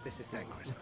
This is that critical.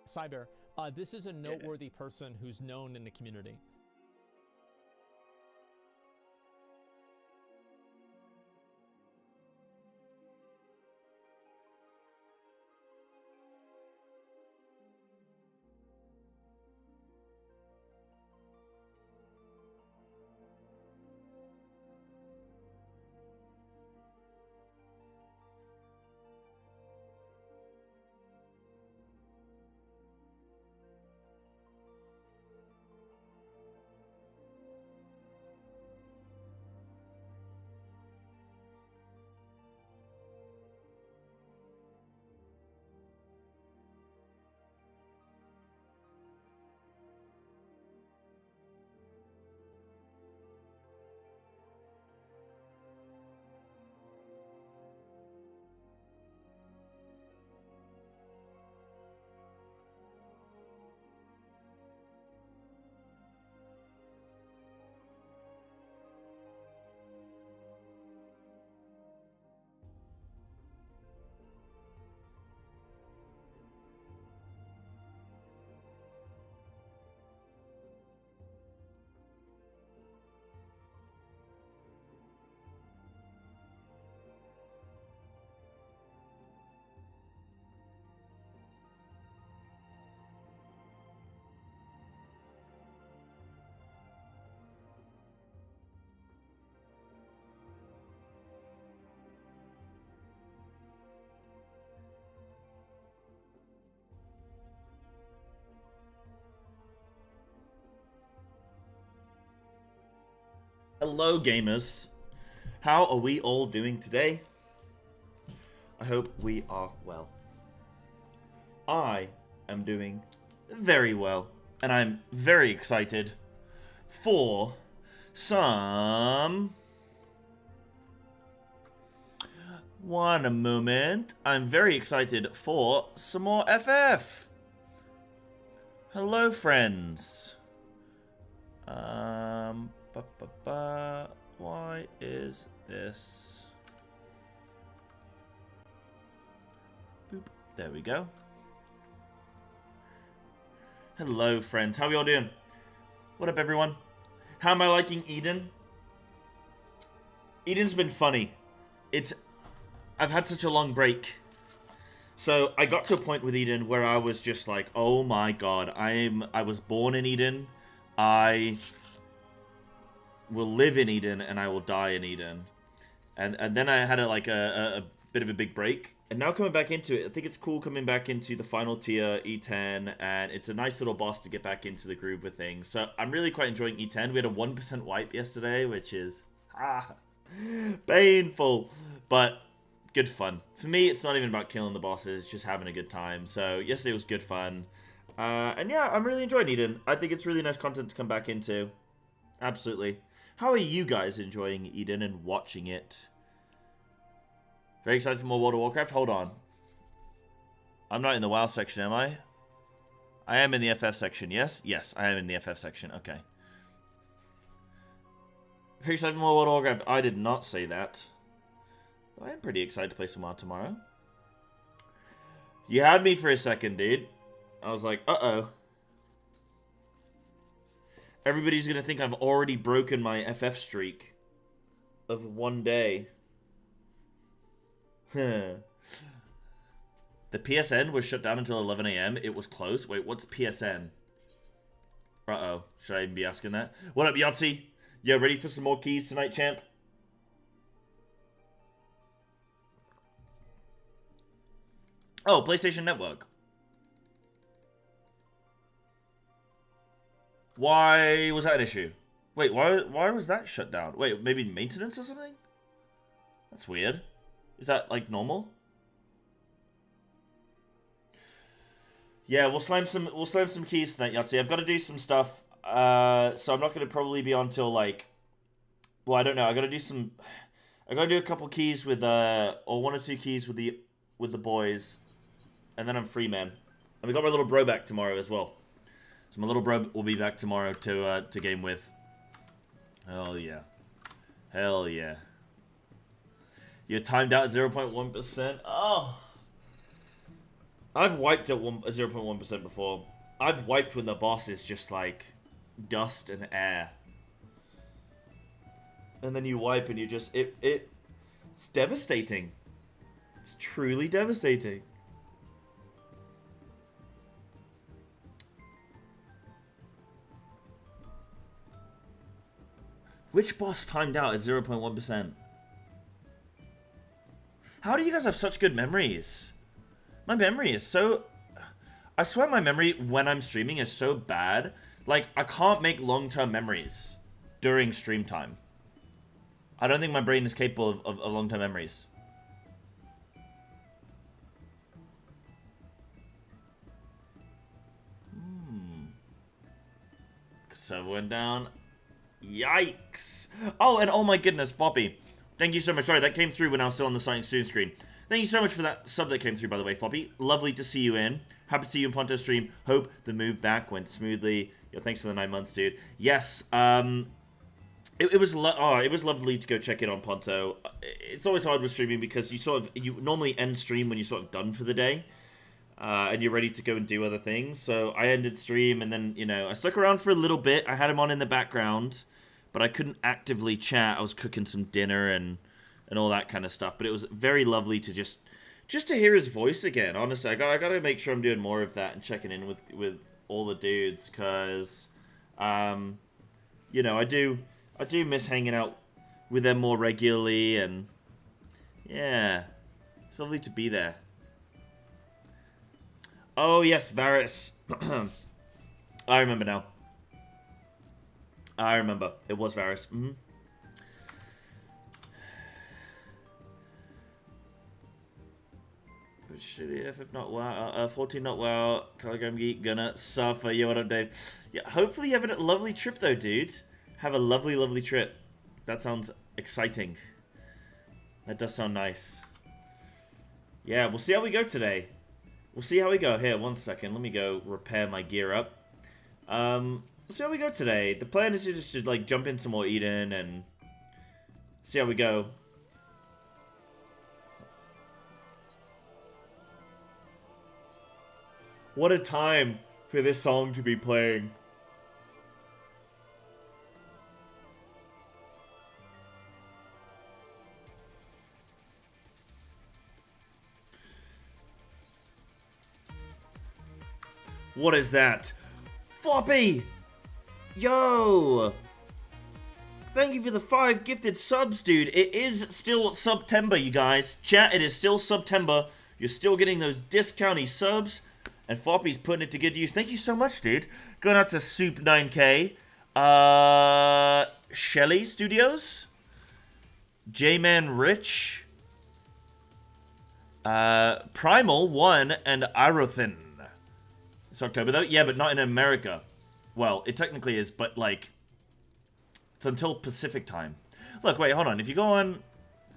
Cyber, this is a noteworthy person who's known in the community. Hello gamers, how are we all doing today? I hope we are well. I am doing very well, and I'm very excited for some... One moment, I'm very excited for some more FF! Hello friends. Why is this? Boop. There we go. Hello, friends. How are y'all doing? What up, everyone? How am I liking Eden? Eden's been funny. I've had such a long break. So I got to a point with Eden where I was just like, oh my god, I was born in Eden. I will live in Eden and I will die in Eden. And then I had a bit of a big break. And now coming back into it, I think it's cool coming back into the final tier, E10, and it's a nice little boss to get back into the groove with things. So I'm really quite enjoying E10. We had a 1% wipe yesterday, which is painful, but good fun. For me, it's not even about killing the bosses, it's just having a good time. So yesterday was good fun. And yeah, I'm really enjoying Eden. I think it's really nice content to come back into. Absolutely. How are you guys enjoying Eden and watching it? Very excited for more World of Warcraft? Hold on. I'm not in the WoW section, am I? I am in the FF section, yes? Yes, I am in the FF section, okay. Very excited for more World of Warcraft. I did not say that. I am pretty excited to play some WoW tomorrow. You had me for a second, dude. I was like, uh-oh. Everybody's gonna think I've already broken my FF streak of one day. The PSN was shut down until 11 AM. It was closed. Wait, what's PSN? Uh-oh. Should I even be asking that? What up, Yahtzee? Yeah, ready for some more keys tonight, champ? Oh, PlayStation Network. Why was that an issue? Wait, why was that shut down? Wait, maybe maintenance or something? That's weird. Is that, like, normal? Yeah, we'll slam some keys tonight, Yahtzee. I've got to do some stuff. So I'm not going to probably be on till, like... Well, I don't know. I got to do a couple keys with, or one or two keys with the boys. And then I'm free, man. And we got my little bro back tomorrow as well. So my little bro will be back tomorrow to game with. Hell yeah. Hell yeah. You're timed out at 0.1%. Oh. I've wiped at 0.1% before. I've wiped when the boss is just like dust and air. And then you wipe and you just... It's devastating. It's truly devastating. Which boss timed out at 0.1%? How do you guys have such good memories? My memory is so... I swear my memory when I'm streaming is so bad. Like, I can't make long-term memories during stream time. I don't think my brain is capable of long-term memories. Server went down. Yikes. Oh, and oh my goodness, Floppy. Thank you so much. Sorry, that came through when I was still on the signing soon screen. Thank you so much for that sub that came through, by the way, Floppy. Lovely to see you in. Happy to see you in Ponto stream. Hope the move back went smoothly. Yo, thanks for the 9 months, dude. Yes, it was lovely to go check in on Ponto. It's always hard with streaming because you normally end stream when you're sort of done for the day. And you're ready to go and do other things. So I ended stream and then, you know, I stuck around for a little bit. I had him on in the background, but I couldn't actively chat. I was cooking some dinner and all that kind of stuff. But it was very lovely to just to hear his voice again. Honestly, I gotta make sure I'm doing more of that and checking in with all the dudes because, you know, I do miss hanging out with them more regularly and yeah, it's lovely to be there. Oh, yes, Varys. I remember now. I remember. It was Varys. Mm-hmm. If not wow, 14 not wow, Telegram Geek, gonna suffer. Yo, what up, Dave? Yeah, hopefully you have a lovely trip, though, dude. Have a lovely, lovely trip. That sounds exciting. That does sound nice. Yeah, we'll see how we go today. We'll see how we go. Here, 1 second. Let me go repair my gear up. We'll see how we go today. The plan is just to, like, jump in some more Eden and see how we go. What a time for this song to be playing. What is that? Floppy! Yo! Thank you for the 5 gifted subs, dude. It is still September, you guys. Chat, it is still September. You're still getting those discounty subs. And Floppy's putting it to good use. Thank you so much, dude. Going out to Soup9K. Shelly Studios. J-Man Rich. Primal 1 and Arothin. It's October, though? Yeah, but not in America. Well, it technically is, but, like, it's until Pacific time. Look, wait, hold on. If you go on...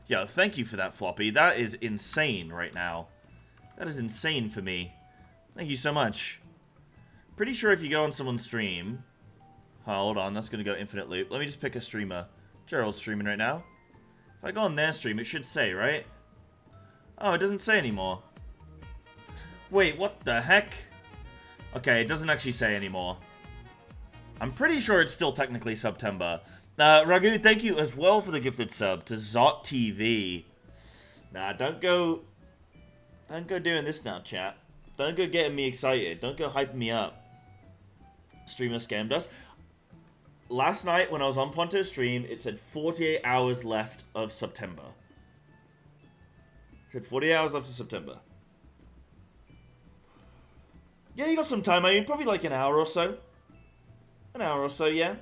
Yo, thank you for that, Floppy. That is insane right now. That is insane for me. Thank you so much. Pretty sure if you go on someone's stream... Hold on, that's going to go infinite loop. Let me just pick a streamer. Gerald's streaming right now. If I go on their stream, it should say, right? Oh, it doesn't say anymore. Wait, what the heck? Okay, it doesn't actually say anymore. I'm pretty sure it's still technically September. Ragu, thank you as well for the gifted sub to Zot TV. Nah, don't go doing this now, chat. Don't go getting me excited. Don't go hyping me up. Streamer scammed us. Last night when I was on Ponto's stream, it said 48 hours left of September. It said 48 hours left of September. Yeah, you got some time. I mean, probably like an hour or so. An hour or so, yeah.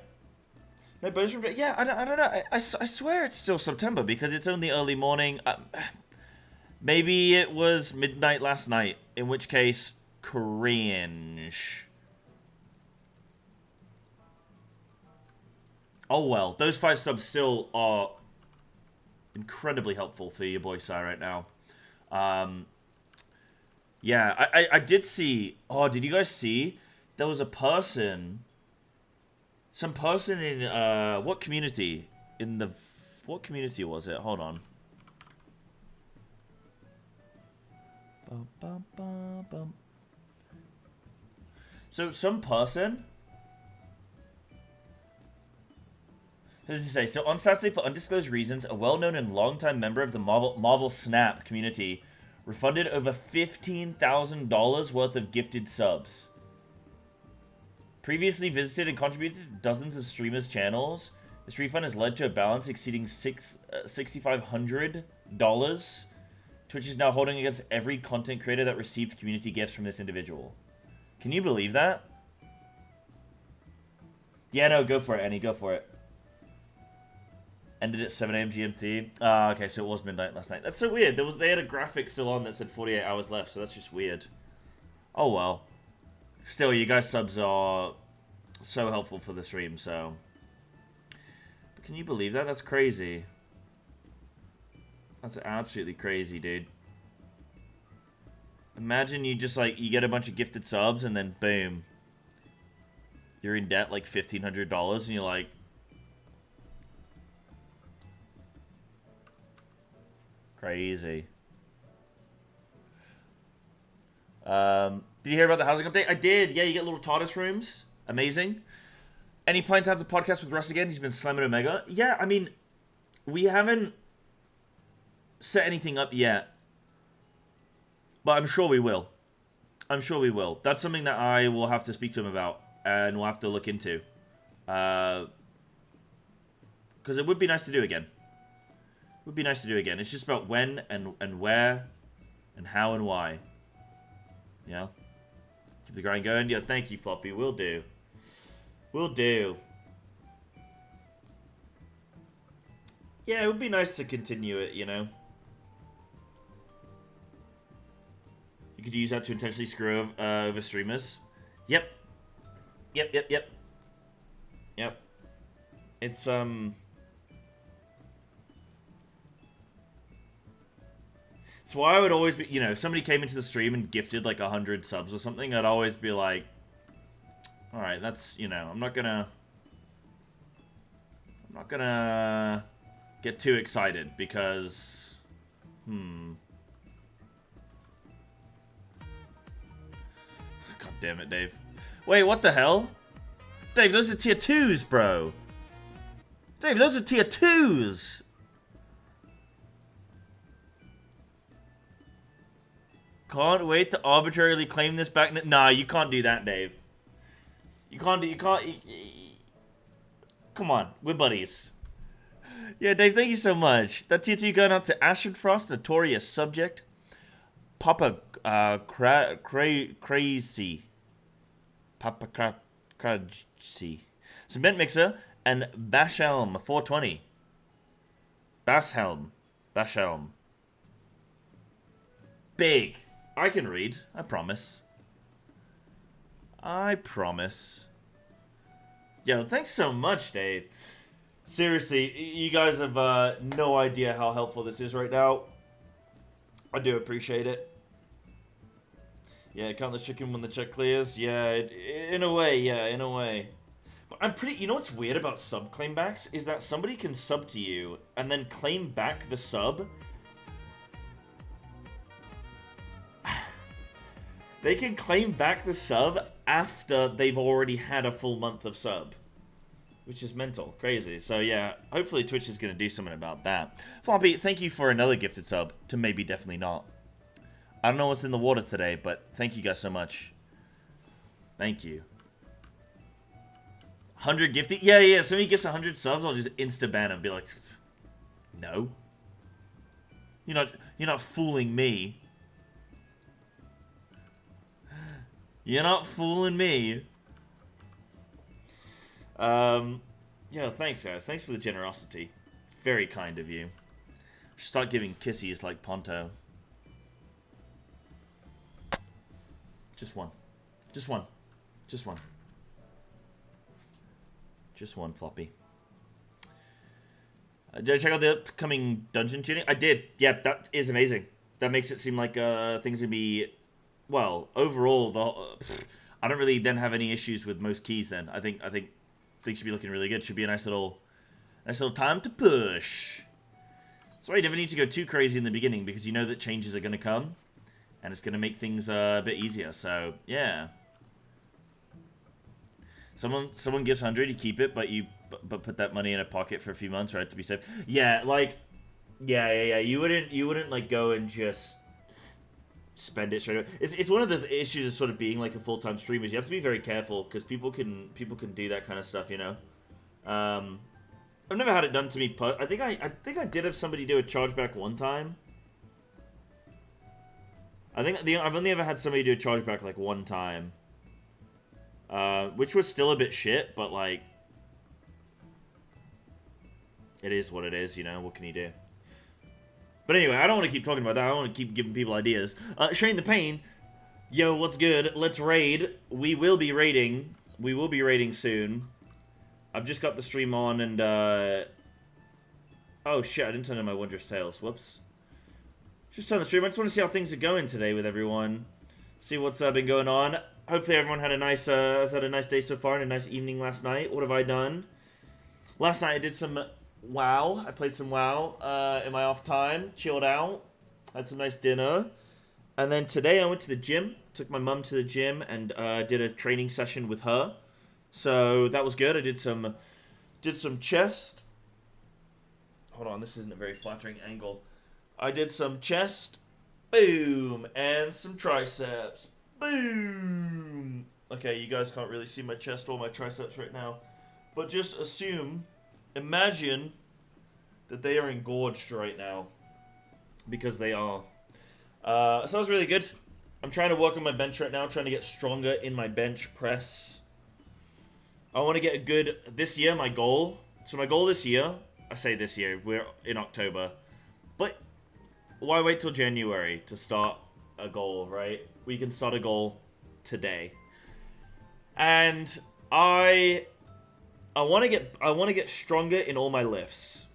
No bonus from... Yeah, I don't know. I swear it's still September because it's only early morning. Maybe it was midnight last night. In which case, cringe. Oh well. Those 5 subs still are incredibly helpful for your boy Sai right now. Yeah, I did see... Oh, did you guys see? There was a person... Some person in... what community? In the... What community was it? Hold on. Bum, bum, bum, bum. So, some person... What does he say? So, on Saturday, for undisclosed reasons, a well-known and long-time member of the Marvel Snap community... refunded over $15,000 worth of gifted subs. Previously visited and contributed to dozens of streamers' channels, this refund has led to a balance exceeding $6,500. Twitch is now holding against every content creator that received community gifts from this individual. Can you believe that? Yeah, no, go for it, Annie. Go for it. Ended at 7 AM GMT. Okay, so it was midnight last night. That's so weird. They had a graphic still on that said 48 hours left, so that's just weird. Oh, well. Still, you guys' subs are so helpful for the stream, so... But can you believe that? That's crazy. That's absolutely crazy, dude. Imagine you just, like, you get a bunch of gifted subs, and then, boom. You're in debt, like, $1,500, and you're like... Crazy. Did you hear about the housing update? I did. Yeah, you get little TARDIS rooms. Amazing. Any plan to have the podcast with Russ again? He's been slamming Omega. Yeah, I mean, we haven't set anything up yet. But I'm sure we will. I'm sure we will. That's something that I will have to speak to him about. And we'll have to look into. Because it would be nice to do again. Would be nice to do again. It's just about when and where and how and why. Yeah. Keep the grind going. Yeah, thank you, Floppy. Will do. Will do. Yeah, it would be nice to continue it, you know. You could use that to intentionally screw over streamers. Yep. Yep. It's, It's why I would always be, you know, if somebody came into the stream and gifted like 100 subs or something, I'd always be like, alright, that's, you know, I'm not gonna get too excited because, God damn it, Dave. Wait, what the hell? Dave, those are tier 2s, bro. Dave, those are tier 2s. Can't wait to arbitrarily claim this back. Nah, you can't do that, Dave. You can't. Come on, we're buddies. Yeah, Dave, thank you so much. That tier 2 going out to Ashford Frost, Notorious Subject, Papa Crazy, Papa Crazy, Cement Mixer, and Bashelm 420. Bashelm. Big. I can read. I promise. Yo, thanks so much, Dave. Seriously, you guys have no idea how helpful this is right now. I do appreciate it. Yeah, count the chicken when the check clears. Yeah, in a way. But I'm pretty... You know what's weird about sub claimbacks? Is that somebody can sub to you and then claim back the sub. They can claim back the sub after they've already had a full month of sub. Which is mental. Crazy. So yeah, hopefully Twitch is going to do something about that. Floppy, thank you for another gifted sub to maybe definitely not. I don't know what's in the water today, but thank you guys so much. Thank you. 100 gifted? Yeah. Somebody gets 100 subs, I'll just insta-ban and be like, no. You're not fooling me. You're not fooling me. Yeah, thanks guys. Thanks for the generosity. It's very kind of you. Start giving kissies like Ponto. Just one, Floppy. Did I check out the upcoming dungeon tuning? I did. Yeah, that is amazing. That makes it seem like things can be, well, overall, I don't really then have any issues with most keys then. I think things should be looking really good. Should be a nice little time to push. So you never need to go too crazy in the beginning because you know that changes are going to come. And it's going to make things a bit easier. So, yeah. Someone gives 100, you keep it, but put that money in a pocket for a few months, right, to be safe. Yeah, like, yeah. You wouldn't like go and just spend it straight away. It's one of the issues of sort of being like a full-time streamer. You have to be very careful because people can do that kind of stuff, you know. I've never had it done to me. I think I did have somebody do a chargeback one time. I've only ever had somebody do a chargeback like one time, which was still a bit shit, but like, it is what it is, you know. What can you do? But anyway, I don't want to keep talking about that. I want to keep giving people ideas. Shane the Pain, yo, what's good? Let's raid. We will be raiding soon. I've just got the stream on and oh shit, I didn't turn on my Wondrous Tales. Whoops. Just turn the stream. I just want to see how things are going today with everyone. See what's been going on. Hopefully everyone had a nice day so far and a nice evening last night. What have I done? Last night I did some WoW. I played some WoW in my off time. Chilled out. Had some nice dinner. And then today I went to the gym. Took my mum to the gym and did a training session with her. So that was good. I did some chest. Hold on, this isn't a very flattering angle. I did some chest, boom, and some triceps, boom. Okay, you guys can't really see my chest or my triceps right now, but just imagine that they are engorged right now, because they are. So that was really good. I'm trying to work on my bench right now, trying to get stronger in my bench press. I want to get a good, this year, my goal. So my goal this year, I say this year, we're in October, but why wait till January to start a goal, right? We can start a goal today. And I want to get stronger in all my lifts.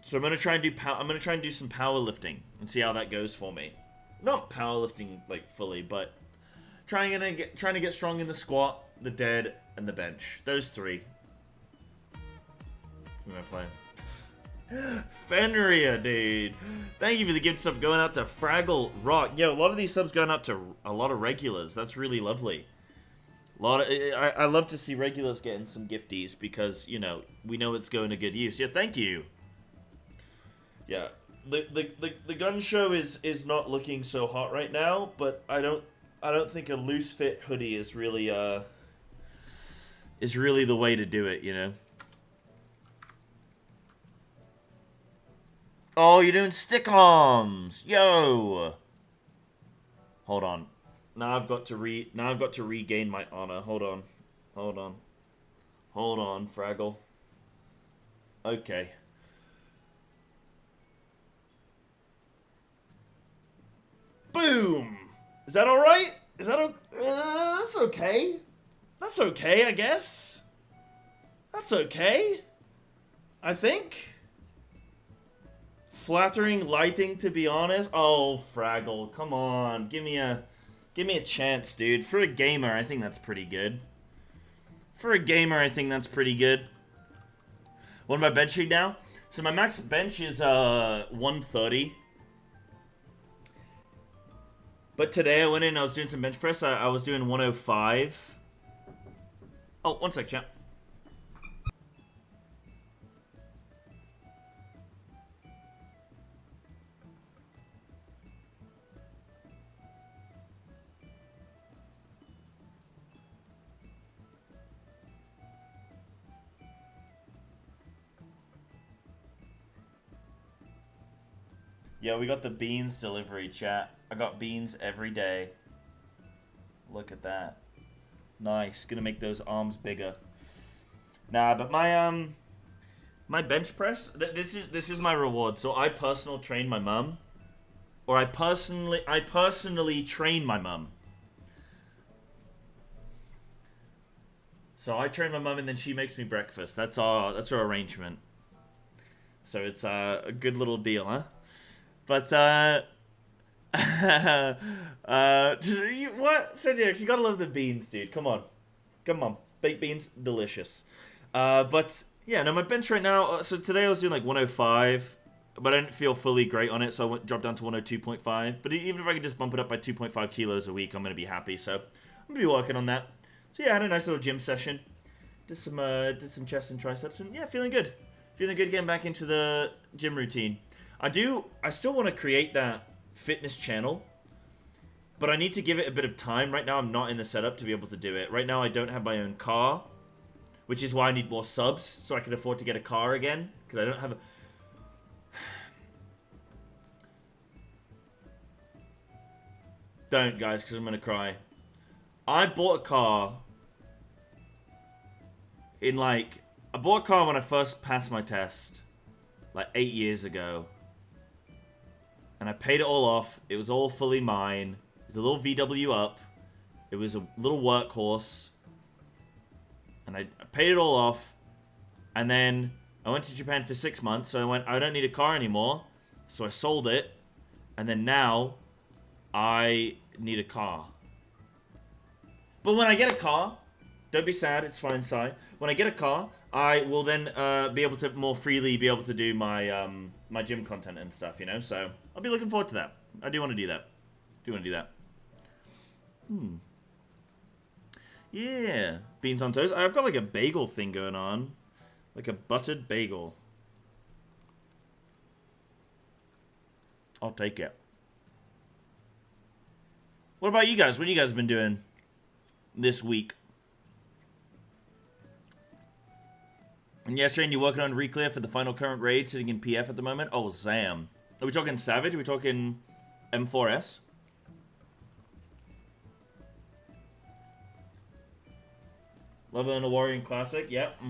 So I'm going to try and do some powerlifting and see how that goes for me. Not powerlifting like fully, but trying to get strong in the squat, the dead, and the bench. Those three. Who am I playing? Fenrir, dude. Thank you for the gift sub going out to Fraggle Rock. Yo, a lot of these subs going out to a lot of regulars. That's really lovely. I love to see regulars getting some gifties because, you know, we know it's going to good use. Yeah, thank you. Yeah, the gun show is not looking so hot right now, but I don't think a loose fit hoodie is really the way to do it, you know. Oh, you're doing stick arms. Yo. Hold on. Now I've got to regain my honor. Hold on, Fraggle. Okay. Boom. Is that all right? Is that that's okay. That's okay, I guess. That's okay. I think. Flattering lighting, to be honest. Oh, Fraggle, come on, give me a chance, dude. For a gamer, I think that's pretty good. What am I benching now? So my max bench is 130. But today I went in and I was doing some bench press. I was doing 105. Oh, one sec, champ. Yeah, we got the beans delivery, chat. I got beans every day. Look at that. Nice. Gonna make those arms bigger. Nah, but my my bench press, this is my reward. So I personal train my mum. Or I personally train my mum. So I train my mum and then she makes me breakfast. That's our arrangement. So it's a good little deal, huh? But, what? Sendix, you gotta love the beans, dude. Come on. Baked beans, delicious. But, yeah, no, my bench right now, so today I was doing like 105, but I didn't feel fully great on it, so I dropped down to 102.5. But even if I could just bump it up by 2.5 kilos a week, I'm gonna be happy, so I'm gonna be working on that. So, yeah, I had a nice little gym session. Did some chest and triceps, and yeah, feeling good. Feeling good getting back into the gym routine. I still want to create that fitness channel, but I need to give it a bit of time. Right now, I'm not in the setup to be able to do it. Right now, I don't have my own car, which is why I need more subs, so I can afford to get a car again, because I don't have a... Don't, guys, because I'm going to cry. I bought a car in, like... I bought a car when I first passed my test, like 8 years ago. And I paid it all off. It was all fully mine. It was a little VW up. It was a little workhorse. And I paid it all off. And then I went to Japan for 6 months. So I went, I don't need a car anymore. So I sold it. And then now, I need a car. But when I get a car, don't be sad. It's fine, Sai. When I get a car, I will then be able to more freely be able to do my my gym content and stuff, you know? So I'll be looking forward to that. I do want to do that. Yeah. Beans on toast. I've got like a bagel thing going on. Like a buttered bagel. I'll take it. What about you guys? What have you guys been doing this week? And yeah, Shane, you're working on Reclear for the final current raid, sitting in PF at the moment. Oh, Zam. Are we talking Savage? Are we talking M4S? Level in the Warrior Classic. Yep.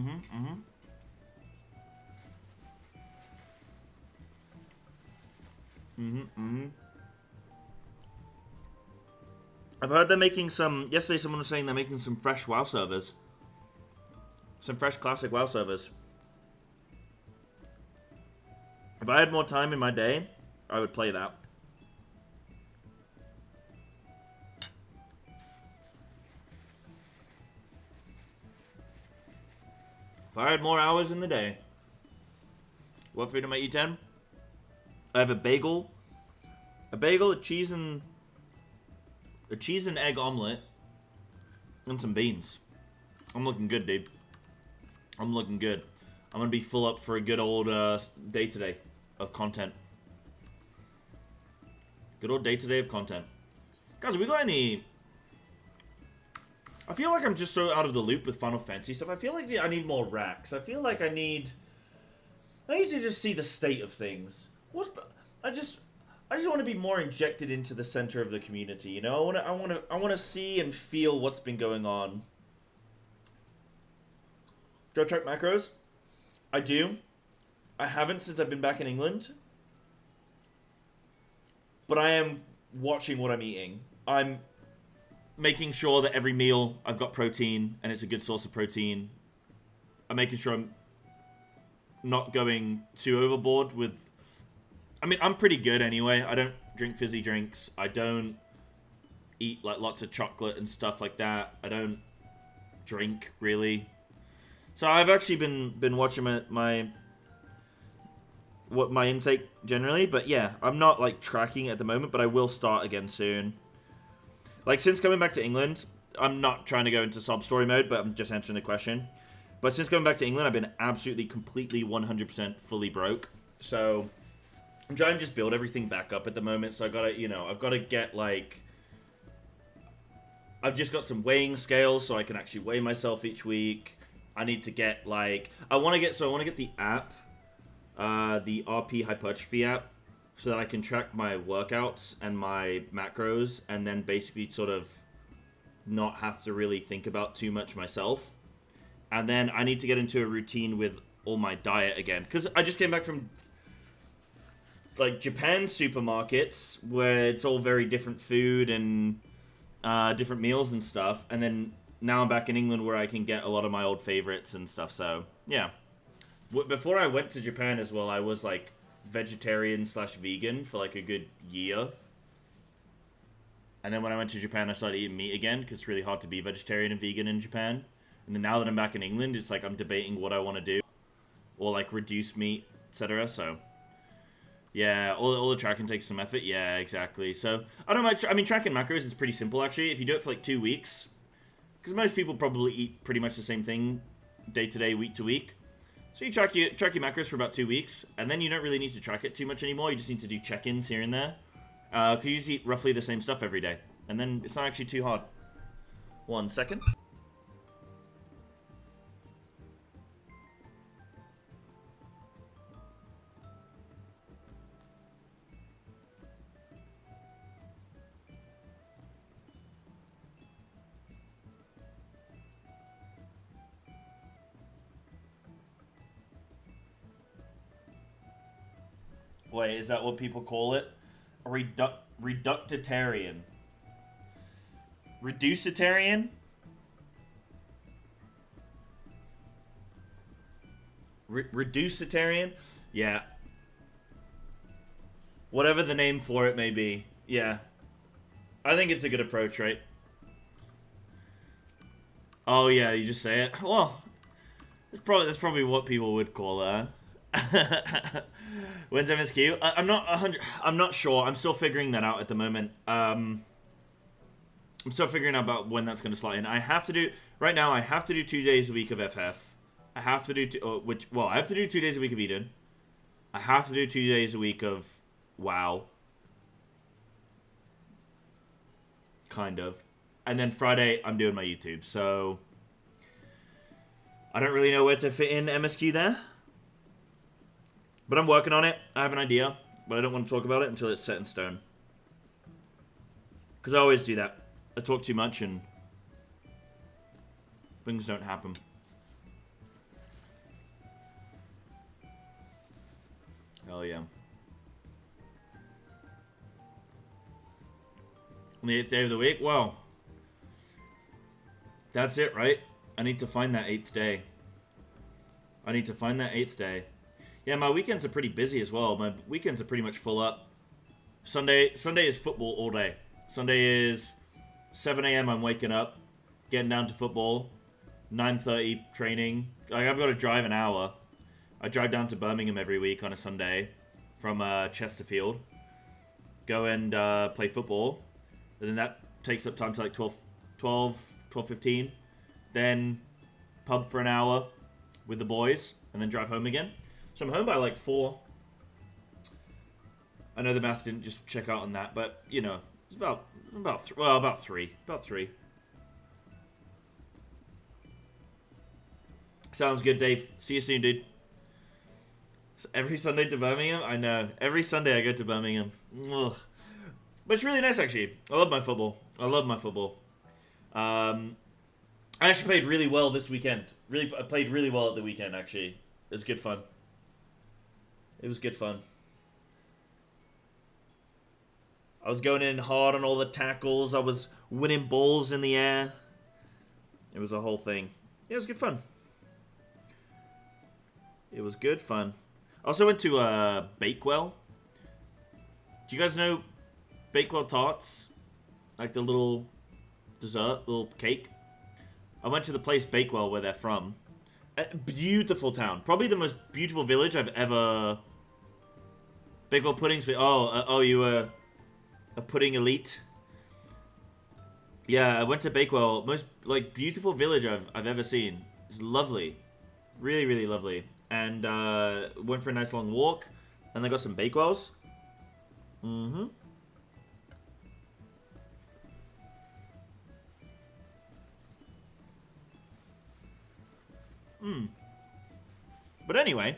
I've heard they're making some... Yesterday someone was saying they're making some fresh WoW servers. Some fresh classic WoW servers. If I had more time in my day, I would play that. If I had more hours in the day, What food am I eating? I have a bagel, a cheese and egg omelet, and some beans. I'm looking good, dude. I'm looking good. I'm gonna be full up for a good old day today of content. Good old day today of content. Guys, we got any... I feel like I'm just so out of the loop with Final Fantasy stuff. I feel like I need more racks. I feel like I need to just see the state of things. I just want to be more injected into the center of the community, you know? I want to see and feel what's been going on. Do I track macros? I do. I haven't since I've been back in England. But I am watching what I'm eating. I'm making sure that every meal I've got protein and it's a good source of protein. I'm making sure I'm not going too overboard with... I mean, I'm pretty good anyway. I don't drink fizzy drinks. I don't eat like lots of chocolate and stuff like that. I don't drink really. So I've actually been watching my intake generally, but yeah, I'm not like tracking at the moment, but I will start again soon. Like since coming back to England, I'm not trying to go into sob story mode, but I'm just answering the question. But since coming back to England, I've been absolutely, completely, 100% fully broke. So I'm trying to just build everything back up at the moment. So I gotta, you know, I've got to get like, I've just got some weighing scales so I can actually weigh myself each week. I need to get like, I want to get the app, the RP hypertrophy app, so that I can track my workouts and my macros, and then basically sort of not have to really think about too much myself. And then I need to get into a routine with all my diet again, because I just came back from like Japan supermarkets where it's all very different food and different meals and stuff, and then now I'm back in England where I can get a lot of my old favorites and stuff. So yeah, before I went to Japan as well, I was like vegetarian/vegan for like a good year. And then when I went to Japan, I started eating meat again, because it's really hard to be vegetarian and vegan in Japan. And then now that I'm back in England, it's like I'm debating what I want to do, or like reduce meat, etc. So yeah, all the tracking takes some effort. Yeah, exactly. So I don't mind. I mean, tracking macros is pretty simple actually. If you do it for like 2 weeks, because most people probably eat pretty much the same thing day to day, week to week. So you track your macros for about 2 weeks, and then you don't really need to track it too much anymore. You just need to do check-ins here and there. Because you just eat roughly the same stuff every day. And then it's not actually too hard. 1 second. Wait, is that what people call it? A reductitarian. Reducitarian? Reducitarian? Yeah. Whatever the name for it may be. Yeah. I think it's a good approach, right? Oh yeah, you just say it. Well, that's probably what people would call it. When's MSQ? I'm not sure. I'm still figuring that out at the moment. I'm still figuring out about when that's going to slot in. I have to do right now. I have to do 2 days a week of FF. I have to do I have to do 2 days a week of Eden. I have to do 2 days a week of WoW. Kind of. And then Friday I'm doing my YouTube. So I don't really know where to fit in MSQ there. But I'm working on it. I have an idea, but I don't want to talk about it until it's set in stone. Because I always do that. I talk too much and things don't happen. Hell yeah. On the 8th day of the week? Well, that's it, right? I need to find that 8th day. I need to find that 8th day. Yeah, my weekends are pretty busy as well. My weekends are pretty much full up. Sunday is football all day. Sunday is 7 a.m. I'm waking up, getting down to football. 9:30 training. Like, I've got to drive an hour. I drive down to Birmingham every week on a Sunday from Chesterfield. Go and play football. And then that takes up time to like 12:15. Then pub for an hour with the boys. And then drive home again. So I'm home by like 4. I know the math didn't just check out on that. But, you know, it's about 3. About 3. Sounds good, Dave. See you soon, dude. Every Sunday to Birmingham? I know. Every Sunday I go to Birmingham. Ugh. But it's really nice, actually. I love my football. I actually played really well this weekend. I played really well at the weekend, actually. It was good fun. It was good fun. I was going in hard on all the tackles. I was winning balls in the air. It was a whole thing. Yeah, it was good fun. It was good fun. I also went to Bakewell. Do you guys know Bakewell tarts? Like the little dessert, little cake. I went to the place Bakewell where they're from. A beautiful town. Probably the most beautiful village I've ever... Bakewell puddings. Oh, you were a pudding elite. Yeah, I went to Bakewell. Most like beautiful village I've ever seen. It's lovely. Really, really lovely. And went for a nice long walk. And then got some Bakewells. Mm-hmm. But anyway.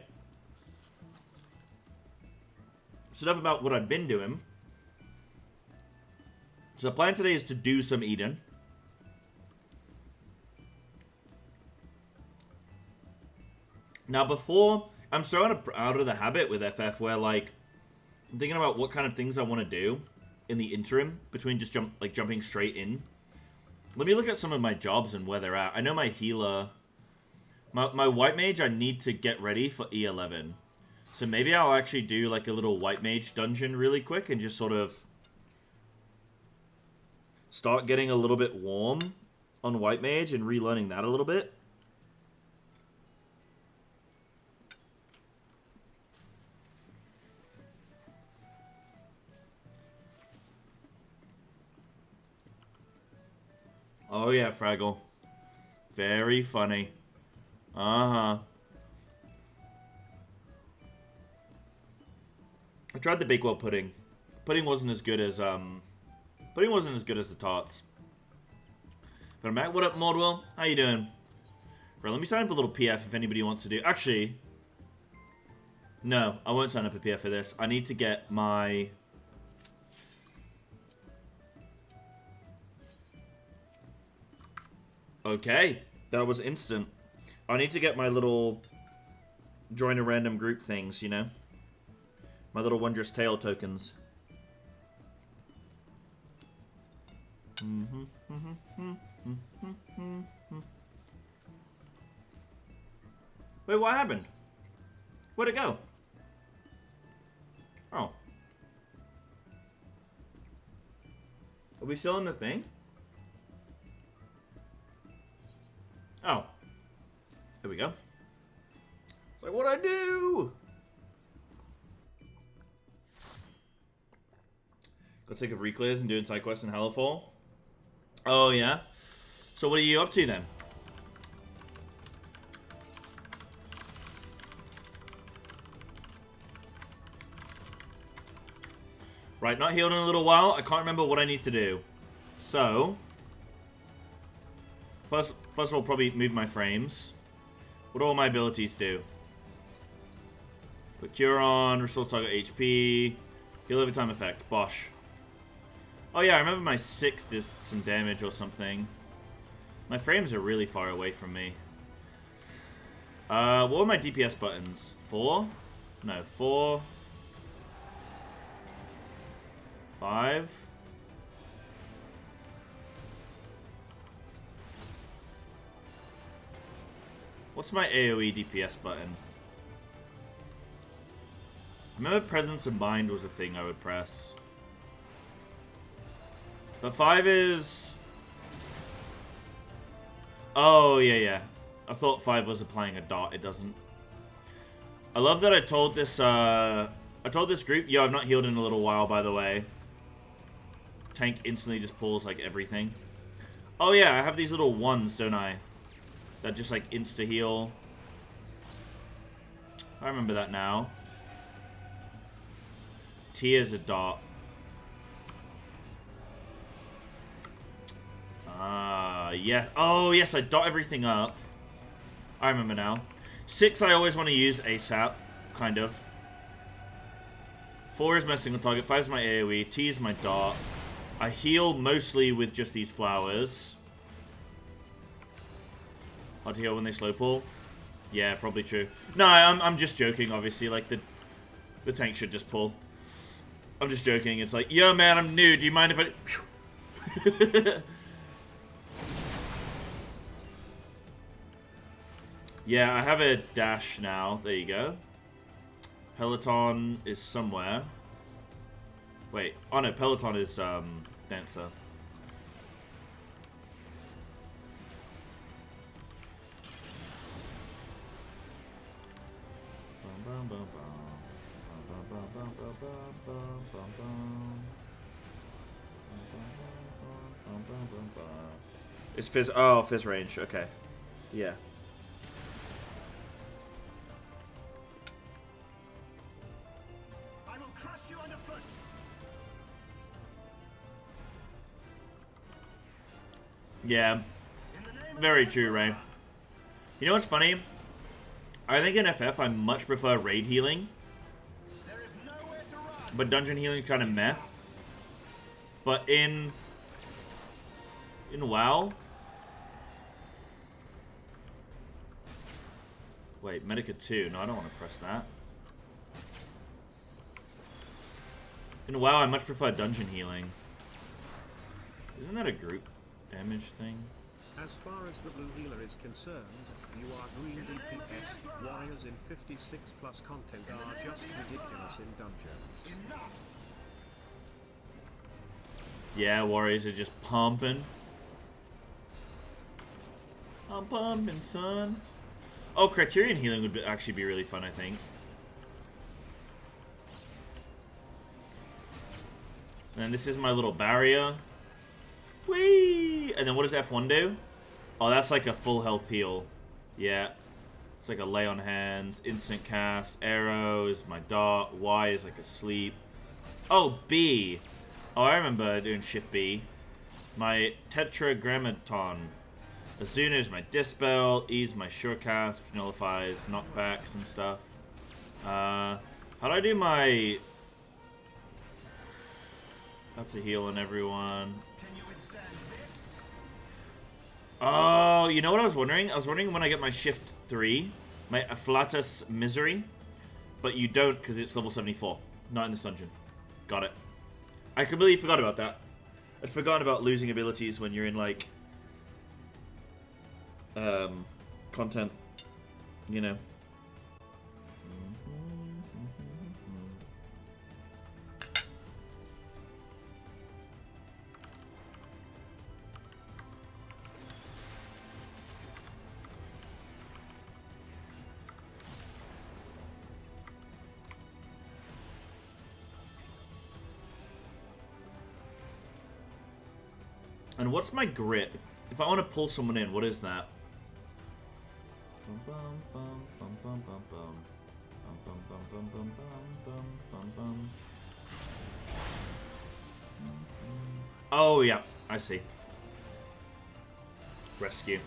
So enough about what I've been doing. So the plan today is to do some Eden. Now before, I'm so out of the habit with FF where like, I'm thinking about what kind of things I want to do in the interim between just jumping straight in. Let me look at some of my jobs and where they're at. I know my healer, my white mage, I need to get ready for E11. So maybe I'll actually do like a little white mage dungeon really quick and just sort of start getting a little bit warm on white mage and relearning that a little bit. Oh yeah, Fraggle. Very funny. Uh-huh. I tried the Bakewell pudding. Pudding wasn't as good as the tarts. But I'm back. What up, Mordwell? How you doing? Bro, let me sign up a little PF if anybody wants to do. Actually, no, I won't sign up a PF for this. I need to get my... Okay, that was instant. I need to get my little join a random group things, you know? My little Wondrous Tale tokens. Wait, what happened? Where'd it go? Oh. Are we still in the thing? Oh. There we go. It's like, what'd I do? Got sick of reclears and doing side quests in Hellfall. Oh, yeah? So what are you up to then? Right, not healed in a little while. I can't remember what I need to do. So... First of all, probably move my frames. What do all my abilities do? Put Cure on, restores target HP, heal over time effect, Bosh. Oh yeah, I remember my 6 did some damage or something. My frames are really far away from me. What were my DPS buttons? 4? No, 4. 5. What's my AoE DPS button? I remember Presence of Mind was a thing I would press. But 5 is... Oh, yeah. I thought 5 was applying a dot. It doesn't. I love that I told this group, yo, I've not healed in a little while, by the way. Tank instantly just pulls, like, everything. Oh, yeah, I have these little ones, don't I? That just, like, insta-heal. I remember that now. T is a dot. Yeah. Oh, yes, I dot everything up. I remember now. 6, I always want to use ASAP, kind of. 4 is my single target. 5 is my AoE. T is my dot. I heal mostly with just these flowers. Hard to heal when they slow pull. Yeah, probably true. No, I'm just joking, obviously. Like, the tank should just pull. I'm just joking. It's like, yo, man, I'm new. Do you mind if I... Yeah, I have a dash now. There you go. Peloton is somewhere. Wait. Oh, no. Peloton is, Dancer. It's Fizz. Oh, Fizz range. Okay. Yeah. I will crush you underfoot. Yeah. Very true, Ray. You know what's funny? I think in FF I much prefer raid healing. There is nowhere to run. But dungeon healing is kind of meh. But in WoW... Wait, Medica 2. No, I don't want to press that. In WoW, I much prefer dungeon healing. Isn't that a group damage thing? As far as the blue healer is concerned, you are green DPS. Warriors in 56 plus content are just ridiculous in dungeons. Yeah, warriors are just pumping. I'm pumping, son. Oh, Criterion healing would actually be really fun, I think. And this is my little barrier. Whee! And then what does F1 do? Oh, that's like a full health heal. Yeah. It's like a lay on hands, instant cast, arrows, my dot, Y is like a sleep. Oh, B. Oh, I remember doing shift B. My tetragrammaton. Azuna is my dispel, E is my sure cast, which nullifies knockbacks and stuff. How do I do my... That's a heal on everyone. Can you withstand this? Oh, you know what I was wondering? I was wondering when I get my shift 3, my Afflatus Misery, but you don't because it's level 74. Not in this dungeon. Got it. I completely forgot about that. I'd forgotten about losing abilities when you're in, like... content, you know. And what's my grip? If I want to pull someone in, what is that? Oh, yeah. I see. Rescue.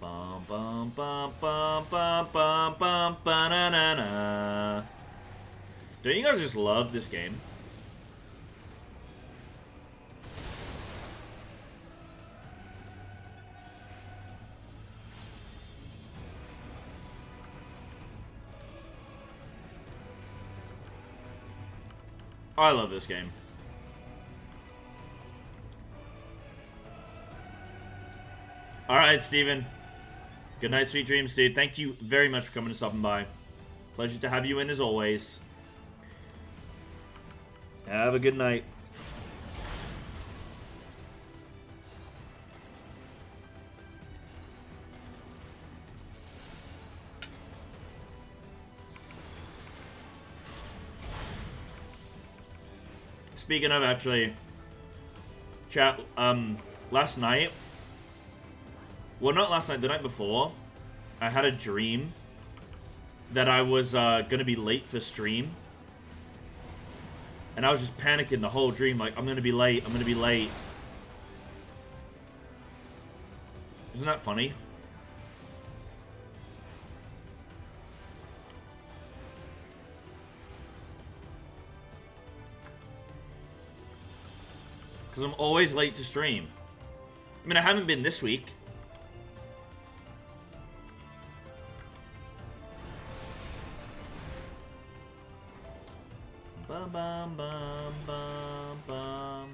Bum bum bum bum bum bum bum ba-na-na-na. Don't you guys just love this game? I love this game. Alright, Steven. Good night, sweet dreams, dude. Thank you very much for coming and stopping by. Pleasure to have you in as always. Have a good night. Speaking of, actually, chat, last night, well, not last night, the night before, I had a dream that I was gonna be late for stream. And I was just panicking the whole dream, like, I'm gonna be late, I'm gonna be late. Isn't that funny? Because I'm always late to stream. I mean, I haven't been this week. Bum, bum, bum, bum, bum.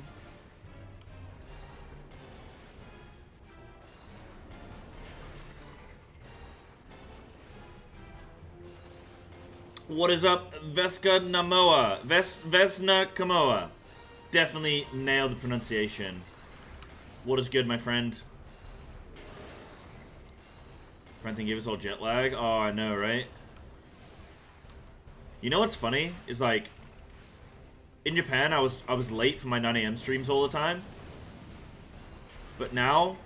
What is up, Veska Namoa? Vesna Kamoa. Definitely nailed the pronunciation. What is good, my friend? Brenton gave us all jet lag. Oh, I know, right? You know what's funny? Is like, in Japan, I was late for my 9 AM streams all the time. But now,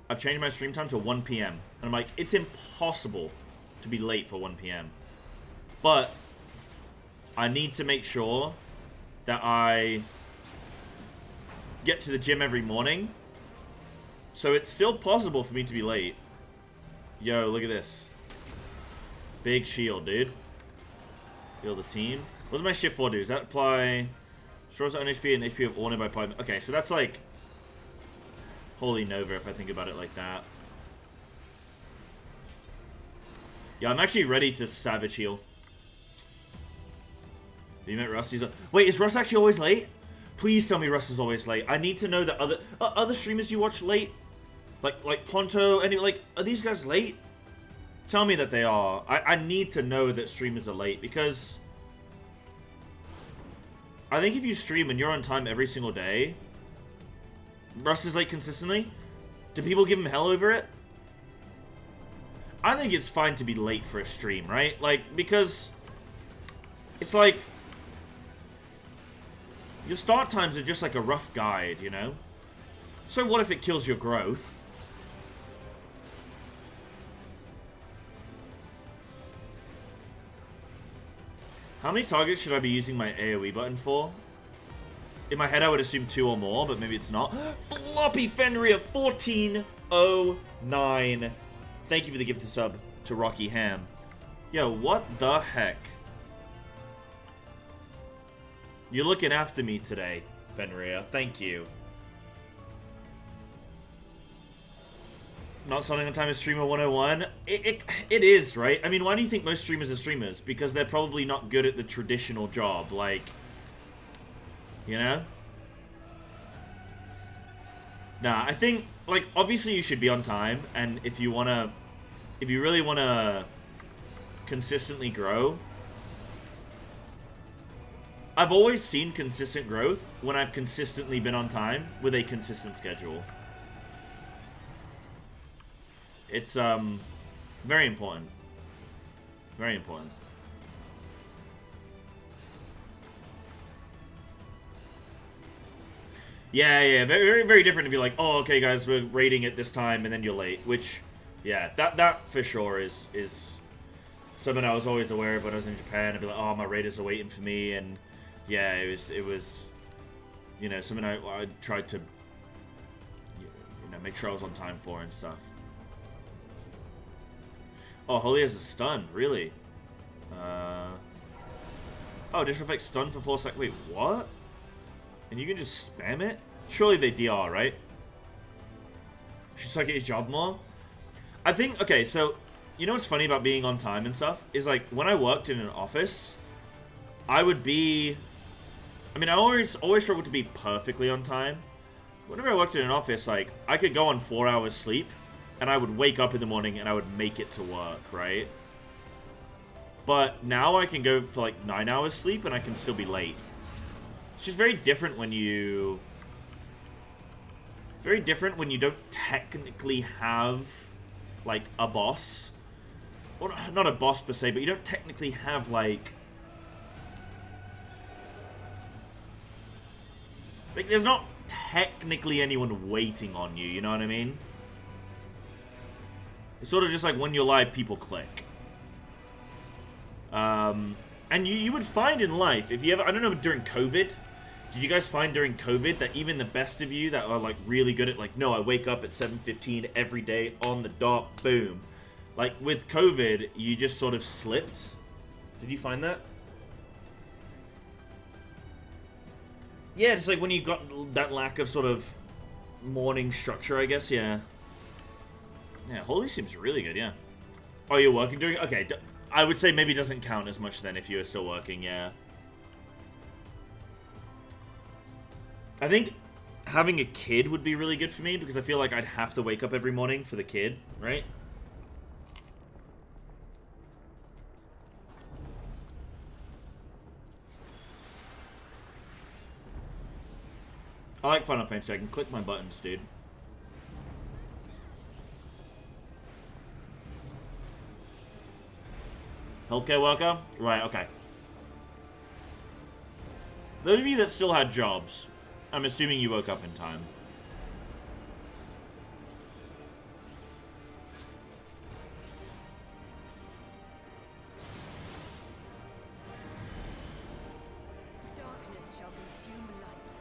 I've changed my stream time to 1 PM. And I'm like, it's impossible to be late for 1 PM. But, I need to make sure that I get to the gym every morning. So it's still possible for me to be late. Yo, look at this. Big shield, dude. Heal the team. What does my shift 4 do? Does that apply... Stores on HP and HP of Orna by 5... Okay, so that's like... Holy Nova if I think about it like that. Yeah, I'm actually ready to Savage Heal. You met Russ? Wait, is Russ actually always late? Please tell me Russ is always late. I need to know that other streamers you watch late, like Ponto, any are these guys late? Tell me that they are. I need to know that streamers are late because I think if you stream and you're on time every single day, Russ is late consistently. Do people give him hell over it? I think it's fine to be late for a stream, right? Like because it's like. Your start times are just like a rough guide, you know? So what if it kills your growth? How many targets should I be using my AoE button for? In my head I would assume 2 or more, but maybe it's not. Floppy Fenrir 1409. Thank you for the gift of sub to Rocky Ham. Yo, what the heck? You're looking after me today, Fenrir. Thank you. Not starting on time as streamer 101. It is, right? I mean, why do you think most streamers are streamers? Because they're probably not good at the traditional job, like, you know? Nah, I think, like, obviously you should be on time, and if you really wanna consistently grow, I've always seen consistent growth when I've consistently been on time with a consistent schedule. It's, very important. Very important. Yeah, very, very, very different if you're like, oh, okay, guys, we're raiding at this time, and then you're late. Which, yeah, that for sure is something I was always aware of when I was in Japan. I'd be like, oh, my raiders are waiting for me, and yeah, it was, you know, something I tried to, you know, make sure I was on time for and stuff. Oh, Holy has a stun, really? Oh, additional effect stun for 4 seconds. Wait, what? And you can just spam it? Surely they DR, right? Should suck at his job more? I think, okay, so, you know what's funny about being on time and stuff? Is like, when I worked in an office, I would be... I mean, I always struggled to be perfectly on time. Whenever I worked in an office, like, I could go on 4 hours sleep, and I would wake up in the morning and I would make it to work, right? But now I can go for like 9 hours sleep and I can still be late. It's just very different when you... Very different when you don't technically have, like, a boss. Well, not a boss per se, but you don't technically have, like... Like, there's not technically anyone waiting on you, you know what I mean? It's sort of just like when you're live, people click. And you would find in life, if you ever, I don't know, during COVID, did you guys find during COVID that even the best of you that are like really good at like, no, I wake up at 7:15 every day on the dot, boom. Like with COVID, you just sort of slipped. Did you find that? Yeah, it's like when you got that lack of sort of morning structure, I guess, yeah. Yeah, Holy seems really good, yeah. Oh, you're working during... Okay, I would say maybe doesn't count as much then if you were still working, yeah. I think having a kid would be really good for me because I feel like I'd have to wake up every morning for the kid, right? I like Final Fantasy. I can click my buttons, dude. Healthcare worker? Right, okay. Those of you that still had jobs, I'm assuming you woke up in time. Darkness shall consume light.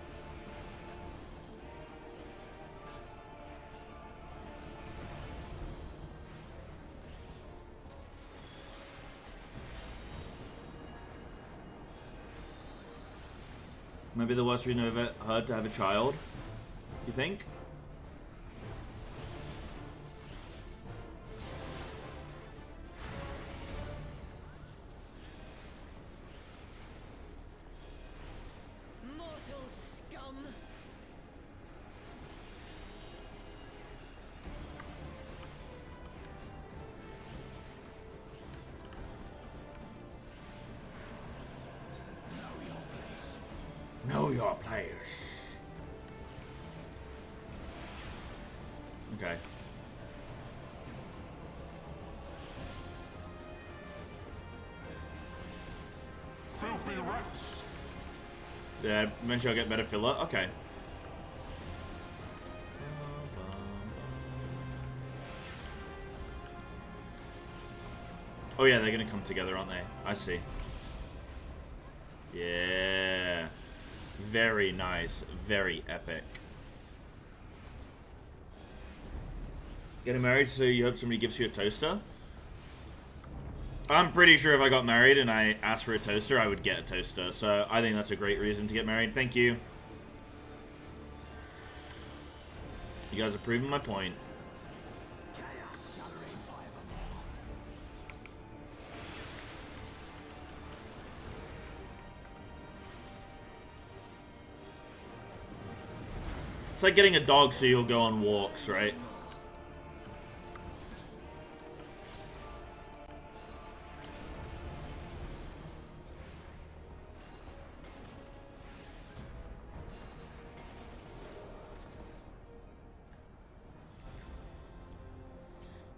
Maybe the worst reason I've ever heard to have a child. You think? Mortal scum. Know your players. Okay. Filthy rats. Yeah, eventually I'll get better filler. Okay. Oh yeah, they're gonna come together, aren't they? I see. Yeah. Very nice. Very epic. Getting married so you hope somebody gives you a toaster? I'm pretty sure if I got married and I asked for a toaster, I would get a toaster. So I think that's a great reason to get married. Thank you. You guys are proving my point. It's like getting a dog so you'll go on walks, right?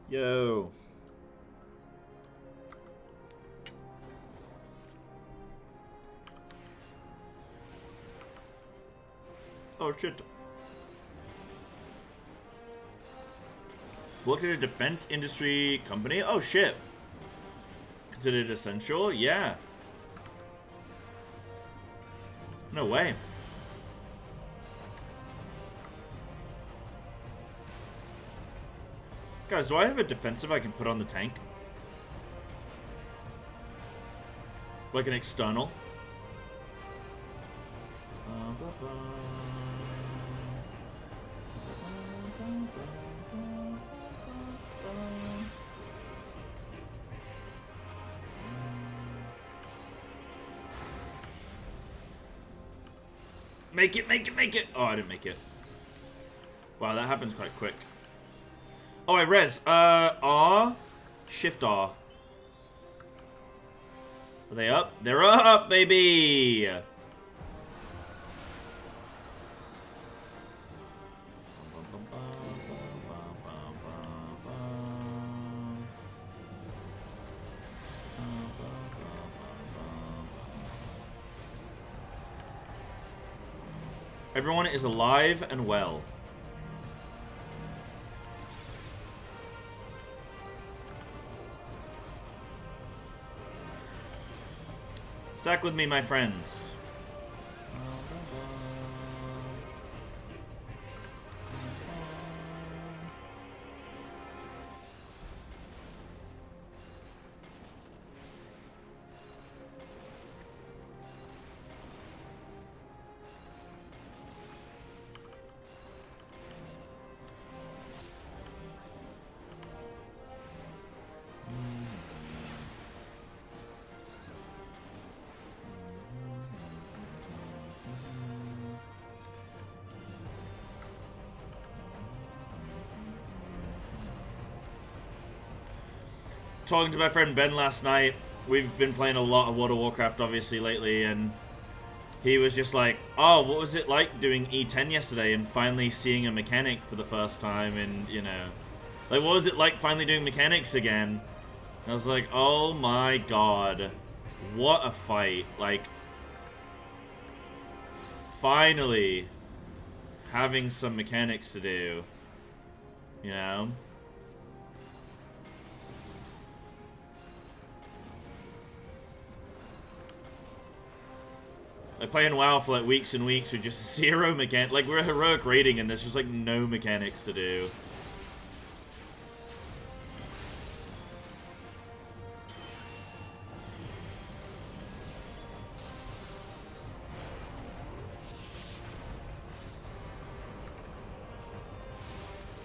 Yo. Oh shit. Worked at a defense industry company? Oh shit. Considered essential? Yeah. No way. Guys, do I have a defensive I can put on the tank? Like an external? Make it, make it, make it! Oh, I didn't make it. Wow, that happens quite quick. Oh, I res. R. Shift R. Are they up? They're up, baby! Everyone is alive and well. Stack with me, my friends. Talking to my friend Ben last night, we've been playing a lot of World of Warcraft obviously lately, and he was just like, oh, what was it like doing E10 yesterday and finally seeing a mechanic for the first time, and, you know, like, what was it like finally doing mechanics again? I was like, oh my god, what a fight. Like, finally having some mechanics to do, you know? Like, playing WoW for like weeks and weeks with just zero mechanics. Like, we're a heroic rating and there's just like no mechanics to do.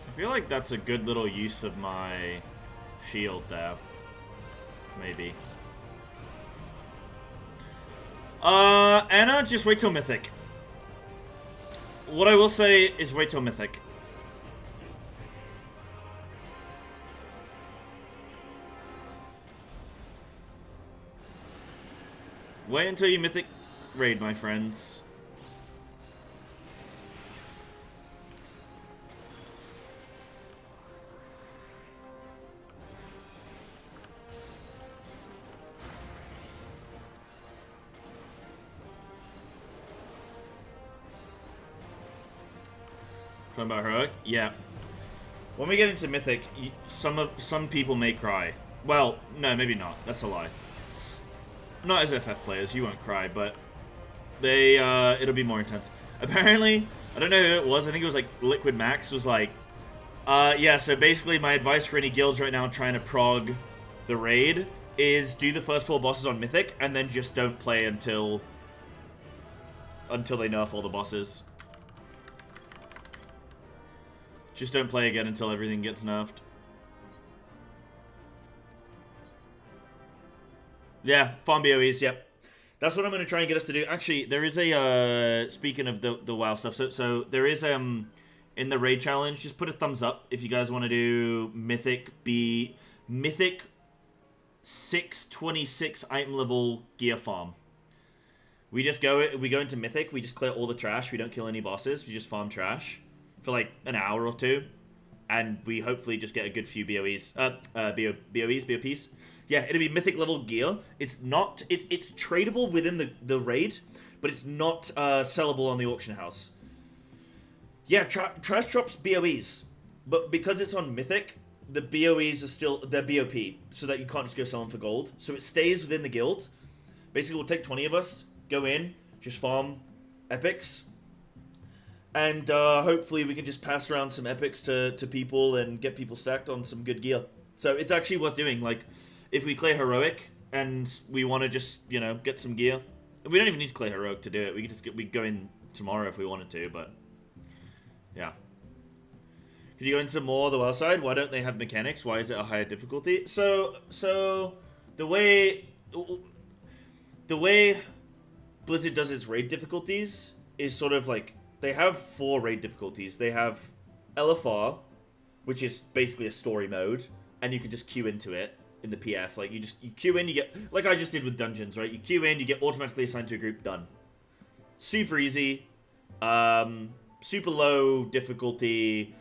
I feel like that's a good little use of my shield there. Maybe. Anna, just wait till Mythic. What I will say is wait till Mythic. Wait until you Mythic raid, my friends. Talking about heroic? Yeah. When we get into Mythic, some people may cry. Well, no, maybe not. That's a lie. Not as FF players, you won't cry, but they, it'll be more intense. Apparently, I don't know who it was, I think it was like Liquid Max was like, yeah, so basically my advice for any guilds right now trying to prog the raid is do the first 4 bosses on Mythic, and then just don't play until they nerf all the bosses. Just don't play again until everything gets nerfed. Yeah, farm BOEs, yep. That's what I'm going to try and get us to do. Actually, there is a, speaking of the WoW stuff, so there is, in the raid challenge, just put a thumbs up if you guys want to do Mythic 626 item level gear farm. We go into Mythic, we just clear all the trash, we don't kill any bosses, we just farm trash for like an hour or two, and we hopefully just get a good few BOPs. Yeah, it'll be Mythic level gear. It's not, it's tradable within the raid, but it's not sellable on the auction house. Yeah, trash drops BOEs, but because it's on Mythic, the BOEs are still, they're BOP, so that you can't just go sell them for gold. So it stays within the guild. Basically, we'll take 20 of us, go in, just farm epics, and hopefully we can just pass around some epics to people and get people stacked on some good gear. So it's actually worth doing. Like, if we clear heroic and we want to just, you know, get some gear, we don't even need to clear heroic to do it. We could just we go in tomorrow if we wanted to, but yeah. Could you go into more of the WoW side? Why don't they have mechanics? Why is it a higher difficulty? So the way Blizzard does its raid difficulties is sort of like, they have 4 raid difficulties. They have LFR, which is basically a story mode, and you can just queue into it in the PF. Like, you queue in, you get, like I just did with dungeons, right? You queue in, you get automatically assigned to a group, done. Super easy, super low difficulty,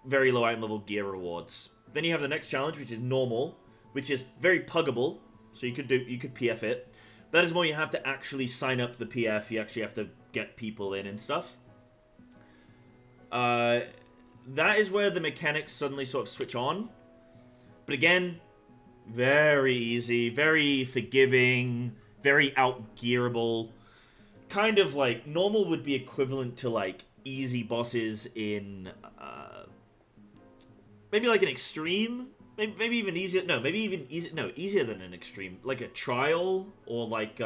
very low item level gear rewards. Then you have the next challenge, which is normal, which is very puggable, so you could PF it. That is more, you have to actually sign up the PF, you actually have to get people in and stuff. That is where the mechanics suddenly sort of switch on. But again, very easy, very forgiving, very outgearable. Kind of like, normal would be equivalent to like easy bosses in maybe like an extreme, maybe even easier. No, maybe even easier. No, easier than an extreme, like a trial or like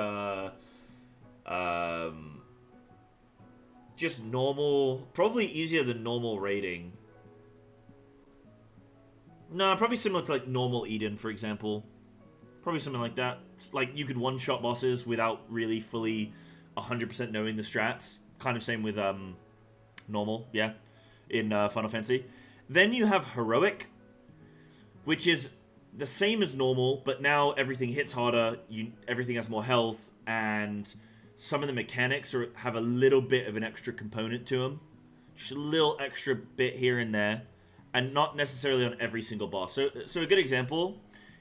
just normal. Probably easier than normal raiding. No, probably similar to like normal Eden, for example. Probably something like that. Like you could one-shot bosses without really fully 100% knowing the strats. Kind of same with normal, yeah, in Final Fantasy. Then you have Heroic, which is the same as normal, but now everything hits harder, everything has more health, and some of the mechanics have a little bit of an extra component to them. Just a little extra bit here and there, and not necessarily on every single boss. So a good example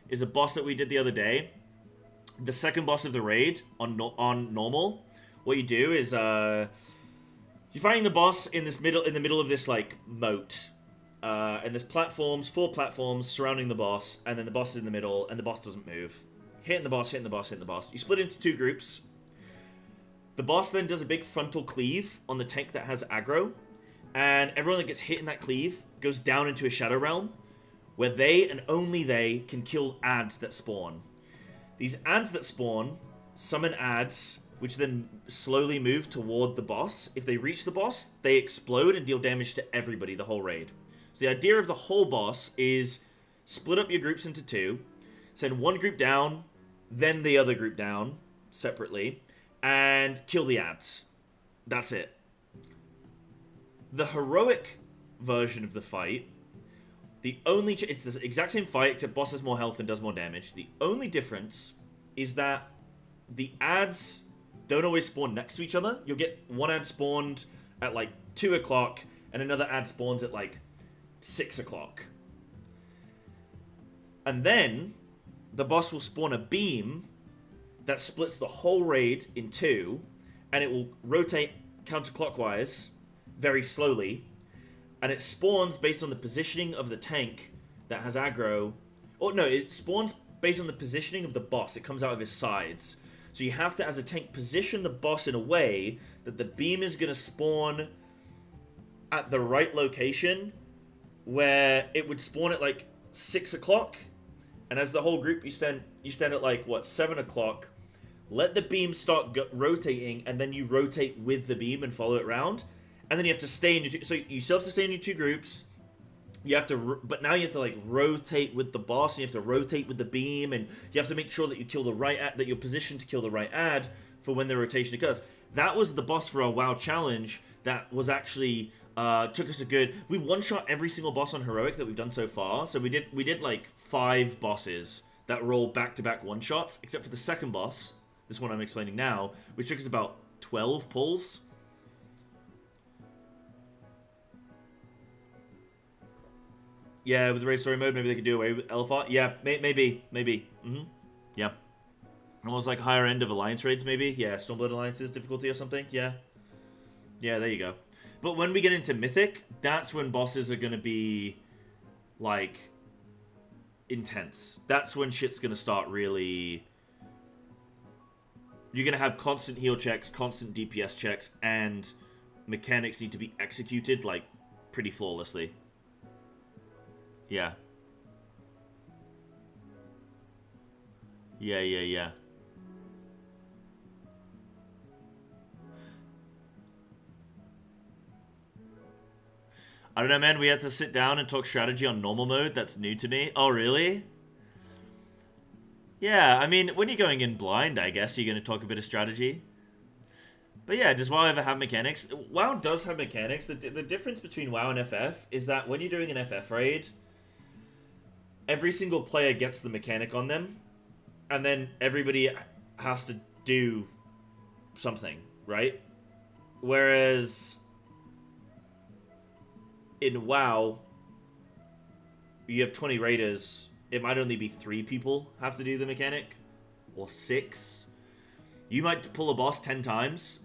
is a boss that we did the other day. The second boss of the raid on normal. What you do is you're fighting the boss in the middle of this like moat. And there's platforms, 4 platforms surrounding the boss, and then the boss is in the middle, and the boss doesn't move. Hitting the boss, hitting the boss, hitting the boss. You split into 2 groups. The boss then does a big frontal cleave on the tank that has aggro, and everyone that gets hit in that cleave goes down into a Shadow Realm, where they, and only they, can kill ads that spawn. These ads that spawn summon ads, which then slowly move toward the boss. If they reach the boss, they explode and deal damage to everybody, the whole raid. So the idea of the whole boss is split up your groups into 2, send one group down, then the other group down separately, and kill the ads. That's it. The heroic version of the fight, it's the exact same fight, except boss has more health and does more damage. The only difference is that the ads don't always spawn next to each other. You'll get one ad spawned at like 2 o'clock, and another ad spawns at like 6 o'clock. And then the boss will spawn a beam that splits the whole raid in 2, and it will rotate counterclockwise very slowly, and it spawns based on the positioning of the tank that has aggro. Or no, it spawns based on the positioning of the boss. It comes out of his sides. So you have to, as a tank, position the boss in a way that the beam is going to spawn at the right location, where it would spawn at like 6 o'clock, and as the whole group you stand at like what, 7 o'clock. Let the beam start rotating, and then you rotate with the beam and follow it around, and then you have to stay in your so you still have to stay in your 2 groups. You have to, but now you have to like rotate with the boss, and you have to rotate with the beam, and you have to make sure that you kill the right ad, that you're positioned to kill the right ad for when the rotation occurs. That was the boss for our WoW challenge. That was actually took us a good. We one-shot every single boss on heroic that we've done so far. So we did like 5 bosses that roll back-to-back one-shots, except for the second boss, this one I'm explaining now, which took us about 12 pulls. Yeah, with the raid story mode, maybe they could do away with Elephant. Yeah, maybe. Yeah. Almost like higher end of Alliance raids, maybe. Yeah, Stormblood Alliance's difficulty or something. Yeah. Yeah, there you go. But when we get into Mythic, that's when bosses are going to be, like, intense. That's when shit's going to start really... You're going to have constant heal checks, constant DPS checks, and mechanics need to be executed, like, pretty flawlessly. Yeah. Yeah. I don't know, man. We had to sit down and talk strategy on normal mode. That's new to me. Oh, really? Yeah, I mean, when you're going in blind, I guess you're going to talk a bit of strategy. But yeah, does WoW ever have mechanics? WoW does have mechanics. The difference between WoW and FF is that when you're doing an FF raid, every single player gets the mechanic on them, and then everybody has to do something, right? Whereas in WoW, you have 20 raiders, it might only be 3 people have to do the mechanic, or 6. You might pull a boss 10 times,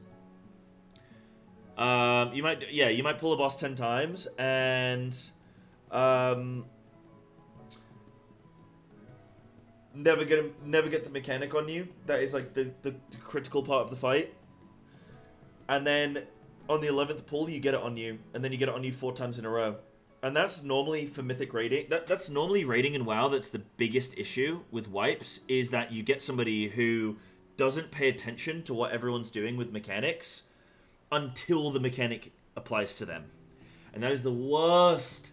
You might pull a boss 10 times, and never get the mechanic on you. That is like the critical part of the fight. And then on the 11th pull, you get it on you, and then you get it on you 4 times in a row. And that's normally for mythic raiding. That's normally raiding in WoW. That's the biggest issue with wipes, is that you get somebody who doesn't pay attention to what everyone's doing with mechanics until the mechanic applies to them. And that is the worst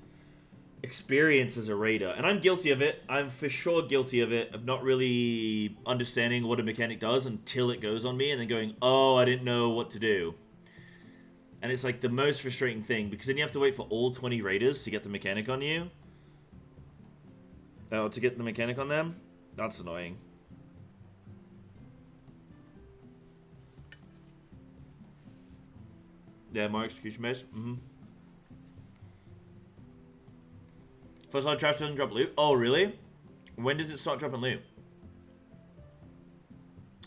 experience as a raider. And I'm guilty of it. I'm for sure guilty of it, of not really understanding what a mechanic does until it goes on me, and then going, oh, I didn't know what to do. And it's like the most frustrating thing, because then you have to wait for all 20 raiders to get the mechanic on you. Oh, to get the mechanic on them? That's annoying. Yeah, more execution base. First Light Trash doesn't drop loot. Oh, really? When does it start dropping loot?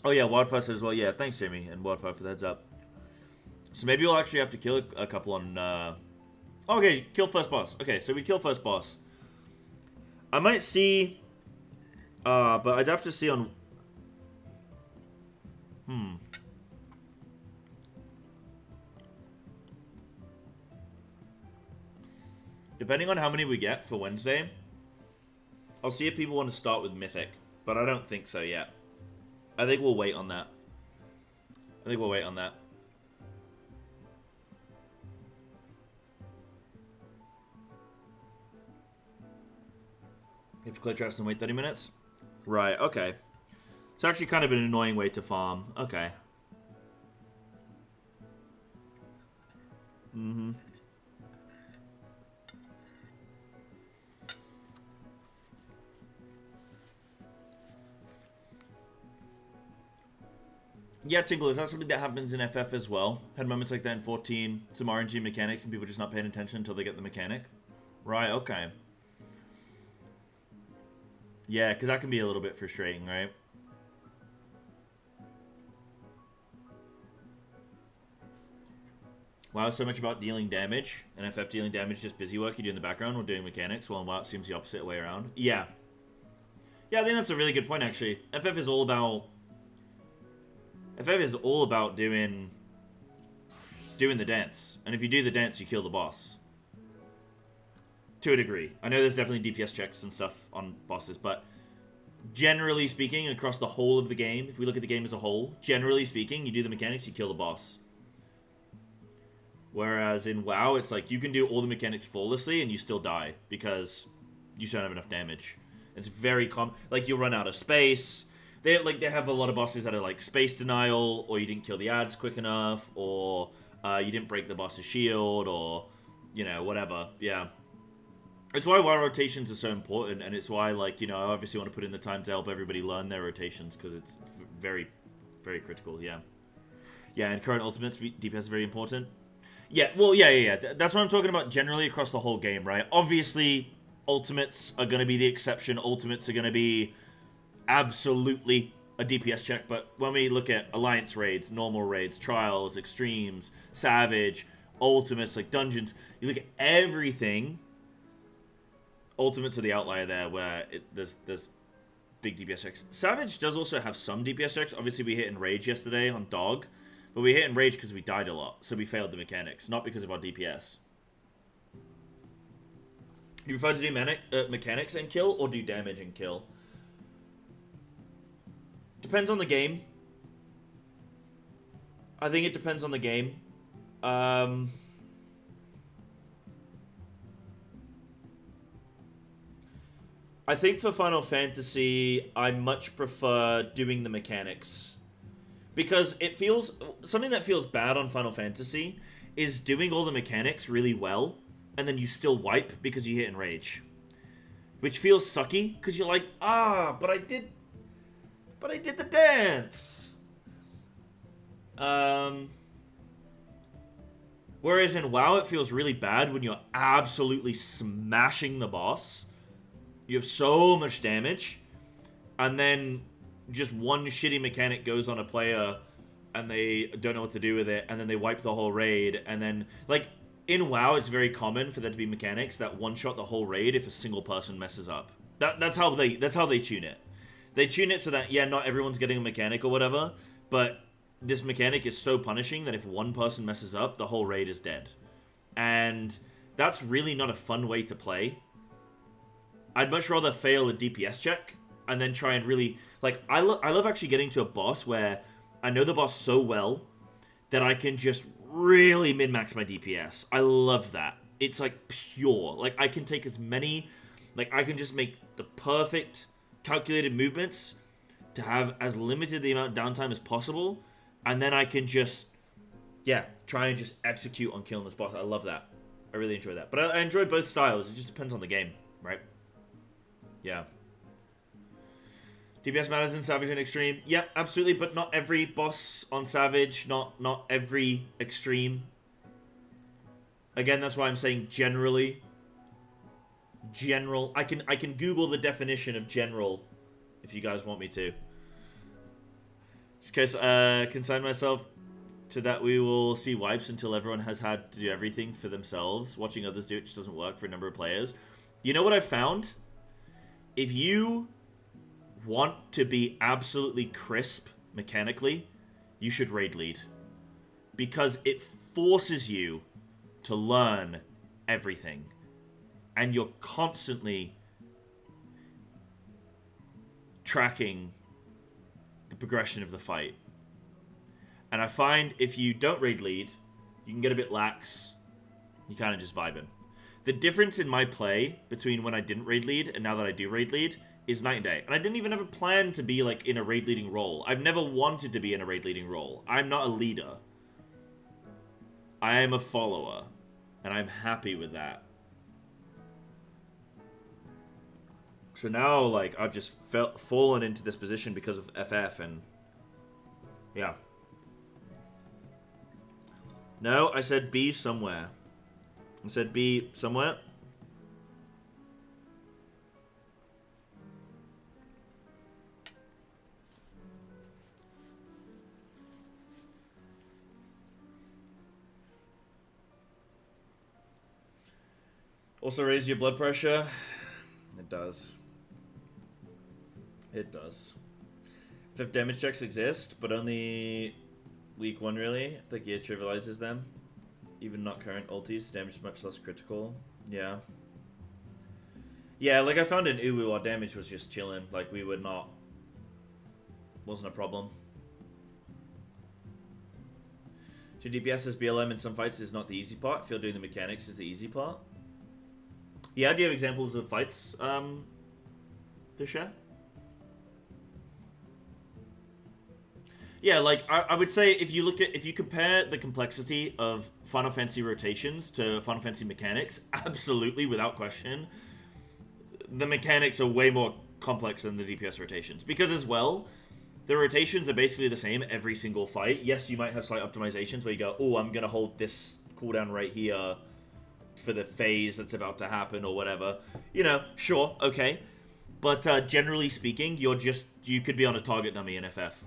Oh, yeah, Wildfire says, well, yeah, thanks, Jamie, and Wildfire for the heads up. So maybe we'll actually have to kill a couple on... Okay, kill first boss. Okay, so we kill first boss. I might see... but I'd have to see on... Depending on how many we get for Wednesday, I'll see if people want to start with Mythic. But I don't think so yet. I think we'll wait on that. You have to clear traps and wait 30 minutes? Right, okay. It's actually kind of an annoying way to farm. Okay. Yeah, Tingle, is that something that happens in FF as well? Had moments like that in 14, some RNG mechanics and people just not paying attention until they get the mechanic? Right, okay. Yeah, because that can be a little bit frustrating, right? WoW is so much about dealing damage, and FF dealing damage is just busy work you do in the background or doing mechanics, while in WoW it seems the opposite way around. Yeah. Yeah, I think that's a really good point, actually. FF is all about doing the dance. And if you do the dance, you kill the boss. To a degree. I know there's definitely DPS checks and stuff on bosses, but generally speaking, across the whole of the game, if we look at the game as a whole, generally speaking, you do the mechanics, you kill the boss. Whereas in WoW, it's like you can do all the mechanics flawlessly and you still die because you just don't have enough damage. It's very common. Like, you'll run out of space. They have a lot of bosses that are like space denial, or you didn't kill the ads quick enough, or you didn't break the boss's shield, or, you know, whatever. Yeah. It's why WoW rotations are so important, and it's why, like, you know, I obviously want to put in the time to help everybody learn their rotations, because it's very, very critical, yeah. Yeah, and current ultimates, DPS is very important. Yeah, well, yeah. That's what I'm talking about generally across the whole game, right? Obviously, ultimates are going to be the exception. Ultimates are going to be absolutely a DPS check, but when we look at Alliance raids, normal raids, trials, extremes, savage, ultimates, like dungeons, you look at everything... Ultimates are the outlier there, where there's big DPS checks. Savage does also have some DPS checks. Obviously, we hit in Rage yesterday on Dog, but we hit in Rage because we died a lot, so we failed the mechanics, not because of our DPS. You prefer to do mechanics and kill, or do damage and kill? Depends on the game. I think it depends on the game. I think for Final Fantasy, I much prefer doing the mechanics. Because it feels... Something that feels bad on Final Fantasy is doing all the mechanics really well, and then you still wipe because you hit in Rage. Which feels sucky, because you're like, but I did the dance! Whereas in WoW, it feels really bad when you're absolutely smashing the boss. You have so much damage, and then just one shitty mechanic goes on a player, and they don't know what to do with it, and then they wipe the whole raid, and then, like, in WoW, it's very common for there to be mechanics that one-shot the whole raid if a single person messes up. That's how they tune it. They tune it so that, yeah, not everyone's getting a mechanic or whatever, but this mechanic is so punishing that if one person messes up, the whole raid is dead. And that's really not a fun way to play. I'd much rather fail a DPS check and then try and really... Like, I love actually getting to a boss where I know the boss so well that I can just really min-max my DPS. I love that. It's, like, pure. Like, I can take as many... Like, I can just make the perfect calculated movements to have as limited the amount of downtime as possible, and then I can just, yeah, try and just execute on killing this boss. I love that. I really enjoy that. But I enjoy both styles. It just depends on the game, right? Yeah. DPS matters in Savage and Extreme. Yep, absolutely, but not every boss on Savage, not every Extreme. Again, that's why I'm saying generally. General. I can Google the definition of general if you guys want me to. Just in case, consign myself to that we will see wipes until everyone has had to do everything for themselves. Watching others do it just doesn't work for a number of players. You know what I've found? If you want to be absolutely crisp mechanically, you should raid lead. Because it forces you to learn everything. And you're constantly tracking the progression of the fight. And I find if you don't raid lead, you can get a bit lax. You kind of just vibing. The difference in my play between when I didn't raid lead and now that I do raid lead is night and day. And I didn't even have a plan to be like in a raid leading role. I've never wanted to be in a raid leading role. I'm not a leader. I am a follower. And I'm happy with that. So now, like, I've just fallen into this position because of FF, and yeah. No, I said B somewhere. I said B somewhere. Also raise your blood pressure. It does. It does. Fifth damage checks exist, but only week 1 really. The gear trivializes them. Even not current ultis, damage is much less critical. Yeah. Yeah, like I found in Uwu, our damage was just chilling. Like we would not... Wasn't a problem. 2 DPS as BLM in some fights is not the easy part. I feel doing the mechanics is the easy part. Yeah, do you have examples of fights to share? Yeah, like I would say if you compare the complexity of Final Fantasy rotations to Final Fantasy mechanics, absolutely, without question, the mechanics are way more complex than the DPS rotations. Because as well, the rotations are basically the same every single fight. Yes, you might have slight optimizations where you go, oh, I'm gonna hold this cooldown right here for the phase that's about to happen or whatever. You know, sure, okay. But generally speaking, you could be on a target dummy in FF.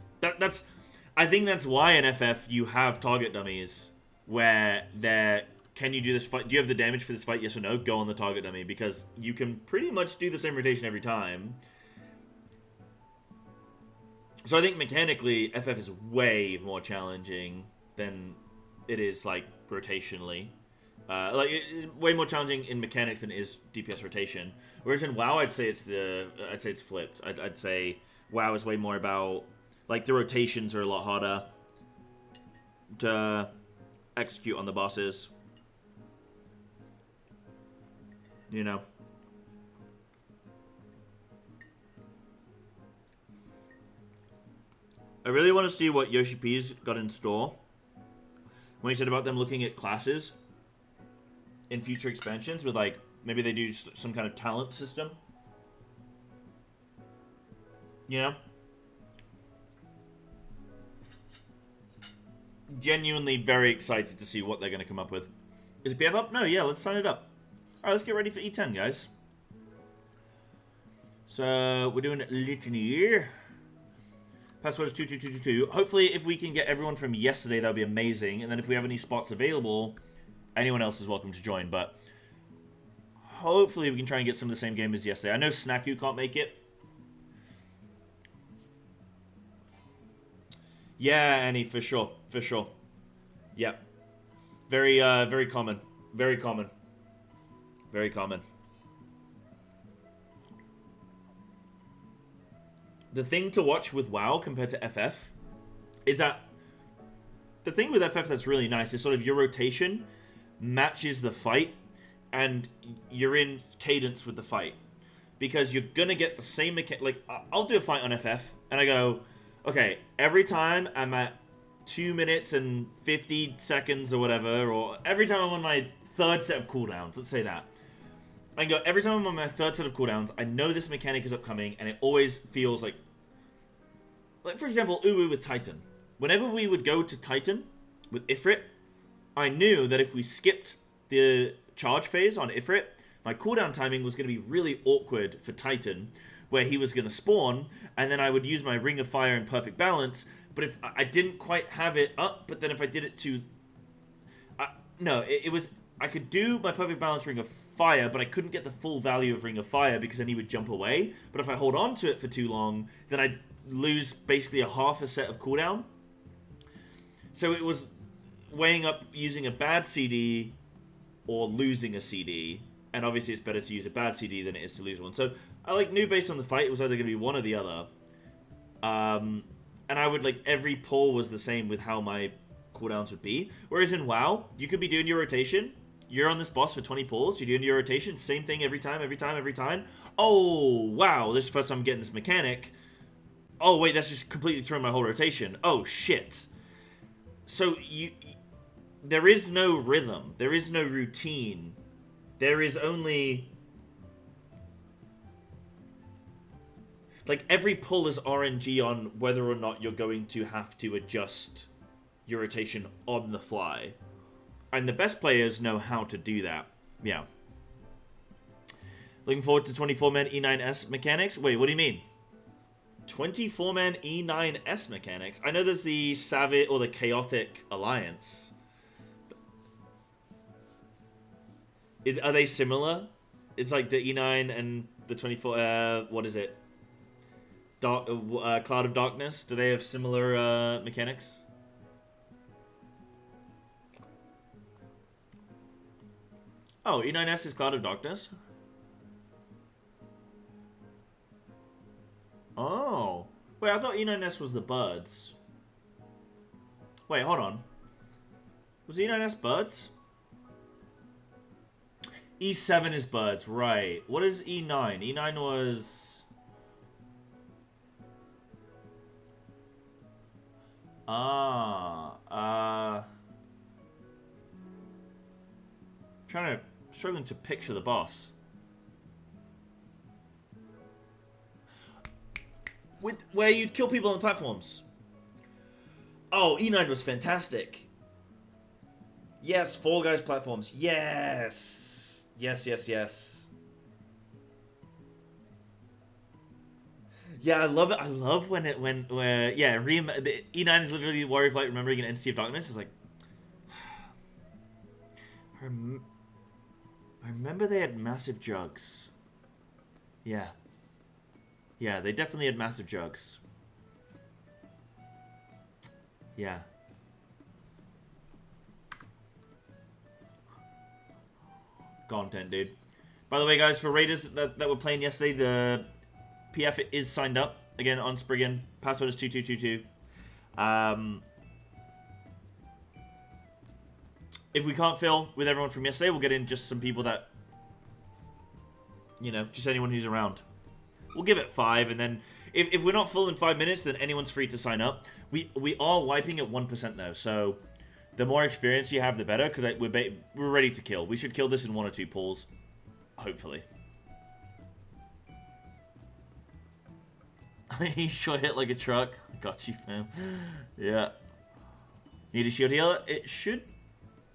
I think that's why in FF you have target dummies where can you do this fight? Do you have the damage for this fight? Yes or no? Go on the target dummy because you can pretty much do the same rotation every time. So I think mechanically FF is way more challenging than it is like rotationally. Like it's way more challenging in mechanics than it is DPS rotation. Whereas in WoW, I'd say it's flipped. I'd say WoW is way more about like the rotations are a lot harder to execute on the bosses. You know. I really want to see what Yoshi P's got in store when he said about them looking at classes in future expansions with like maybe they do some kind of talent system. You know? Genuinely very excited to see what they're going to come up with. Is it PF up? No, yeah, let's sign it up. Alright, let's get ready for E10, guys. So, we're doing Litany. Password is 22222. Hopefully, if we can get everyone from yesterday, that would be amazing. And then if we have any spots available, anyone else is welcome to join. But hopefully, we can try and get some of the same game as yesterday. I know Snacku can't make it. Yeah, Annie, for sure. For sure. Yep. Very, very common. Very common. Very common. The thing to watch with WoW compared to FF is that the thing with FF that's really nice is sort of your rotation matches the fight and you're in cadence with the fight. Because you're going to get the same mechanic. Like, I'll do a fight on FF and I go, okay, every time I'm at 2 minutes and 50 seconds or whatever, or every time I'm on my third set of cooldowns, let's say that. I can go, every time I'm on my third set of cooldowns, I know this mechanic is upcoming, and it always feels like for example, Uwu with Titan. Whenever we would go to Titan with Ifrit, I knew that if we skipped the charge phase on Ifrit, my cooldown timing was going to be really awkward for Titan, where he was going to spawn, and then I would use my Ring of Fire in perfect balance, but if I didn't quite have it up, but then if I did it to... no, it was... I could do my perfect balance Ring of Fire, but I couldn't get the full value of Ring of Fire because then he would jump away. But if I hold on to it for too long, then I'd lose basically a half a set of cooldown. So it was weighing up using a bad CD or losing a CD. And obviously it's better to use a bad CD than it is to lose one. So I knew based on the fight it was either going to be one or the other. And I would every pull was the same with how my cooldowns would be. Whereas in WoW, you could be doing your rotation. You're on this boss for 20 pulls. You're doing your rotation. Same thing every time. Oh, wow. This is the first time I'm getting this mechanic. Oh, wait. That's just completely thrown my whole rotation. Oh, shit. So, there is no rhythm. There is no routine. There is only... every pull is RNG on whether or not you're going to have to adjust your rotation on the fly. And the best players know how to do that. Yeah. Looking forward to 24-man E10S mechanics? Wait, what do you mean? 24-man E10S mechanics? I know there's the Savage or the Chaotic Alliance. Are they similar? It's like the E9 and the 24... what is it? Cloud of Darkness? Do they have similar mechanics? Oh, E9S is Cloud of Darkness? Oh. Wait, I thought E9S was the birds. Wait, hold on. Was E9S birds? E7 is birds, right. What is E9? E9 was... Struggling to picture the boss. Where you'd kill people on the platforms. Oh, E9 was fantastic. Yes, Fall Guys platforms. Yes. Yes. Yeah, I love it. I love when the E9 is literally the Warrior of Light remembering an entity of darkness. It's like... I remember they had massive jugs. Yeah. Yeah, they definitely had massive jugs. Yeah. Content, dude. By the way, guys, for Raiders that were playing yesterday, the PF is signed up. Again, on Spriggan. Password is 2222. If we can't fill with everyone from yesterday, we'll get in just some people that... just anyone who's around. We'll give it 5, and then... If we're not full in 5 minutes, then anyone's free to sign up. We are wiping at 1% though, so... The more experience you have, the better, because we're ready to kill. We should kill this in 1 or 2 pulls. Hopefully. He shot hit like a truck. Got you, fam. Yeah. Need a shield healer? It should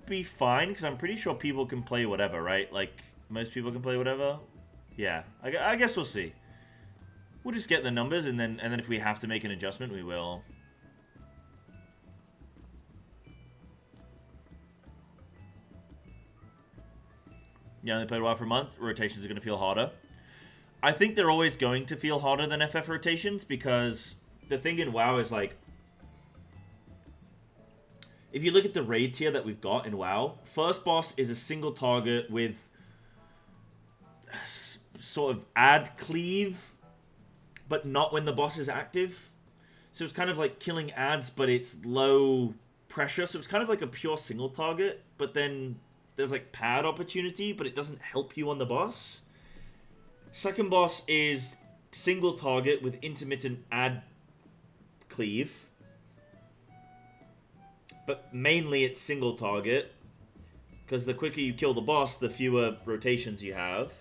be fine, because I'm pretty sure people can play whatever, right? Most people can play whatever? Yeah. I guess we'll see. We'll just get the numbers, and then if we have to make an adjustment, we will. You only played WoW for a month. Rotations are going to feel harder. I think they're always going to feel harder than FF rotations, because the thing in WoW is, like, if you look at the raid tier that we've got in WoW, first boss is a single target with sort of add cleave, but not when the boss is active. So it's kind of like killing ads, but it's low pressure. So it's kind of like a pure single target, but then there's like pad opportunity, but it doesn't help you on the boss. Second boss is single target with intermittent add cleave, but mainly it's single target, because the quicker you kill the boss, the fewer rotations you have.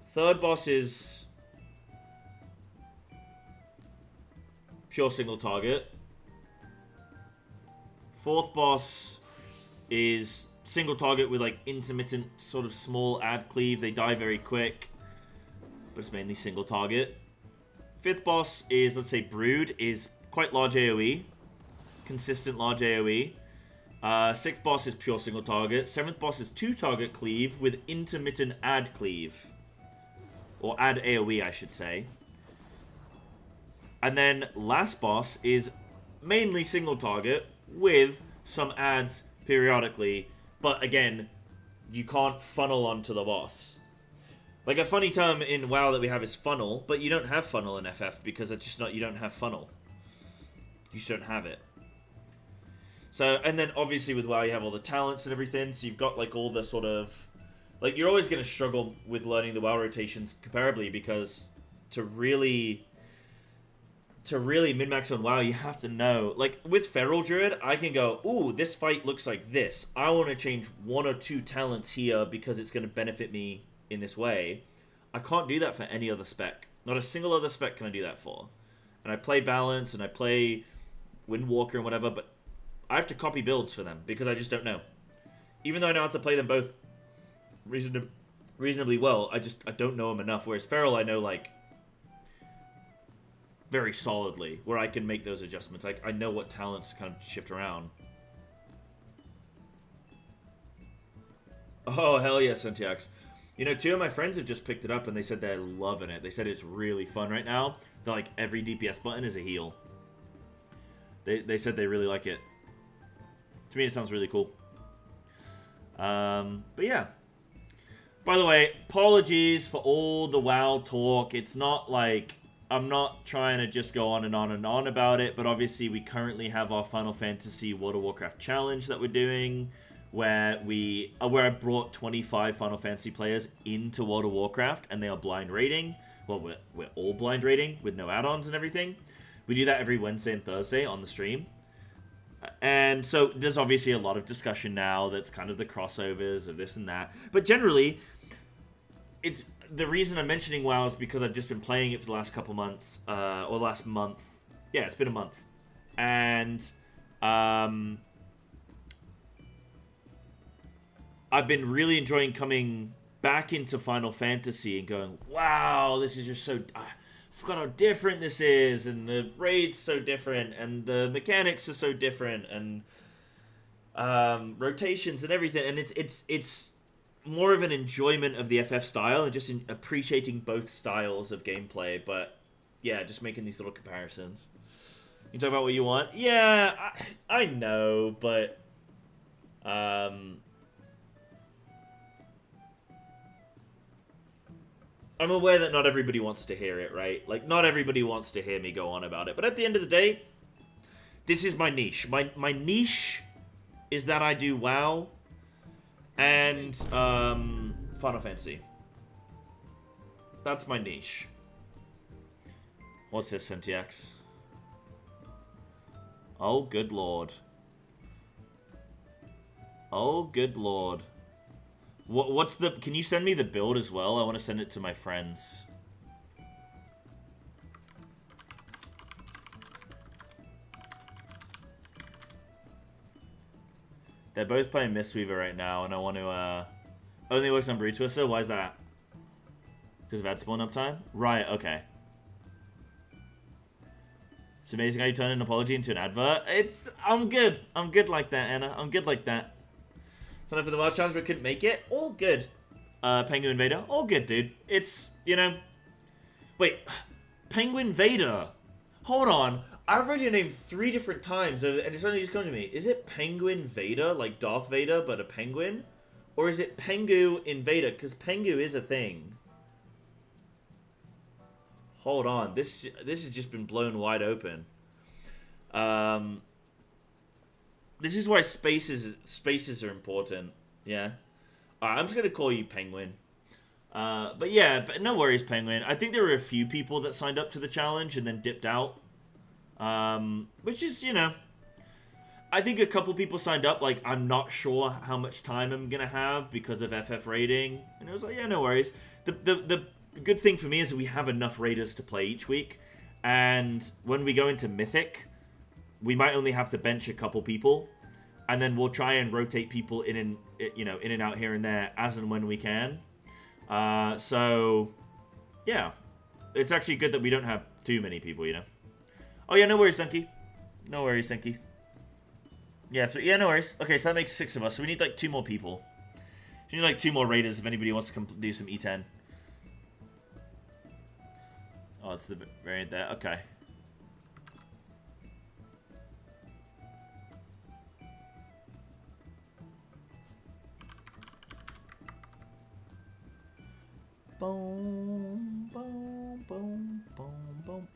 Third boss is pure single target. Fourth boss is single target with like intermittent sort of small add cleave. They die very quick, but it's mainly single target. Fifth boss is, let's say, Brood, is quite large AoE. Consistent large AoE. Sixth boss is pure single target. Seventh boss is 2-target cleave with intermittent add cleave. Or add AoE, I should say. And then last boss is mainly single target with some ads periodically. But again, you can't funnel onto the boss. Like, a funny term in WoW that we have is funnel, but you don't have funnel in FF because it's just not, you don't have funnel. You just don't have it. So, and then obviously with WoW you have all the talents and everything, so you've got like all the sort of, like, you're always going to struggle with learning the WoW rotations comparably, because to really min-max on WoW, you have to know. Like, with Feral Druid, I can go, ooh, this fight looks like this. I want to change 1 or 2 talents here because it's going to benefit me in this way. I can't do that for any other spec. Not a single other spec can I do that for. And I play Balance, and I play Endwalker and whatever, but I have to copy builds for them because I just don't know. Even though I know how to play them both reasonably well, I don't know them enough. Whereas Feral, I know, like, very solidly, where I can make those adjustments. I know what talents to kind of shift around. Oh, hell yeah, Sentiax. You know, 2 of my friends have just picked it up, and they said they're loving it. They said it's really fun right now. They're like, every DPS button is a heal. They said they really like it. To me, it sounds really cool. But yeah. By the way, apologies for all the WoW talk. It's not like, I'm not trying to just go on and on and on about it, but obviously we currently have our Final Fantasy World of Warcraft challenge that we're doing, where I brought 25 Final Fantasy players into World of Warcraft, and they are blind rating. Well, we're all blind rating with no add-ons and everything. We do that every Wednesday and Thursday on the stream. And so there's obviously a lot of discussion now that's kind of the crossovers of this and that. But generally, it's the reason I'm mentioning WoW is because I've just been playing it for the last couple months, or last month. Yeah, it's been a month. And I've been really enjoying coming back into Final Fantasy and going, wow, this is just so... I forgot how different this is, and the raid's so different, and the mechanics are so different, and rotations and everything, and it's more of an enjoyment of the FF style and just appreciating both styles of gameplay. But yeah, just making these little comparisons. You talk about what you want? Yeah, I know, but I'm aware that not everybody wants to hear it, right? Like, not everybody wants to hear me go on about it. But at the end of the day, this is my niche. My niche is that I do WoW and Final Fantasy. That's my niche. What's this, Sentiax? Oh, good lord. Oh, good lord. What's the... Can you send me the build as well? I want to send it to my friends. They're both playing Mistweaver right now, and I want to... Only works on Brood Twister? Why is that? Because of ad spawn uptime? Right, okay. It's amazing how you turn an apology into an advert. I'm good. I'm good like that, Anna. I'm good like that. Signed up for the Wild Challenge but couldn't make it. All good. Penguin Vader. All good, dude. It's, you know... Wait. Penguin Vader. Hold on. I've read your name 3 different times and it's only just come to me. Is it Penguin Vader, like Darth Vader, but a penguin? Or is it Pengu Invader? Because Pengu is a thing. Hold on. This has just been blown wide open. This is why spaces are important. Yeah. Alright, I'm just going to call you Penguin. But yeah, but no worries, Penguin. I think there were a few people that signed up to the challenge and then dipped out. Which is, you know... I think a couple people signed up, like, I'm not sure how much time I'm going to have because of FF raiding. And it was like, yeah, no worries. The good thing for me is that we have enough raiders to play each week. And when we go into Mythic, we might only have to bench a couple people. And then we'll try and rotate people in and out here and there as and when we can. So, yeah. It's actually good that we don't have too many people, you know. Oh, yeah, no worries, Donkey. No worries, Donkey. Yeah, yeah, no worries. Okay, so that makes 6 of us. So we need, like, 2 more people. We need, like, 2 more raiders if anybody wants to come do some E10. Oh, it's the variant there. Okay. Boom, boom, boom, boom, boom.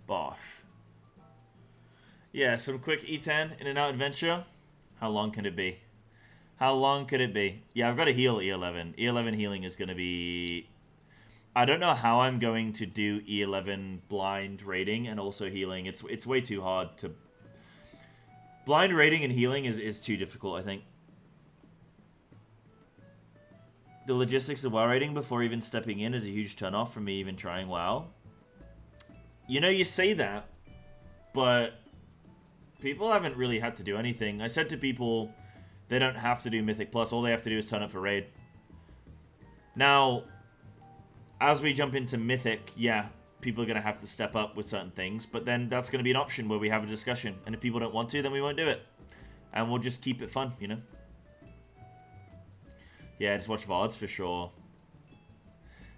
Bosh. Yeah, some quick E10 in and out adventure. How long can it be? How long could it be? Yeah, I've got to heal E11. E11 healing is going to be... I don't know how I'm going to do E11 blind raiding and also healing. It's way too hard to... Blind raiding and healing is too difficult, I think. The logistics of WoW raiding before even stepping in is a huge turnoff from me even trying WoW. You know, you say that, but people haven't really had to do anything. I said to people, they don't have to do Mythic Plus. All they have to do is turn up for raid. Now, as we jump into Mythic, yeah, people are going to have to step up with certain things, but then that's going to be an option where we have a discussion. And if people don't want to, then we won't do it. And we'll just keep it fun, you know? Yeah, just watch VODs for sure.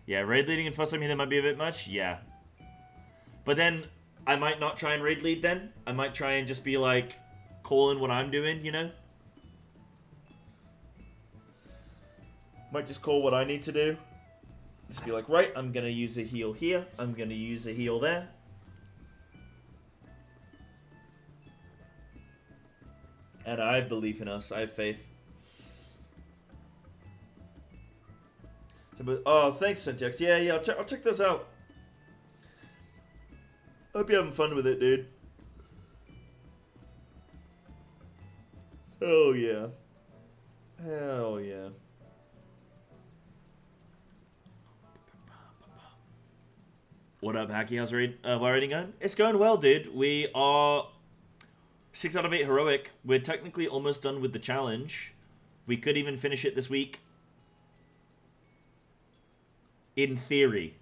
Yeah, raid leading and first time healing might be a bit much. Yeah. But then, I might not try and raid lead then. I might try and just be like, calling what I'm doing, you know? Might just call what I need to do. Just be like, right, I'm going to use a heal here. I'm going to use a heal there. And I have belief in us. I have faith. Oh, thanks, Syntax. Yeah, I'll check those out. Hope you're having fun with it, dude. Hell yeah. Hell yeah. What up, Hacky? How's raiding going? It's going well, dude. We are 6 out of 8 heroic. We're technically almost done with the challenge. We could even finish it this week. In theory.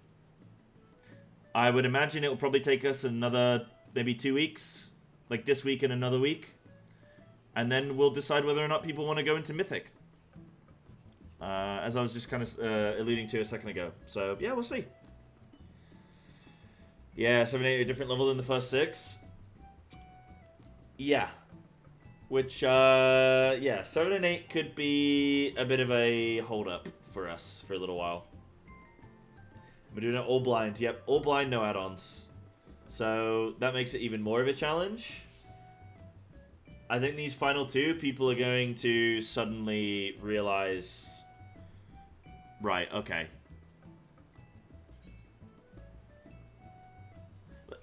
I would imagine it will probably take us another, maybe 2 weeks. Like this week and another week. And then we'll decide whether or not people want to go into Mythic. As I was just kind of alluding to a second ago. So, yeah, we'll see. Yeah, 7 and 8 are a different level than the first 6. Yeah. Which, yeah, 7 and 8 could be a bit of a hold-up for us for a little while. We're doing it all blind. Yep, all blind, no add-ons. So that makes it even more of a challenge. I think these final 2, people are going to suddenly realize... Right, okay.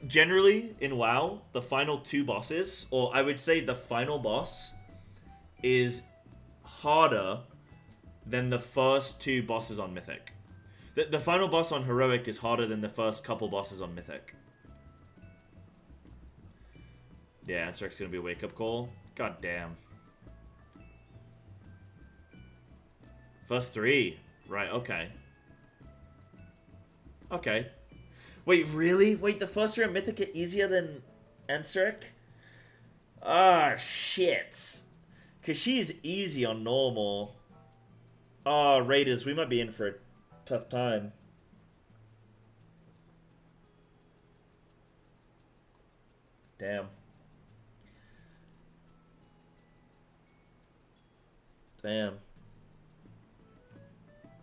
Generally, in WoW, the final 2 bosses, or I would say the final boss, is harder than the first 2 bosses on Mythic. The final boss on Heroic is harder than the first couple bosses on Mythic. Yeah, Ansaric's gonna be a wake-up call. God damn. First 3. Right, okay. Okay. Wait, really? Wait, the first 3 on Mythic are easier than Ansaric? Ah, shit. Because she's easy on normal. Oh, Raiders, we might be in for a tough time. Damn. Damn.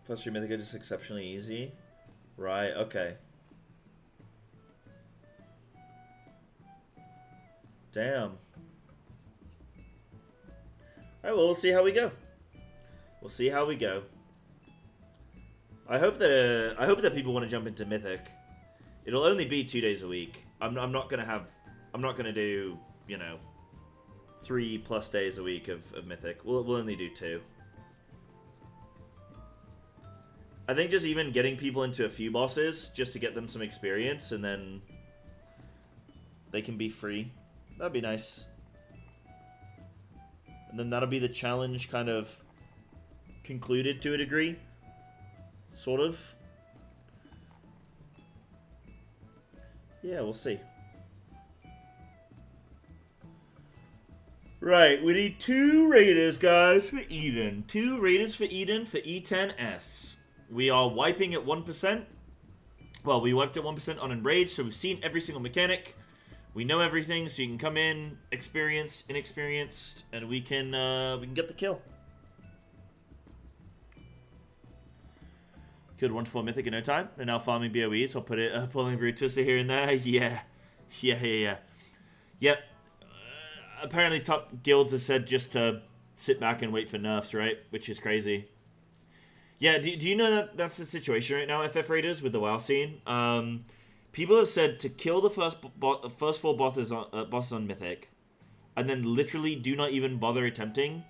First 3 Mythic are just exceptionally easy. Right, okay. Damn. Alright, well, we'll see how we go. We'll see how we go. I hope that people want to jump into Mythic. It'll only be 2 days a week. I'm not gonna do, you know, 3+ days a week of Mythic. We'll only do 2. I think just even getting people into a few bosses just to get them some experience, and then they can be free. That'd be nice. And then that'll be the challenge kind of concluded to a degree. Sort of. Yeah, we'll see. Right, we need 2 Raiders, guys, for Eden. 2 Raiders for Eden for E10S. We are wiping at 1%. Well, we wiped at 1% on Enraged, so we've seen every single mechanic. We know everything, so you can come in, experienced, inexperienced, and we can get the kill. Killed 1-4 Mythic in no time, and now farming BOEs. I'll put it pulling Root Twister here and there. Yeah. Yep. Apparently, top guilds have said just to sit back and wait for nerfs, right? Which is crazy. Yeah, do you know that that's the situation right now, FF Raiders, with the WoW scene? People have said to kill the first 4 bosses on Mythic, and then literally do not even bother attempting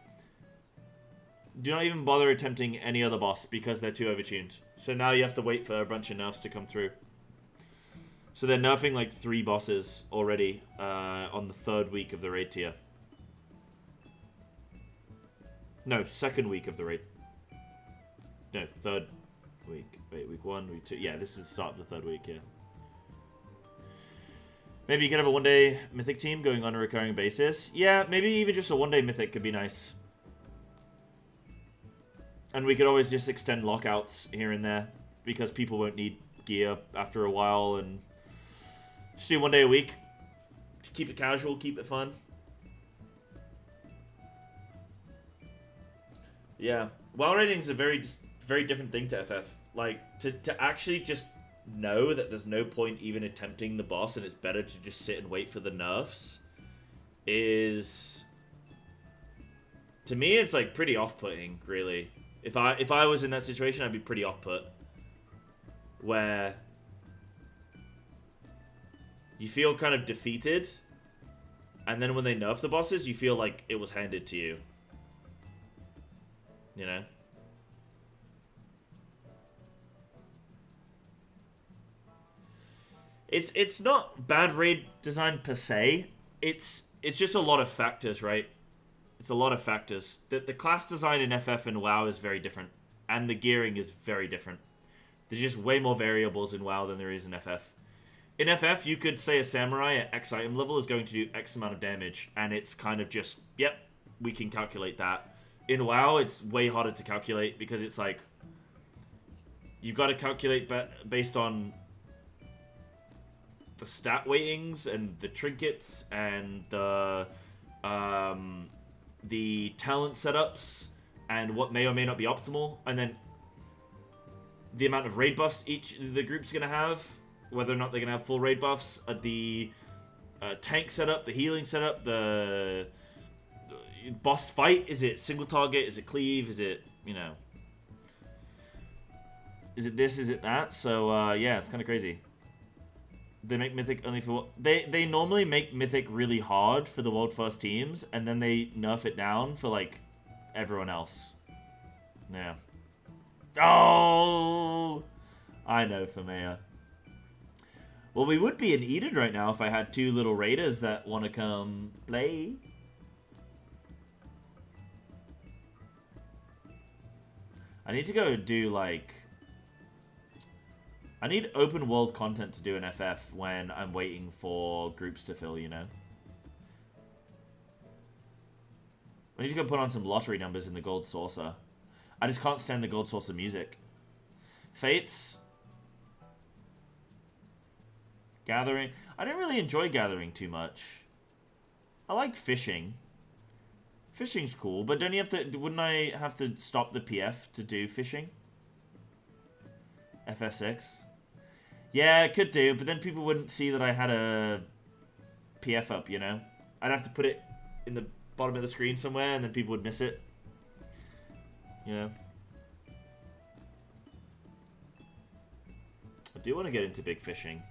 any other boss because they're too overtuned. So now you have to wait for a bunch of nerfs to come through. So they're nerfing like 3 bosses already on the 3rd week of the raid tier. No, 2nd week of the raid. No, 3rd week. Wait, week 1, week 2. Yeah, this is the start of the 3rd week, yeah. Maybe you could have a 1-day Mythic team going on a recurring basis. Yeah, maybe even just a 1-day Mythic could be nice. And we could always just extend lockouts here and there, because people won't need gear after a while, and just do 1 day a week. Just keep it casual, keep it fun. Yeah. WoW rating is a very different thing to FF. Like, to actually just know that there's no point even attempting the boss and it's better to just sit and wait for the nerfs is, to me, it's like pretty off-putting, really. If I was in that situation, I'd be pretty off-put, where you feel kind of defeated, and then when they nerf the bosses, you feel like it was handed to you. You know? It's not bad raid design per se. It's just a lot of factors, right? It's a lot of factors. The class design in FF and WoW is very different, and the gearing is very different. There's just way more variables in WoW than there is in FF. In FF, you could say a samurai at X item level is going to do X amount of damage, and it's kind of just, yep, we can calculate that. In WoW, it's way harder to calculate because it's like, you've got to calculate based on the stat weightings and the trinkets and the talent setups and what may or may not be optimal, and then the amount of raid buffs the group's going to have, whether or not they're going to have full raid buffs, the tank setup, the healing setup, the boss fight, is it single target, is it cleave, is it, you know, is it this, is it that? So yeah, it's kind of crazy. They make Mythic only for... They normally make Mythic really hard for the world first teams, and then they nerf it down for, like, everyone else. Yeah. Oh! I know, Famea. Well, we would be in Eden right now if I had 2 little raiders that want to come play. I need to go do, like... I need open world content to do an FF when I'm waiting for groups to fill, you know? I need to go put on some lottery numbers in the Gold Saucer. I just can't stand the Gold Saucer music. Fates. Gathering. I don't really enjoy gathering too much. I like fishing. Fishing's cool, but don't you have to... Wouldn't I have to stop the PF to do fishing? FF6? Yeah, it could do, but then people wouldn't see that I had a PF up, you know? I'd have to put it in the bottom of the screen somewhere, and then people would miss it. You know? I do want to get into big fishing.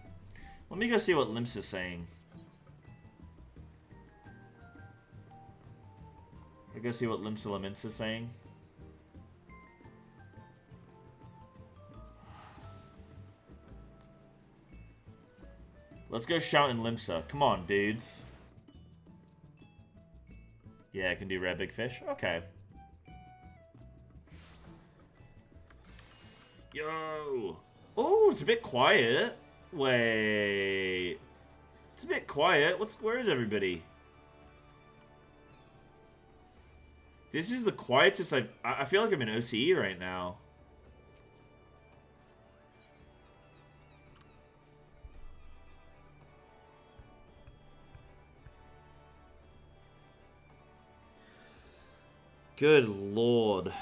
Let me go see what Limps is saying. Let me go see what Limps Elements is saying. Let's go shout in Limsa. Come on, dudes. Yeah, I can do rare big fish. Okay. Yo. Oh, it's a bit quiet. Wait. It's a bit quiet. Where is everybody? This is the quietest I feel like I'm in OCE right now. Good lord.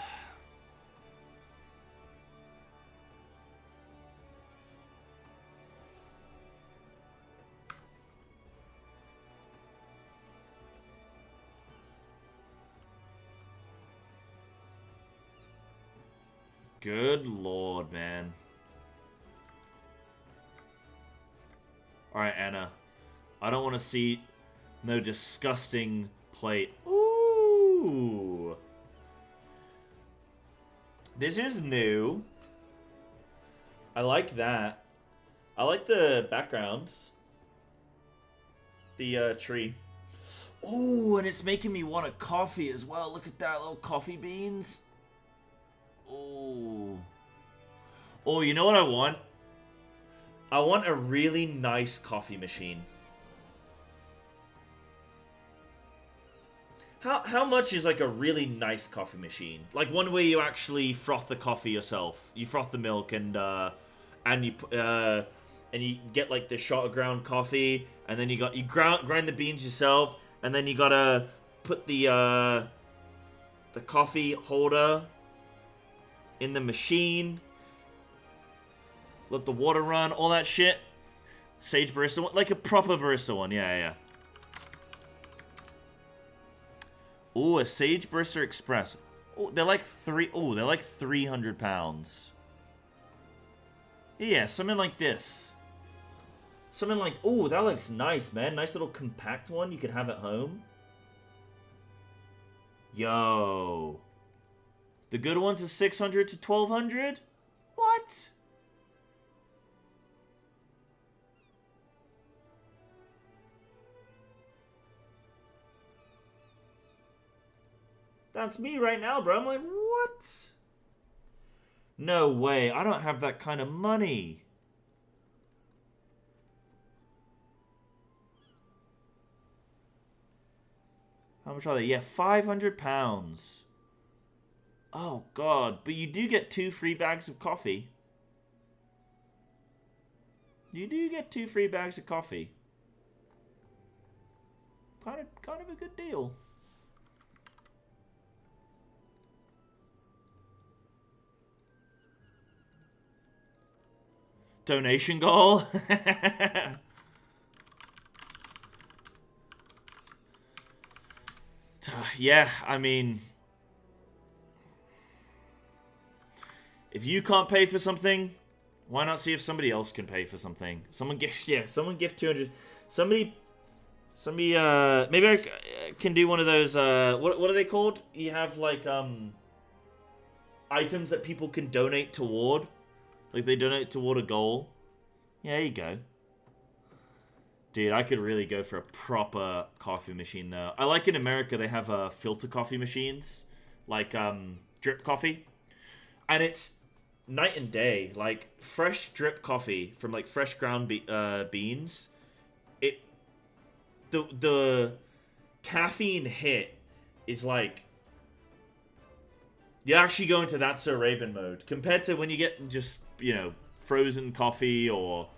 Good lord, man. Alright, Anna. I don't want to see no disgusting plate. Ooh. This is new. I like that. I like the backgrounds. The tree. Oh, and it's making me want a coffee as well. Look at that, little coffee beans. Oh. Oh, you know what I want? I want a really nice coffee machine. How much is like a really nice coffee machine? Like one where you actually froth the coffee yourself. You froth the milk and you get like the shot of ground coffee, and then you grind the beans yourself, and then you gotta put the coffee holder in the machine. Let the water run, all that shit. Sage barista one, like a proper barista one, yeah. Ooh, a Sage Barista Express. Oh, they're like they're like 300 pounds. Yeah, something like this. Something like, ooh, that looks nice, man. Nice little compact one you could have at home. Yo. The good ones are 600 to 1200? What? That's me right now, bro. I'm like, what? No way. I don't have that kind of money. How much are they? Yeah, 500 pounds. Oh, God. But you do get 2 free bags of coffee. You do get 2 free bags of coffee. Kind of a good deal. Donation goal? Yeah, I mean, if you can't pay for something, why not see if somebody else can pay for something? Someone gift 200. Somebody, maybe I can do one of those, what are they called? You have, like, items that people can donate toward. Like, they donate toward a goal. Yeah, there you go. Dude, I could really go for a proper coffee machine, though. I like in America, they have, filter coffee machines. Like, drip coffee. And it's night and day. Like, fresh drip coffee from, like, fresh ground beans. The caffeine hit is like, you actually go into that Sir Raven mode compared to when you get just, you know, frozen coffee or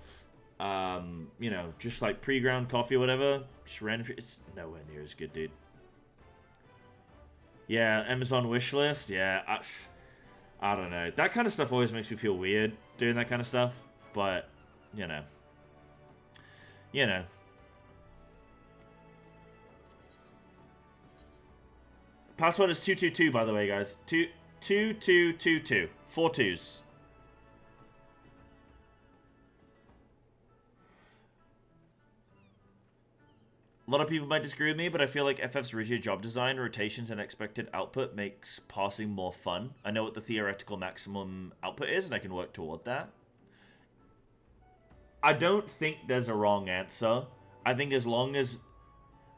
you know, just like pre-ground coffee or whatever. Just random. It's nowhere near as good, dude. Yeah, Amazon wishlist. Yeah, I don't know. That kind of stuff always makes me feel weird doing that kind of stuff, but you know. Password is 222, by the way, guys. 2222. 4 twos. A lot of people might disagree with me, but I feel like FF's rigid job design, rotations, and expected output makes passing more fun. I know what the theoretical maximum output is, and I can work toward that. I don't think there's a wrong answer. I think as long as...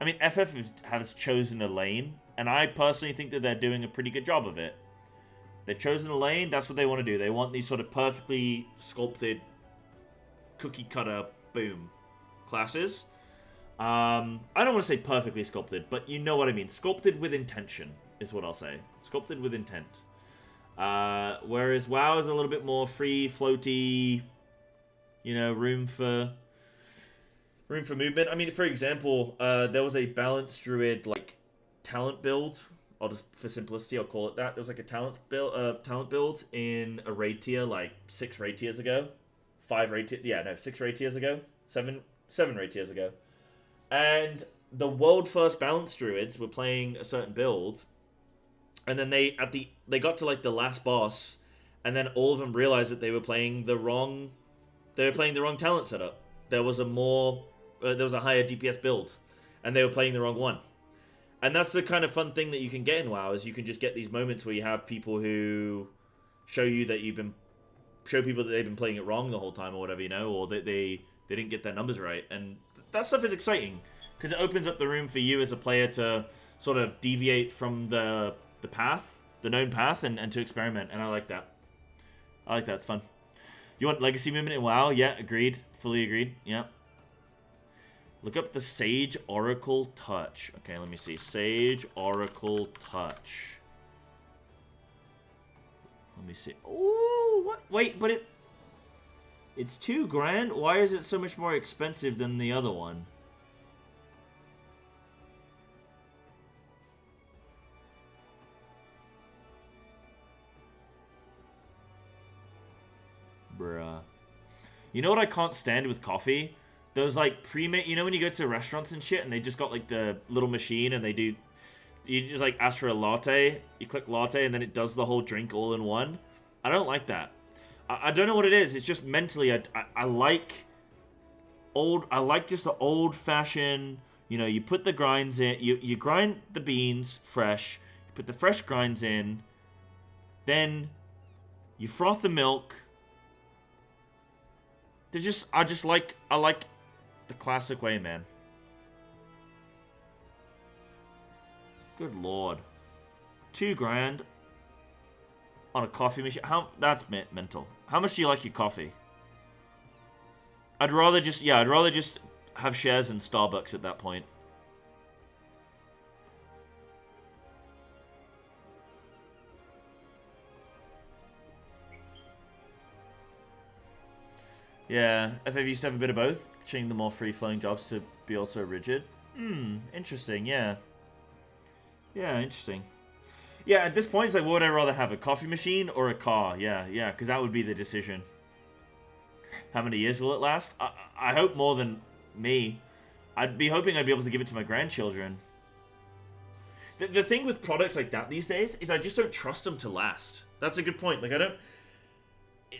I mean, FF has chosen a lane, and I personally think that they're doing a pretty good job of it. They've chosen a lane, that's what they want to do. They want these sort of perfectly sculpted, cookie-cutter, boom, classes. I don't want to say perfectly sculpted, but you know what I mean. Sculpted with intention is what I'll say. Sculpted with intent. Whereas WoW is a little bit more free, floaty, you know, room for movement. I mean, for example, there was a balanced druid like talent build. I'll just, for simplicity, I'll call it that. There was like a talent build in a raid tier like 6 raid tiers ago, 6 raid tiers ago, 7 raid tiers ago, and the world first balanced druids were playing a certain build, and then they got to like the last boss, and then all of them realized that they were playing the wrong talent setup. There was a higher DPS build, and they were playing the wrong one. And that's the kind of fun thing that you can get in WoW, is you can just get these moments where you have people who show people that they've been playing it wrong the whole time or whatever, you know, or that they didn't get their numbers right. And that stuff is exciting because it opens up the room for you as a player to sort of deviate from the path, the known path, and to experiment. And I like that. It's fun. You want legacy movement in WoW? Yeah, agreed. Fully agreed. Yeah. Look up the Sage Oracle Touch. Okay, let me see. Sage Oracle Touch. Let me see. Ooh, what? Wait, but it's $2,000? Why is it so much more expensive than the other one? Bruh. You know what I can't stand with coffee? Those, like, pre-made... You know when you go to restaurants and shit, and they just got, like, the little machine, and they do... You just, like, ask for a latte, you click latte, and then it does the whole drink all in one. I don't like that. I don't know what it is. It's just mentally... I like... I like just the old-fashioned... You know, you put the grinds in... You grind the beans fresh. You put the fresh grinds in. Then... You froth the milk. I like... The classic way, man. Good lord. $2,000 on a coffee machine. That's mental. How much do you like your coffee? I'd rather just have shares in Starbucks at that point. Yeah, FF used to have a bit of both, changing the more free-flowing jobs to be also rigid. Interesting, yeah. Yeah, interesting. Yeah, at this point, it's like, what would I rather have, a coffee machine or a car? Yeah, because that would be the decision. How many years will it last? I hope more than me. I'd be hoping I'd be able to give it to my grandchildren. The thing with products like that these days is I just don't trust them to last. That's a good point. Like,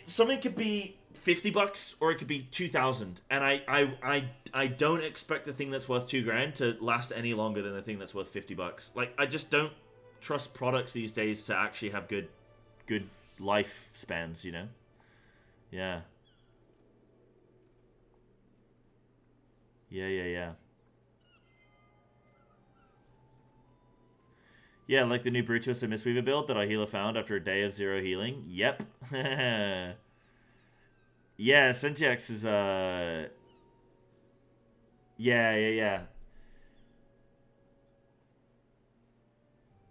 something could be $50 or it could be 2,000, and I don't expect the thing that's worth $2,000 to last any longer than the thing that's worth $50. Like, I just don't trust products these days to actually have good lifespans, you know? Yeah. Yeah. Yeah, like the new Brutus and Mistweaver build that our healer found after a day of 0 healing. Yep. Yeah, Syntax is, Yeah.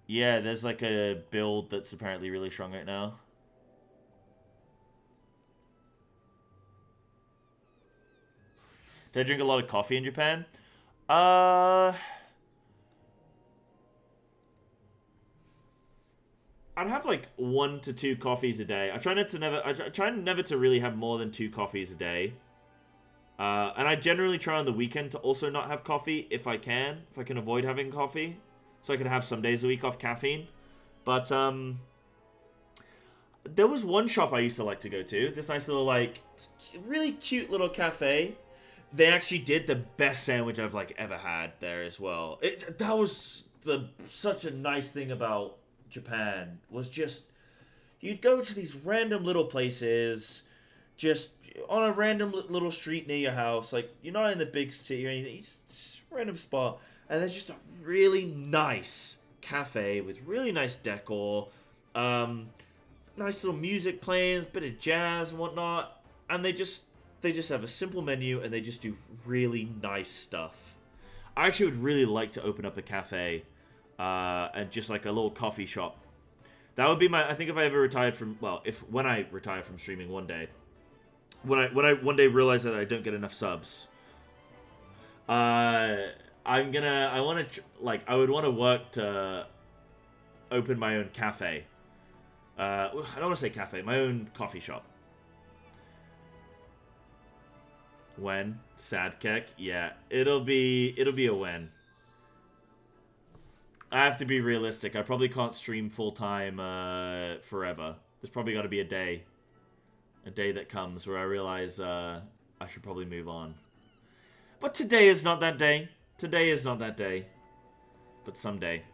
Yeah, there's like a build that's apparently really strong right now. Do I drink a lot of coffee in Japan? I'd have like 1 to 2 coffees a day. I try never to really have more than 2 coffees a day. And I generally try on the weekend to also not have coffee if I can avoid having coffee. So I can have some days a week off caffeine. But, there was one shop I used to like to go to. This nice little, like, really cute little cafe. They actually did the best sandwich I've, like, ever had there as well. That was such a nice thing about Japan. Was just, you'd go to these random little places, just on a random little street near your house. Like, you're not in the big city or anything. You just a random spot. And there's just a really nice cafe with really nice decor. Nice little music playing, bit of jazz and whatnot. And they just have a simple menu and they just do really nice stuff. I actually would really like to open up a cafe and just like a little coffee shop. That would be my, I think if I ever retired from, well, when I retire from streaming one day, when I one day realize that I don't get enough subs, I would want to work to open my own cafe. I don't want to say cafe, my own coffee shop. When? Sad Keck? Yeah, it'll be a when. I have to be realistic. I probably can't stream full-time forever. There's probably got to be a day that comes where I realize I should probably move on. But today is not that day. Today is not that day. But someday.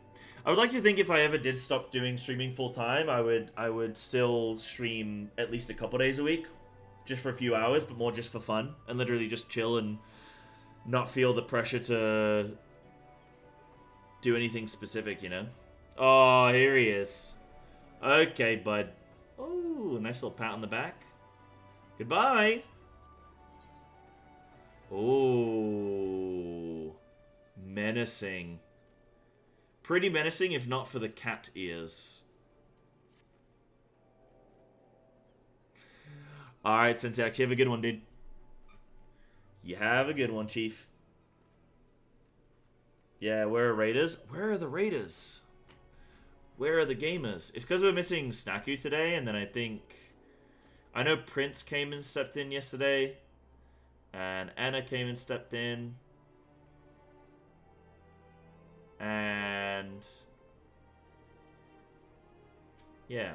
I would like to think if I ever did stop doing streaming full-time, I would still stream at least a couple days a week. Just for a few hours, but more just for fun. And literally just chill and not feel the pressure to do anything specific, you know? Oh, here he is. Okay, bud. Oh, nice little pat on the back. Goodbye. Oh, menacing. Pretty menacing, if not for the cat ears. Alright, Syntax, you have a good one, dude. You have a good one, Chief. Yeah, where are Raiders? Where are the Raiders? Where are the gamers? It's because we're missing Snaku today, and then I know Prince came and stepped in yesterday. And Anna came and stepped in. And yeah.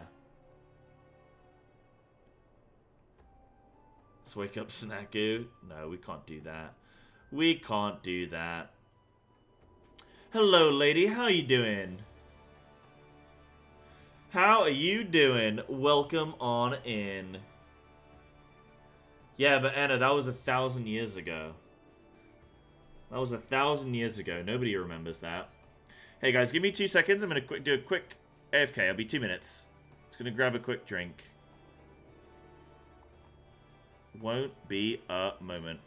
Let's wake up Snaku. No, we can't do that. We can't do that. Hello, lady. How you doing? How are you doing? Welcome on in. Yeah, but Anna, that was 1,000 years ago. That was 1,000 years ago. Nobody remembers that. Hey, guys, give me 2 seconds. I'm going to do a quick AFK. I'll be 2 minutes. Just going to grab a quick drink. Won't be a moment.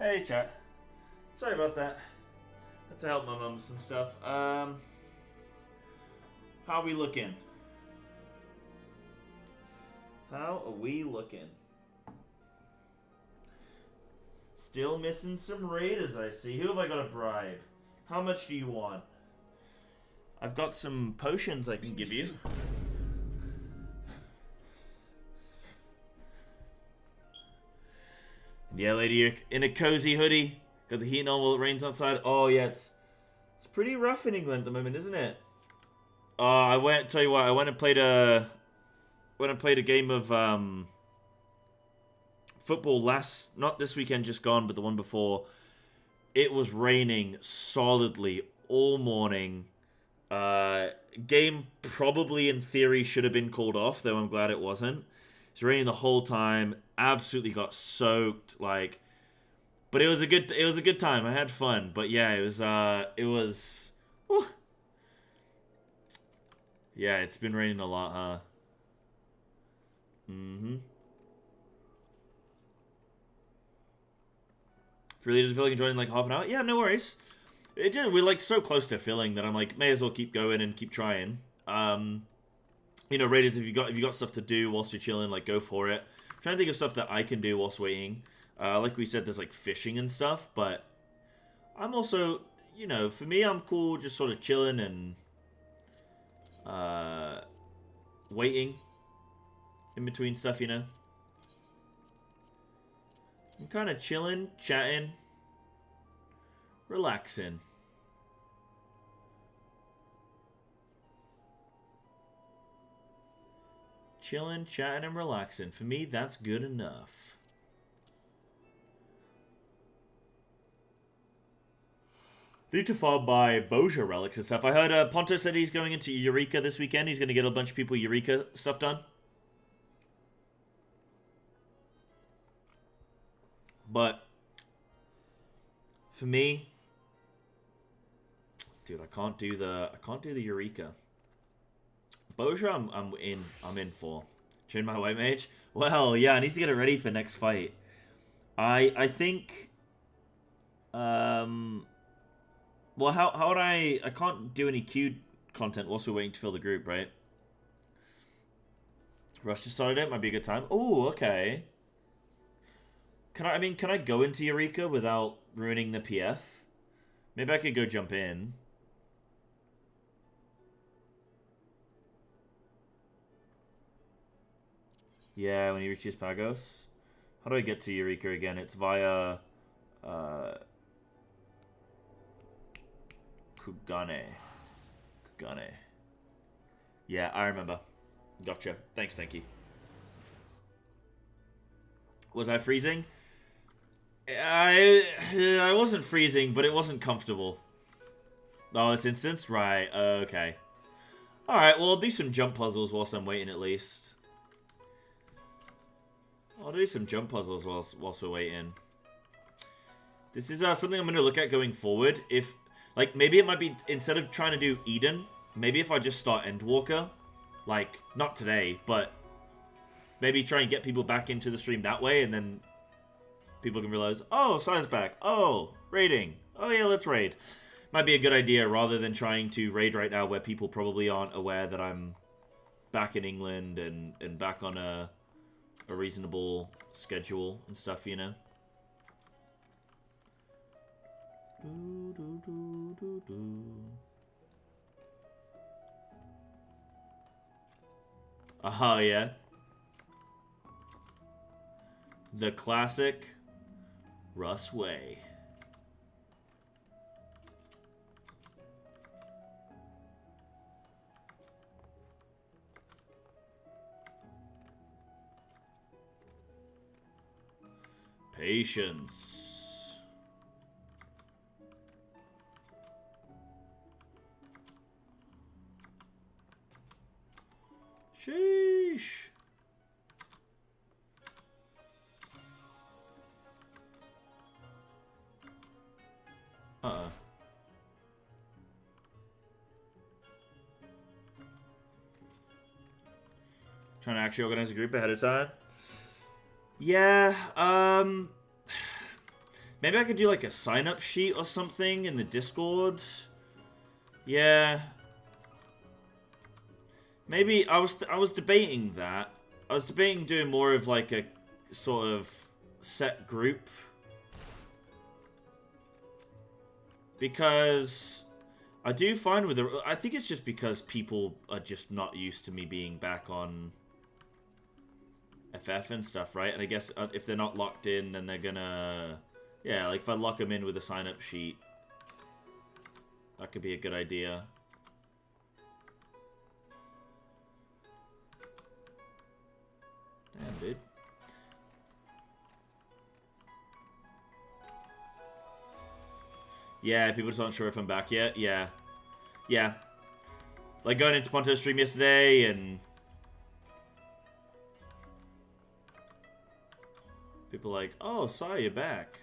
Hey, chat. Sorry about that. Had to help my mum with some stuff. How are we looking? How are we looking? Still missing some raiders, I see. Who have I got to bribe? How much do you want? I've got some potions I can give you. Yeah, lady, you're in a cozy hoodie. Got the heat on while it rains outside. Oh, yeah, it's pretty rough in England at the moment, isn't it? Tell you what, I went and played a game of football not this weekend just gone, but the one before. It was raining solidly all morning. Game probably in theory should have been called off, though I'm glad it wasn't. It's raining the whole time. Absolutely got soaked, like, but it was a good time. I had fun, but yeah, it was. Whew. Yeah, it's been raining a lot, huh? Mm-hmm. If really doesn't feel like enjoying like half an hour, yeah, no worries. We're like so close to filling that I'm like, may as well keep going and keep trying. You know, Raiders, if you got stuff to do whilst you're chilling, like go for it. I'm trying to think of stuff that I can do whilst waiting. Like we said, there's like fishing and stuff, but I'm also, you know, for me, I'm cool just sort of chilling and waiting in between stuff, you know. I'm kind of chilling, chatting, relaxing. Chilling, chatting, and relaxing. For me, that's good enough. Need to farm by Boja relics and stuff. I heard Ponto said he's going into Eureka this weekend. He's going to get a bunch of people Eureka stuff done. But for me, dude, I can't do the Eureka. Boja, I'm in for. Train my white mage. Well, yeah, I need to get it ready for next fight. I think. Well, how would I can't do any queued content whilst we're waiting to fill the group, right? Rush just started it. Might be a good time. Oh, okay. Can I go into Eureka without ruining the PF? Maybe I could go jump in. Yeah, when he reaches Pagos. How do I get to Eureka again? It's via Kugane. Yeah, I remember. Gotcha. Thanks, Tanky. Was I freezing? I wasn't freezing, but it wasn't comfortable. Oh, it's instance? Right, okay. Alright, well, I'll do some jump puzzles whilst I'm waiting, at least. I'll do some jump puzzles whilst we're waiting. This is something I'm going to look at going forward. If, like, maybe it might be, instead of trying to do Eden, maybe if I just start Endwalker, like, not today, but maybe try and get people back into the stream that way, and then people can realize, oh, Si's back. Oh, raiding. Oh, yeah, let's raid. Might be a good idea, rather than trying to raid right now where people probably aren't aware that I'm back in England and back on a reasonable schedule and stuff, you know? Oh, yeah. The classic Russ way. Patience. Sheesh. Trying to actually organize a group ahead of time. Yeah, Maybe I could do like a sign-up sheet or something in the Discord. Yeah. Maybe I was debating that. I was debating doing more of like a sort of set group. Because I do find with the... I think it's just because people are just not used to me being back on FF and stuff, right? And I guess if they're not locked in, then they're gonna... Yeah, like if I lock them in with a sign-up sheet, that could be a good idea. Damn, dude. Yeah, people just aren't sure if I'm back yet. Yeah. Yeah. Like going into Ponto's stream yesterday and... people like, oh, Sai, you're back.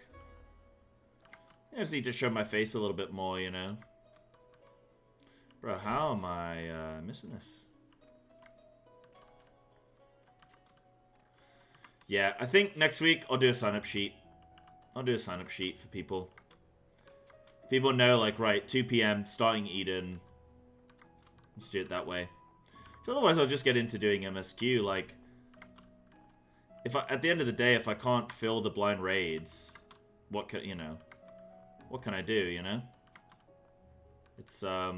I just need to show my face a little bit more, you know? Bro, how am I missing this? Yeah, I think next week I'll do a sign-up sheet. I'll do a sign-up sheet for people. People know, like, right, 2 PM, starting Eden. Let's do it that way. So otherwise I'll just get into doing MSQ, like... If I, at the end of the day, if I can't fill the blind raids, what can, you know... What can I do, you know? It's, there's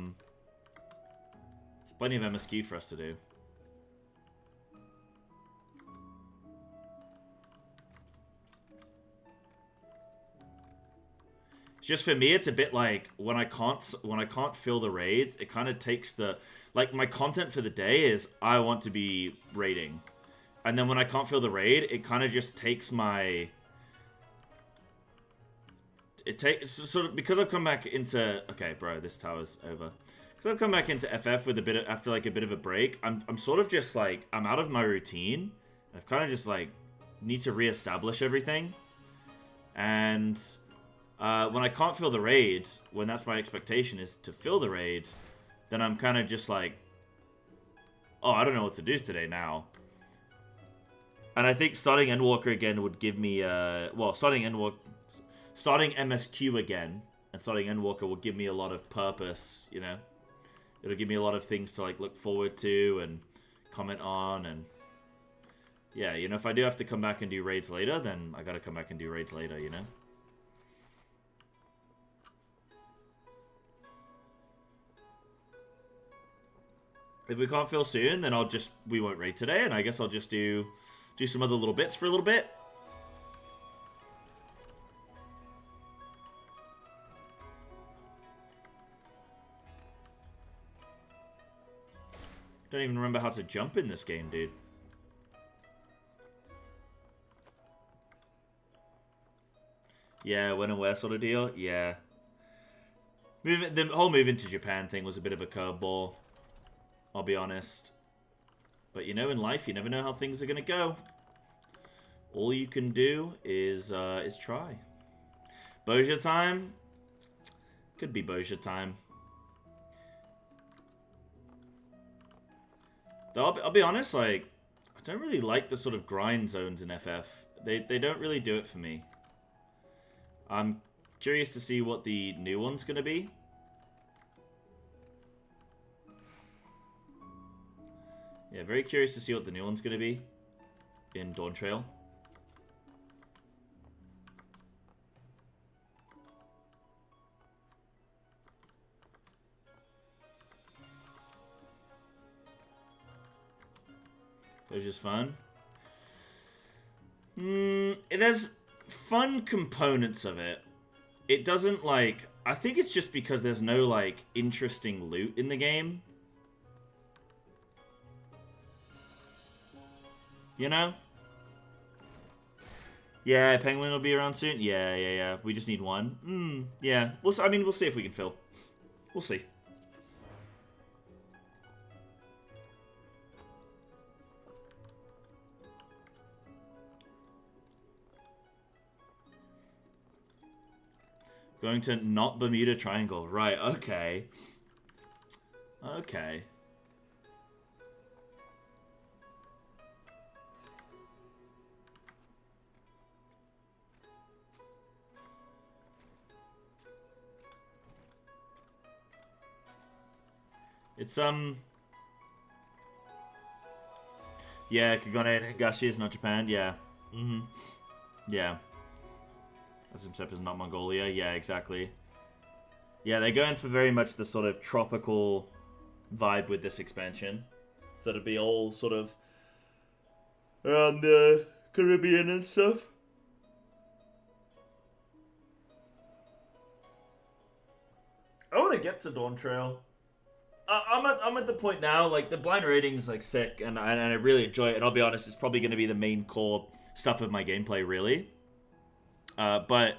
plenty of MSQ for us to do. Just for me, it's a bit like when I can't fill the raids, it kind of takes the... Like, my content for the day is I want to be raiding. And then when I can't fill the raid, it kind of just takes my... It takes sort of because I've come back into okay, bro, this tower's over. Because I've come back into FF with a bit of, after like a bit of a break. I'm sort of just like I'm out of my routine. I've kind of just like need to reestablish everything. And when I can't fill the raid, when that's my expectation is to fill the raid, then I'm kind of just like, oh, I don't know what to do today now. And I think starting Endwalker again would give me well, starting MSQ again and starting Endwalker will give me a lot of purpose, you know? It'll give me a lot of things to, like, look forward to and comment on, and... Yeah, you know, if I do have to come back and do raids later, then I gotta come back and do raids later, you know? If we can't fill soon, then we won't raid today, and I guess I'll just do some other little bits for a little bit. Don't even remember how to jump in this game, dude. Yeah, when and where sort of deal? Yeah. The whole moving to Japan thing was a bit of a curveball. I'll be honest. But you know, in life, you never know how things are going to go. All you can do is try. Boja time? Could be Boja time. Though I'll be honest, like, I don't really like the sort of grind zones in FF. They don't really do it for me. I'm curious to see what the new one's going to be. Yeah, very curious to see what the new one's going to be in Dawn Trail. It was just fun. There's fun components of it. It doesn't, like... I think it's just because there's no, like, interesting loot in the game. You know? Yeah, Penguin will be around soon. Yeah. We just need one. Yeah. I mean, we'll see if we can fill. We'll see. Going to not Bermuda Triangle. Right, okay. Okay. It's, yeah, Kagone and Higashi is not Japan, yeah. Yeah. Azimsep is not Mongolia, yeah, exactly. Yeah, they're going for very much the sort of tropical vibe with this expansion. So it'll be all sort of around the Caribbean and stuff. I want to get to Dawn Trail. I'm at the point now, like, the blind rating's, like, sick, and I really enjoy it, and I'll be honest, it's probably going to be the main core stuff of my gameplay, really. But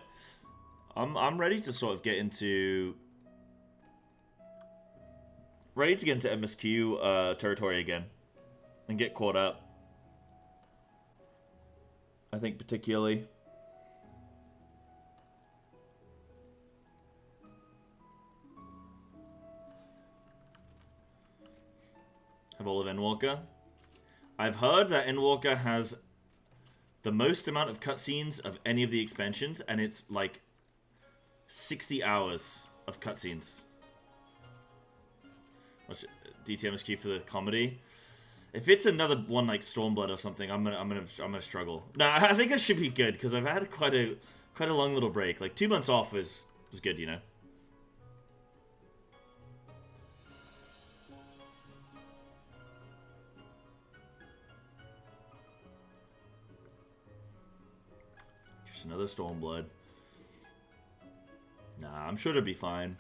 I'm ready to sort of get into... Ready to get into MSQ territory again. And get caught up. I think particularly. Have all of Endwalker. I've heard that Endwalker has the most amount of cutscenes of any of the expansions, and it's like 60 hours of cutscenes. DTMSQ for the comedy. If it's another one like Stormblood or something, I'm gonna struggle. No, I think it should be good because I've had quite a long little break. Like 2 months off was good, you know. Just another Stormblood. Nah, I'm sure it'll be fine.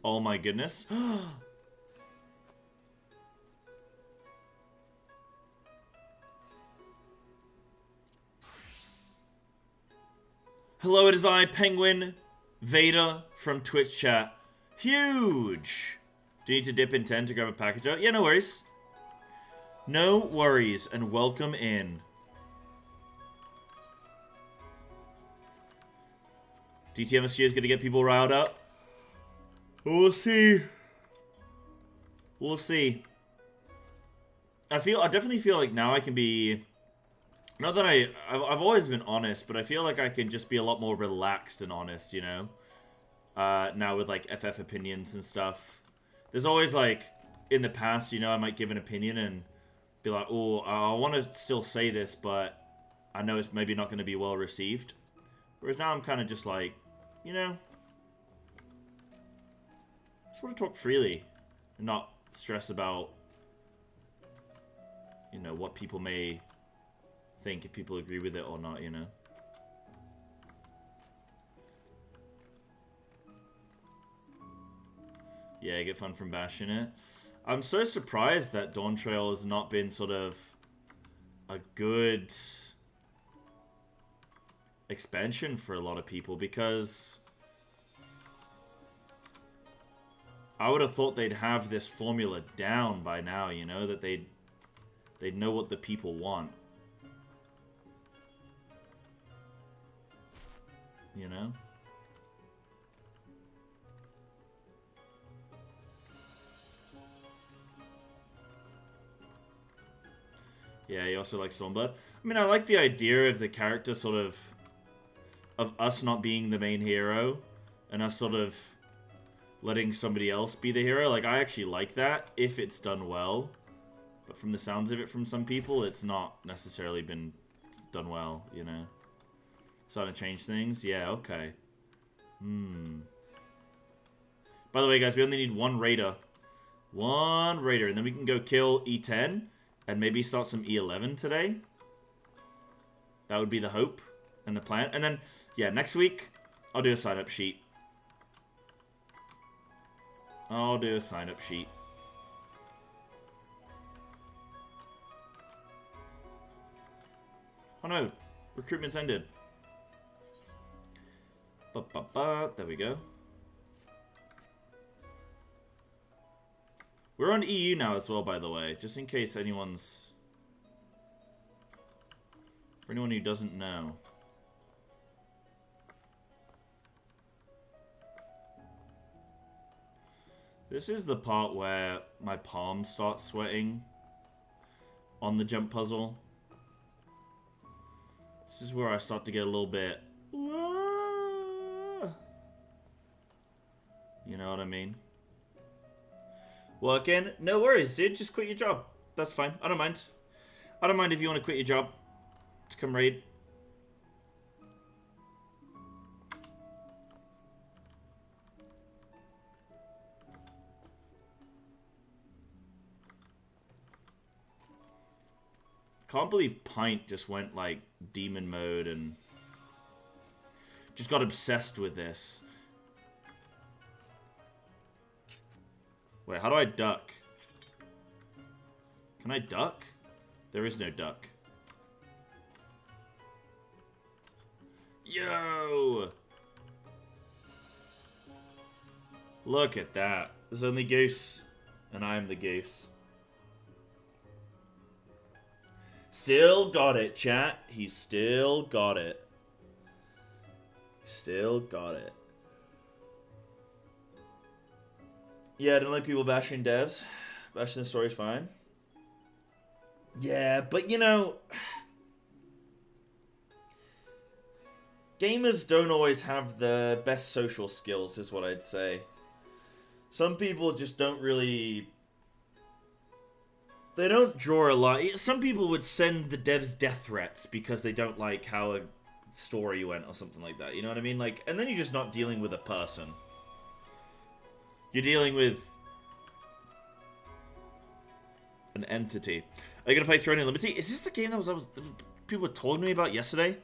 Oh my goodness. Hello, it is I, Penguin Vader from Twitch chat. Huge! Do you need to dip in 10 to grab a package out? Yeah, no worries. No worries, and welcome in. DTMSG is going to get people riled up. We'll see. We'll see. I definitely feel like now I can be... Not that I've always been honest, but I feel like I can just be a lot more relaxed and honest, you know? Now with, like, FF opinions and stuff. There's always, like, in the past, you know, I might give an opinion and be like, oh, I want to still say this, but I know it's maybe not going to be well received. Whereas now I'm kind of just like, you know... I just want to talk freely and not stress about, you know, what people may think, if people agree with it or not, you know. Yeah, I get fun from bashing it. I'm so surprised that Dawn Trail has not been sort of a good expansion for a lot of people, because I would have thought they'd have this formula down by now, you know, that they'd know what the people want. You know? Yeah, you also like Stormblood. I mean, I like the idea of the character sort of us not being the main hero and us sort of letting somebody else be the hero. Like, I actually like that if it's done well. But from the sounds of it from some people, it's not necessarily been done well, you know? Starting to change things? Yeah, okay. By the way, guys, we only need one raider. One raider, and then we can go kill E10 and maybe start some E11 today. That would be the hope and the plan. And then, yeah, next week, I'll do a sign-up sheet. I'll do a sign-up sheet. Oh no, recruitment's ended. There we go. We're on EU now as well, by the way, just in case anyone's... For anyone who doesn't know. This is the part where my palms start sweating on the jump puzzle. This is where I start to get a little bit... You know what I mean? Working? No worries, dude. Just quit your job. That's fine. I don't mind. I don't mind if you want to quit your job to come raid. Can't believe Pint just went like demon mode and just got obsessed with this. Wait, how do I duck? Can I duck? There is no duck. Yo! Look at that. There's only Goose. And I am the Goose. Still got it, chat. He's still got it. Still got it. Yeah, I don't like people bashing devs. Bashing the story's fine. Yeah, but you know... Gamers don't always have the best social skills, is what I'd say. Some people just don't really... They don't draw a line. Some people would send the devs death threats because they don't like how a story went or something like that. You know what I mean? Like, and then you're just not dealing with a person. You're dealing with an entity. Are you gonna play Throne and Liberty? Is this the game that people were talking to me about yesterday?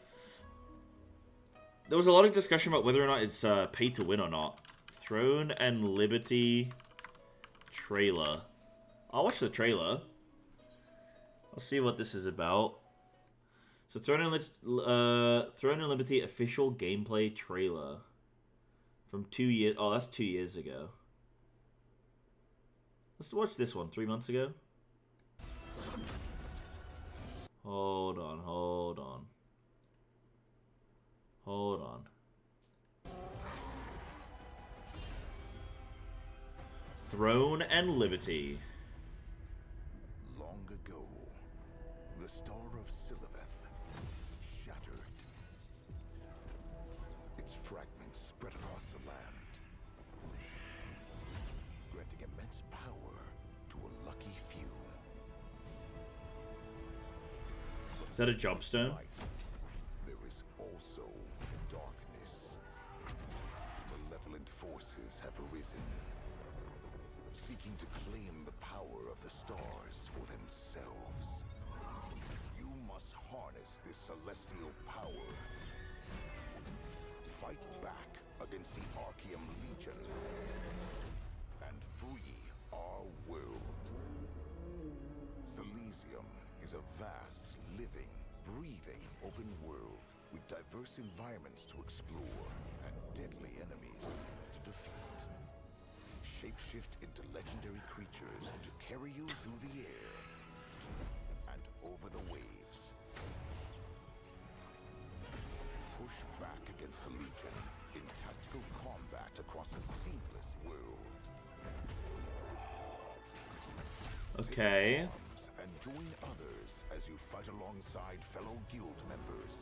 There was a lot of discussion about whether or not it's pay to win or not. Throne and Liberty trailer. I'll watch the trailer. I'll see what this is about. So Throne and Liberty official gameplay trailer from 2 years. Oh, that's 2 years ago. Let's watch this one. 3 months ago. Hold on, hold on. Hold on. Throne and Liberty. Long ago, the star of Siliveth shattered. Its fragments spread across the land, granting immense power to a lucky few. Is that a jobstone? There is also darkness. Malevolent forces have arisen, seeking to claim the power of the stars for themselves. You must harness this celestial power. Fight back against the Archeum Legion and free our world. Silesium is a vast, living, breathing open world with diverse environments to explore and deadly enemies to defeat. Shapeshift into legendary creatures to carry you through the air and over the waves. Push back against the Legion in tactical combat across a seamless world. Okay. And join others as you fight alongside fellow guild members.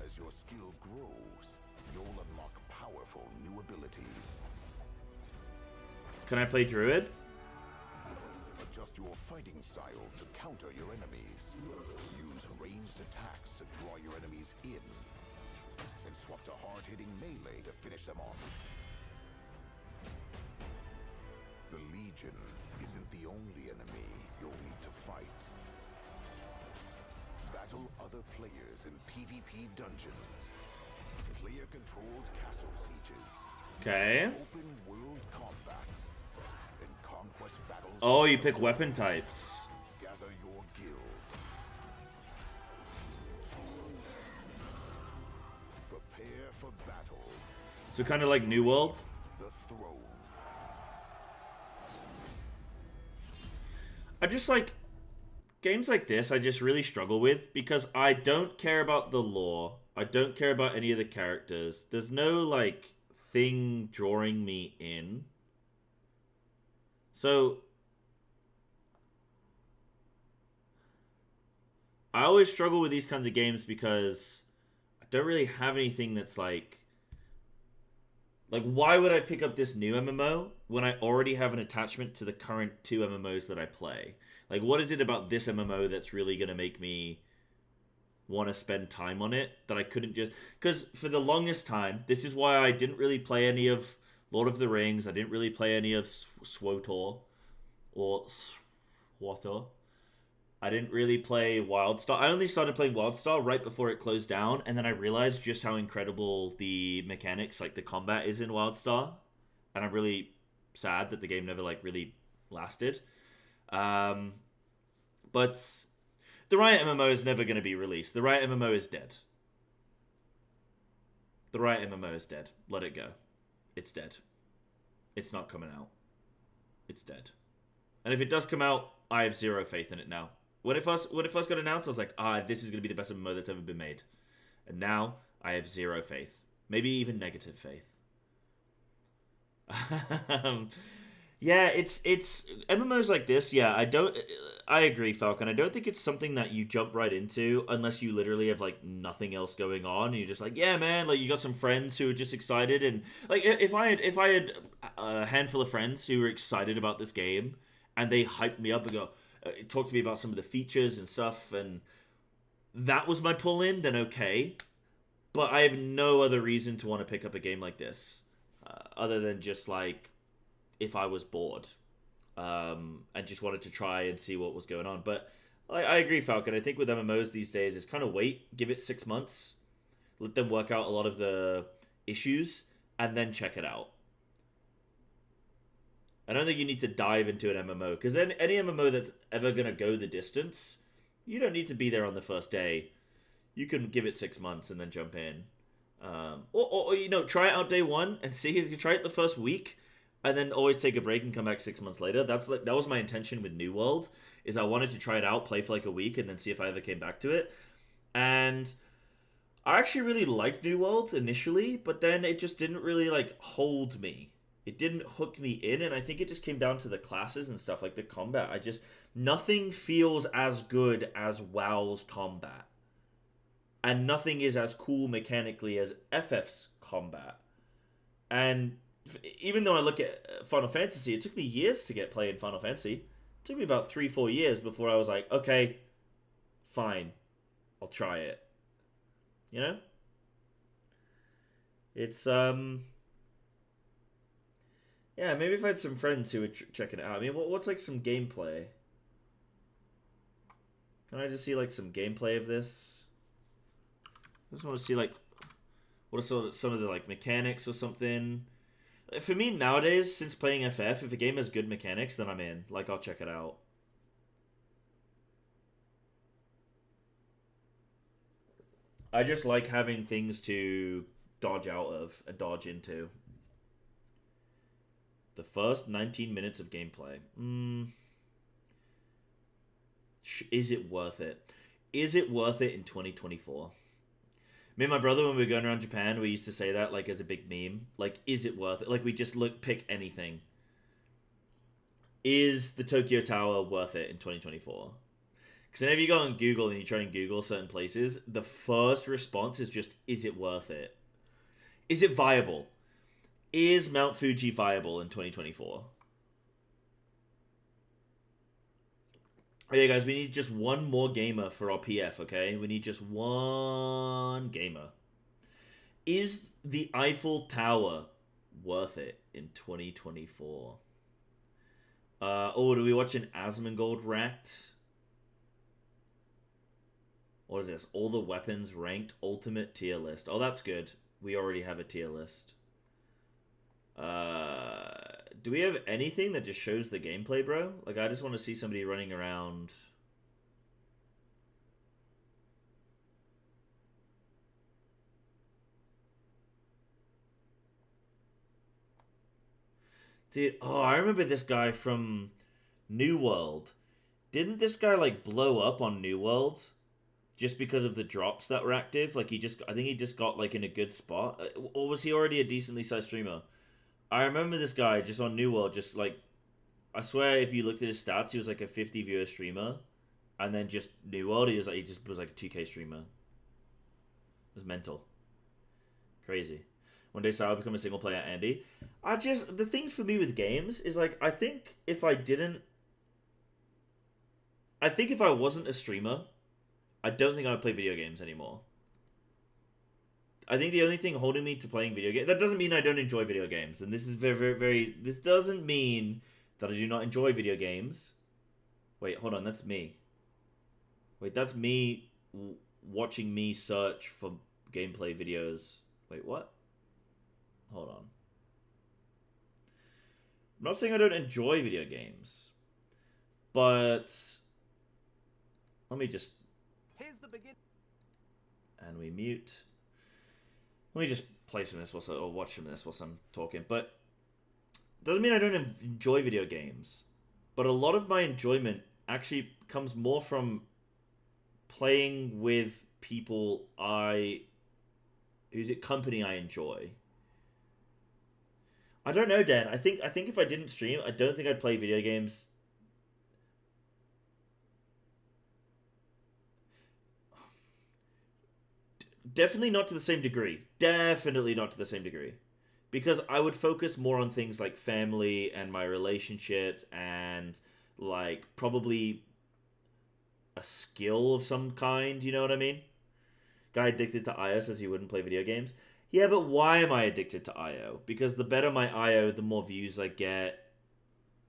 As your skill grows, you'll unlock powerful new abilities. Can I play Druid? Adjust your fighting style to counter your enemies. Use ranged attacks to draw your enemies in. And swap to hard-hitting melee to finish them off. The Legion isn't the only enemy you'll need to fight. Battle other players in PvP dungeons. Player-controlled castle sieges. Okay. Open world combat. And conquest battles. Oh, you pick weapon types. Gather your guild. Prepare for battle. So kind of like New World. The throne. I just like games like this I just really struggle with because I don't care about the lore. I don't care about any of the characters. There's no like thing drawing me in. So I always struggle with these kinds of games because I don't really have anything that's like, why would I pick up this new MMO when I already have an attachment to the current 2 MMOs that I play? Like, what is it about this MMO that's really going to make me want to spend time on it that I couldn't just... Because for the longest time, this is why I didn't really play any of Lord of the Rings. I didn't really play any of SWTOR or SWTOR. I didn't really play WildStar. I only started playing WildStar right before it closed down, and then I realized just how incredible the mechanics, like the combat, is in WildStar. And I'm really sad that the game never, like, really lasted. But the Riot MMO is never going to be released. The Riot MMO is dead. The Riot MMO is dead. Let it go. It's dead. It's not coming out. It's dead. And if it does come out, I have zero faith in it now. When it first got announced, I was like, this is going to be the best MMO that's ever been made. And now, I have zero faith. Maybe even negative faith. Yeah, it's MMOs like this, yeah, I agree, Falcon. I don't think it's something that you jump right into unless you literally have, like, nothing else going on, and you're just like, yeah, man, like, you got some friends who are just excited, and, like, if I had a handful of friends who were excited about this game, and they hyped me up and go, talk to me about some of the features and stuff, and that was my pull-in, then okay. But I have no other reason to want to pick up a game like this, other than just, like, if I was bored, and just wanted to try and see what was going on. But I agree, Falcon. I think with MMOs these days, it's kind of wait, give it 6 months, let them work out a lot of the issues, and then check it out. I don't think you need to dive into an MMO, because any MMO that's ever going to go the distance, you don't need to be there on the first day. You can give it 6 months and then jump in. Or you know, try it out day one and see if you try it the first week, and then always take a break and come back 6 months later. That was my intention with New World, is I wanted to try it out, play for like a week, and then see if I ever came back to it. And I actually really liked New World initially, but then it just didn't really like hold me. It didn't hook me in, and I think it just came down to the classes and stuff, like the combat. Nothing feels as good as WoW's combat. And nothing is as cool mechanically as FF's combat. And even though I look at Final Fantasy, it took me years to get playing Final Fantasy. It took me about 3-4 years before I was like, okay, fine, I'll try it. You know? It's, yeah, maybe if I had some friends who would check it out. I mean, what's like some gameplay? Can I just see like some gameplay of this? I just want to see like what are some of the like mechanics or something. For me nowadays, since playing FF, if a game has good mechanics, then I'm in. Like, I'll check it out. I just like having things to dodge out of and dodge into. The first 19 minutes of gameplay. Is it worth it? Is it worth it in 2024? Me and my brother, when we were going around Japan, we used to say that, like, as a big meme. Like, is it worth it? Like, we just pick anything. Is the Tokyo Tower worth it in 2024? Because whenever you go on Google and you try and Google certain places, the first response is just, is it worth it? Is it viable? Is Mount Fuji viable in 2024? Okay, guys, we need just one more gamer for our PF, okay? We need just one gamer. Is the Eiffel Tower worth it in 2024? Do we watch an Asmongold ranked? What is this? All the weapons ranked ultimate tier list. Oh, that's good. We already have a tier list. Do we have anything that just shows the gameplay, bro? Like, I just want to see somebody running around. Dude, I remember this guy from New World. Didn't this guy, like, blow up on New World? Just because of the drops that were active? Like, I think he just got, like, in a good spot. Or was he already a decently sized streamer? I remember this guy just on New World, just like, I swear if you looked at his stats, he was like a 50 viewer streamer. and then just New World, he just was like a 2K streamer. It was mental. Crazy. One day, I'll become a single player Andy. The thing for me with games is, like, I think if I wasn't a streamer, I don't think I would play video games anymore. I think the only thing holding me to playing video games, that doesn't mean I don't enjoy video games. And this is this doesn't mean that I do not enjoy video games. Wait, hold on, that's me. Wait, that's me watching me search for gameplay videos. Wait, what? Hold on. I'm not saying I don't enjoy video games, but let me just... Here's the begin. And we mute. Let me just play some of this or watch some of this whilst I'm talking. But doesn't mean I don't enjoy video games. But a lot of my enjoyment actually comes more from playing with people whose company I enjoy. I don't know, Dan. I think if I didn't stream, I don't think I'd play video games. Definitely not to the same degree. Definitely not to the same degree. Because I would focus more on things like family and my relationships and, like, probably a skill of some kind, you know what I mean? Guy addicted to IO says he wouldn't play video games. Yeah, but why am I addicted to IO? Because the better my IO, the more views I get,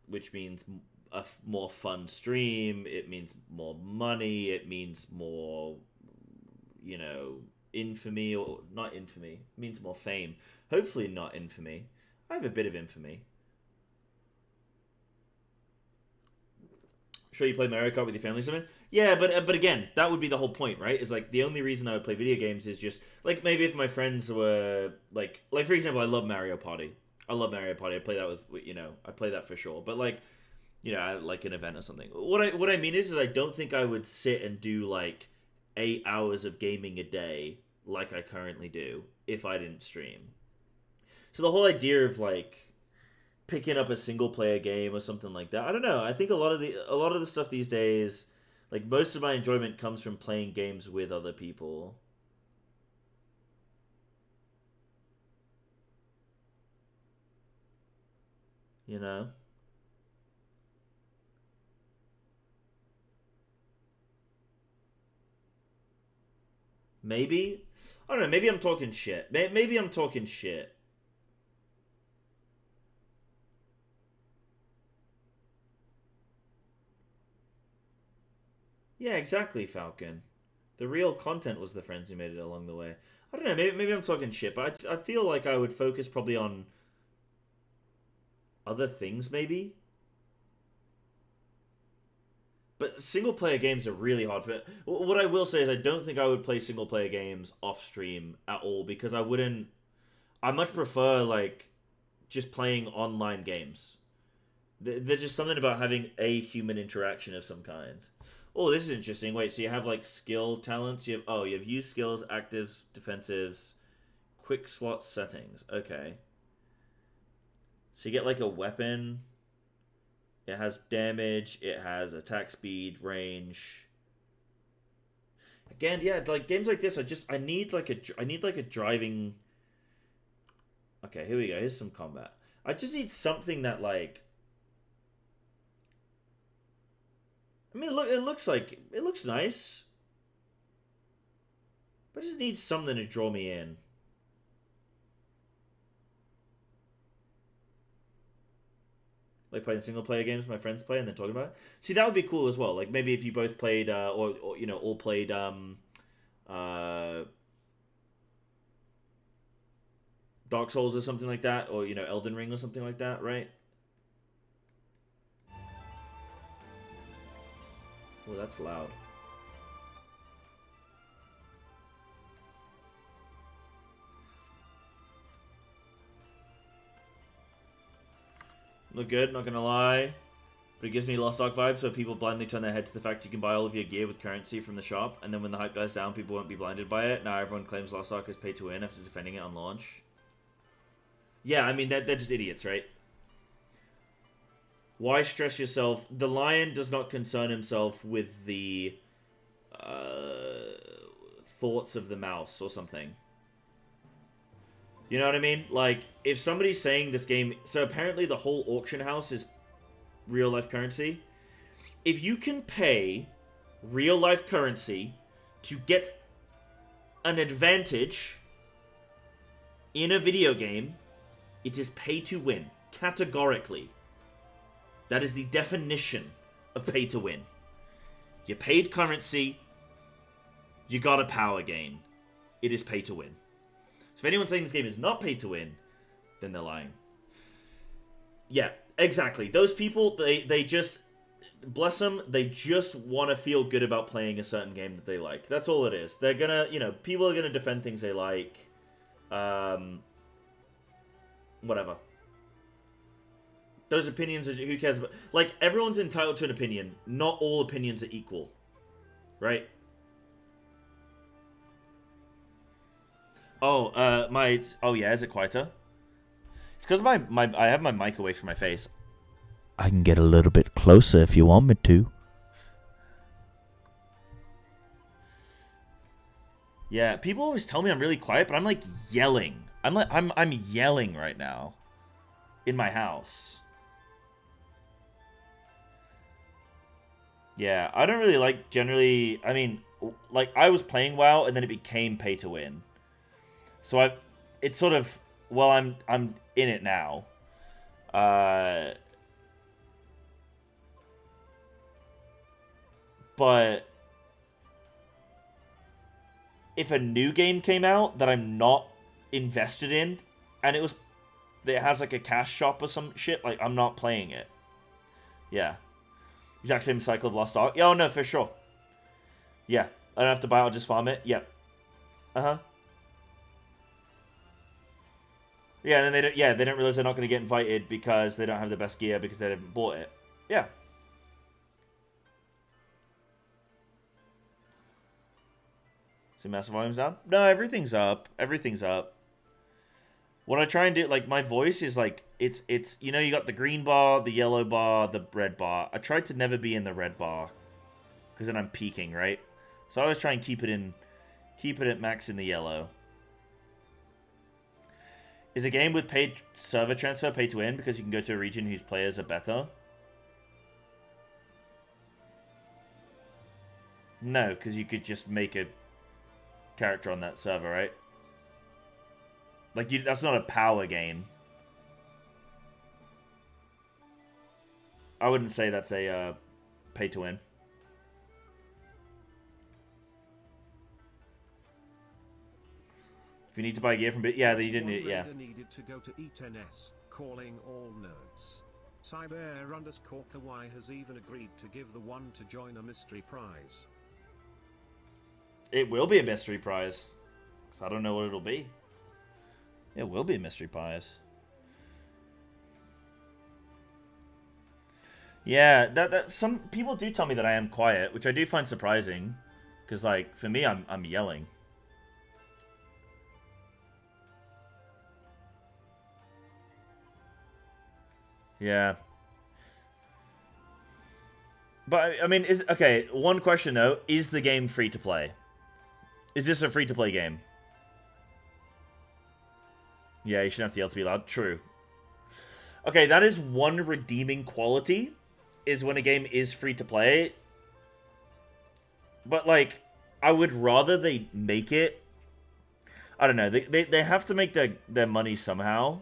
which means a more fun stream, it means more money, it means more, you know, infamy, or not infamy, it means more fame. Hopefully not infamy. I have a bit of infamy. Sure, you play Mario Kart with your family or something? Yeah, but again, that would be the whole point, right? Is like the only reason I would play video games is just like maybe if my friends were like for example, I love Mario Party. I love Mario Party. I play that with I play that for sure. But like like an event or something. What I mean is I don't think I would sit and do like 8 hours of gaming a day like I currently do if I didn't stream. So the whole idea of like picking up a single player game or something like that, I don't know. I think a lot of the stuff these days, like most of my enjoyment comes from playing games with other people. You know? Maybe? I don't know, maybe I'm talking shit. Maybe I'm talking shit. Yeah, exactly, Falcon. The real content was the friends who made it along the way. I don't know, maybe I'm talking shit, but I feel like I would focus probably on other things, maybe? But single-player games are really hard for... What I will say is I don't think I would play single-player games off-stream at all, because I much prefer, like, just playing online games. There's just something about having a human interaction of some kind. Oh, this is interesting. Wait, so you have, like, skill talents? You have use skills, actives, defensives, quick slot settings. Okay. So you get, like, a weapon. It has damage. It has attack speed, range. Again, yeah, like, games like this, I need, like, a driving... Okay, here we go. Here's some combat. I just need something that, like... I mean, it looks nice. But I just need something to draw me in. Like playing single-player games my friends play and then talking about it. See, that would be cool as well. Like, maybe if you both played, or all played, Dark Souls or something like that, or, Elden Ring or something like that, right? Oh, that's loud. Look good, not gonna lie. But it gives me Lost Ark vibes, so people blindly turn their head to the fact you can buy all of your gear with currency from the shop, and then when the hype dies down, people won't be blinded by it. Now everyone claims Lost Ark is pay to win after defending it on launch. Yeah, I mean, they're just idiots, right? Why stress yourself? The lion does not concern himself with the thoughts of the mouse or something. You know what I mean? Like, if somebody's saying this game... So apparently the whole auction house is real-life currency. If you can pay real-life currency to get an advantage in a video game, it is pay to win. Categorically. That is the definition of pay to win. You paid currency, you got a power gain. It is pay to win. So if anyone's saying this game is not pay to win, then they're lying. Yeah, exactly. Those people, they just, bless them, they just want to feel good about playing a certain game that they like. That's all it is. They're gonna, you know, people are gonna defend things they like. Whatever. Those opinions, who cares about... Like, everyone's entitled to an opinion. Not all opinions are equal. Right? Oh, Oh, yeah, is it quieter? It's because I have my mic away from my face. I can get a little bit closer if you want me to. Yeah, people always tell me I'm really quiet, but I'm, like, yelling. I'm yelling right now. In my house. Yeah, I don't really like generally... I mean, like, I was playing WoW, and then it became pay to win. So it's sort of... Well, I'm in it now. But... if a new game came out that I'm not invested in, and it has, like, a cash shop or some shit, like, I'm not playing it. Yeah. Exact same cycle of Lost Ark. Yeah, oh no, for sure. Yeah. I don't have to buy it, I'll just farm it. Yep. Uh-huh. Yeah, and then they don't realize they're not going to get invited because they don't have the best gear because they haven't bought it. Yeah. So massive volume's down? No, everything's up. Everything's up. What I try and do, like, my voice is, like, it's you know, you got the green bar, the yellow bar, the red bar. I try to never be in the red bar, because then I'm peaking, right? So I always try and keep it at max in the yellow. Is a game with paid server transfer pay to win because you can go to a region whose players are better? No, because you could just make a character on that server, right? Like, that's not a power game. I wouldn't say that's a pay to win. If you need to buy gear from yeah, you didn't need, yeah. Needed to go to E10S, calling all nerds. Psybear_KY has even agreed to give the one to join a mystery prize. It will be a mystery prize. Because I don't know what it'll be. It will be a mystery prize. Yeah, that some people do tell me that I am quiet, which I do find surprising. Because, like, for me, I'm yelling. Yeah. But, I mean, okay, one question, though. Is the game free to play? Is this a free to play game? Yeah, you shouldn't have to yell to be loud. True. Okay, that is one redeeming quality, is when a game is free to play. But, like, I would rather they make it... I don't know. They have to make their money somehow.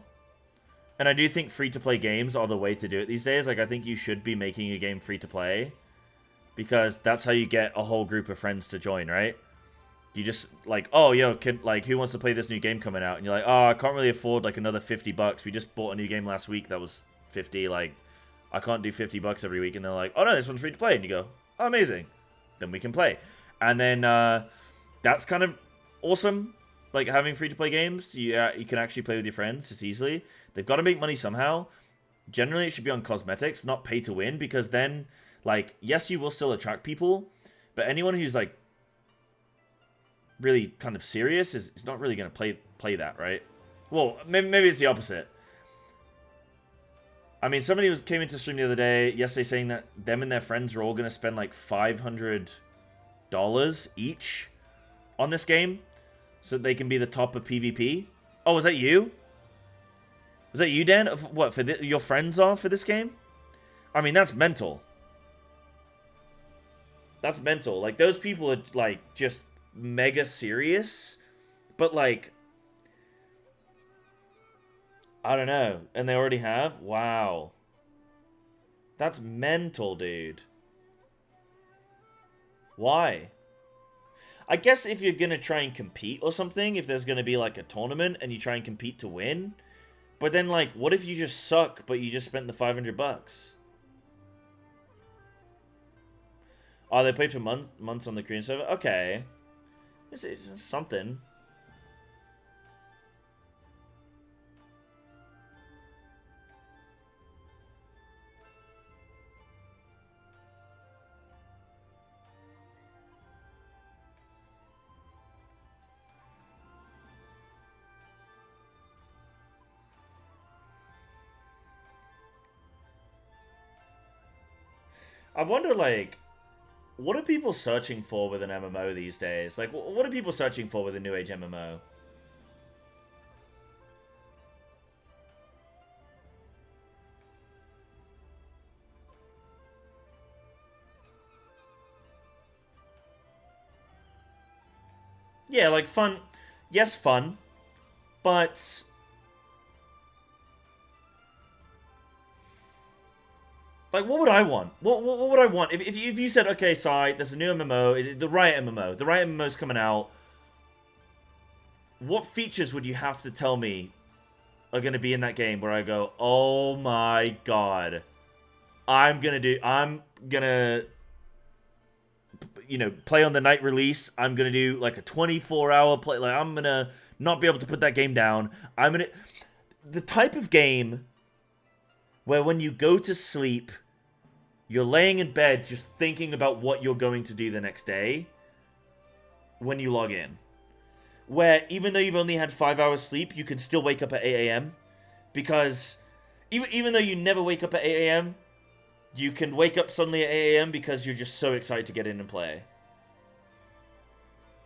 And I do think free-to-play games are the way to do it these days. Like, I think you should be making a game free-to-play. Because that's how you get a whole group of friends to join, right? You just, like, oh, yo, who wants to play this new game coming out? And you're like, oh, I can't really afford, like, another $50. We just bought a new game last week that was 50. Like, I can't do $50 every week. And they're like, oh, no, this one's free to play. And you go, oh, amazing. Then we can play. And then, that's kind of awesome. Like, having free-to-play games, you can actually play with your friends just easily. They've got to make money somehow. Generally, it should be on cosmetics, not pay to win. Because then, like, yes, you will still attract people. But anyone who's, like, really kind of serious is not really going to play that, right? Well, maybe it's the opposite. I mean, somebody came into stream the other day, yesterday, saying that them and their friends are all going to spend like $500 each on this game so that they can be the top of PvP. Oh, was that you? Was that you, Dan? What, for your friends are for this game? I mean, that's mental. That's mental. Like, those people are, like, just mega serious. But, like, I don't know. And they already have? Wow. That's mental, dude. Why? I guess if you're going to try and compete or something, if there's going to be, like, a tournament and you try and compete to win. But then, like, what if you just suck, but you just spent the $500? Oh, they played for months on the Korean server? Okay. It's something. I wonder, like, what are people searching for with an MMO these days? Like, what are people searching for with a New Age MMO? Yeah, like, fun. Yes, fun. But like, what would I want? What would I want? If you said, okay, Psy, there's a new MMO, the Riot MMO. The Riot MMO's coming out. What features would you have to tell me are going to be in that game where I go, oh my god. I'm going to, you know, play on the night release. I'm going to do, like, a 24-hour play. Like, I'm going to not be able to put that game down. I'm going to... The type of game where when you go to sleep, you're laying in bed just thinking about what you're going to do the next day when you log in. Where even though you've only had 5 hours sleep, you can still wake up at 8 a.m. Because even though you never wake up at 8 a.m., you can wake up suddenly at 8 a.m. because you're just so excited to get in and play.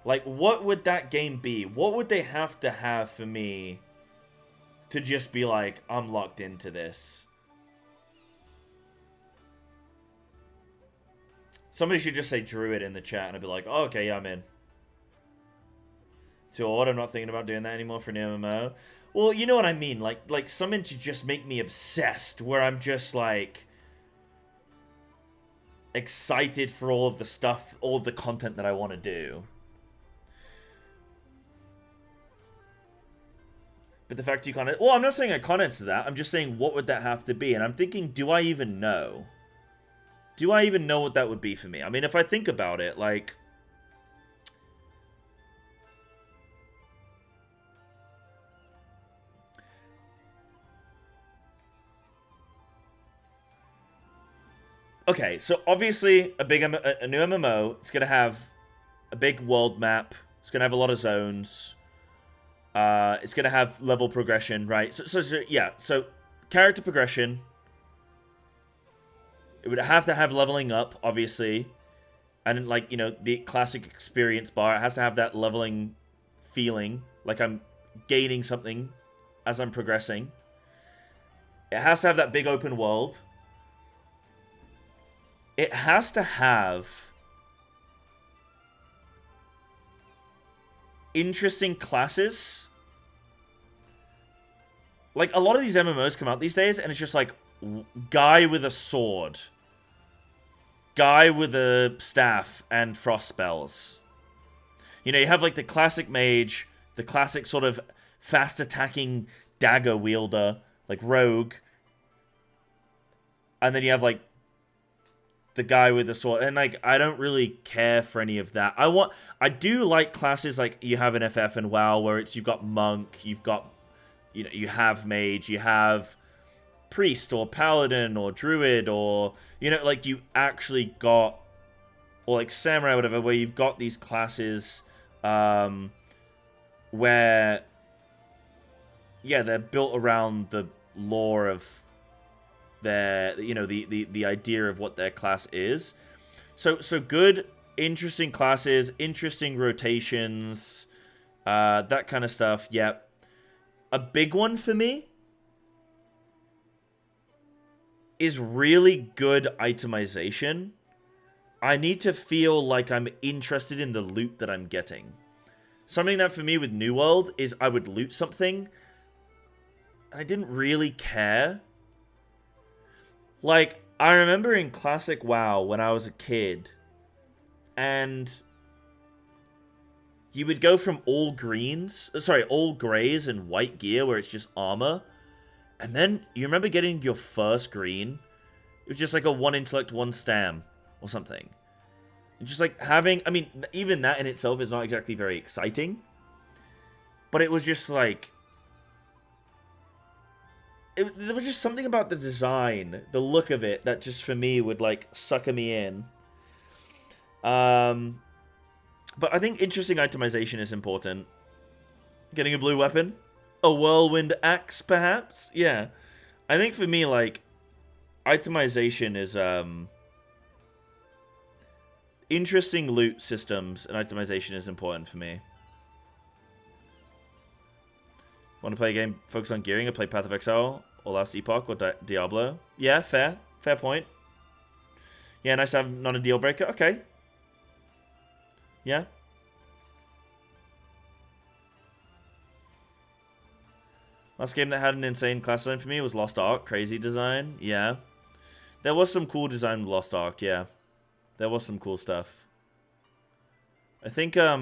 Like, what would that game be? What would they have to have for me to just be like, I'm locked into this? Somebody should just say Druid in the chat, and I'd be like, oh, okay, yeah, I'm in. To what? I'm not thinking about doing that anymore for an MMO. Well, you know what I mean. Like something to just make me obsessed, where I'm just, like, excited for all of the stuff, all of the content that I want to do. But the fact you can't... Well, I'm not saying I can't answer that. I'm just saying, what would that have to be? And I'm thinking, do I even know? Do I even know what that would be for me? I mean, if I think about it, like... Okay, so obviously a new MMO. It's gonna have a big world map. It's gonna have a lot of zones. It's gonna have level progression, right? So yeah. So character progression. It would have to have leveling up, obviously, and, like, you know, the classic experience bar. It has to have that leveling feeling, like I'm gaining something as I'm progressing. It has to have that big open world. It has to have interesting classes. Like, a lot of these MMOs come out these days, and it's just like, guy with a sword, guy with a staff, and frost spells. You know, you have, like, the classic mage, the classic sort of fast-attacking dagger wielder, like rogue, and then you have, like, the guy with the sword, and, like, I don't really care for any of that. I do like classes like you have in FF and WoW, where it's, you've got monk, you've got, you know, you have mage, you have priest or paladin or druid, or, you know, like, you actually got, or like samurai or whatever, where you've got these classes, where, yeah, they're built around the lore of their, you know, the idea of what their class is. So good, interesting classes, interesting rotations, that kind of stuff. Yep. A big one for me is really good itemization. I need to feel like I'm interested in the loot that I'm getting. Something that for me with New World is I would loot something and I didn't really care. Like, I remember in Classic WoW when I was a kid, and you would go from all grays and white gear where it's just armor, and then you remember getting your first green. It was just like a 1 intellect, 1 stam or something. And just like having, I mean, even that in itself is not exactly very exciting, but it was just like, there was just something about the design, the look of it, that just for me would like sucker me in. But I think interesting itemization is important. Getting a blue weapon, a whirlwind axe, perhaps. Yeah, I think for me, like, itemization is interesting loot systems, and itemization is important for me. Want to play a game focused on gearing or play Path of Exile or Last Epoch or Diablo? Yeah, fair. Fair point. Yeah, nice to have not a deal breaker. Okay. Yeah. Last game that had an insane class design for me was Lost Ark. Crazy design. Yeah. There was some cool design with Lost Ark, yeah. There was some cool stuff. I think, I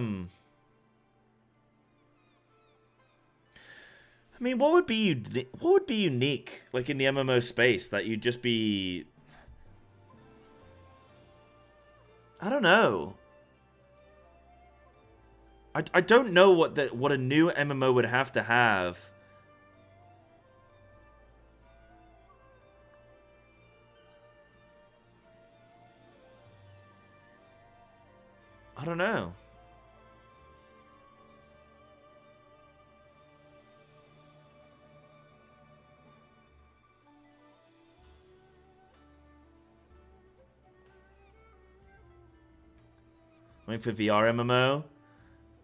mean, what would be unique, like, in the MMO space that you'd just be... I don't know. I don't know what a new MMO would have to have. I don't know. I mean, for VR MMO?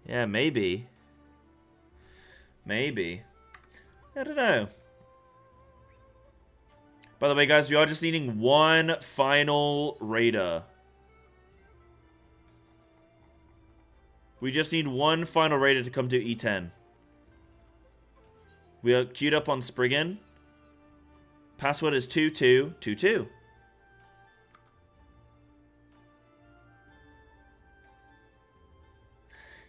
Yeah, maybe. Maybe. I don't know. By the way, guys, we are just needing one final raider. We just need one final raider to come to E10. We are queued up on Spriggan. Password is 2222.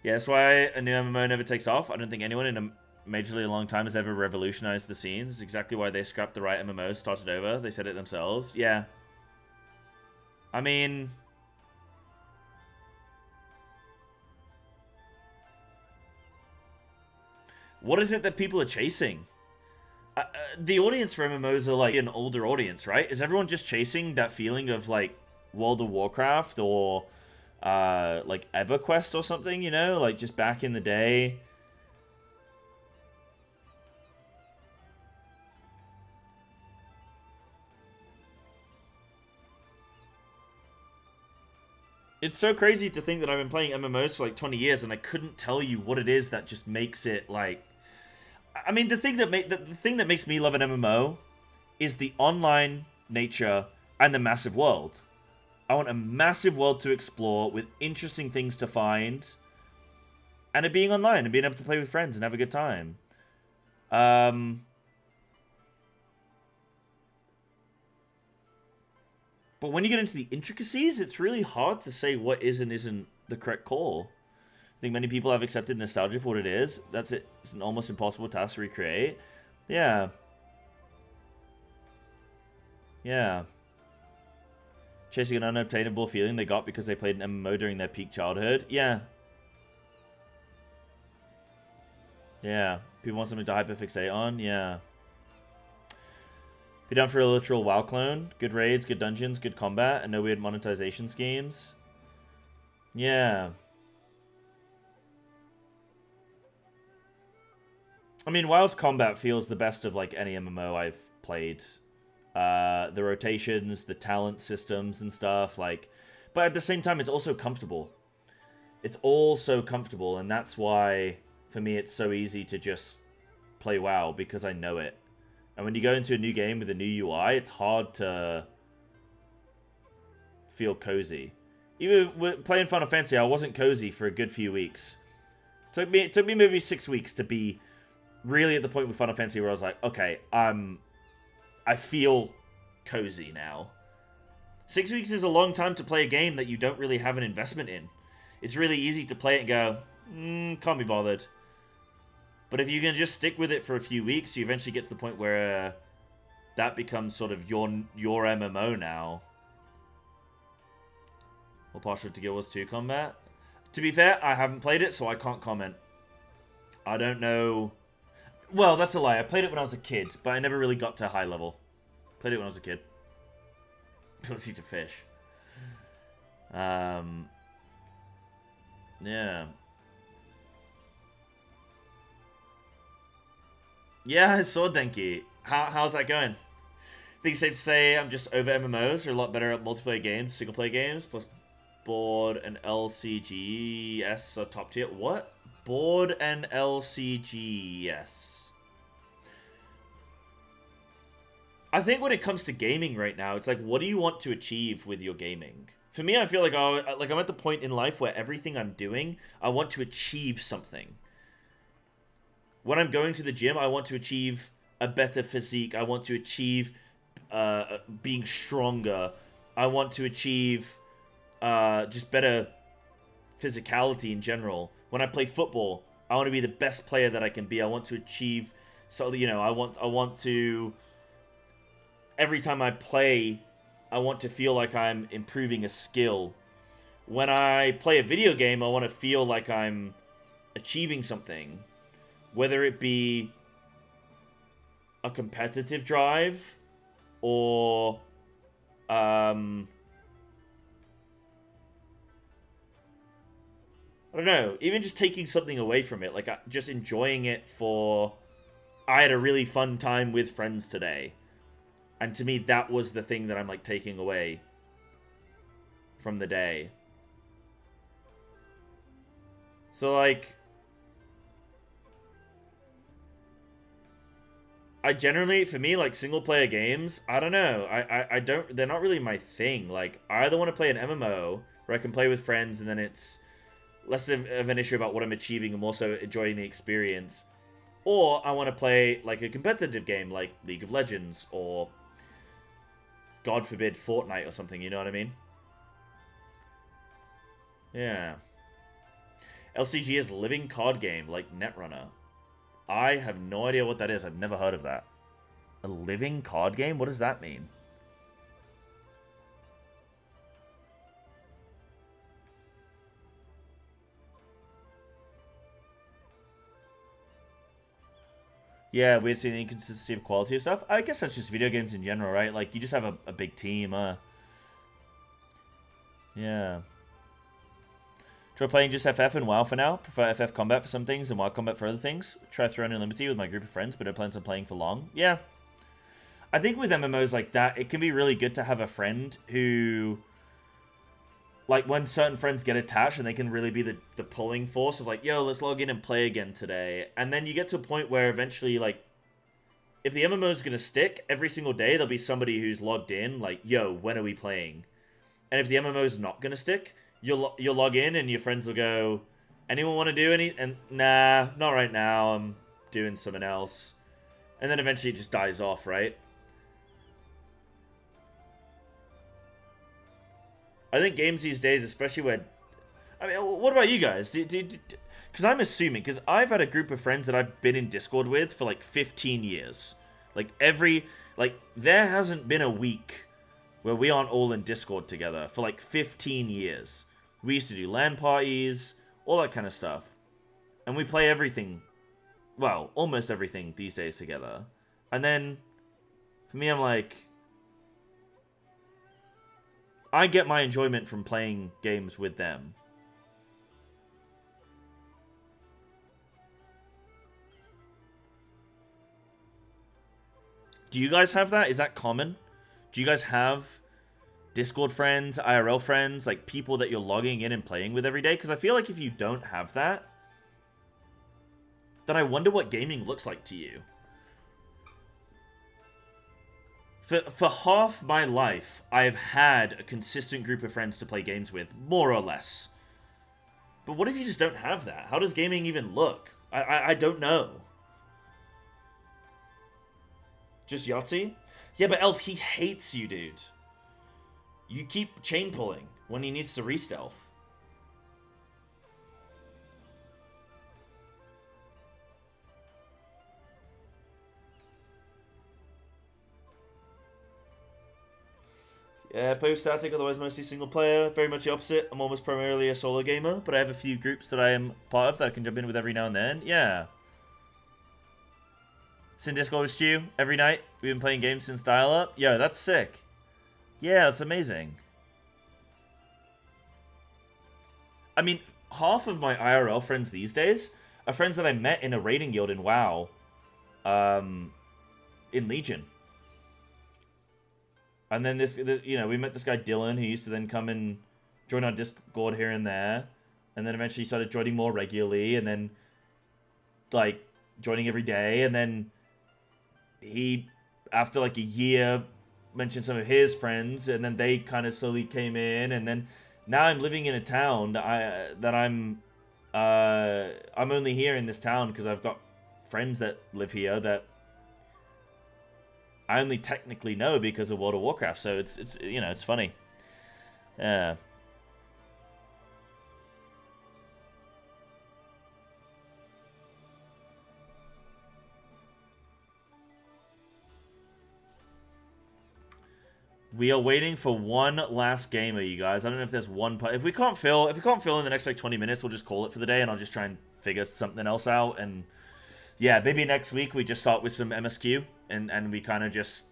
Yeah, that's why a new MMO never takes off. I don't think anyone in a majorly long time has ever revolutionized the scenes. It's exactly why they scrapped the right MMO, started over. They said it themselves. Yeah. I mean... what is it that people are chasing? The audience for MMOs are like an older audience, right? Is everyone just chasing that feeling of like World of Warcraft or like EverQuest or something, you know? Like just back in the day. It's so crazy to think that I've been playing MMOs for like 20 years and I couldn't tell you what it is that just makes it like... I mean, the thing that makes me love an MMO is the online nature and the massive world. I want a massive world to explore with interesting things to find, and it being online and being able to play with friends and have a good time. But when you get into the intricacies, it's really hard to say what is and isn't the correct call. I think many people have accepted nostalgia for what it is. That's it. It's an almost impossible task to recreate. Yeah. Yeah. Chasing an unobtainable feeling they got because they played an MMO during their peak childhood. Yeah. Yeah. People want something to hyperfixate on. Yeah. Be down for a literal WoW clone. Good raids, good dungeons, good combat, and no weird monetization schemes. Yeah. I mean, WoW's combat feels the best of like any MMO I've played. the rotations, the talent systems and stuff. Like, but at the same time, it's also comfortable. It's all so comfortable, and that's why, for me, it's so easy to just play WoW, because I know it. And when you go into a new game with a new UI, it's hard to feel cozy. Even with playing Final Fantasy, I wasn't cozy for a good few weeks. It took me maybe 6 weeks to be really at the point with Final Fantasy where I was like, okay, I feel cozy now. 6 weeks is a long time to play a game that you don't really have an investment in. It's really easy to play it and go, can't be bothered. But if you can just stick with it for a few weeks, you eventually get to the point where that becomes sort of your MMO now. Or partial to Guild Wars 2 combat. To be fair, I haven't played it, so I can't comment. I don't know. Well, that's a lie. I played it when I was a kid, but I never really got to high level. Played it when I was a kid. Ability to fish. Yeah. Yeah, I saw Denki. How's that going? I think it's safe to say I'm just over MMOs. They're a lot better at multiplayer games, single player games, plus board and LCGS are top tier. What? Board and LCGS. I think when it comes to gaming right now, it's like, what do you want to achieve with your gaming? For me, I feel like I'm at the point in life where everything I'm doing, I want to achieve something. When I'm going to the gym, I want to achieve a better physique. I want to achieve being stronger. I want to achieve just better physicality in general. When I play football, I want to be the best player that I can be. I want to achieve, so you know, I want to. Every time I play, I want to feel like I'm improving a skill. When I play a video game, I want to feel like I'm achieving something. Whether it be a competitive drive or I don't know, even just taking something away from it, like just enjoying it for, I had a really fun time with friends today. And to me, that was the thing that I'm like taking away from the day. So like, I generally, for me, like single player games, I don't know. I don't, they're not really my thing. Like, I either want to play an MMO where I can play with friends and then it's less of an issue about what I'm achieving and more so enjoying the experience. Or I want to play like a competitive game like League of Legends or, God forbid, Fortnite or something, you know what I mean? Yeah. LCG is living card game like Netrunner. I have no idea what that is. I've never heard of that. A living card game? What does that mean? Yeah, we'd see the inconsistency of quality of stuff. I guess that's just video games in general, right? Like, you just have a big team. Yeah. Try playing just FF and WoW for now. Prefer FF combat for some things and WoW combat for other things. Try Throne Unlimited with my group of friends, but no plans on playing for long. Yeah. I think with MMOs like that, it can be really good to have a friend who, like, when certain friends get attached and they can really be the pulling force of like, yo, let's log in and play again today. And then you get to a point where eventually, like, if the MMO is going to stick, every single day there'll be somebody who's logged in, like, yo, when are we playing? And if the MMO is not going to stick, you'll log in and your friends will go, anyone want to do any? And nah, not right now. I'm doing something else. And then eventually it just dies off, right? I think games these days, especially where, I mean, what about you guys? Because I'm assuming, because I've had a group of friends that I've been in Discord with for like 15 years. Like there hasn't been a week where we aren't all in Discord together for like 15 years. We used to do LAN parties, all that kind of stuff. And we play everything, well, almost everything these days together. And then, for me, I'm like, I get my enjoyment from playing games with them. Do you guys have that? Is that common? Do you guys have Discord friends, IRL friends, like people that you're logging in and playing with every day? Because I feel like if you don't have that, then I wonder what gaming looks like to you. For half my life, I've had a consistent group of friends to play games with, more or less. But what if you just don't have that? How does gaming even look? I don't know. Just Yahtzee? Yeah, but Elf, he hates you, dude. You keep chain pulling when he needs to re-stealth. Yeah, play static, otherwise mostly single player. Very much the opposite. I'm almost primarily a solo gamer, but I have a few groups that I am part of that I can jump in with every now and then. Yeah. Sin Discord with Stu every night. We've been playing games since dial-up. Yo, that's sick. Yeah, that's amazing. I mean, half of my IRL friends these days are friends that I met in a raiding guild in WoW. In Legion. And then we met this guy Dylan, who used to then come and join our Discord here and there. And then eventually started joining more regularly, and then, like, joining every day. And then he, after like a year, mentioned some of his friends, and then they kind of slowly came in. And then now I'm living in a town that I'm only here in this town because I've got friends that live here that I only technically know because of World of Warcraft, so it's it's funny. Yeah. We are waiting for one last gamer, you guys. I don't know if there's one. If we can't fill in the next like 20 minutes, we'll just call it for the day, and I'll just try and figure something else out. And yeah, maybe next week we just start with some MSQ. And we kind of just...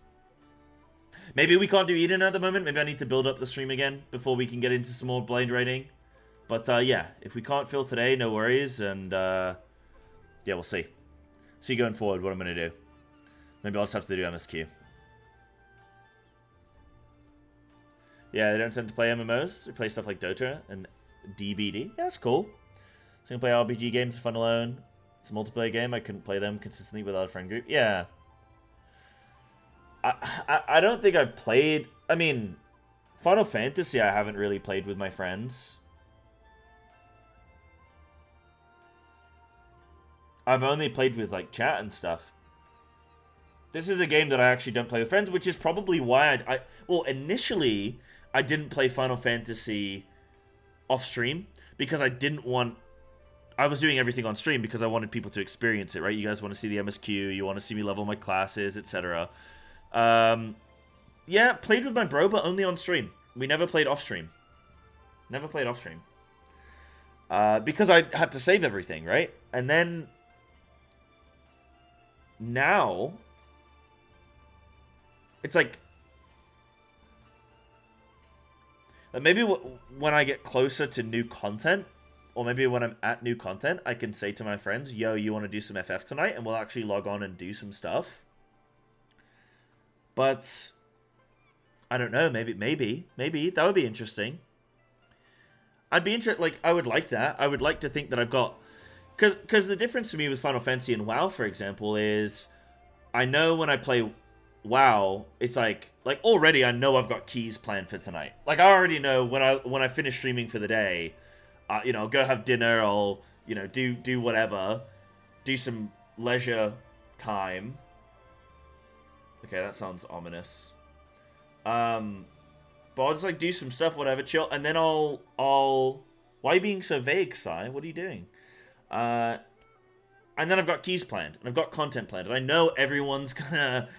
Maybe we can't do Eden at the moment. Maybe I need to build up the stream again before we can get into some more blind raiding. But yeah, if we can't fill today, no worries. And yeah, we'll see. See going forward what I'm going to do. Maybe I'll just have to do MSQ. Yeah, they don't tend to play MMOs. They play stuff like Dota and DBD. Yeah, that's cool. Single player RPG games are fun alone. It's a multiplayer game. I couldn't play them consistently without a friend group. Yeah. I don't think I've played... I mean, Final Fantasy I haven't really played with my friends. I've only played with, like, chat and stuff. This is a game that I actually don't play with friends, which is probably why well, initially, I didn't play Final Fantasy off-stream, because I didn't want... I was doing everything on stream because I wanted people to experience it, right? You guys want to see the MSQ, you want to see me level my classes, etc. Yeah, played with my bro, but only on stream. We never played off-stream. Never played off-stream. Because I had to save everything, right? And then... Now... It's like... Maybe when I get closer to new content, or maybe when I'm at new content, I can say to my friends, yo, you want to do some FF tonight? And we'll actually log on and do some stuff. But... I don't know, maybe. That would be interesting. I'd be interested, like, I would like that. I would like to think that I've got... Because the difference for me with Final Fantasy and WoW, for example, is... I know when I play WoW, it's like already I know I've got keys planned for tonight. Like, I already know when I finish streaming for the day, you know, I'll go have dinner, I'll, you know, do whatever. Do some leisure time. Okay, that sounds ominous. But I'll just, like, do some stuff, whatever, chill, and then I'll... Why are you being so vague, Sai? What are you doing? And then I've got keys planned, and I've got content planned, and I know everyone's gonna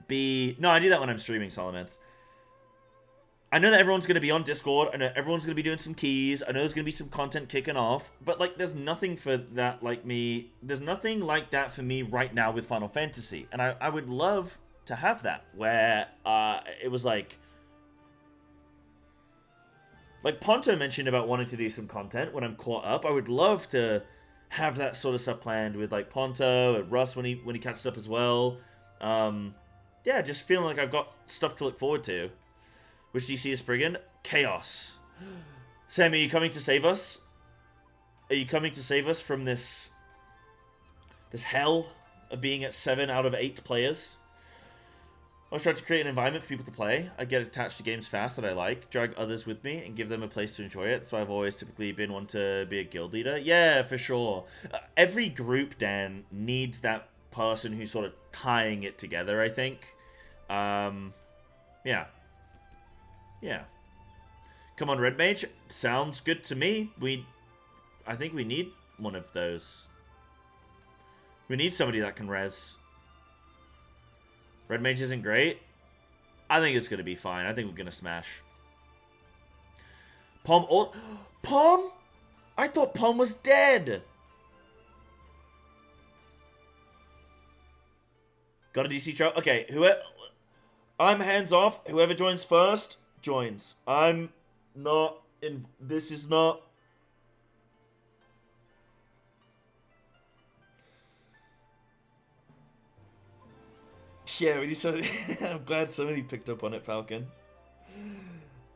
be... No, I do that when I'm streaming, Solomons. I know that everyone's gonna be on Discord, I know everyone's gonna be doing some keys, I know there's gonna be some content kicking off, but, like, there's nothing for that like me... There's nothing like that for me right now with Final Fantasy, and I would love to have that, where, it was like... Like Ponto mentioned about wanting to do some content when I'm caught up. I would love to have that sort of stuff planned with like Ponto and Russ when he catches up as well. Yeah, just feeling like I've got stuff to look forward to. Which do you see as Spriggan? Chaos. Sam, are you coming to save us? Are you coming to save us from this hell of being at 7 out of 8 players? I was trying to create an environment for people to play. I get attached to games fast that I like, drag others with me, and give them a place to enjoy it. So I've always typically been one to be a guild leader. Yeah, for sure. Every group, Dan, needs that person who's sort of tying it together, I think. Yeah. Yeah. Come on, Red Mage. Sounds good to me. I think we need one of those. We need somebody that can res. Red Mage isn't great. I think it's going to be fine. I think we're going to smash. Palm. Oh, Palm? I thought Palm was dead. Got a DC trial? Okay, I'm hands off. Whoever joins first, joins. I'm not in... This is not... Yeah, when you said it, I'm glad somebody picked up on it, Falcon.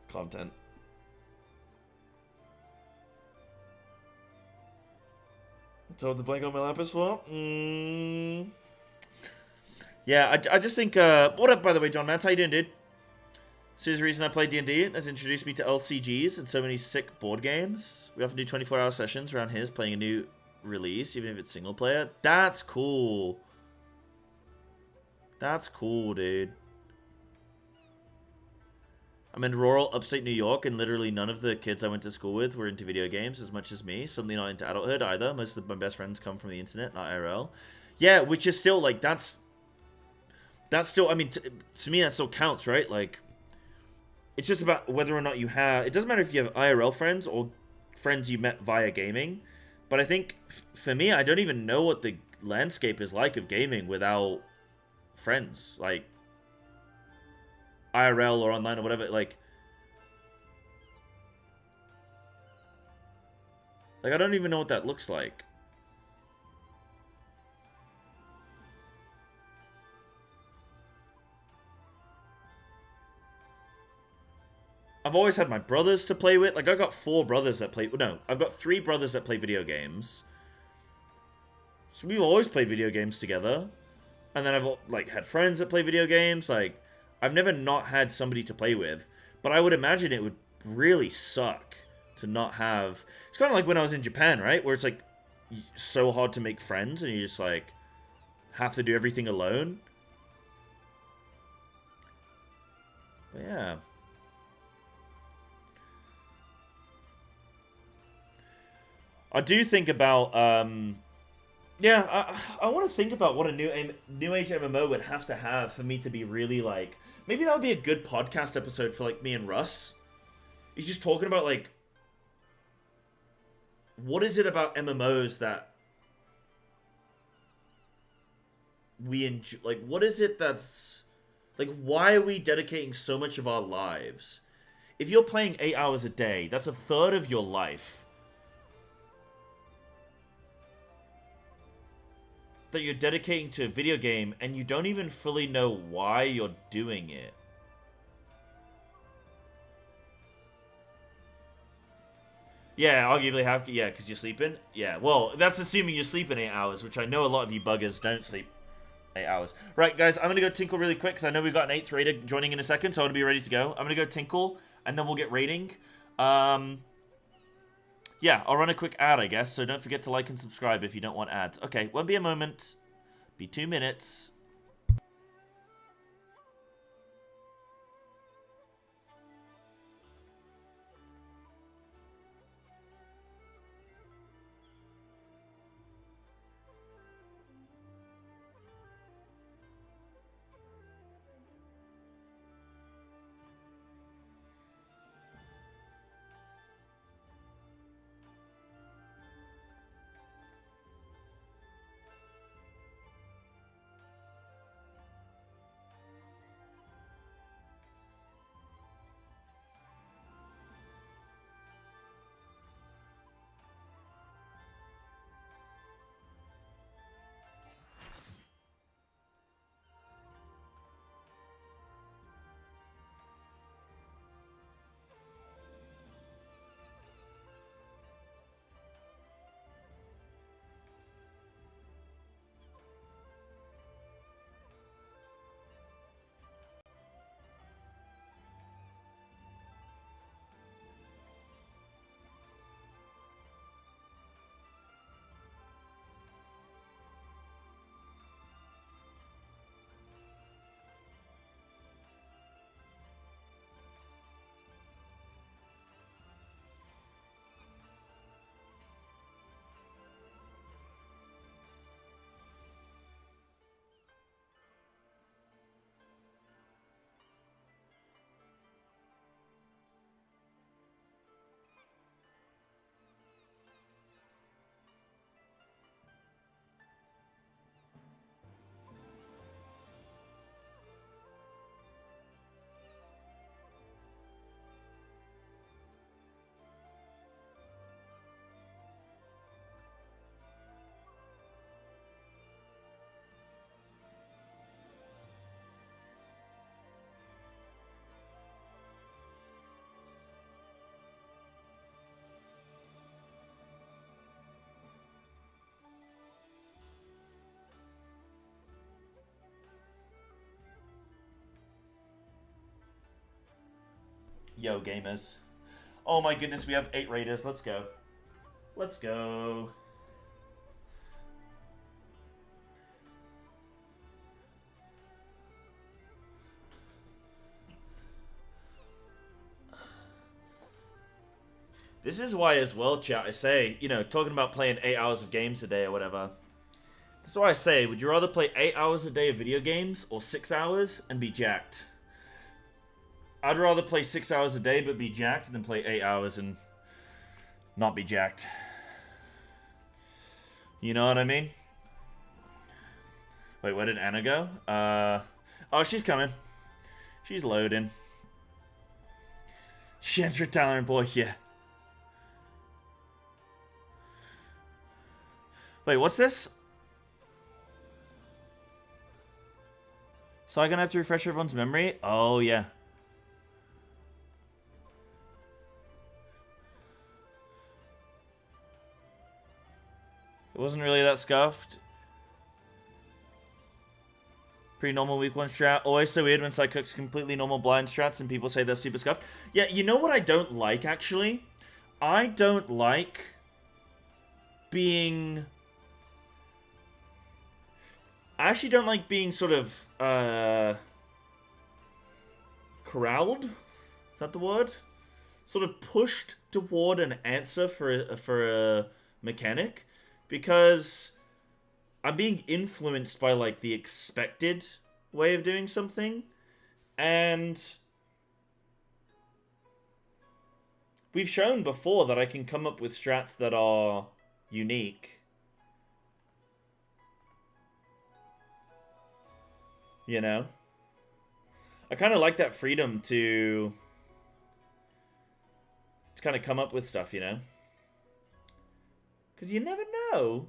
Content. Told the blank on my lap as well? Yeah, I just think, what up, by the way, John Mance? How you doing, dude? So the reason I play D&D has introduced me to LCGs and so many sick board games. We often do 24-hour sessions around his playing a new release, even if it's single player. That's cool. That's cool, dude. I'm in rural upstate New York, and literally none of the kids I went to school with were into video games as much as me. Suddenly not into adulthood either. Most of my best friends come from the internet, not IRL. Yeah, which is still, like, that's still, I mean, to me, that still counts, right? Like, it's just about whether or not you have... It doesn't matter if you have IRL friends or friends you met via gaming. But I think, for me, I don't even know what the landscape is like of gaming without friends. Like, IRL or online or whatever. Like, I don't even know what that looks like. I've always had my brothers to play with. Like, I've got 4 brothers that play... No, I've got 3 brothers that play video games. So we've always played video games together. And then I've, like, had friends that play video games. Like, I've never not had somebody to play with. But I would imagine it would really suck to not have... It's kind of like when I was in Japan, right? Where it's, like, so hard to make friends. And you just, like, have to do everything alone. But, yeah... I do think about, yeah, I want to think about what a new age MMO would have to have for me to be really, like, maybe that would be a good podcast episode for, like, me and Russ. He's just talking about, like, what is it about MMOs that we enjoy, like, what is it that's, like, why are we dedicating so much of our lives? If you're playing 8 hours a day, that's a third of your life that you're dedicating to a video game, and you don't even fully know why you're doing it. Yeah, arguably have... Yeah, because you're sleeping? Yeah, well, that's assuming you're sleeping 8 hours, which I know a lot of you buggers don't sleep 8 hours. Right, guys, I'm going to go tinkle really quick, because I know we've got an 8th raider joining in a second, so I want to be ready to go. I'm going to go tinkle, and then we'll get raiding. Yeah, I'll run a quick ad, I guess, so don't forget to like and subscribe if you don't want ads. Okay, won't be a moment. Be 2 minutes. Yo, gamers. Oh my goodness, we have 8 raiders. Let's go. Let's go. This is why as well, chat, I say, you know, talking about playing 8 hours of games a day or whatever. That's why I say, would you rather play 8 hours a day of video games or 6 hours and be jacked? I'd rather play 6 hours a day but be jacked than play 8 hours and not be jacked. You know what I mean? Wait, where did Anna go? Oh, she's coming. She's loading. Shantra Talent Boy, yeah. Wait, what's this? So I'm gonna have to refresh everyone's memory? Oh, yeah. It wasn't really that scuffed. Pretty normal week 1 strat. Always so weird when Psy cooks completely normal blind strats and people say they're super scuffed. Yeah, you know what I don't like, actually? I don't like being... I actually don't like being sort of, corralled? Is that the word? Sort of pushed toward an answer for a mechanic. Because I'm being influenced by, like, the expected way of doing something. And we've shown before that I can come up with strats that are unique. You know? I kind of like that freedom to kind of come up with stuff, you know? Because you never know.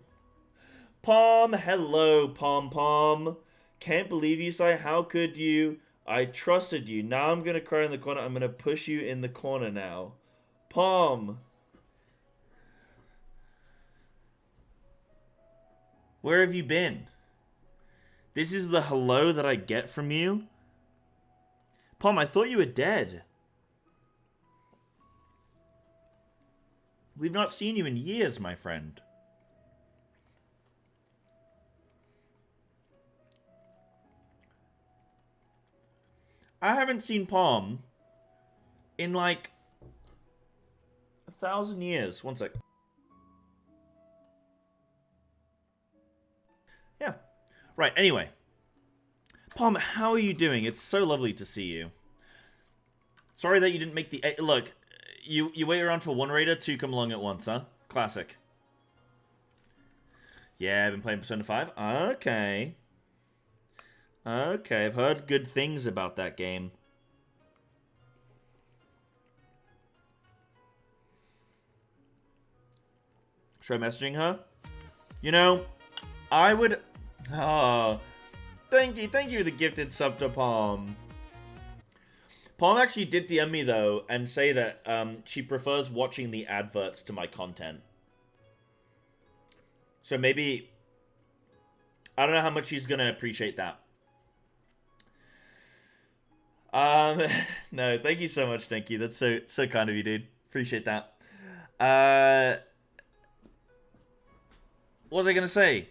Pom, hello, Pom Pom. Can't believe you, Sai. How could you? I trusted you. Now I'm going to cry in the corner. I'm going to push you in the corner now. Pom. Where have you been? This is the hello that I get from you? Pom, I thought you were dead. We've not seen you in years, my friend. I haven't seen Pom in like 1,000 years. One sec. Yeah. Right, anyway. Pom, how are you doing? It's so lovely to see you. Sorry that you didn't make the... Look, you wait around for one raider, 2 come along at once, huh? Classic. Yeah, I've been playing Persona 5. Okay. Okay, I've heard good things about that game. Try messaging her? You know, I would... Oh, thank you for the gifted sub to Palm. Palm actually did DM me, though, and say that she prefers watching the adverts to my content. So maybe... I don't know how much she's going to appreciate that. No, thank you so much, thank you. That's so kind of you, dude. Appreciate that. What was I going to say?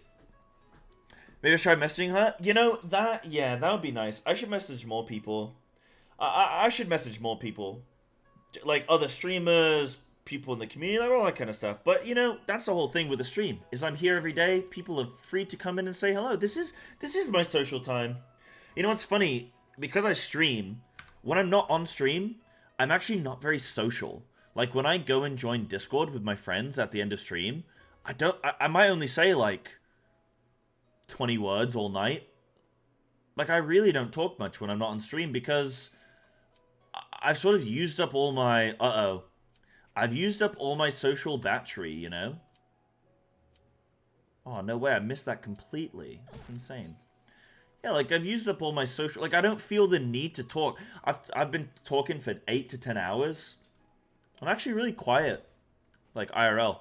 Maybe I should try messaging her? You know, that would be nice. I should message more people. I should message more people. Like, other streamers, people in the community, like all that kind of stuff. But, you know, that's the whole thing with the stream. Is I'm here every day. People are free to come in and say hello. This is my social time. You know what's funny? Because I stream, when I'm not on stream, I'm actually not very social. Like, when I go and join Discord with my friends at the end of stream, I might only say, like, 20 words all night. Like, I really don't talk much when I'm not on stream because I've sort of used up all my... I've used up all my social battery, you know? Oh, no way. I missed that completely. That's insane. Yeah, like, I've used up all my social... Like, I don't feel the need to talk. I've been talking for 8 to 10 hours. I'm actually really quiet. Like, IRL.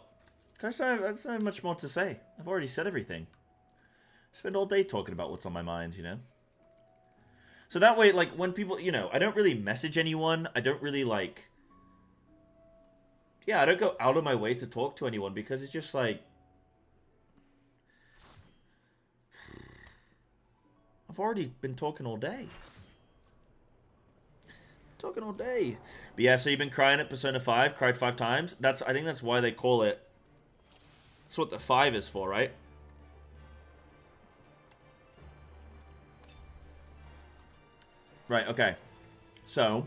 Because I don't have much more to say. I've already said everything. I spend all day talking about what's on my mind, you know? So that way, like, when people, you know, I don't really message anyone. I don't really, like... Yeah, I don't go out of my way to talk to anyone because it's just, like... I've already been talking all day. Talking all day. But yeah, so you've been crying at Persona 5, cried 5 times. I think that's why they call it... That's what the 5 is for, right? Right, okay. So,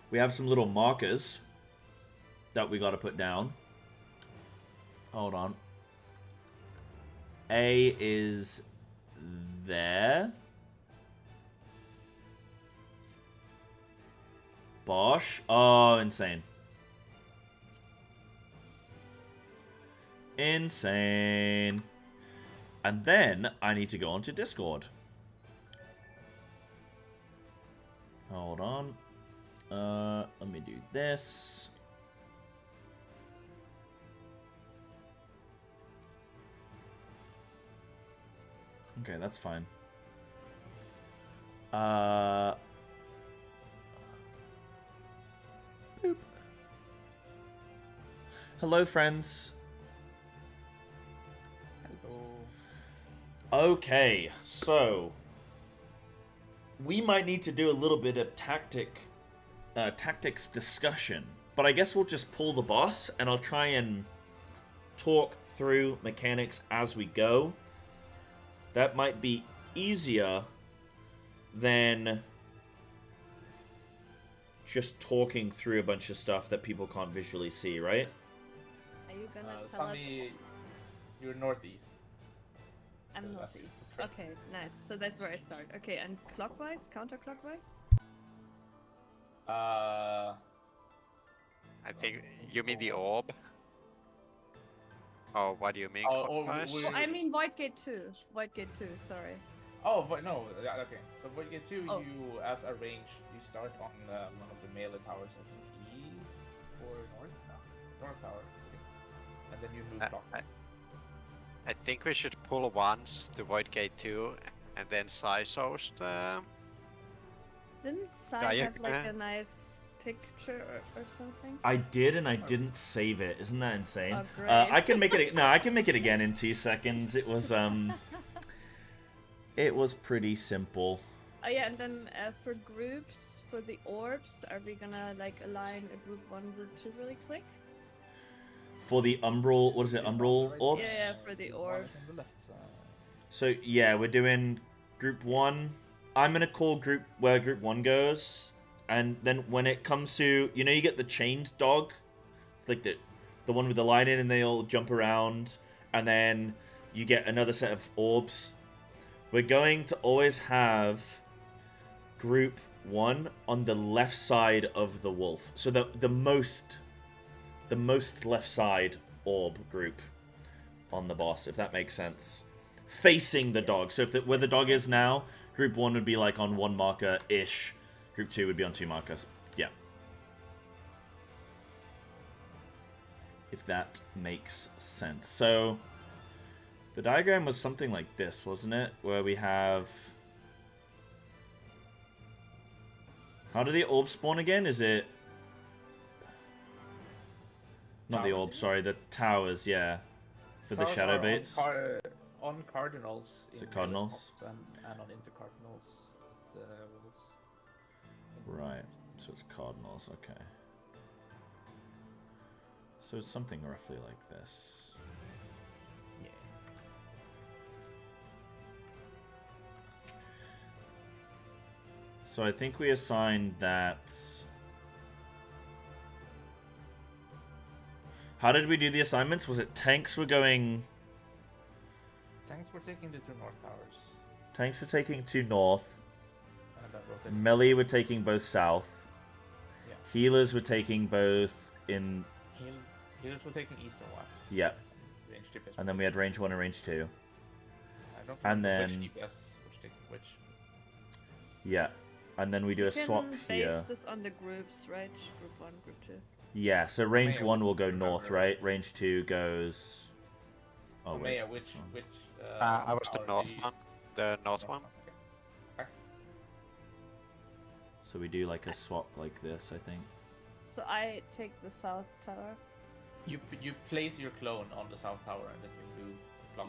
we have some little markers that we got to put down. Hold on. A is there. Bosh. Oh, insane. Insane. And then I need to go onto Discord. Hold on. Let me do this. Okay, that's fine. Boop. Hello, friends. Hello. Okay, so we might need to do a little bit of tactics discussion, but I guess we'll just pull the boss, and I'll try and talk through mechanics as we go. That might be easier than just talking through a bunch of stuff that people can't visually see, right? Are you gonna tell us? You're northeast. I'm northeast. Okay, nice. So that's where I start. Okay, and clockwise, counterclockwise? Uh, I think you mean the orb. Oh, what do you mean? Oh, clockwise? Oh, I mean Void Gate 2. Void Gate 2, sorry. oh, no, yeah, okay. So when you get to Oh. you, as a range, you start on one of the melee towers, I think E or north? No, north tower. Okay. And then you move clockwise. I think we should pull once the Void Gate 2 and then Psysource the... Didn't Sai have like Diagram. a nice picture or something? I did, and I didn't save it. Isn't that insane? Oh, great. I can make it. No, I can make it again in 2 seconds. It was it was pretty simple. Oh yeah, and then for groups, for the orbs, are we gonna like align a group 1, group 2 really quick? For the umbral, what is it? Umbral orbs. Yeah, for the orbs. On the left side. So yeah, we're doing group 1. I'm gonna call group where group 1 goes, and then when it comes to, you know, you get the chained dog, like the one with the line in, and they all jump around, and then you get another set of orbs. We're going to always have group 1 on the left side of the wolf, so the most left side orb group on the boss, if that makes sense. Facing the dog. So if where the dog is now, group 1 would be like on 1 marker-ish. Group 2 would be on 2 markers. Yeah. If that makes sense. So the diagram was something like this, wasn't it? Where we have... How do the orbs spawn again? Is it... Not the orbs, sorry. The towers, yeah. For the Towers shadow are baits. On cardinals. Is it in cardinals? spots and on intercardinals. The wolves. Right. So it's cardinals, okay. So it's something roughly like this. Yeah. So I think we assigned that... How did we do the assignments? Was it tanks were going... Tanks were taking the 2 north towers. Tanks were taking 2 north. And that rotated. Melee were taking both south. Yeah. Healers were taking both in... Healers were taking east and west. Yeah. Range DPS. And then we had range 1 and range 2. I don't and remember then- which DPS, which taking which. Yeah. And then we do a swap base here. this on the groups, right? Group 1, group 2. Yeah, so range Maya 1 will go remember. north, right? Range 2 goes... Oh, wait. Maya, which I was the tower north do you- one. The north one. Okay. So we do like a swap like this, I think. So I take the south tower. You place your clone on the south tower and then you move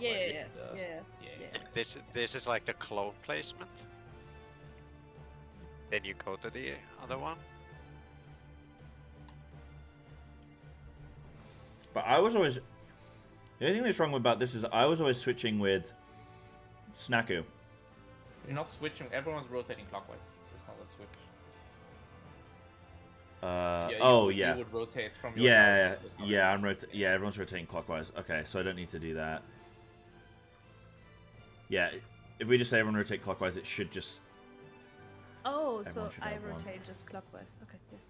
Yeah, clockwise. yeah. This is like the clone placement. Then you go to the other one. But I was always... The only thing that's wrong about this is I was always switching with Snaku. You're not switching. Everyone's rotating clockwise. There's not a switch. You would rotate from your Yeah, tower to the yeah, tower. yeah, everyone's rotating clockwise. Okay, so I don't need to do that. Yeah, if we just say everyone rotate clockwise, it should just... Oh, so Everyone should I have one. rotate just clockwise. Okay, yes.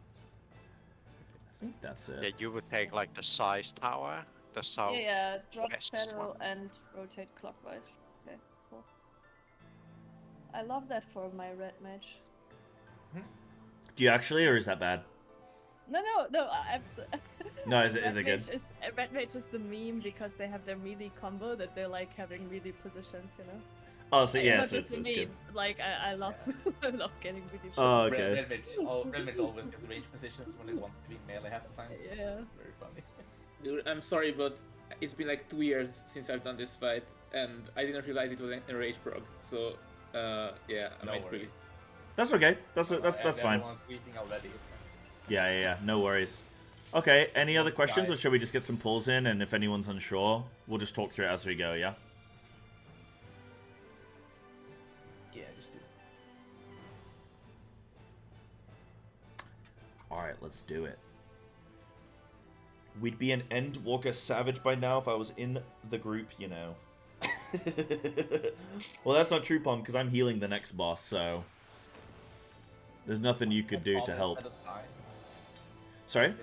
I think that's it. Yeah, you would take like the size tower, the south. Yeah, drop west shadow one. and rotate clockwise. Okay, cool. I love that for my red mage. Do you actually, or is that bad? No, I'm No, is it good? Red mage is the meme because they have their melee combo that they're like having melee positions, you know? Oh, so yeah, It's so not it's just a good. meme. Like, I love I love getting melee positions. Oh, okay. Red mage always gets range positions when it wants to be melee half the time. Yeah. Very funny. Dude, I'm sorry, but it's been like 2 years since I've done this fight, and I didn't realize it was a rage prog. So, yeah, I No might worries. really. That's okay. That's fine. Everyone's briefing already. Yeah, no worries. Okay, any other questions, or shall we just get some pulls in, and if anyone's unsure, we'll just talk through it as we go, yeah? Yeah, just do. Alright, let's do it. We'd be an Endwalker Savage by now if I was in the group, you know. Well, that's not true, Pom, because I'm healing the next boss, so... There's nothing you could do to help. Sorry?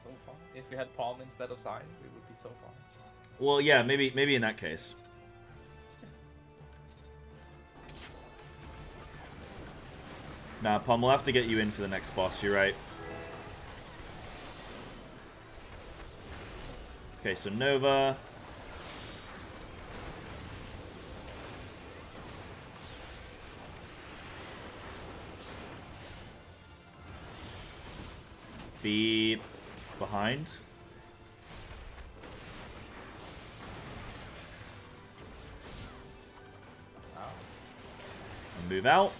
So fun. If we had Palm instead of Sign, we would be so fun. Well, yeah, maybe in that case. Nah, Pom, we'll have to get you in for the next boss, you're right. Okay, so Nova. Be behind. And move out.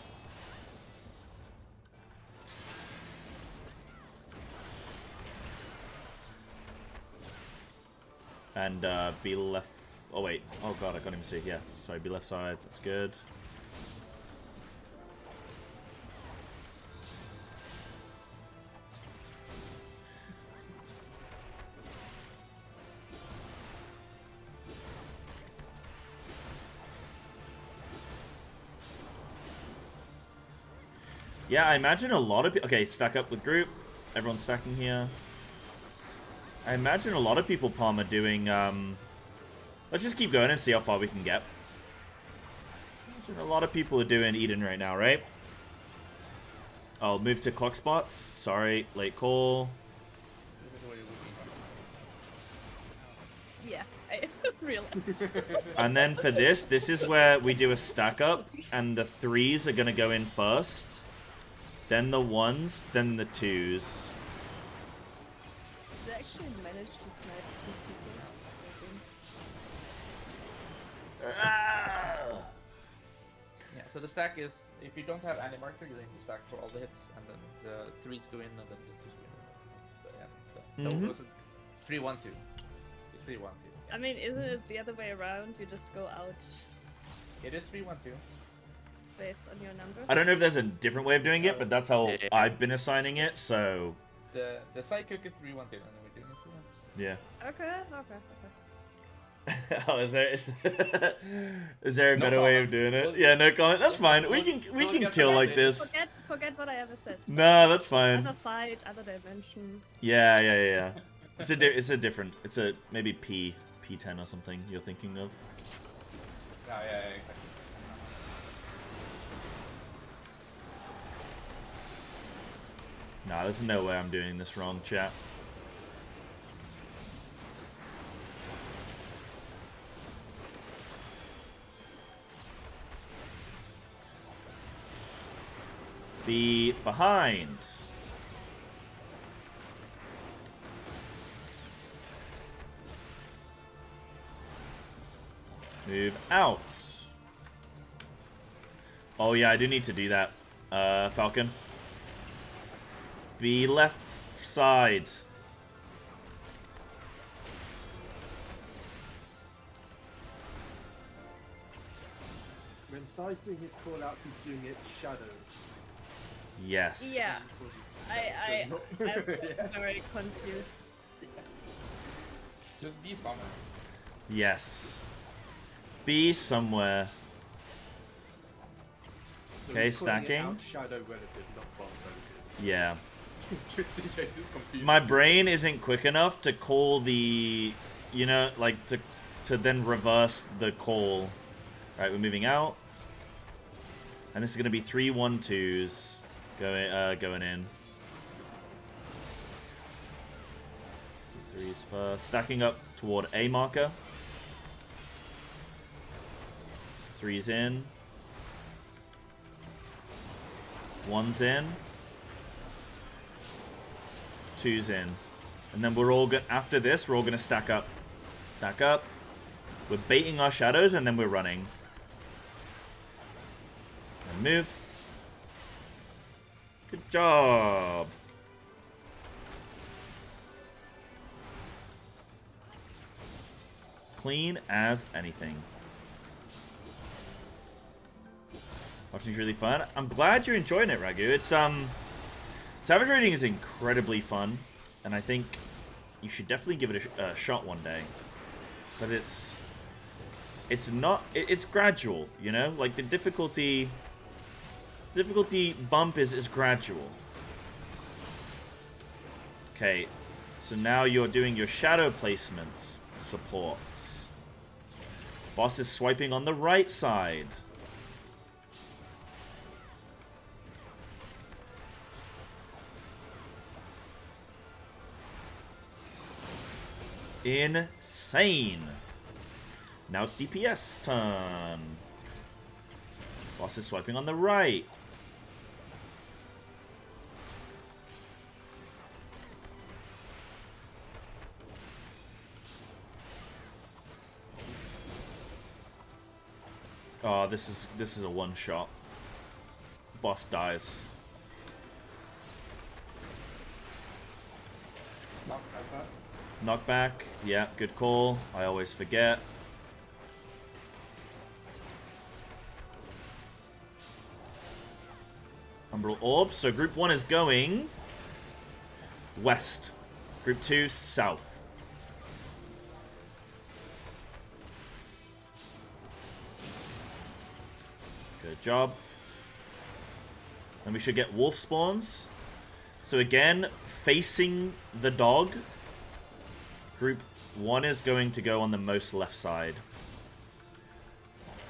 And be left. Oh wait. Oh god, I can't even see. Yeah, sorry. Be left side. That's good. Yeah, I imagine a lot of people... Okay, stack up with group. Everyone's stacking here. I imagine a lot of people, Palm, are doing... Let's just keep going and see how far we can get. I imagine a lot of people are doing Eden right now, right? I'll move to clock spots. Sorry, late call. This is where you would be. Yeah, I realized. And then for this is where we do a stack up, and the 3s are going to go in first. Then the 1s, then the 2s. They actually managed to snipe 2 people. Amazing. Yeah, so the stack is, if you don't have any marker, you stack for all the hits, and then the 3s go in, and then the 2s go in. No, those are 3-1-2. It's 3-1-2. I mean, isn't it the other way around? You just go out It is 3-1-2. based on your number? I don't know if there's a different way of doing it, but that's how I've been assigning it, so... The side cook is 3-1-2, and then we're doing it 3-1. Yeah. Okay. Oh, is there a No better way comment. of doing it? We'll- Yeah, no comment. That's fine. We we'll- can we'll get kill back like to it. this. Forget what I ever said. No, that's fine. Other fight, other dimension. Yeah. It's a different. It's a maybe P10 or something you're thinking of. Yeah, exactly. Nah, there's no way I'm doing this wrong, chat. Be behind. Move out. Oh yeah, I do need to do that, Falcon. Be left side. When Sai's doing his call out, he's doing it shadowed. Yes. Yeah. I'm very confused. Just be somewhere. Yes. Be somewhere. So Okay, he's calling it stacking. out shadow relative, not boss relative. Yeah. DJ is confused. My brain isn't quick enough to call the, you know, like to then reverse the call. Right, we're moving out. And this is going to be 3-1-2s going in. So threes first. Stacking up toward A marker. Threes in. One's in. Two's in. And then we're all good. After this, we're all going to stack up. Stack up. We're baiting our shadows and then we're running. And move. Good job. Clean as anything. Watching's really fun. I'm glad you're enjoying it, Ragu. It's Savage Raiding is incredibly fun, and I think you should definitely give it a shot one day. But it's gradual, you know? Like the difficulty bump is gradual. Okay, so now you're doing your shadow placements supports. Boss is swiping on the right side. Insane. Now it's DPS turn. Boss is swiping on the right. Oh, this is a one shot. Boss dies. Knockback. Yeah, good call. I always forget. Umbral Orb. So group 1 is going west. Group 2, south. Good job. And we should get wolf spawns. So again, facing the dog. Group 1 is going to go on the most left side.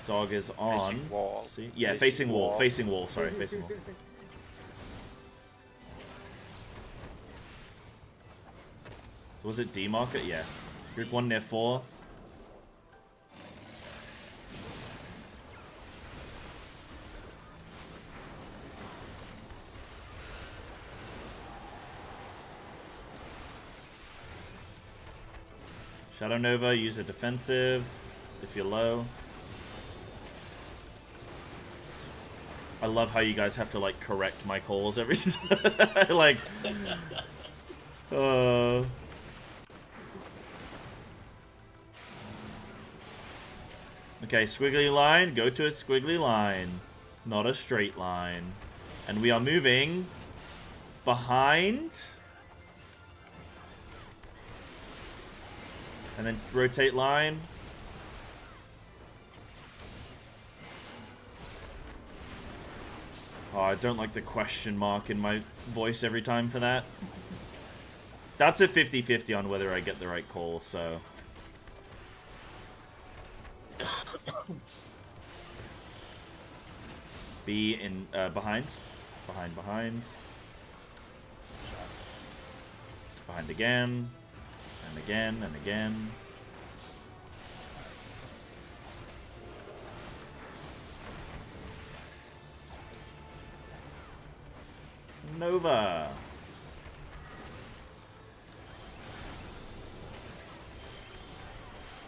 Dog is on. Facing wall. See? Yeah, facing wall. Facing wall. Sorry, facing wall. So was it D marker? Yeah. Group 1 near 4. Shadow Nova, use a defensive if you're low. I love how you guys have to like correct my calls every time. Like, okay, squiggly line, go to a squiggly line, not a straight line. And we are moving behind. And then rotate line. Oh, I don't like the question mark in my voice every time for that. That's a 50-50 on whether I get the right call, so... Be in, behind. Behind. Behind again. And again, and again. Nova.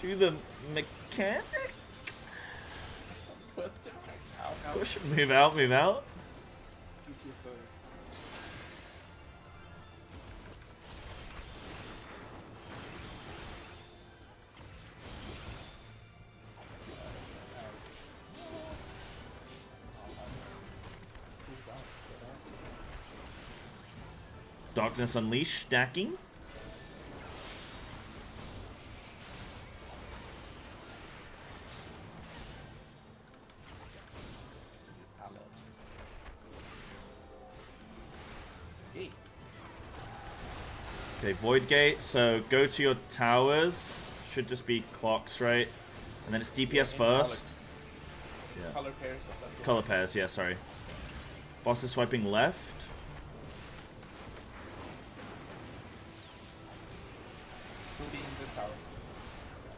Do the mechanic? Question. Ow. Push, move out, move out. Darkness Unleashed, stacking. Okay, Void Gate, so go to your towers. Should just be clocks, right? And then it's DPS first. Yeah. Color pairs. Color pairs, yeah, sorry. Boss is swiping left.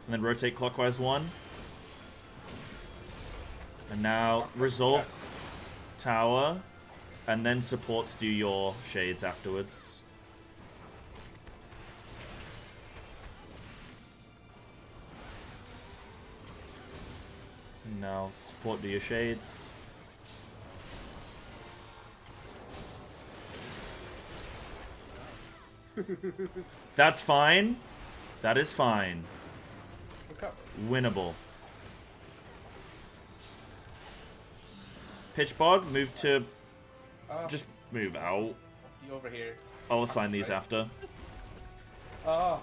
And then rotate clockwise 1. And now resolve tower. And then supports do your shades afterwards. And now support do your shades. That's fine. That is fine. Winnable. Pitch Bog, move to... just move out. You over here. I'll assign these after. Oh.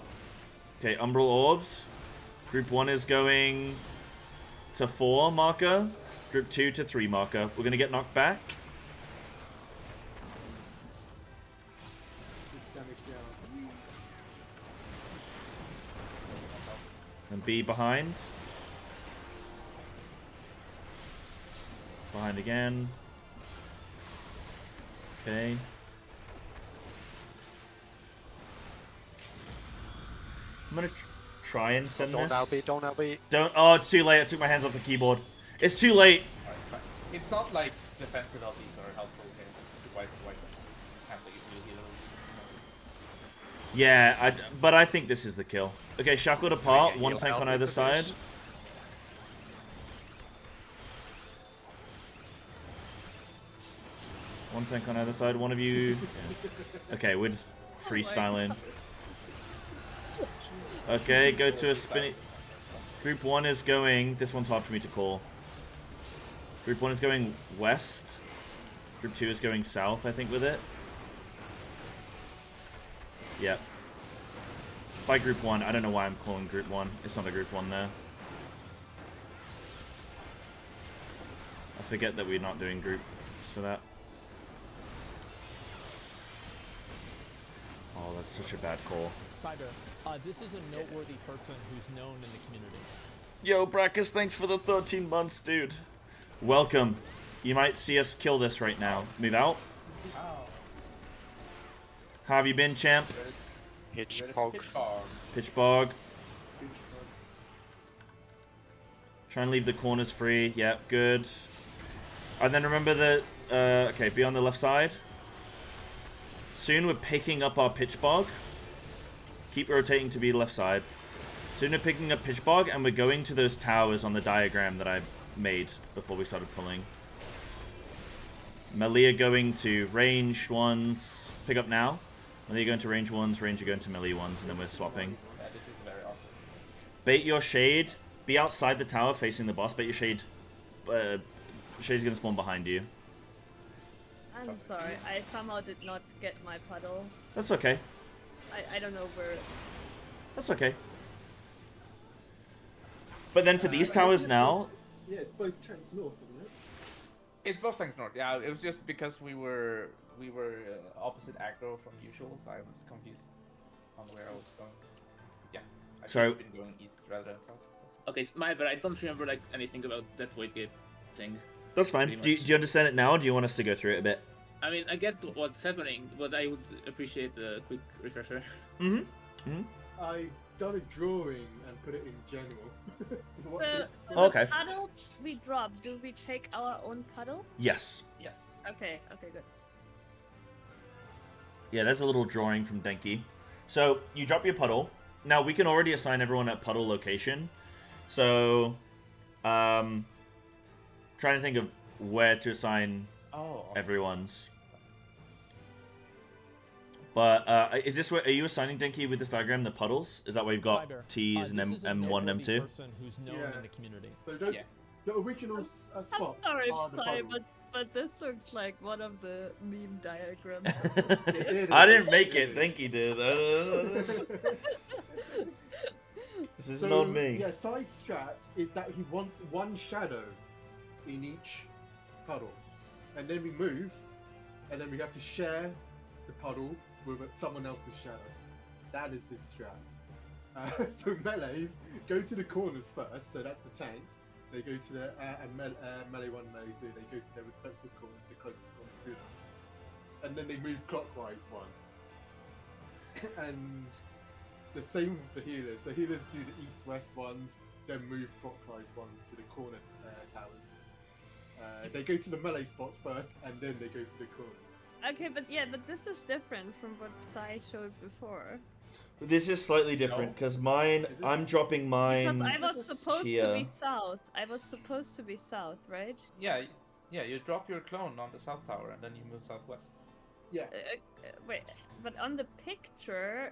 Okay, Umbral Orbs. Group 1 is going to 4 marker. Group 2 to 3 marker. We're going to get knocked back. And B behind. Behind again. Okay. I'm gonna try and send Don't this. LB, don't LB. Don't. Oh, it's too late. I took my hands off the keyboard. It's too late. It's not like defensive LBs are helpful here. White handling it. Yeah, but I think this is the kill. Okay, shackled apart. One tank on either side. One tank on either side. One of you. Yeah. Okay, we're just freestyling. Okay, go to a spinny. Group 1 is going. This one's hard for me to call. Group 1 is going west. Group 2 is going south, I think, with it. Yep. By Group 1, I don't know why I'm calling Group 1. It's not a Group 1 there. I forget that we're not doing groups for that. Oh, that's such a bad call. Cyber, this is a noteworthy person who's known in the community. Yo, Brackus, thanks for the 13 months, dude. Welcome. You might see us kill this right now. Move out. How have you been, champ? Pitch Bog. Pitch Bog. Try and leave the corners free. Yep, good. And then remember that... okay, be on the left side. Soon we're picking up our Pitch Bog. Keep rotating to be left side. Soon we're picking up Pitch Bog, and we're going to those towers on the diagram that I made before we started pulling. Melee going to ranged ones. Pick up now. Melee going to range ones, Ranger going to melee ones, and then we're swapping. Yeah, this is very awkward. Bait your shade. Be outside the tower facing the boss. Bait your shade. Shade's gonna spawn behind you. I'm sorry, I somehow did not get my puddle. That's okay. I don't know where... That's okay. But then for these towers now... Yeah, it's both tanks north, isn't it? It's both tanks north. Yeah, it was just because we were opposite aggro from usual, so I was confused on where I was going. Yeah, I should have been going east rather than south. Okay, my bad. I don't remember like anything about that Void Gate thing. That's fine. Do you understand it now, or do you want us to go through it a bit? I mean, I get what's happening, but I would appreciate a quick refresher. I done a drawing and put it in general. So the puddles we drop, do we take our own puddle? Yes. Yes. Okay, okay, good. Yeah, there's a little drawing from Denki. So you drop your puddle. Now we can already assign everyone at puddle location. So, trying to think of where to assign everyone's. But is this where are you assigning Denki with this diagram the puddles? Is that where you've got Cyber. T's and This is a M1, noteworthy M2? person who's known in the community. So those, the original I'm spots sorry, are the Psy, puddles. but this looks like one of the meme diagrams. I didn't make it. Denki did. This is not me. Yeah, Psy's strat is that he wants one shadow in each puddle. And then we move, and then we have to share the puddle with someone else's shadow. That is his strat. So melees go to the corners first, so that's the tanks. They go to the melee 1, melee 2, they go to their respective corners, the closest corners to them. And then they move clockwise one. And the same for healers. So healers do the east-west ones, then move clockwise one to the corner towers. They go to the melee spots first, and then they go to the corners. Okay, but this is different from what Psy showed before. This is slightly different because mine. I'm dropping mine. Because I was supposed here. to be south. I was supposed to be south, right? Yeah, you drop your clone on the south tower and then you move southwest. Yeah. Wait, but on the picture,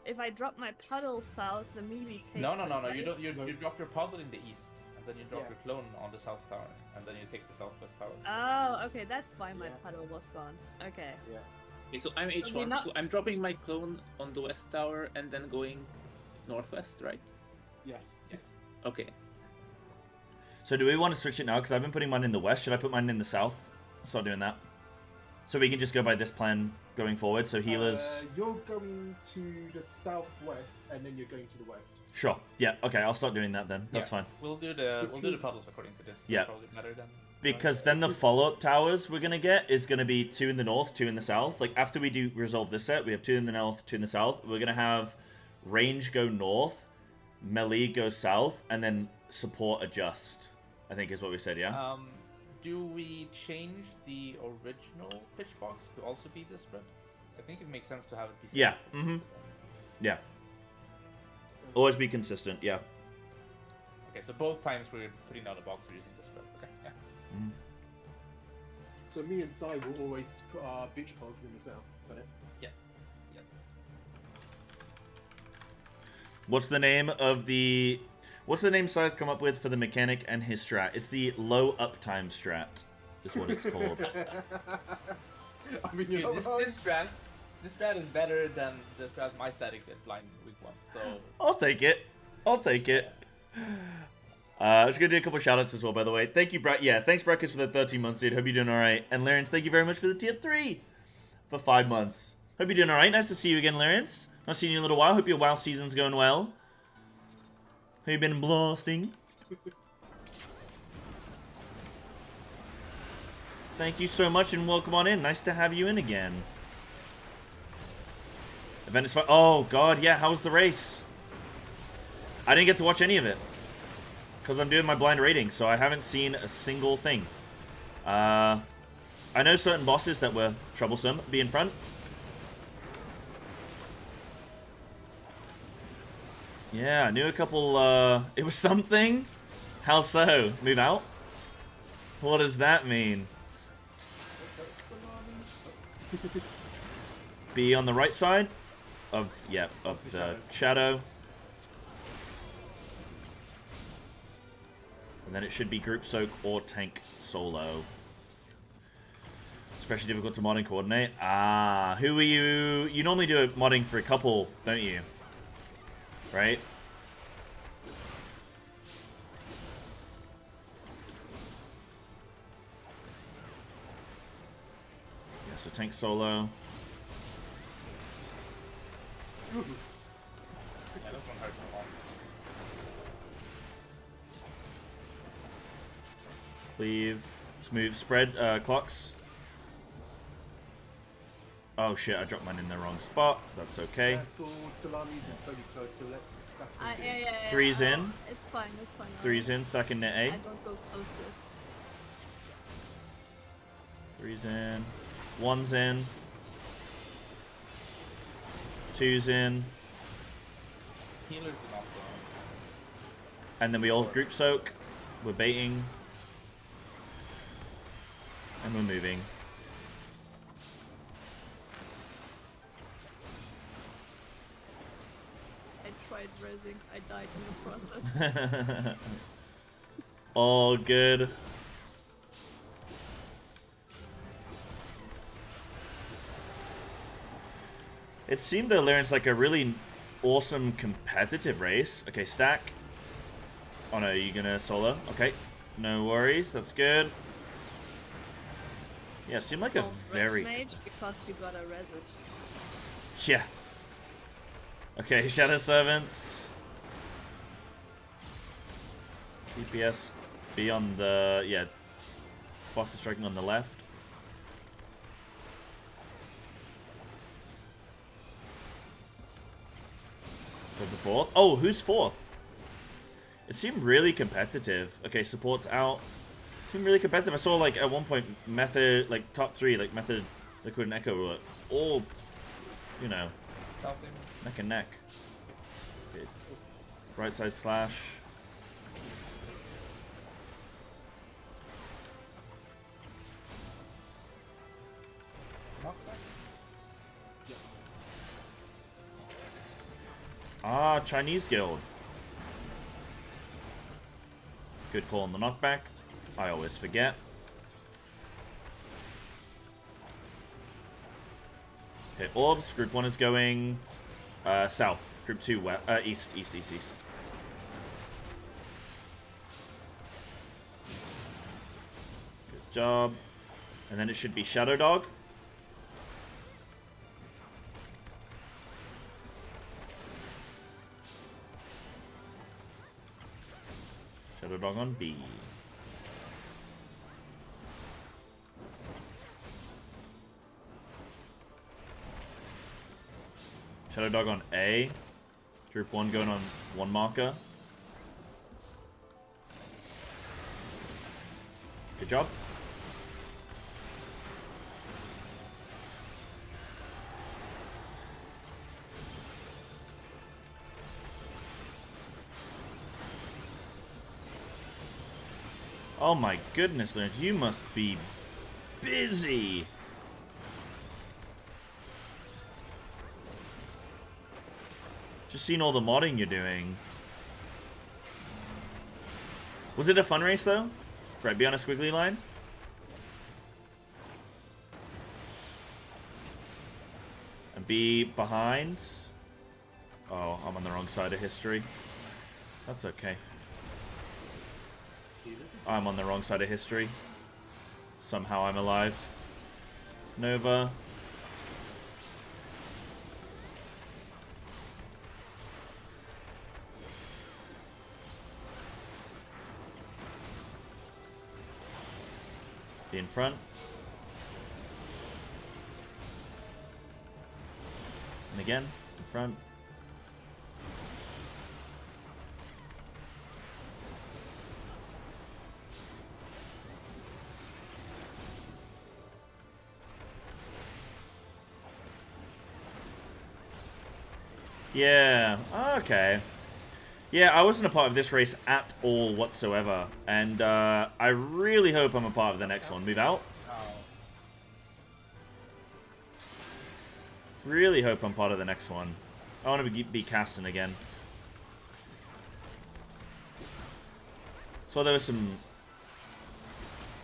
if I drop my puddle south, the melee takes. No. it, right? You don't. You drop your puddle in the east, and then you drop your clone on the south tower, and then you take the southwest tower. Oh, okay, that's why my puddle was gone. Okay. Yeah. Okay, so I'm H1, not- so I'm dropping my clone on the west tower and then going northwest, right? Yes. Yes. Okay. So do we want to switch it now? Because I've been putting mine in the west. Should I put mine in the south? Start doing that. So we can just go by this plan going forward. So healers. You're going to the southwest, and then you're going to the west. Sure. Yeah. Okay. I'll start doing that then. That's fine. We'll do the puddles according to this. Yeah. Probably better than. Because then the follow-up towers we're gonna get is gonna be 2 in the north, 2 in the south. Like after we do resolve this set, we have 2 in the north, 2 in the south. We're gonna have range go north, melee go south, and then support adjust. I think is what we said. Yeah. Do we change the original pitch box to also be this spread? I think it makes sense to have it be. Yeah. Yeah. Always be consistent. Yeah. Okay, so both times we're putting out a box, we're using this spread. Okay. Yeah. So me and Sai will always put our bitch pogs in the south. Got it? Yes. Yep. What's the name of the? What's the name Si's come up with for the mechanic and his strat? It's the low uptime strat. Is what it's called. I mean, Dude, this strat is better than the strat my static did blind week 1. So I'll take it. I'll take it. I was gonna do a couple shoutouts as well, by the way. Thank you, Brad. Yeah, thanks, Brackers, for the 13 months, dude. Hope you're doing all right. And Larians, thank you very much for the tier 3 for 5 months. Hope you're doing all right. Nice to see you again, Larians. Not seen you in a little while. Hope your WoW season's going well. Have you been blasting? Thank you so much and welcome on in. Nice to have you in again. Event is fun. Oh God, yeah. How was the race? I didn't get to watch any of it. Because I'm doing my blind rating, so I haven't seen a single thing. I know certain bosses that were troublesome be in front. Yeah, I knew a couple, it was something? How so? Move out? What does that mean? Be on the right side of, yeah, of the shadow. And then it should be group soak or tank solo. Especially difficult to mod and coordinate. Ah, who are you? You normally do a modding for a couple, don't you? Right? Yeah, so tank solo. Yeah, this one hurts a lot. Cleave. Smooth. Spread clocks. Oh shit, I dropped mine in the wrong spot. That's okay. Salamis is very close, so let's discuss it. Yeah. Three's in. It's fine, it's fine. Three's in, stuck in net A. I don't go close to it. Three's in. One's in. 2's in. Healers do not go. And then we all group soak. We're baiting. And we're moving. I tried rezzing. I died in the process. All good. It seemed to learn like a really awesome competitive race. Okay, stack. Oh no, you're gonna solo? Okay. No worries, that's good. Yeah, it seemed like a Don't very... res mage because you gotta res it. Yeah. Okay, Shadow Servants. DPS be on the... Yeah. Boss is striking on the left. For the fourth. Oh, who's fourth? It seemed really competitive. Okay, support's out. It seemed really competitive. I saw like at one point Method, like top 3, like Method, Liquid, and Echo were all, you know, Something. neck and neck. Okay. Right side slash. Ah, Chinese guild. Good call on the knockback. I always forget. Okay, orbs. Group 1 is going south. Group 2 east. East. Good job. And then it should be Shadow Dog. Shadow Dog on B. Shadow Dog on A. Group 1 going on 1 marker. Good job. Oh my goodness, Leonard, you must be busy. Just seen all the modding you're doing. Was it a fun race though? Right, be on a squiggly line? And be behind. Oh, I'm on the wrong side of history. That's okay. I'm on the wrong side of history. Somehow I'm alive. Nova. Be in front. And again, in front. Yeah, okay. Yeah, I wasn't a part of this race at all whatsoever, and I really hope I'm a part of the next one. Move out. Really hope I'm part of the next one. I want to be casting again. So there was some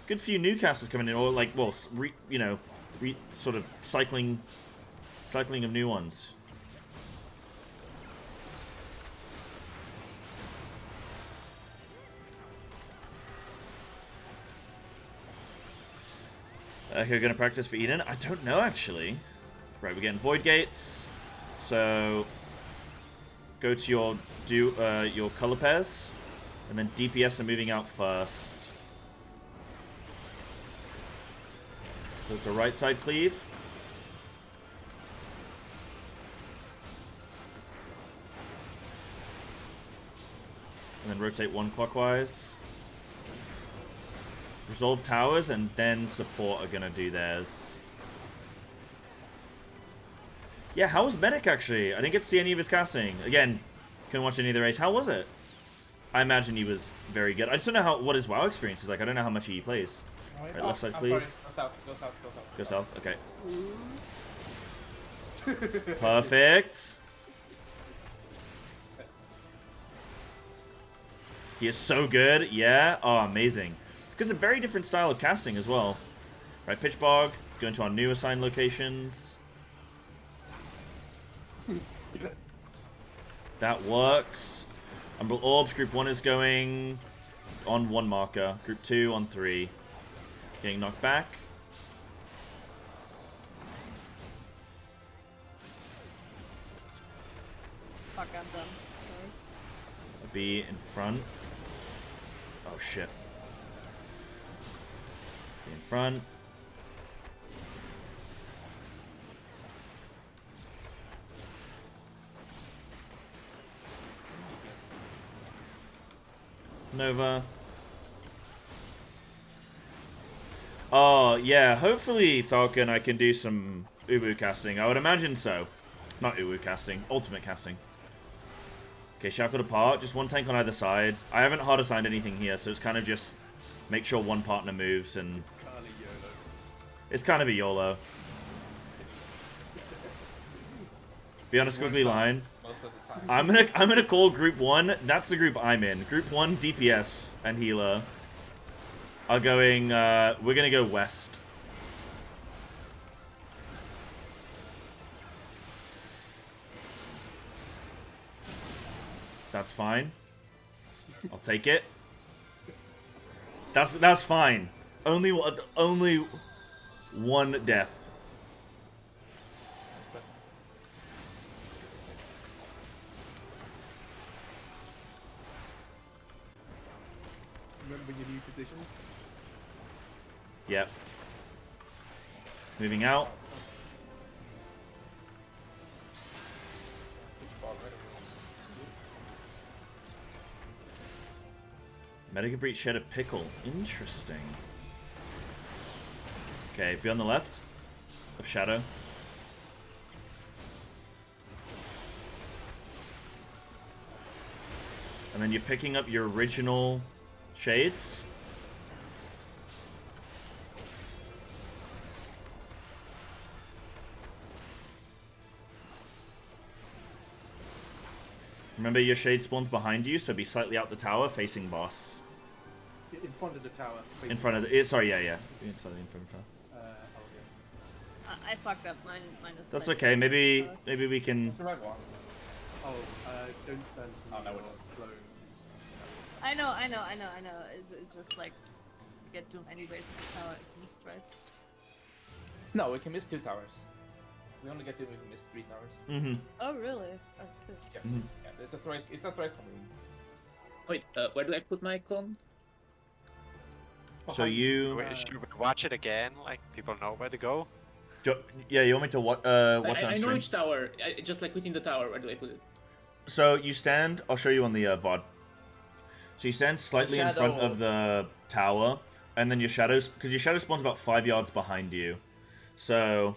good few new casters coming in, or like, well, sort of cycling of new ones. You're going to practice for Eden? I don't know, actually. Right, we're getting Void Gates. So, go to your color pairs. And then DPS are moving out first. So it's a right side cleave. And then rotate 1 clockwise. Resolve towers, and then support are gonna do theirs. Yeah, how was Medic actually? I didn't get to see any of his casting. Again, couldn't watch any of the race. How was it? I imagine he was very good. I just don't know what his WoW experience is like. I don't know how much he plays. Right, left side cleave. Sorry. Go south. Go south. Okay. Perfect. He is so good. Yeah. Oh, amazing. Because a very different style of casting as well. Right, pitch bog. Going to our new assigned locations. That works. Umbral Orbs, Group 1 is going on 1 marker. Group 2 on 3. Getting knocked back. Fuck, I'm done. A B in front. Oh shit. B in front. Nova. Oh, yeah. Hopefully, Falcon, I can do some Ubu casting. I would imagine so. Not Ubu casting. Ultimate casting. Okay, shackled apart. Just 1 tank on either side. I haven't hard assigned anything here, so it's kind of just make sure 1 partner moves and... It's kind of a YOLO. Be on a squiggly line. I'm gonna call Group 1. That's the group I'm in. Group 1, DPS and healer are going. We're gonna go west. That's fine. I'll take it. That's fine. Only 1 death. Remember your new positions? Yep. Moving out. Medica Breach shed a pickle. Interesting. Okay, be on the left of Shadow. And then you're picking up your original Shades. Remember your shade spawns behind you, so be slightly out the tower facing boss. In front of the tower. In front of the... Sorry, yeah. Slightly in front of the tower. I fucked up. Mine is... That's okay. Maybe we can... Oh, don't stand for no, clone. I know. It's just like... You get Doom anyways in the tower. It's missed, right? No, we can miss 2 towers. We only get Doom if we miss 3 towers. Mm-hmm. Oh, really? Oh, yeah. Yeah, it's a thrice coming. Wait, where do I put my clone? So you... Should we watch it again? Like, people know where to go? Yeah, you want me to watch it on I know stream? which tower. Just like within the tower, where do I put it? So you stand... I'll show you on the VOD. So you stand slightly in front of the tower, and then your shadows... Because your shadow spawns about 5 yards behind you. So...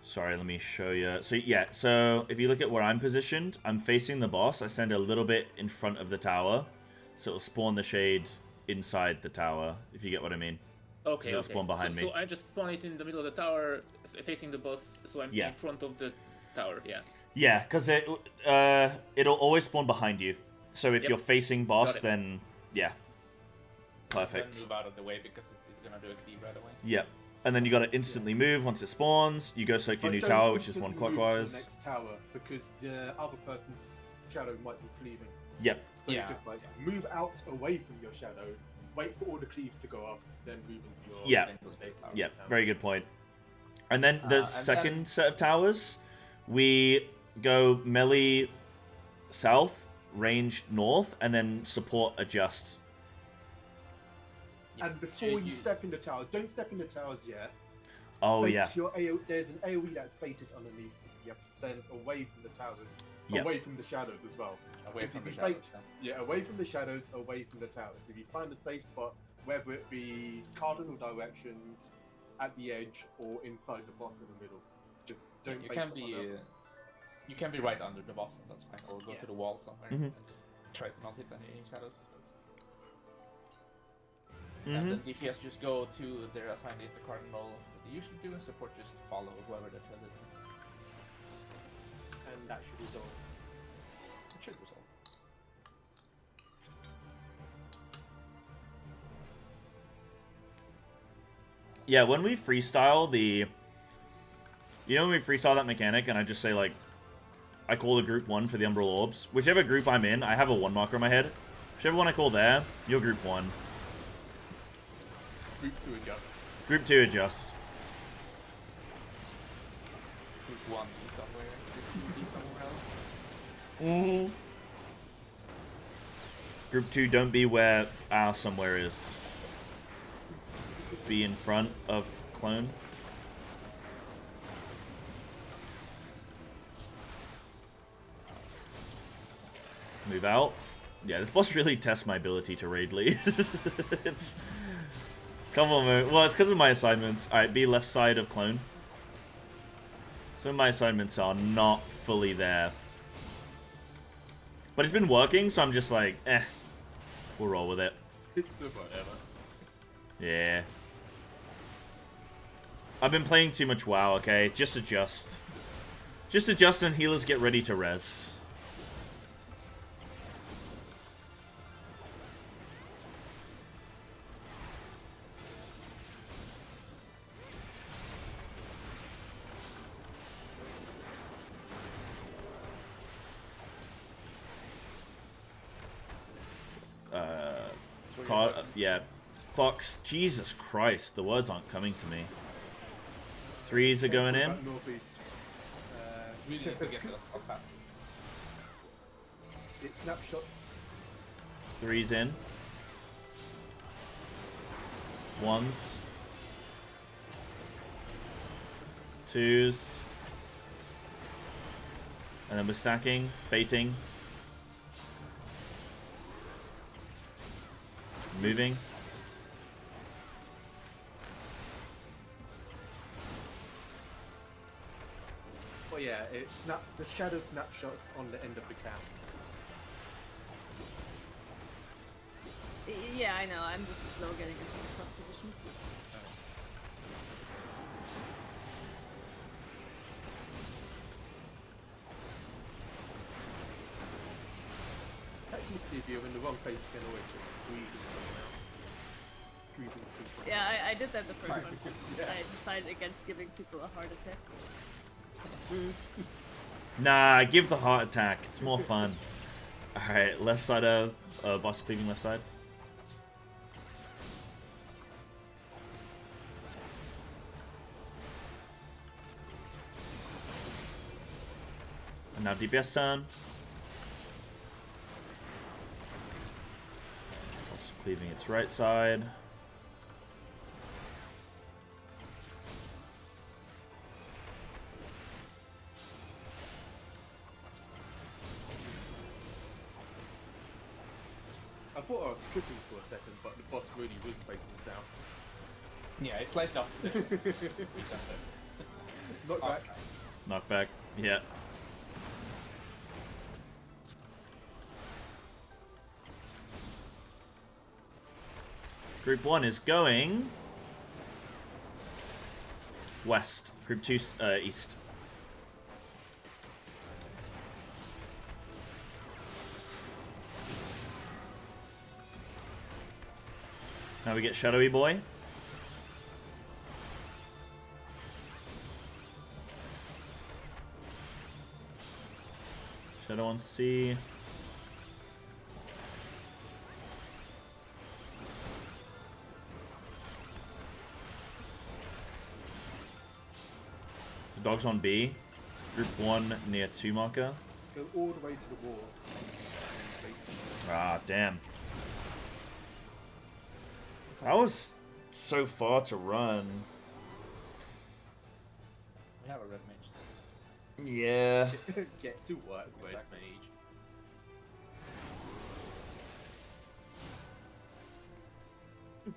Sorry, let me show you. So yeah, so if you look at where I'm positioned, I'm facing the boss. I stand a little bit in front of the tower, so it'll spawn the shade inside the tower, if you get what I mean. Okay, so it'll spawn behind me. So I just spawn it in the middle of the tower, facing the boss, so I'm in front of the tower, yeah. Yeah, because it'll always spawn behind you. So if you're facing boss, then yeah. Perfect. Then move out of the way because it's gonna do a cleave right away. Yep. And then you got to instantly move once it spawns. You go soak your new tower, which is 1 clockwise. To the next tower, because the other person's shadow might be cleaving. Yep. So you just like move out away from your shadow, wait for all the cleaves to go off, then move into your tower. Yeah. Very good point. And then the second set of towers, we go melee south, range north, and then support adjust. And before you step in the tower, don't step in the towers yet. Oh, Bait yeah. There's an AoE that's baited underneath. You have to stand away from the towers. Away from the shadows as well. Away from the shadows. Away from the shadows, away from the towers. If you find a safe spot, whether it be cardinal directions, at the edge, or inside the boss in the middle. Just don't. You base can it be on them. you can be right under the boss, and that's fine. Or go Yeah. to the wall somewhere Mhm. and just try to not hit any shadows. Mhm. And then DPS just go to their assigned in the cardinal that they usually do, and support just follow whoever they're telling. And that should resolve. It should resolve. Yeah, when we freestyle when we freestyle that mechanic and I just say, like, I call a group 1 for the Umbral Orbs. Whichever group I'm in, I have a 1 marker in my head. Whichever one I call there, you're group 1. Group 2 adjust. Group 2 adjust. Group 1 be somewhere, group 2 be somewhere else. Group 2 don't be where our somewhere is. Be in front of clone. Move out. Yeah, this boss really tests my ability to raid lead. It's... Come on, man. Well, it's because of my assignments. Alright, be left side of clone. Some of my assignments are not fully there. But it's been working, so I'm just like, we'll roll with it. It's a whatever. Yeah. I've been playing too much WoW, okay? Just adjust. Just adjust and healers get ready to res. Yeah. Clocks. Jesus Christ, the words aren't coming to me. 3s are going in. Northeast. Really need to get to the top path. It snapshots. 3s in. 1s. 2s. And then we're stacking, baiting. Moving. Oh yeah, the shadow snapshots on the end of the cast. Yeah, I know. I'm just slow getting into the top position. Technically, if you're in the wrong place, you can always just squeeze it someone else. Yeah, I did that the first one. Yeah. I decided against giving people a heart attack. Nah, give the heart attack. It's more fun. Alright, left side of boss cleaving left side. And now DPS turn. Also cleaving its right side. I thought I was tripping for a second, but the boss really was facing south. Yeah, it's like opposite. Not back. Knockback. Yeah. Group 1 is going west. Group 2 east. Now we get Shadowy Boy. Shadow on C. The dog's on B. Group 1 near 2 marker. Go all the way to the wall. Ah, damn. That was so far to run. We have a red mage. Yeah. Get to work, red mage.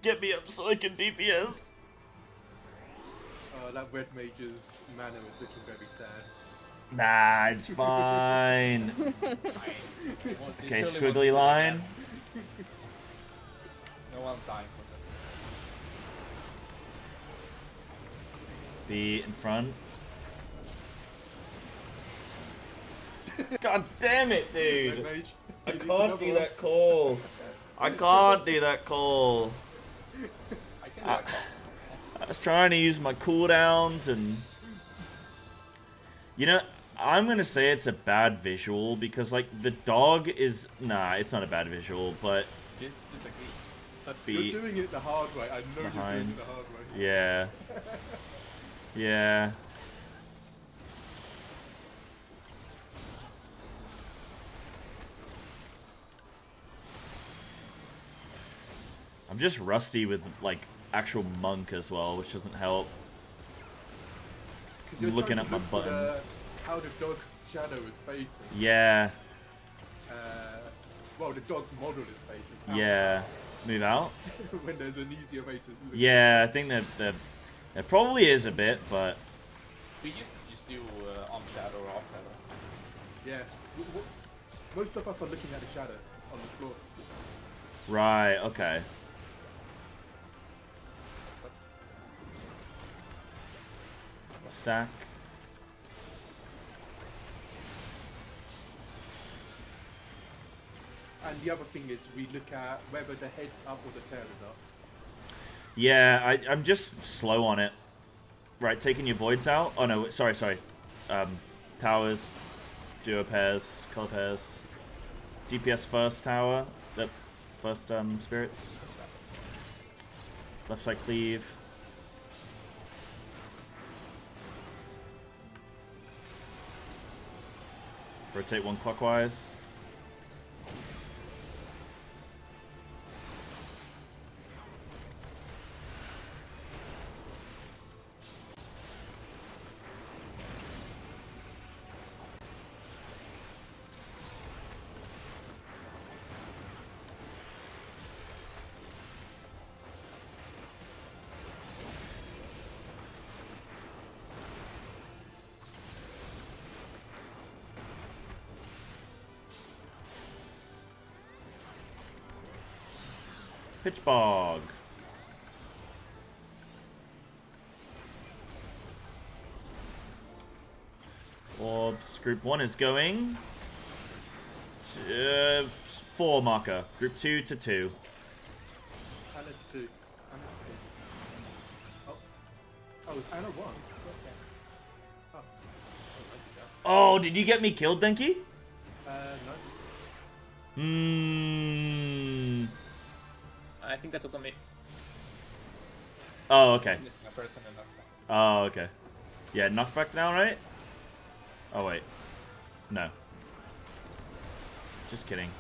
Get me up so I can DPS. That red mage's mana is looking very sad. Nah, it's fine. Okay, squiggly line. No one's dying from this. Be in front. God damn it, Red dude! mage. I you need to can't double do up. that call. I can't do that call. I can do that. I was trying to use my cooldowns and... You know, I'm gonna say it's a bad visual because, like, the dog is... Nah, it's not a bad visual, but... You're doing it the hard way. I know you're doing Behind. it the hard way. Yeah. Yeah. I'm just rusty with, like, actual monk as well, which doesn't help. 'Cause you're I'm looking trying at to my look for buttons. how the dog's shadow is facing. Yeah. Well, the dog's model is facing. Yeah. Move out? When there's an easier way to look. Yeah, I think that there probably is a bit, but... We used to just do on shadow or off shadow. Yeah. Most of us are looking at the shadow on the floor. Right, okay. Stack. And the other thing is we look at whether the head's up or the tail is up. Yeah, I'm just slow on it. Right, taking your voids out. Oh no, sorry. Towers, duo pairs, color pairs. DPS first tower. The first spirits. Left side cleave. Rotate one clockwise. Pitch bog. Orbs. Group 1 is going to 4 marker. Group 2 to 2. Anna 2. Anna 2. Oh, it's Anna 1. Okay. Oh, did you get me killed, Denki? No. I think that was on me. Oh, okay. Missing a person in that. Oh, okay. Yeah, knockback now, right? Oh, wait. No. Just kidding.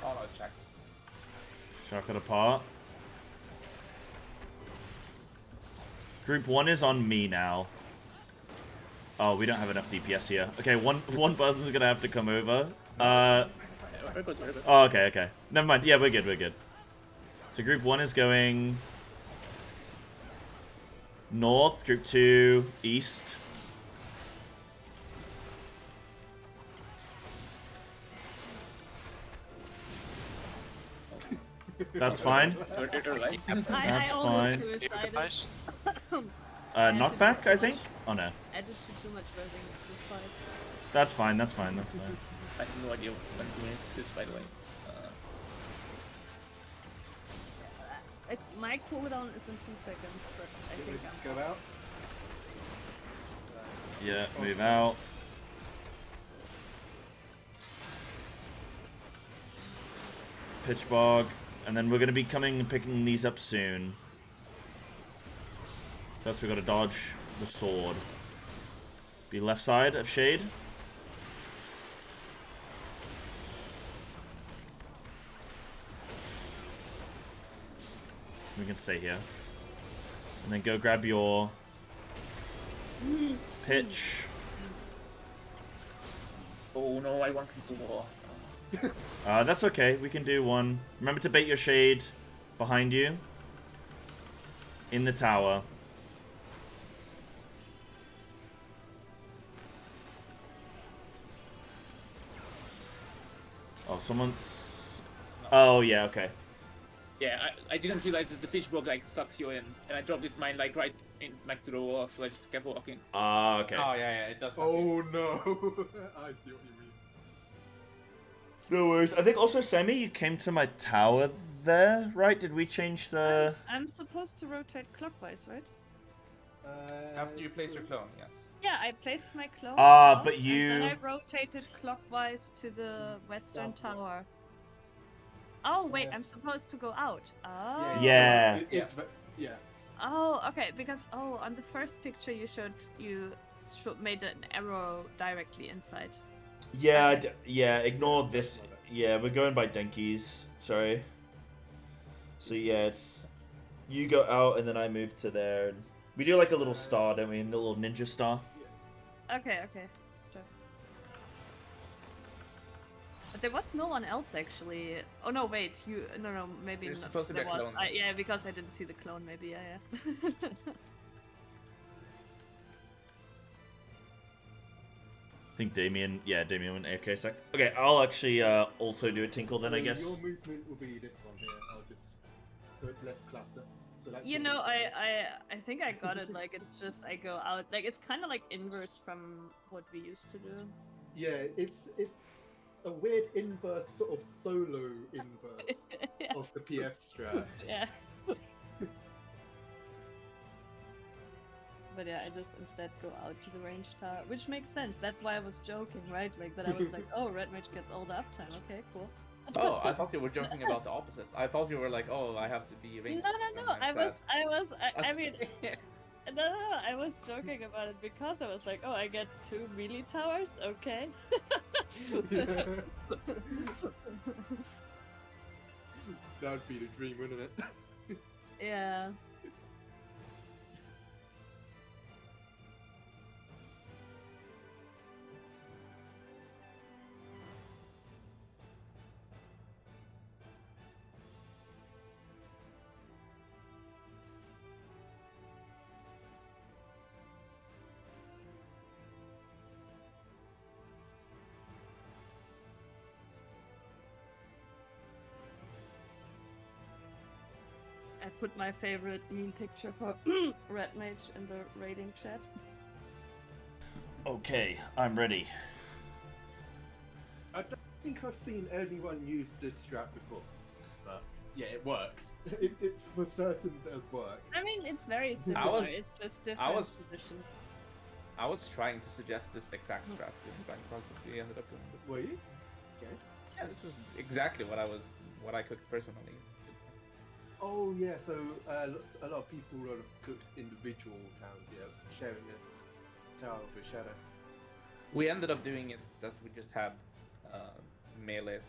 Oh no, it's Jack. Shock it apart. Group 1 is on me now. Oh, we don't have enough DPS here. Okay, one person's gonna have to come over. Oh, okay. Never mind. Yeah, we're good. So group 1 is going north, group 2 east. That's fine. I almost fine. suicided. Nice. Knockback, I think? Oh no. Added too much resin this fight. That's fine. I have no idea when minutes is, by the way. My cooldown is in 2 seconds, but I think I'm... Go out. Yeah, move out. Pitch bog. And then we're going to be coming and picking these up soon. First we got to dodge the sword. Be left side of shade. We can stay here. And then go grab your pitch. Oh no, I want to war. That's okay. We can do one. Remember to bait your shade behind you. In the tower. Oh, someone's... Oh, yeah, okay. Yeah, I didn't realize that the pitch broke like sucks you in, and I dropped it mine like right in next to the wall, so I just kept walking. Ah, okay. Oh yeah, it does. Oh no! I see what you mean. No worries. I think also, Sammy, you came to my tower there, right? Did we change the... I'm supposed to rotate clockwise, right? After you place your clone, yes. Yeah, I placed my clone. Ah, south, but you- And then I rotated clockwise to the western tower. Oh wait, I'm supposed to go out. Oh. Yeah. Yeah. Oh, okay. Because on the first picture you showed made an arrow directly inside. Yeah, yeah, ignore this. Yeah, we're going by Denkies. Sorry. So yeah, it's... You go out and then I move to there. And we do like a little star, don't we? A little ninja star. Okay, sure. But there was no one else actually. Oh no, wait, no, maybe There's not. supposed to be There a was. clone. Yeah, because I didn't see the clone. Maybe, yeah. I think Damien went AFK sec. Okay, I'll actually also do a tinkle then, I guess. Your movement will be this one here. I'll just... So it's less clutter. So that's You what know, we- I think I got it. Like it's just I go out. Like it's kind of like inverse from what we used to do. Yeah, it's a weird inverse, sort of solo inverse Yeah. of the PF strat. Yeah. But yeah, I just instead go out to the range tower, which makes sense. That's why I was joking, right? Like that I was like, oh, red mage gets all the uptime. Okay, cool. Oh, I thought you were joking about the opposite. I thought you were like, oh, I have to be ranged. No. I mean, Okay. no. I was joking about it because I was like, oh, I get 2 melee towers. Okay. That would be the dream, wouldn't it? Yeah. I put my favorite meme picture for Red Mage in the raiding chat. Okay, I'm ready. I don't think I've seen anyone use this strat before, but yeah, it works. It for certain does work. I mean, it's very similar. It's just different positions. I was trying to suggest this exact strat in Bangkok, but we ended up doing it. Were you? Okay. Yeah, this was exactly what I cooked personally. Oh yeah, so a lot of people have cooked individual towns, yeah, sharing a tower with a shadow. We ended up doing it that we just had melees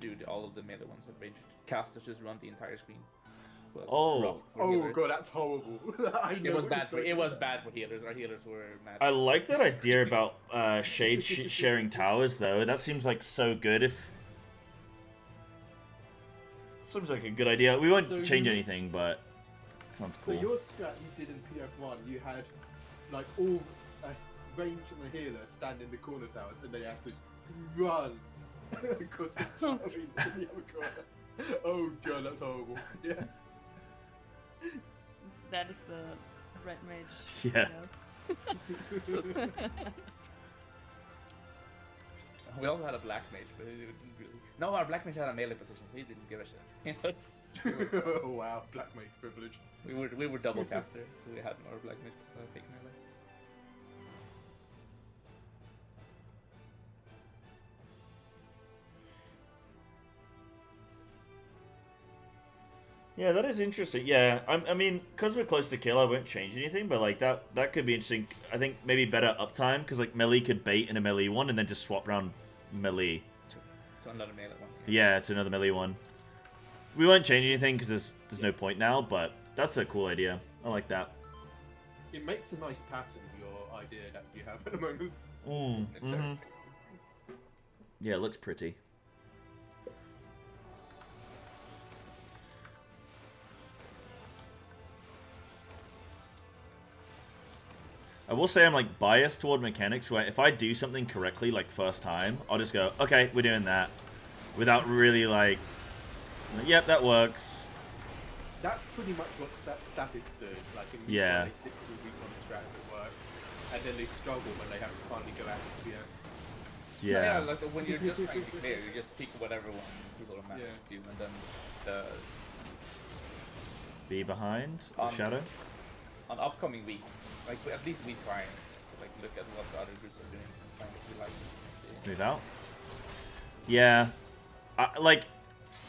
do all of the melee ones at ranged. Casters just run the entire screen. It was rough for healers. God, that's horrible. It was bad for healers. Our healers were mad. I like that idea about shade sharing towers, though. That seems like so good. If seems like a good idea. We won't change anything, but it sounds cool. So your strat you did in PF1, you had like all range and a healer stand in the corner towers, and they have to run across the tower in the other corner. Oh god, that's horrible. Yeah. That is the Red Mage. Yeah. You know. We also had a black mage, but he didn't really. No, our black mage had a melee position, so he didn't give a shit. Oh wow, black mage privilege. We were double caster, so we had our black mage was fake melee. Yeah, that is interesting. Yeah, I mean, because we're close to kill, I won't change anything, but like that could be interesting. I think maybe better uptime, because like melee could bait in a melee one and then just swap around melee. To another melee one. Yeah, it's another melee one. We won't change anything because there's no point now, but that's a cool idea. I like that. It makes a nice pattern, your idea that you have at the moment. Yeah, it looks pretty. I will say I'm like biased toward mechanics where if I do something correctly like first time, I'll just go, okay, we're doing that. Without really like, yep, that works. That's pretty much what statics do. Like in Yeah. they stick to recon strat that works, and then they struggle when they have to finally go out to Yeah, like when you're just trying to clear, you just pick whatever one people are matched to, and then the Be behind the shadow. on upcoming weeks, like at least we try to like look at what the other groups are doing and find what we like. Move out. Yeah, like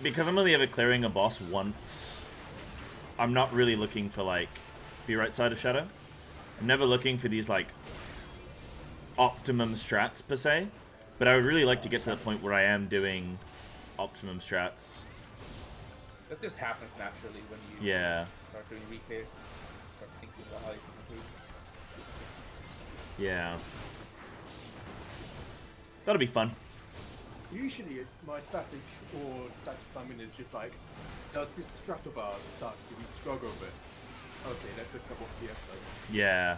because I'm only ever clearing a boss once. I'm not really looking for like be right side of shadow. I'm never looking for these like optimum strats per se, but I would really like to get to that point where I am doing optimum strats. That just happens naturally when you start doing reclear, start thinking about how you can improve. Yeah. That'll be fun. Usually, my static or static summon is just like, does this stratobar suck? Do we struggle with it? Okay, let's just come off the episode. Yeah.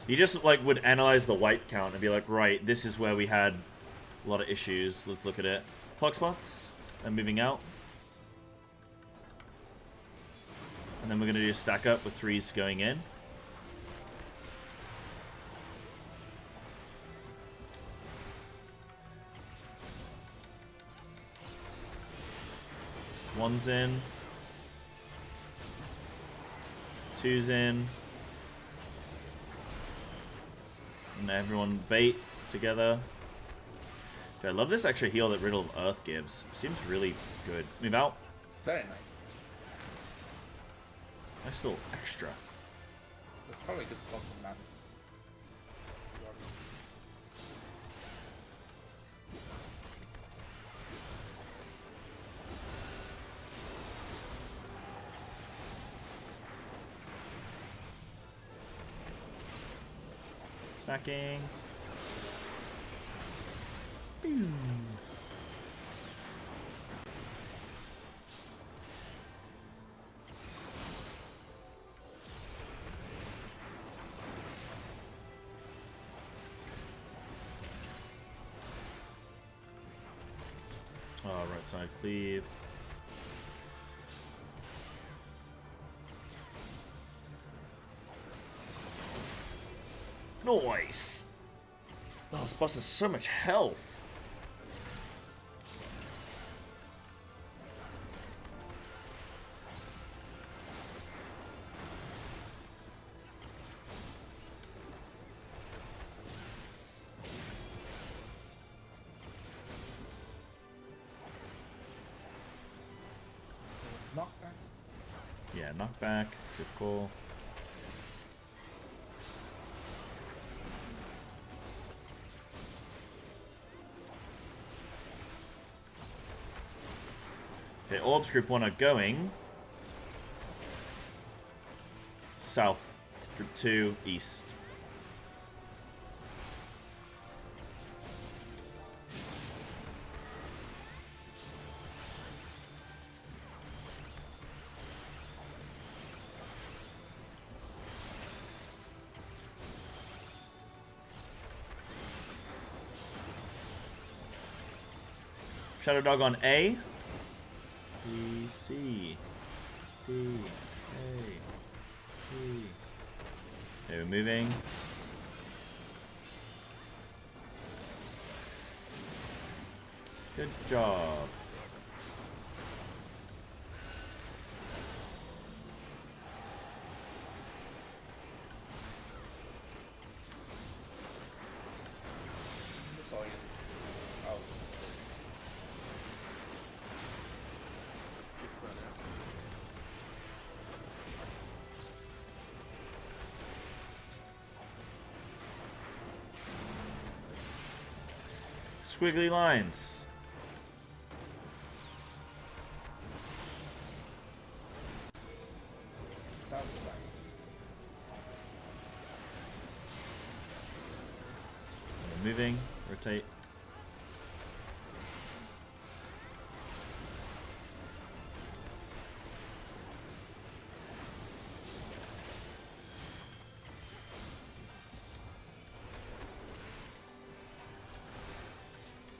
You just like would analyze the wipe count and be like, right, this is where we had a lot of issues. Let's look at it. Clock spots. And moving out. And then we're gonna do a stack up with 3s going in. One's in. 2's in. And everyone bait together. Dude, I love this extra heal that Riddle of Earth gives. Seems really good. Move out. Very nice. Nice little extra. That's probably a good spot for that. Stacking. Oh, right side cleave. Nice. Oh, this boss has so much health. Knockback. Yeah, knockback. Good call. Okay, Orbs Group 1 are going south. Group 2 east. Shadow Dog on A. B, C, D, A, E. Okay, we're moving. Good job. That's all you. Oh. Squiggly lines. Sounds like. Moving. Rotate.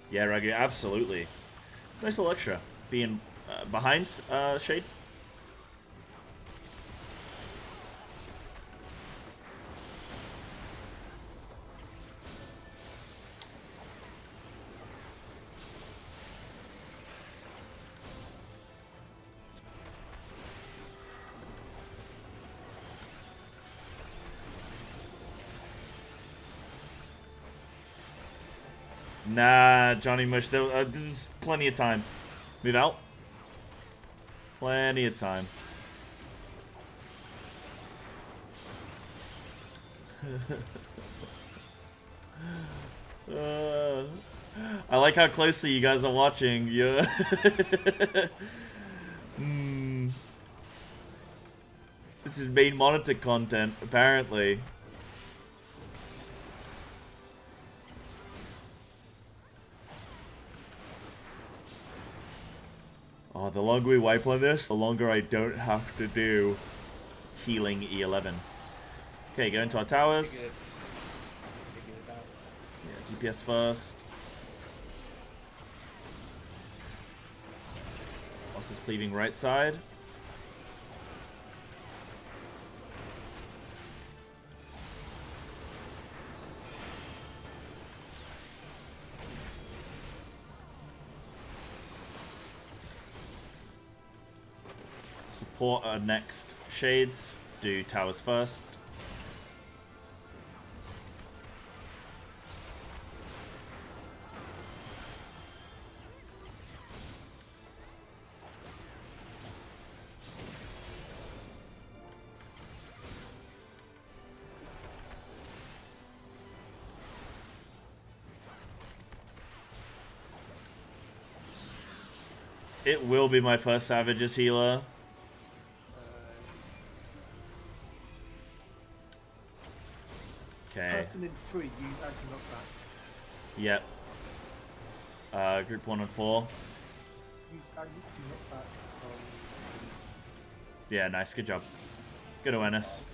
Yeah, Ragu, absolutely. Nice little extra. Being behind Shade. Nah, Johnny Mush, there's plenty of time. Move out. Plenty of time. I like how closely you guys are watching. Yeah. This is main monitor content, apparently. Oh, the longer we wipe on this, the longer I don't have to do healing E11. Okay, go into our towers. Yeah, DPS first. Boss is cleaving right side. Support our next shades. Do towers first. It will be my first Savages healer. Okay. Person in 3, use anti-knockback. Yep. Group 1 and 4. Use anti-knockback. Yeah, nice. Good job. Good awareness.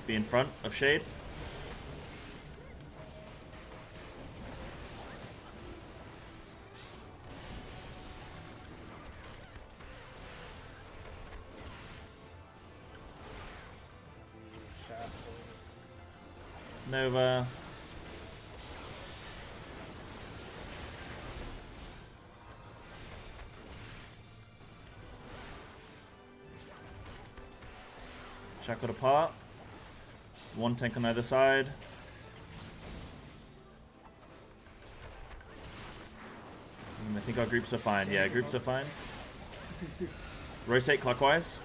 Be in front of Shade. Nova. Shackled apart. One tank on either side. I think our groups are fine. Yeah, groups are fine. Rotate clockwise.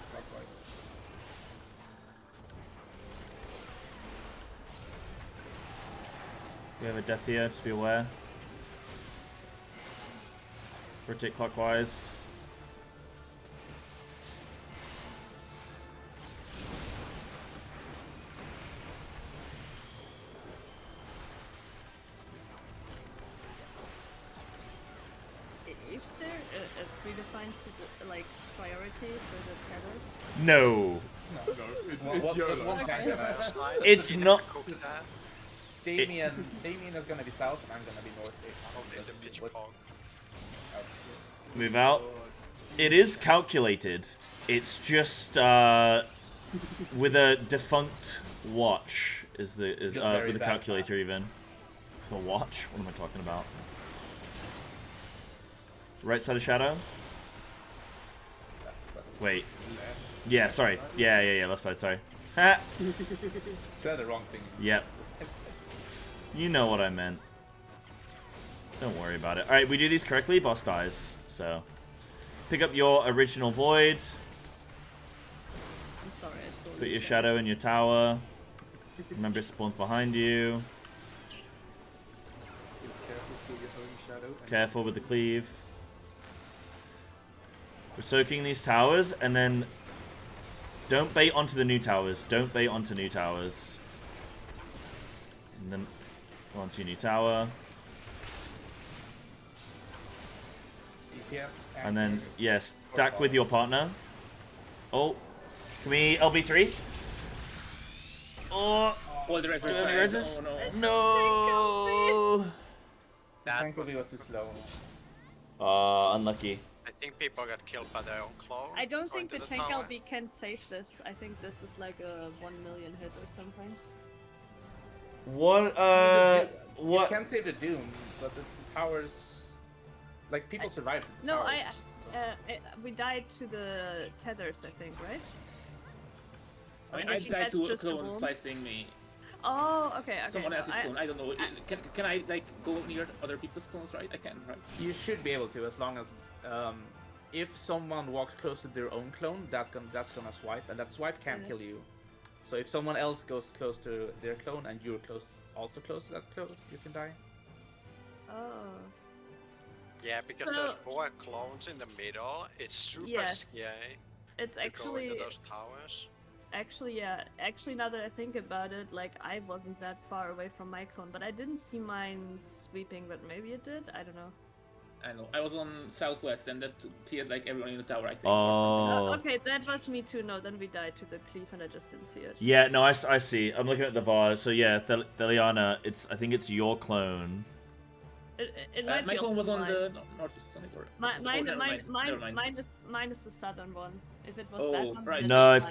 We have a death here, just be aware. Rotate clockwise. Is there a predefined like priority for the pellets? No. It's YOLO. It's not. Damien is gonna be south, and I'm gonna be north. Move out. It is calculated. It's just with a defunct watch is with a calculator even. With a watch? What am I talking about? Right side of shadow. Wait. Yeah, sorry. Yeah. Left side. Sorry. Ha. Said the wrong thing. Yep. You know what I meant. Don't worry about it. Alright, we do these correctly, boss dies. So, pick up your original void. I'm sorry, I stole Put your shadow in your tower. Remember, it spawns behind you. Careful with the cleave. We're soaking these towers, and then don't bait onto the new towers. Don't bait onto new towers. And then onto your new tower. And then, yes, stack with your partner. Oh, can we LB3? Oh, All the rest do we have any are reses? Oh, no. No! That Thankfully, it was too slow. Unlucky. I think people got killed by their own clone. I don't going think the to tank tower. LB can save this. I think this is like a 1 million hit or something. What, You what? can't save the Doom, but the towers... Like, people survived. the No, towers. we died to the tethers, I think, right? I She died had to a just a clone bomb. slicing me. Oh, okay, okay. Someone no, else's clone. I don't know. Can I like go near other people's clones? Right? I can. Right? You should be able to, as long as if someone walks close to their own clone, that's gonna swipe, and that swipe can Yeah. kill you. So if someone else goes close to their clone and you're also close to that clone, you can die. Oh. Yeah, because So- those 4 clones in the middle, it's super Yes. scary It's to go actually, into those towers. yeah. Actually, now that I think about it, like, I wasn't that far away from my clone, but I didn't see mine sweeping, but maybe it did? I don't know. I know. I was on southwest, and that cleared like everyone in the tower. I think. or something. Oh. Okay, that was me too. No, then we died to the cleave and I just didn't see it. Yeah, no, I see. I'm looking at the VAR. So yeah, Theliana, I think it's your clone. It might My be clone was also on mine. the northeast side. Mine is the southern one. If it was Oh, that one, right. then No, it's it's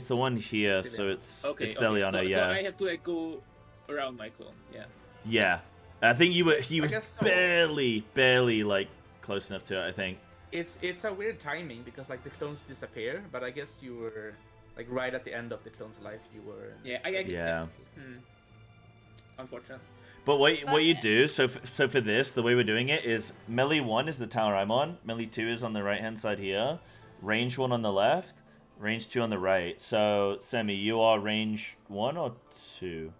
the mine. one here. So it's Okay. Theliana. So Yeah. I have to like go around my clone. Yeah. Yeah. I think you were guess so. barely like close enough to it. I think. It's a weird timing because like the clones disappear, but I guess you were like right at the end of the clone's life. You were. Yeah. Yeah. Unfortunate. But what you do, so for this, the way we're doing it is melee 1 is the tower I'm on, melee 2 is on the right hand side here, range 1 on the left, range 2 on the right. So Semi, you are range 1 or 2?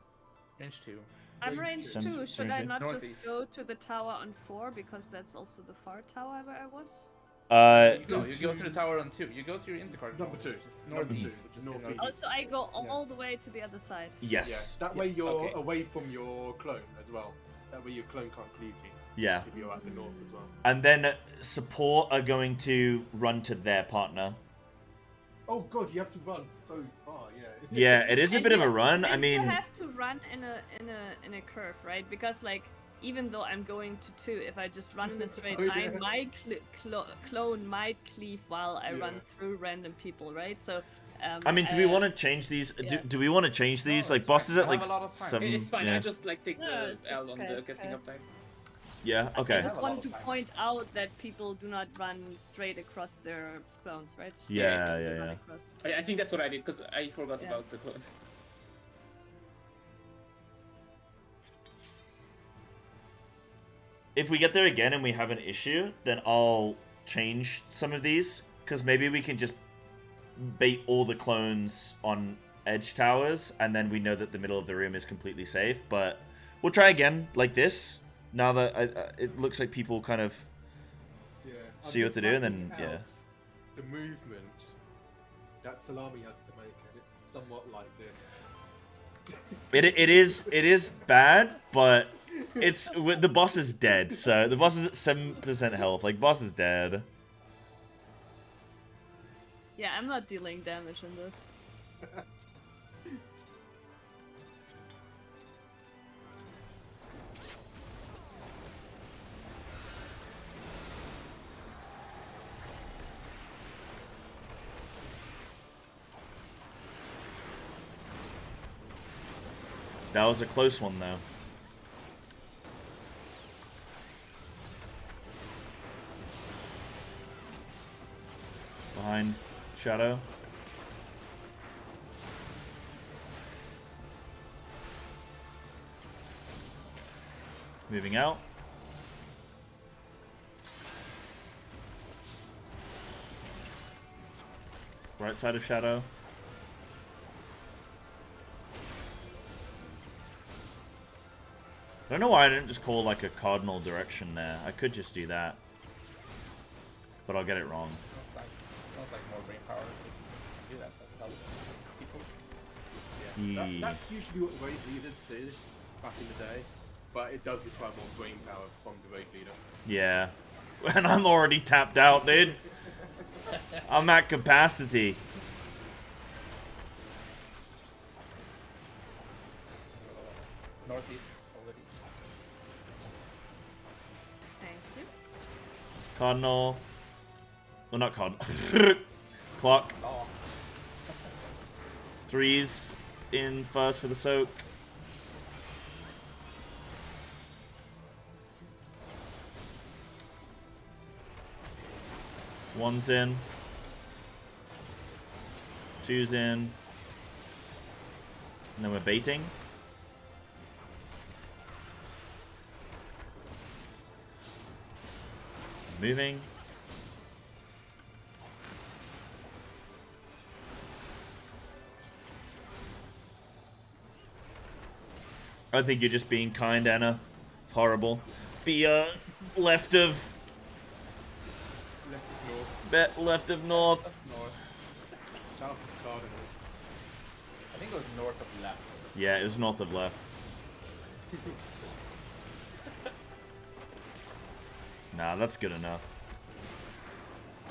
Range 2. I'm range Sounds 2. Should I strange. not Northeast. just go to the tower on 4 because that's also the far tower where I was? You go to the tower on 2. You go to your intercard. Number 2. Which is northeast, Number 2. which is Northeast. Oh, so I go all the way to the other side. Yes. Yeah, that way you're Okay. away from your clone as well. That way your clone can't cleave you. Yeah. If you're at the north as well. And then support are going to run to their partner. Oh god, you have to run so far, yeah. Yeah, it is a And bit of you- a run. I and mean, you have to run in a curve, right? Because like even though I'm going to 2, if I just run in a straight Oh, line, yeah. my clone might cleave while I run Yeah. through random people, right? So. I mean, do we want to change these? yeah. Do we want to change these? No, Like it's bosses fine. at We like have a lot of time. some. It's fine. Yeah. I just like take No, the it's L on okay, the it's casting okay. up time. Yeah. I Okay. just a lot want of to time. point out that people do not run straight across their clones, right? Yeah, They yeah, run yeah. across. I think that's what I did because I forgot Yeah. about the clone. If we get there again and we have an issue, then I'll change some of these because maybe we can just bait all the clones on edge towers, and then we know that the middle of the room is completely safe. But we'll try again like this. Now that it looks like people kind of Yeah. see what to do, and then working yeah. out The movement that Salami has to make, and it's somewhat like this. It is bad, but it's the boss is dead. So the boss is at 7% health. Like boss is dead. Yeah, I'm not dealing damage in this. That was a close one though. Behind Shadow. Moving out. Right side of Shadow. I don't know why I didn't just call like a cardinal direction there. I could just do that. But I'll get it wrong. Sounds like more brain power to do that. That's how people. Yeah. That's usually what raid leaders did back in the day, but it does require more brain power from the raid leader. Yeah. And I'm already tapped out, dude. I'm at capacity. Northeast already. Cardinal. Well, not Cardinal. Clock. Oh. 3's in first for the soak. One's in. 2's in. And then we're baiting. Moving. I think you're just being kind, Anna. It's horrible. The left of left of north. North. South of Cardinals. I think it was north of left. Yeah, it was north of left. Nah, that's good enough.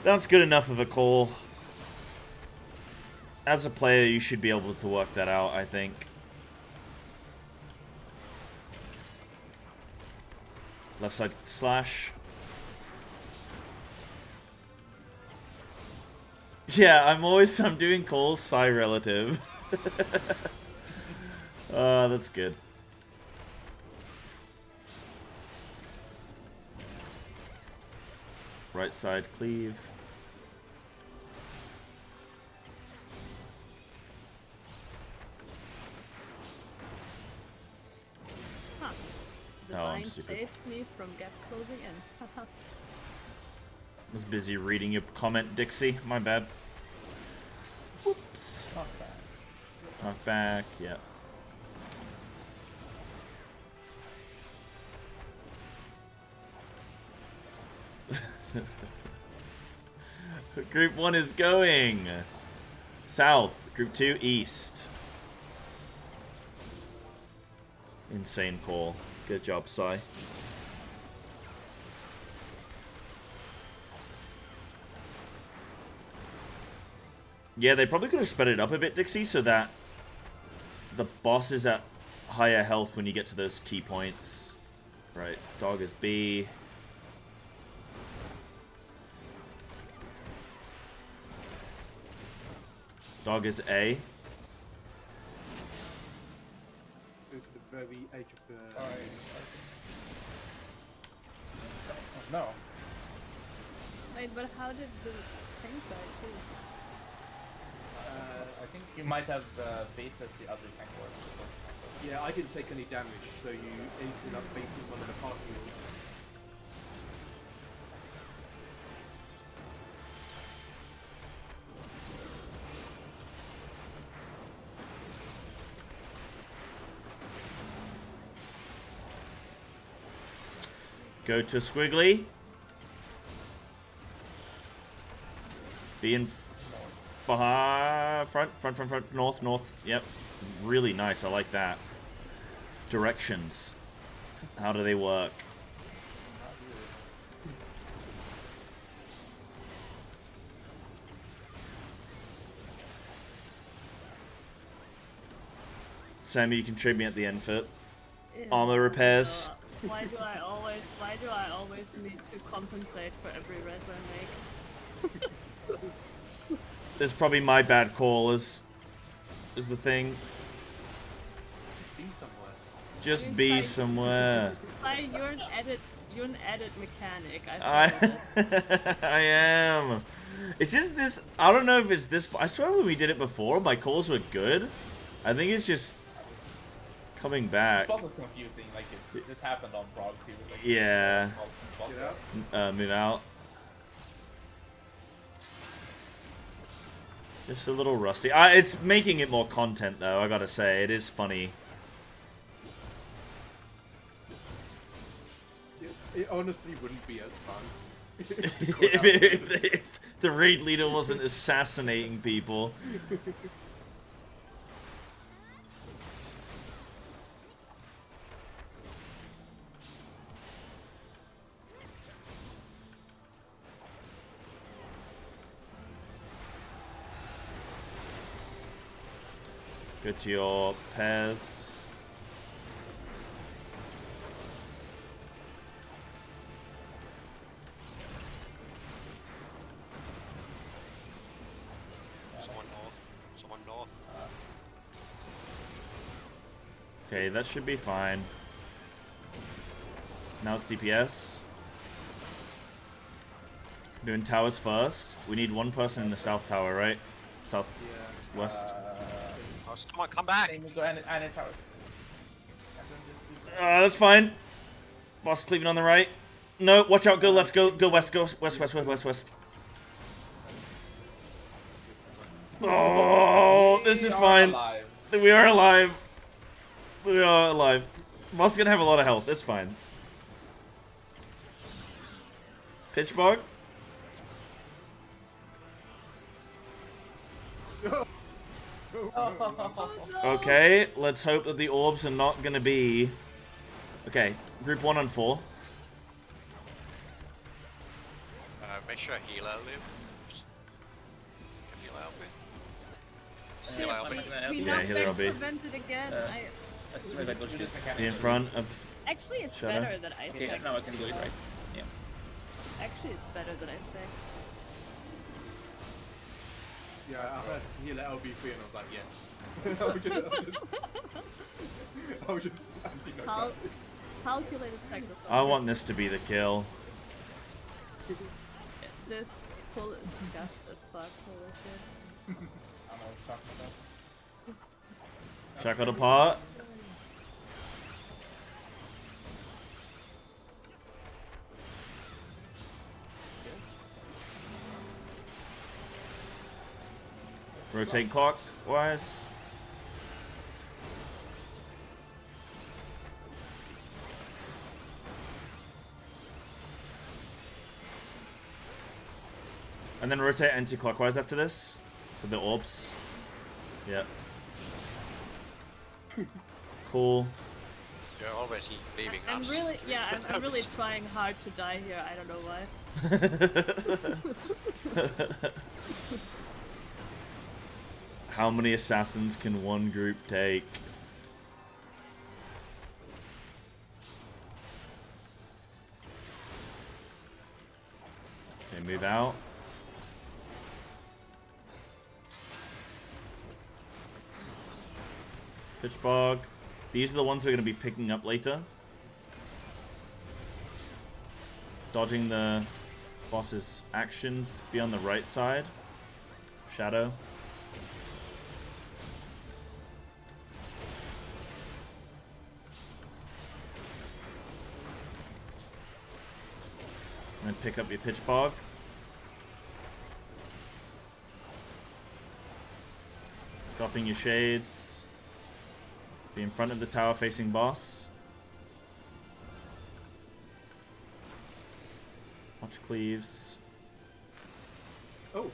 That's good enough of a call. As a player, you should be able to work that out, I think. Left side slash. Yeah, I'm doing calls psi relative. That's good. Right side cleave. Huh. The Oh, I'm vine stupid. saved me from gap closing in. I was busy reading your comment, Dixie. My bad. Whoops. Not bad. Knock back, yep. Group 1 is going south. Group 2 east. Insane call. Good job, Psy. Yeah, they probably could have spread it up a bit, Dixie, so that the boss is at higher health when you get to those key points. Right, dog is B. Dog is A. Go to the very edge of the. No. Wait, but how did the tank die too? I think you might have baited the other tank wars. Yeah, I didn't take any damage, so you ended up facing one of the party wheels. Go to Squiggly. Be in behind, front, north. Yep. Really nice. I like that. Directions. How do they work? Sammy, you can trade me at the end fit. Armor repairs. Why do I always need to compensate for every res I make? It's probably my bad call is the thing. Be somewhere. Just be somewhere. Sai, you're an edit mechanic. I am. It's just this. I don't know if it's this. I swear when we did it before, my calls were good. I think it's just coming back. It's also confusing. Like this happened on Prague too. Like, Yeah. Move out. Just a little rusty. It's making it more content though. I gotta say, it is funny. It honestly wouldn't be as fun. if the raid leader wasn't assassinating people. Go to your pairs. Okay, that should be fine. Now it's DPS. Doing towers first. We need one person in the south tower, right? South west. Oh, someone come back! Go and tower. That's fine. Boss cleaving on the right. No, watch out. Go left. Go west. Go west. Oh, this is fine. We are alive. We are alive. Boss is gonna have a lot of health. It's fine. Pitchbog. Okay, let's hope that the orbs are not gonna be... Okay, group 1 on 4. Make sure healer lives. Can healer help me? Shit, Healer help me? we Yeah, knocked healer back will be. prevented again. As soon as I dodge this. Be in front of... Actually, it's Shadow? better that I Okay, sect. now I can do it right. Yeah. Actually, it's better that I sect. Yeah, I heard healer LB3 and I was like, yeah. I was just Cal calculated sacrifice. I want this to be the kill. This pull is scuffed as fuck. Holy shit. I'm talking about. Shackled apart. Rotate clockwise. And then rotate anti-clockwise after this for the orbs. Yep. Cool. You're always leaving I'm us. really, yeah, I'm really trying hard to die here. I don't know why. How many assassins can one group take? Okay, move out. Pitchbog. These are the ones we're going to be picking up later. Dodging the boss's actions. Be on the right side. Shadow. And then pick up your Pitchbog. Dropping your shades. Be in front of the tower facing boss. Watch cleaves. Oh.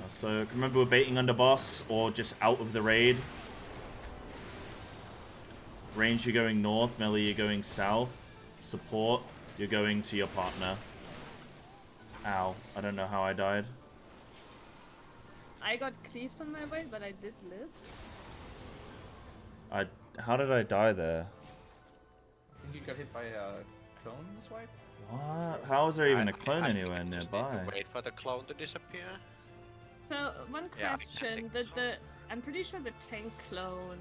So remember we're baiting under boss or just out of the raid. Range you're going north, melee you're going south. Support, you're going to your partner. Ow, I don't know how I died. I got cleaved on my way, but I did live. How did I die there? I think you got hit by a clone swipe? What? How is there even a clone I think anywhere we just nearby? need to wait for the clone to disappear. So one Yeah, I question: think so. I'm pretty sure the tank clone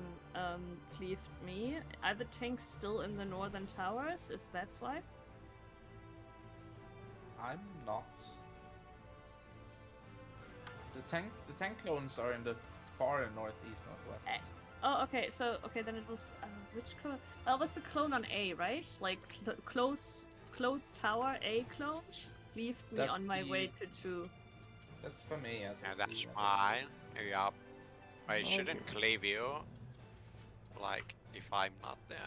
cleaved me. Are the tanks still in the northern towers? Is that why? I'm not. The tank clones are in the far northeast, northwest. Oh, okay. So then it was which clone? Well, it was the clone on A, right? Like close tower A clone cleaved me That's on my the- way to 2. That's for me as Yeah, well. that's fine. Yeah. I shouldn't cleave you. Like, if I'm not there.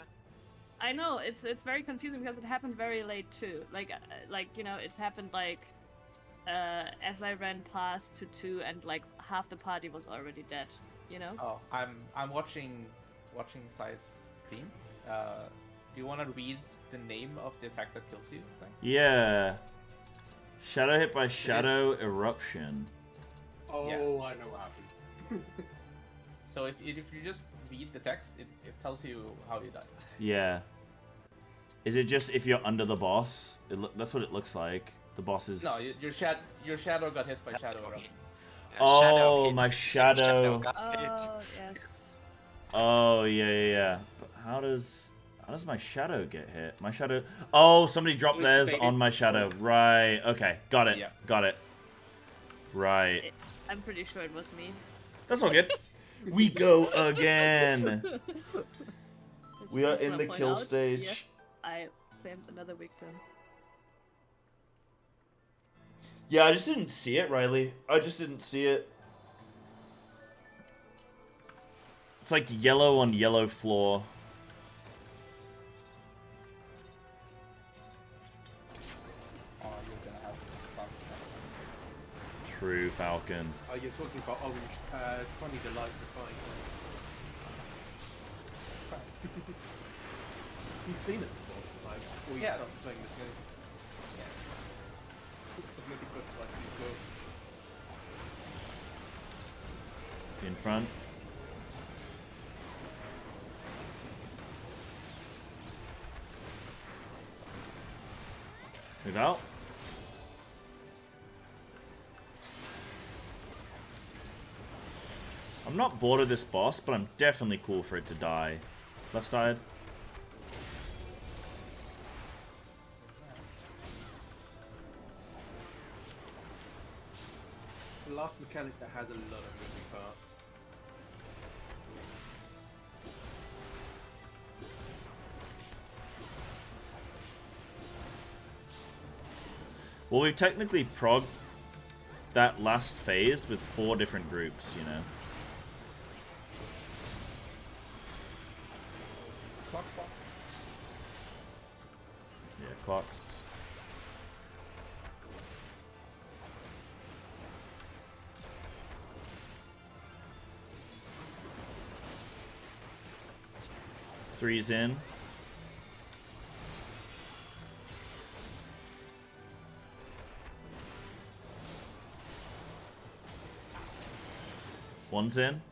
I know it's very confusing because it happened very late too. Like you know, it happened like as I ran past to 2 and like half the party was already dead. You know. Oh, I'm watching Sai's stream. Do you want to read the name of the attack that kills you? Sai? Yeah. Shadow hit by Shadow Eruption. Oh, Yeah. I know what happened. So if you just read the text, it tells you how you died. Yeah. Is it just if you're under the boss? That's what it looks like. The boss is... No, your shadow got hit by Shadow Eruption. Oh, Shadow hit. my shadow. Got hit. Oh yes. Oh, yeah. But How does my shadow get hit? My shadow... Oh, somebody dropped theirs on my shadow. Right. Okay. Got it. Yeah. Got it. Right. I'm pretty sure it was me. That's all good. We go again. We are Just in wanna the point kill out, stage. Yes, I claimed another victim. Yeah, I just didn't see it, Riley. I just didn't see it. It's like yellow on yellow floor. Oh, you're gonna have fun. True, Falcon. Oh, you're talking about orange, funny delight to find. You've seen it before, like, or you've Yeah. started playing this game. It's really good to actually go. In front. Move out. I'm not bored of this boss, but I'm definitely cool for it to die. Left side. The last mechanic that has a lot of moving parts. Well, we've technically progged that last phase with 4 different groups, you know. Clock box. Yeah, clocks. Three's in. One's in.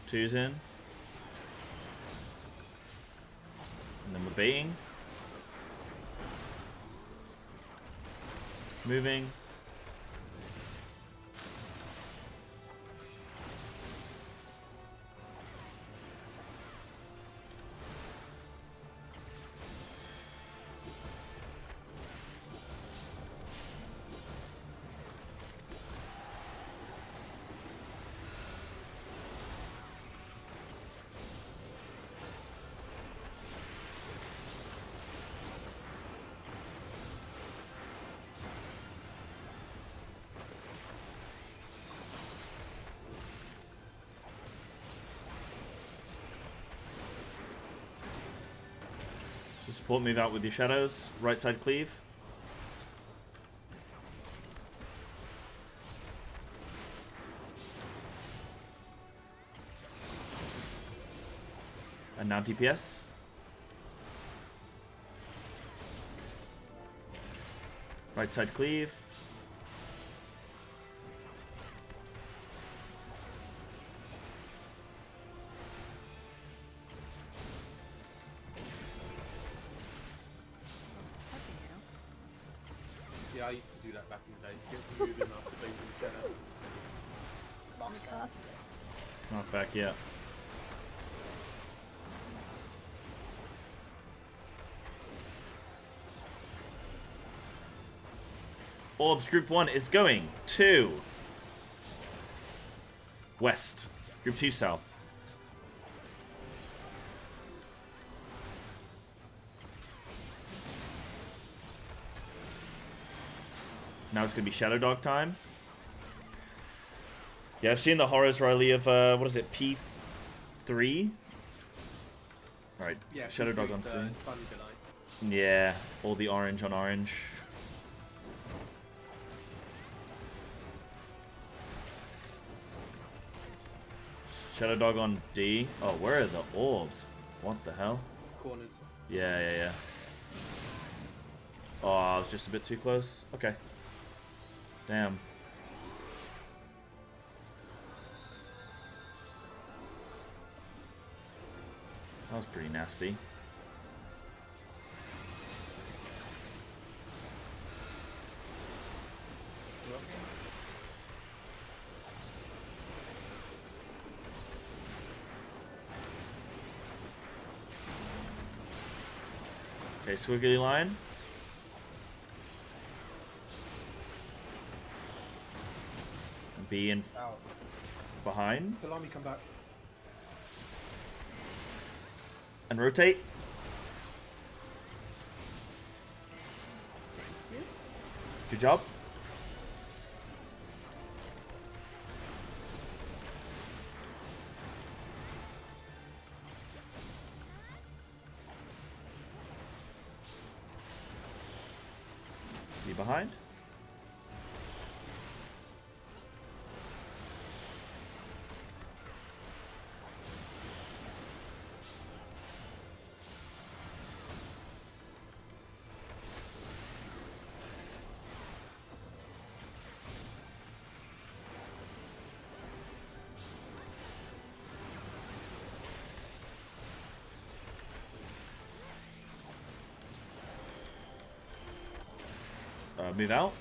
Two's in. And then we're baiting. Moving. So support move out with your shadows. Right side cleave. And now DPS. Right side cleave. Yeah, I used to do that back in the day. Get to moving after being in the shadow. Long cast. Not back yet. Orbs Group 1 is going to West. Group 2 South. Now it's going to be Shadow Dog time. Yeah, I've seen the horrors, Riley, of, what is it, P3? Alright, Yeah, Shadow Dog on P3's, C. funny delight. Yeah, all the orange on orange. Shadow Dog on D. Oh, where are the orbs? What the hell? Corners. Yeah. Oh, I was just a bit too close. Okay. Damn. That was pretty nasty. Okay, squiggly line. B in Ow. behind. Salami, come back. And rotate. Good job. Be behind. Move out.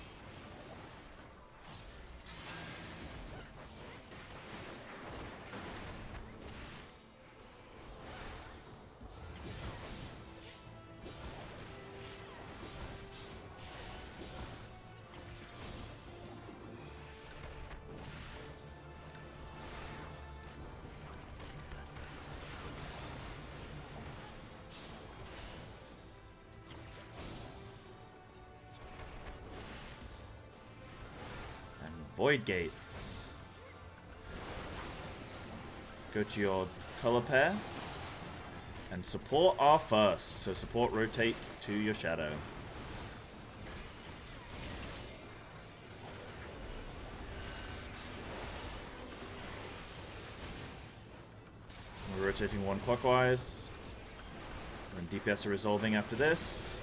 Void gates. Go to your color pair and support our first. So support rotate to your shadow. We're rotating one clockwise. And DPS are resolving after this.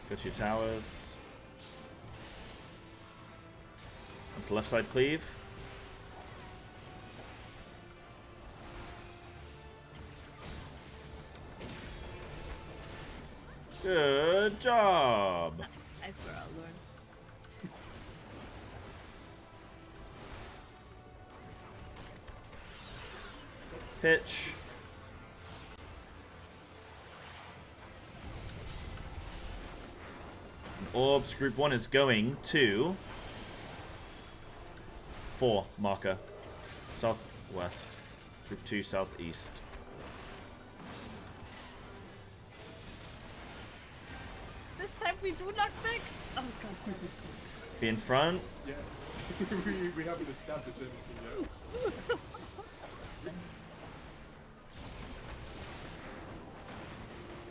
Go to your towers. That's left side cleave. Good job. I swear I'll learn. Pitch. Orbs, group 1 is going to 4 marker. Southwest. Group 2 southeast. This time we do knock back. Oh god. Be in front. Yeah. we haven't established anything yet. Did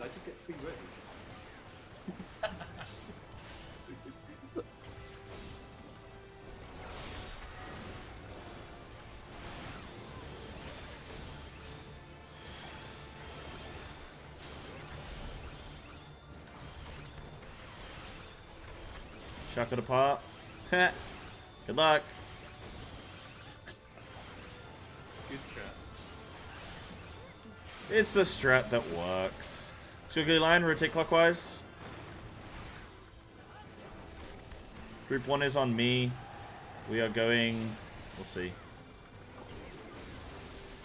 I just get free ready? Chuck it apart. Good luck. Good strat. It's a strat that works. Squiggly line, rotate clockwise. Group 1 is on me. We are going... We'll see.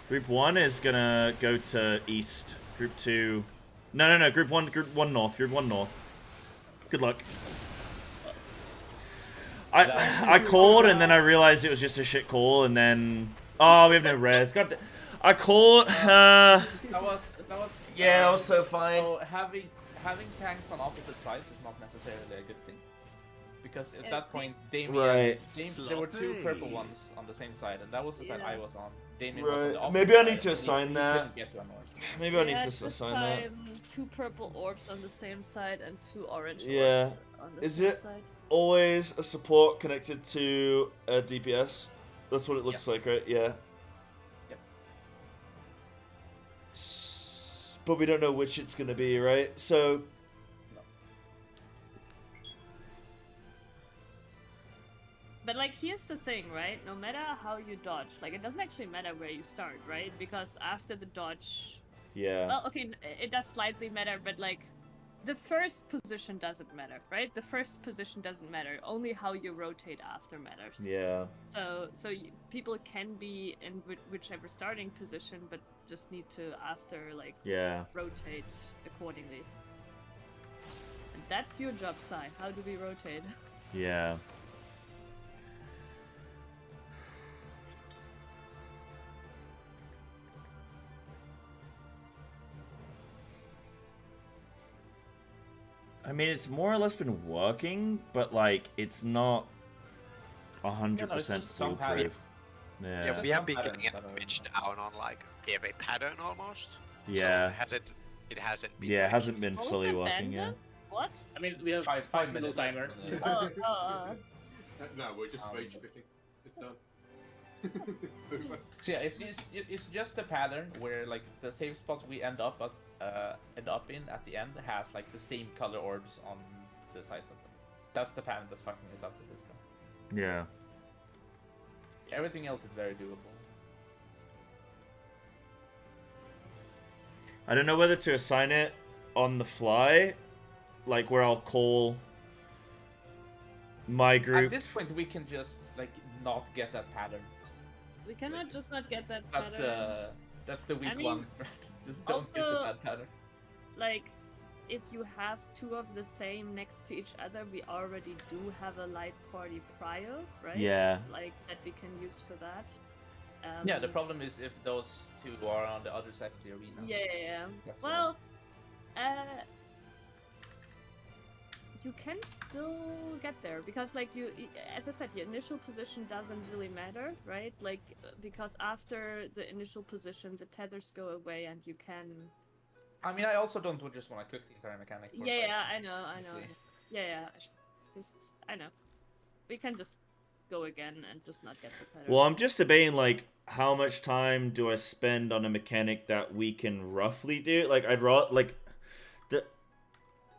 Group 1 is gonna go to east. Group 2... No. Group 1 north. Group 1 north. Good luck. I called and then I realized it was just a shit call and then... Oh, we have no res. God damn. I called... That was Yeah, that was so fine. So having tanks on opposite sides is not necessarily a good thing. Because at that point, Damien, there were 2 purple ones on the same side, and that was the side I was on. Damien was on the opposite Maybe I need side, to assign he that. couldn't get to our north. Maybe I need to This assign time, that. 2 purple orbs on the same side and 2 orange Yeah. orbs on the Is same it side. always a support connected to a DPS? That's what it looks like, right? Yeah. Yep. But we don't know which it's gonna be, right? So... But like, here's the thing, right? No matter how you dodge, like, it doesn't actually matter where you start, right? Because after the dodge... Yeah. Well, okay, it does slightly matter, but like, the first position doesn't matter, right? The first position doesn't matter. Only how you rotate after matters. Yeah. So people can be in whichever starting position, but just need to after like rotate accordingly. And that's your job, Sai. How do we rotate? Yeah. I mean, it's more or less been working, but like it's not 100% foolproof. Yeah, we have been getting damage down on like every pattern almost. Yeah. So it hasn't been. Yeah, it hasn't been fully Both working yet. What? I mean, we have 5 minute timer. No, we're just rage quitting. It's done. It's over. So yeah, it's just a pattern where like the save spots we end up in at the end has like the same color orbs on the sides of them. That's the pattern that's fucking us up at this point. Yeah. Everything else is very doable. I don't know whether to assign it on the fly, like where I'll call my group. At this point, we can just like not get that pattern. We cannot just not get that That's pattern. that's the weak I mean, one. Just don't get the bad pattern. Like, if you have two of the same next to each other, we already do have a light party prior, right? Yeah. Like, that we can use for that. Yeah, the problem is if those two are on the other side of the arena. Yeah. That's Well, you can still get there because, like, as I said, your initial position doesn't really matter, right? Like, because after the initial position, the tethers go away and you can. I mean, I also don't just want to cook the entire mechanic. Yeah, I know. Yeah. Just, I know. We can just go again and just not get the pattern. Well, I'm just debating, like, how much time do I spend on a mechanic that we can roughly do? Like, I'd rather, like,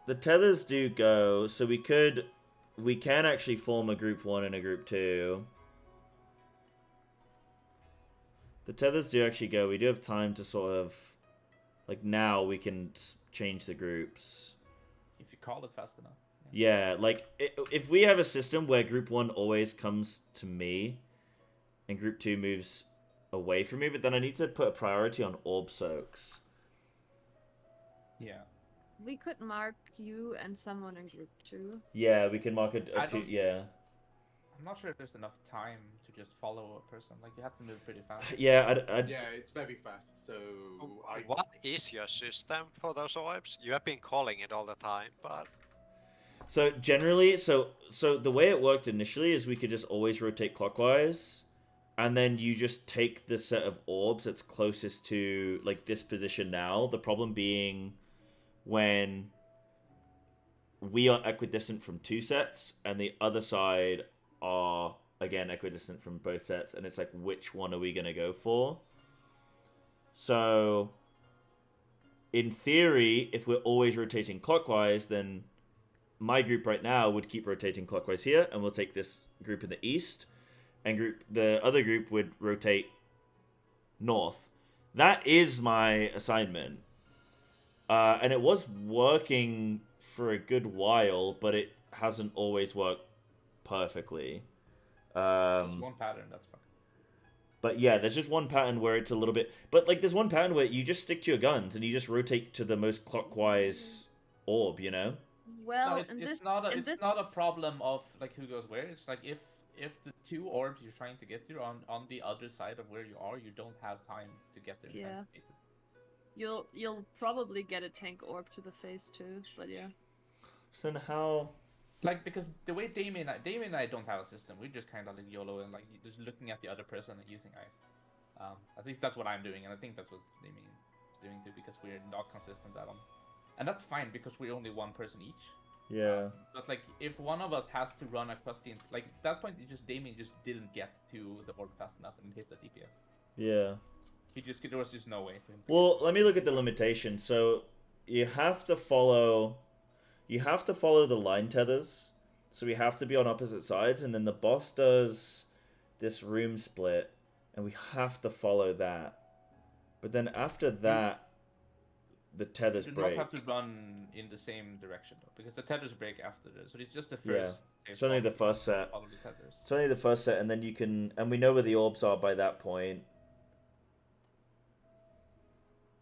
the tethers do go, so we can actually form a group 1 and a group 2. The tethers do actually go. We do have time to sort of, like, now we can change the groups. If you call it fast enough. Yeah, like, if we have a system where group 1 always comes to me, and group 2 moves away from me, but then I need to put a priority on orb soaks. Yeah. We could mark you and someone in group 2. Yeah, we can mark a 2, yeah. I'm not sure if there's enough time to just follow a person. Like, you have to move pretty fast. Yeah, Yeah, it's very fast, so... What is your system for those orbs? You have been calling it all the time, but... So, generally, so the way it worked initially is we could just always rotate clockwise, and then you just take the set of orbs that's closest to, like, this position now. The problem being when we are equidistant from 2 sets, and the other side are, again, equidistant from both sets, and it's like, which one are we going to go for? So, in theory, if we're always rotating clockwise, then my group right now would keep rotating clockwise here, and we'll take this group in the east, and the other group would rotate north. That is my assignment. And it was working for a good while, but it hasn't always worked perfectly. There's one pattern, that's fine. But yeah, there's just one pattern where it's a little bit... But like, there's one pattern where you just stick to your guns, and you just rotate to the most clockwise orb, you know? Well, no, it's not a problem of like who goes where. It's like if the 2 orbs you're trying to get to are on the other side of where you are, you don't have time to get there. Yeah. You'll probably get a tank orb to the face too, but yeah. So then how... Like, because the way Damien and I don't have a system. We're just kind of like YOLO and like just looking at the other person and using ice. At least that's what I'm doing, and I think that's what Damien is doing too, because we're not consistent at them. And that's fine because we're only one person each. Yeah. But like, if one of us has to run across the like at that point, Damien just didn't get to the orb fast enough and hit the DPS. Yeah. There was just no way for him. Well, let me look at the limitation. So you have to follow the line tethers. So we have to be on opposite sides, and then the boss does this room split, and we have to follow that. But then after that, the tethers You do break. not have to run in the same direction though, because the tethers break after this. So it's just the Yeah. first. It's only the first set. Follow the tethers. It's only the first set, and then you can, and we know where the orbs are by that point.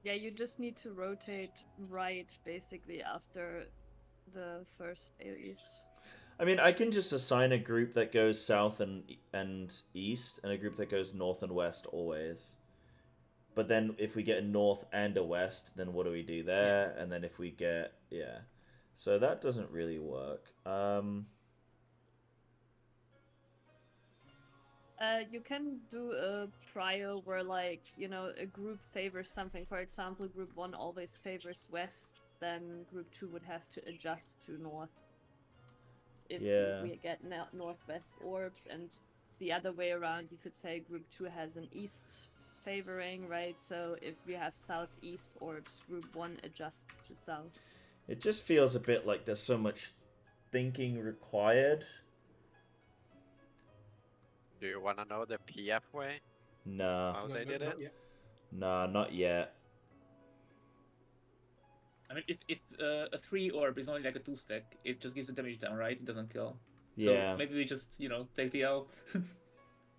Yeah, you just need to rotate right basically after the first AoEs. I mean, I can just assign a group that goes south and east, and a group that goes north and west always. But then if we get a north and a west, then what do we do there? And then if we get, yeah. So that doesn't really work. You can do a trial where, like, you know, a group favors something. For example, group 1 always favors west, then group 2 would have to adjust to north. If we get northwest orbs, and the other way around, you could say group 2 has an east favoring, right? So if we have southeast orbs, group 1 adjusts to south. It just feels a bit like there's so much thinking required. Do you want to know the PF way? Nah. How they did it? Nah, not yet. I mean, if a 3 orb is only like a 2 stack, it just gives the damage down, right? It doesn't kill. Yeah. So maybe we just, you know, take the L.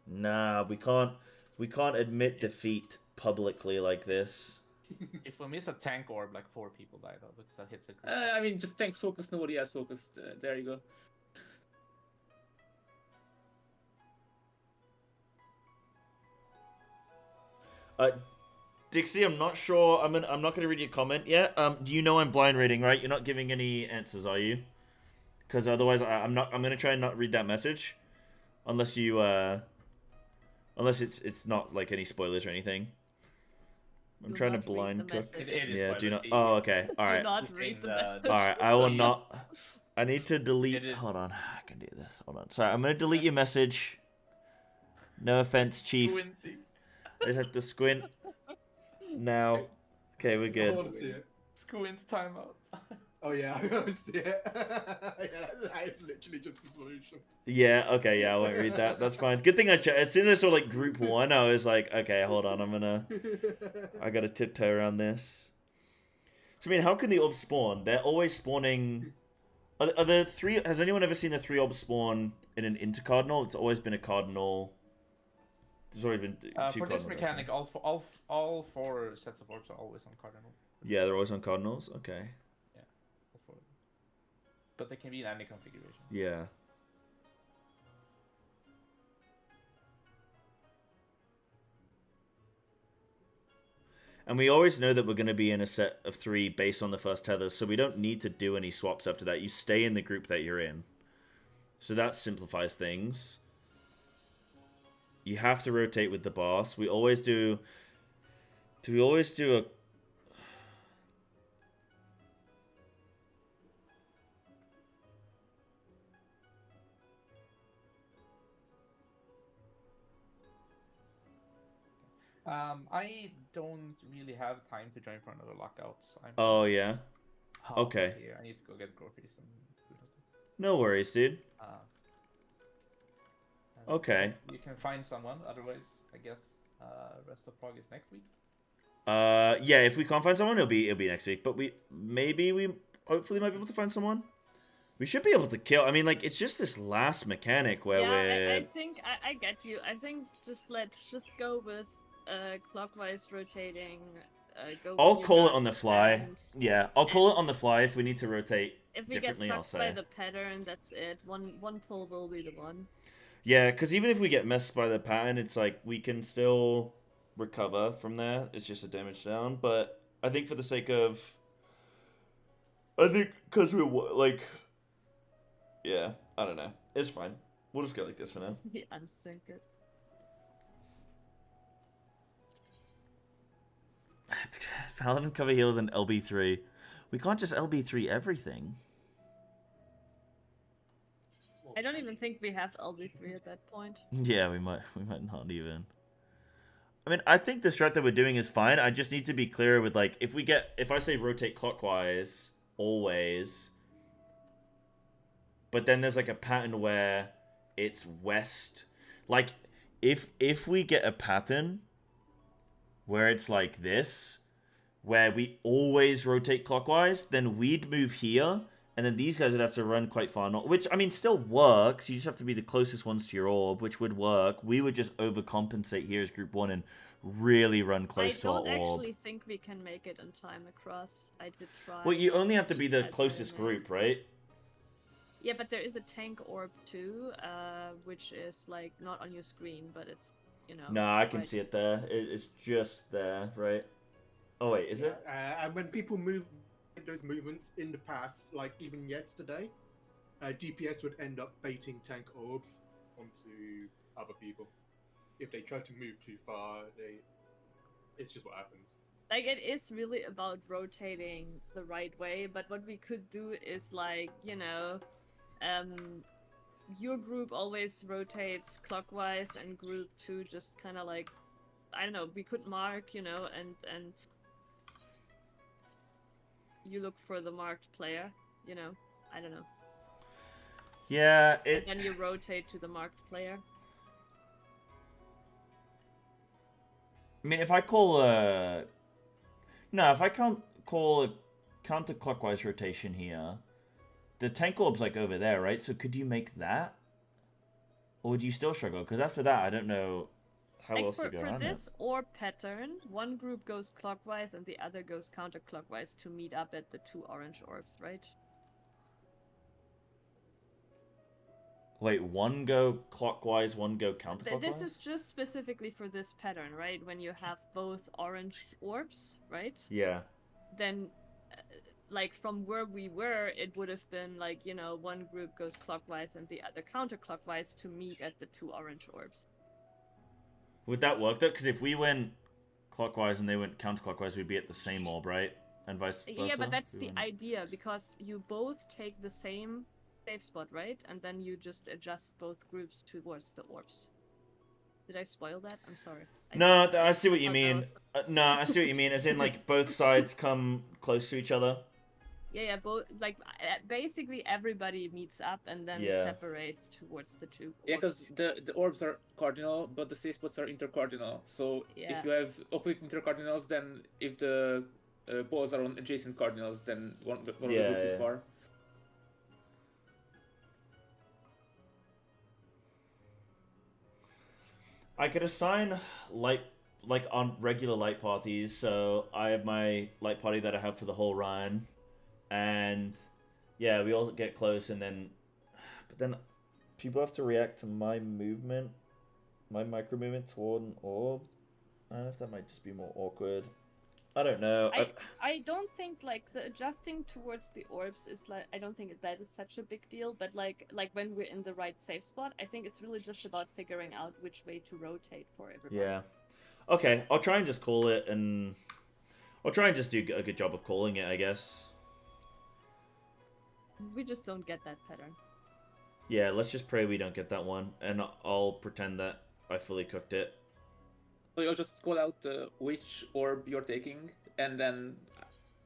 Nah, we can't admit defeat publicly like this. If we miss a tank orb, like 4 people die though, because that hits a group. I mean, just tanks focus, nobody else focused. There you go. Dixie, I'm not sure. I'm not gonna read your comment yet. Do you know I'm blind reading, right? You're not giving any answers, are you? Because otherwise, I'm not. I'm gonna try and not read that message, unless you unless it's not like any spoilers or anything. I'm trying to blind cook. Yeah, do not. Oh, okay. All right. Do not read the message. All right. I will not. I need to delete. Hold on. I can do this. Hold on. Sorry. I'm gonna delete your message. No offense, Chief. I just have to squint. Now. Okay, we're good. I want to see it. Squint timeout. Oh yeah, I want to see it. Yeah, that is literally just the solution. Yeah, okay, yeah, I won't read that. That's fine. Good thing I checked. As soon as I saw, like, group 1, I was like, okay, hold on, I gotta tiptoe around this. So, I mean, how can the orbs spawn? They're always spawning... Are there 3... Has anyone ever seen the 3 orbs spawn in an intercardinal? It's always been a cardinal... There's always been 2 cardinals. For this mechanic, all 4 sets of orbs are always on cardinal. Yeah, they're always on cardinals? Okay. Yeah, all 4. But they can be in any configuration. Yeah. And we always know that we're going to be in a set of 3 based on the first tethers, so we don't need to do any swaps after that. You stay in the group that you're in. So that simplifies things. You have to rotate with the boss. We always do... Do we always do a... I don't really have time to join for another lockout. So I'm Oh, yeah? halfway Okay. here. I need to go get groceries and food and stuff. No worries, dude. And Okay. You can find someone. Otherwise, I guess rest of Prague is next week. Yeah, if we can't find someone, it'll be next week. But we hopefully might be able to find someone. We should be able to kill. I mean, like, it's just this last mechanic where I think I get you. I think let's just go with clockwise rotating. I'll call it on the fly. Yeah, I'll call it on the fly if we need to rotate if we differently. get I'll fucked by say. the pattern, that's it. One pull will be the one. Yeah, because even if we get messed by the pattern, it's like we can still recover from there. It's just a damage down. But I think for the sake of, because we're like, yeah, I don't know. It's fine. We'll just go like this for now. Unsync it. Paladin cover healer than LB3. We can't just LB3 everything. I don't even think we have LB3 at that point. Yeah, we might not even. I mean, I think the strat that we're doing is fine. I just need to be clear with, like, if I say rotate clockwise always, but then there's like a pattern where it's west. Like, if we get a pattern where it's like this, where we always rotate clockwise, then we'd move here, and then these guys would have to run quite far north, which, I mean, still works. You just have to be the closest ones to your orb, which would work. We would just overcompensate here as Group 1 and really run close to our orb. I don't actually think we can make it in time across. I did try. Well, you only have to be the As closest I made. group, right? Yeah, but there is a tank orb too, which is like not on your screen, but it's, you know. No, I can right. see it there. It's just there, right? Oh, wait, is it? And when people move those movements in the past, like even yesterday, DPS would end up baiting tank orbs onto other people. If they try to move too far, it's just what happens. Like, it is really about rotating the right way, but what we could do is, like, you know, your group always rotates clockwise and group 2 just kind of like, I don't know, we could mark, you know, and you look for the marked player, you know, I don't know. Yeah, And then you rotate to the marked player. I mean, if I call no, if I can't call a counterclockwise rotation here, the tank orb's like over there, right? So could you make that? Or would you still struggle? Because after that, I don't know how Like else to go for around this orb pattern, one group goes clockwise and the other goes counterclockwise to meet up at the 2 orange orbs, right? Wait, one go clockwise, one go counterclockwise? This is just specifically for this pattern, right? When you have both orange orbs, right? Yeah. Then, like, from where we were, it would have been, like, you know, one group goes clockwise and the other counterclockwise to meet at the 2 orange orbs. Would that work, though? Because if we went clockwise and they went counterclockwise, we'd be at the same orb, right? And vice versa? Yeah, but that's We the wouldn't- idea, because you both take the same safe spot, right? And then you just adjust both groups towards the orbs. Did I spoil that? I'm sorry. No, I see what you thought that mean. was- No, I see what you mean. As in, like, both sides come close to each other. Yeah, both, like, basically everybody meets up and then Yeah. separates towards the 2 Yeah, orbs. because the orbs are cardinal, but the safe spots are intercardinal. So Yeah. if you have opposite intercardinals, then if the balls are on adjacent cardinals, then one of the groups is Yeah. far. I could assign light, like on regular light parties. So I have my light party that I have for the whole run, and yeah, we all get close, and then, but then people have to react to my movement, my micro movement toward an orb. I don't know if that might just be more awkward. I don't know. I don't think, like, the adjusting towards the orbs is, like, I don't think that is such a big deal, but like when we're in the right safe spot, I think it's really just about figuring out which way to rotate for everybody. Yeah. Okay, I'll try and just call it, and I'll try and just do a good job of calling it, I guess. We just don't get that pattern. Yeah, let's just pray we don't get that one, and I'll pretend that I fully cooked it. So you'll just call out which orb you're taking, and then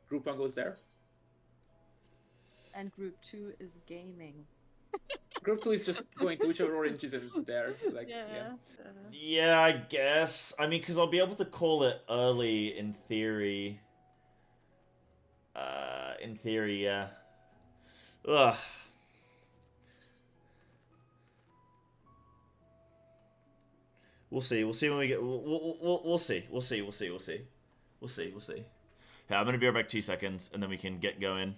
group 1 goes there. And group 2 is gaming. Group 2 is just going to whichever orange isn't there. Like, yeah. Yeah, I guess. I mean, because I'll be able to call it early in theory. In theory, yeah. Ugh. We'll see. We'll see when we get. We'll see. We'll see. We'll see. We'll see. We'll see. We'll see. Yeah, I'm gonna be right back 2 seconds, and then we can get going.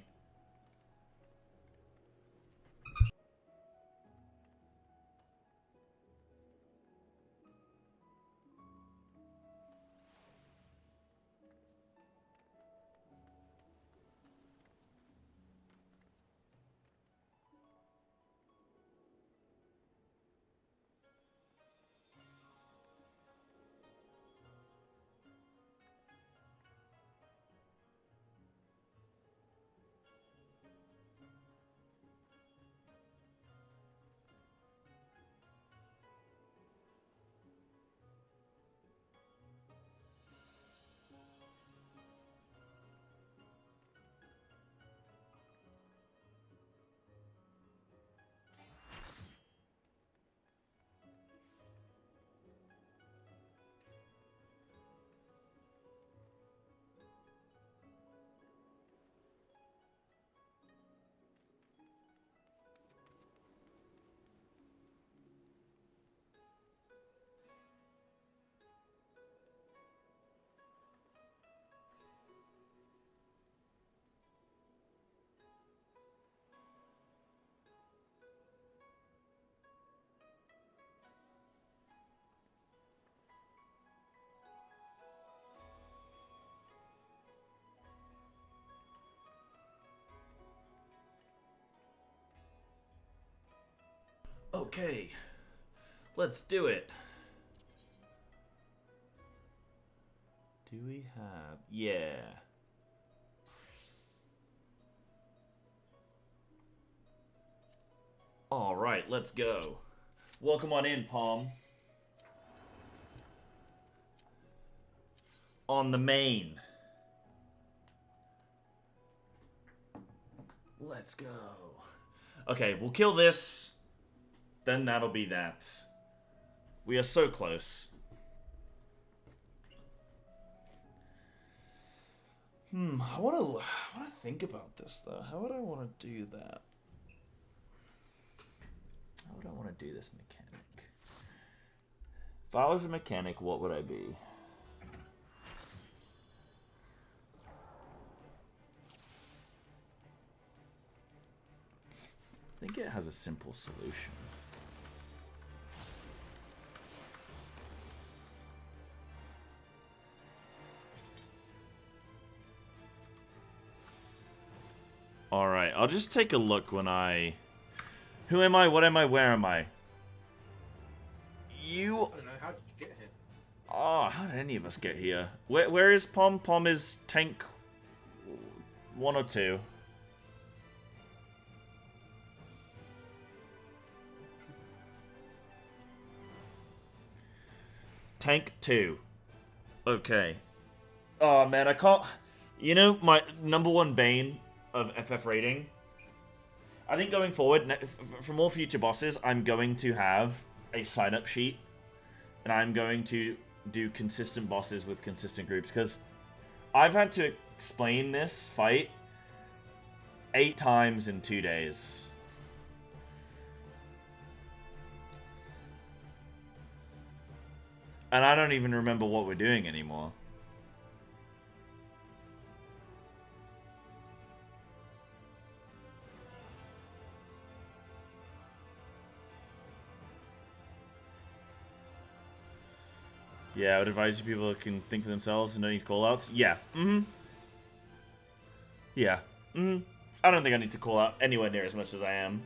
Okay. Let's do it. Do we have... Yeah. Alright, let's go. Welcome on in, Palm. On the main. Let's go. Okay, we'll kill this. Then that'll be that. We are so close. I want to think about this though. How would I want to do that? How would I want to do this mechanic? If I was a mechanic, what would I be? I think it has a simple solution. Alright, I'll just take a look when I... Who am I? What am I? Where am I? You... I don't know, how did you get here? Oh, how did any of us get here? Where is Pom? Pom is tank 1 or 2. Tank 2. Okay. Oh man, I can't... You know, my #1 bane of FF rating? I think going forward, for more future bosses, I'm going to have a sign-up sheet. And I'm going to do consistent bosses with consistent groups. Because I've had to explain this fight 8 times in 2 days. And I don't even remember what we're doing anymore. Yeah, I would advise you people can think for themselves and don't need callouts. Yeah. Yeah. I don't think I need to call out anywhere near as much as I am.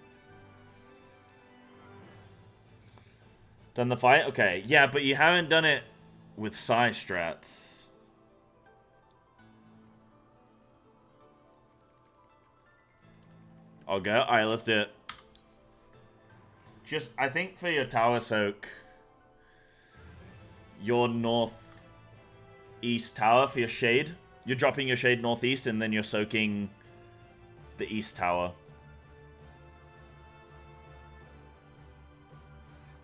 Done the fight? Okay. Yeah, but you haven't done it with Psy strats. I'll go. Alright, let's do it. Just, I think for your tower soak, your northeast tower for your shade. You're dropping your shade northeast and then you're soaking the east tower.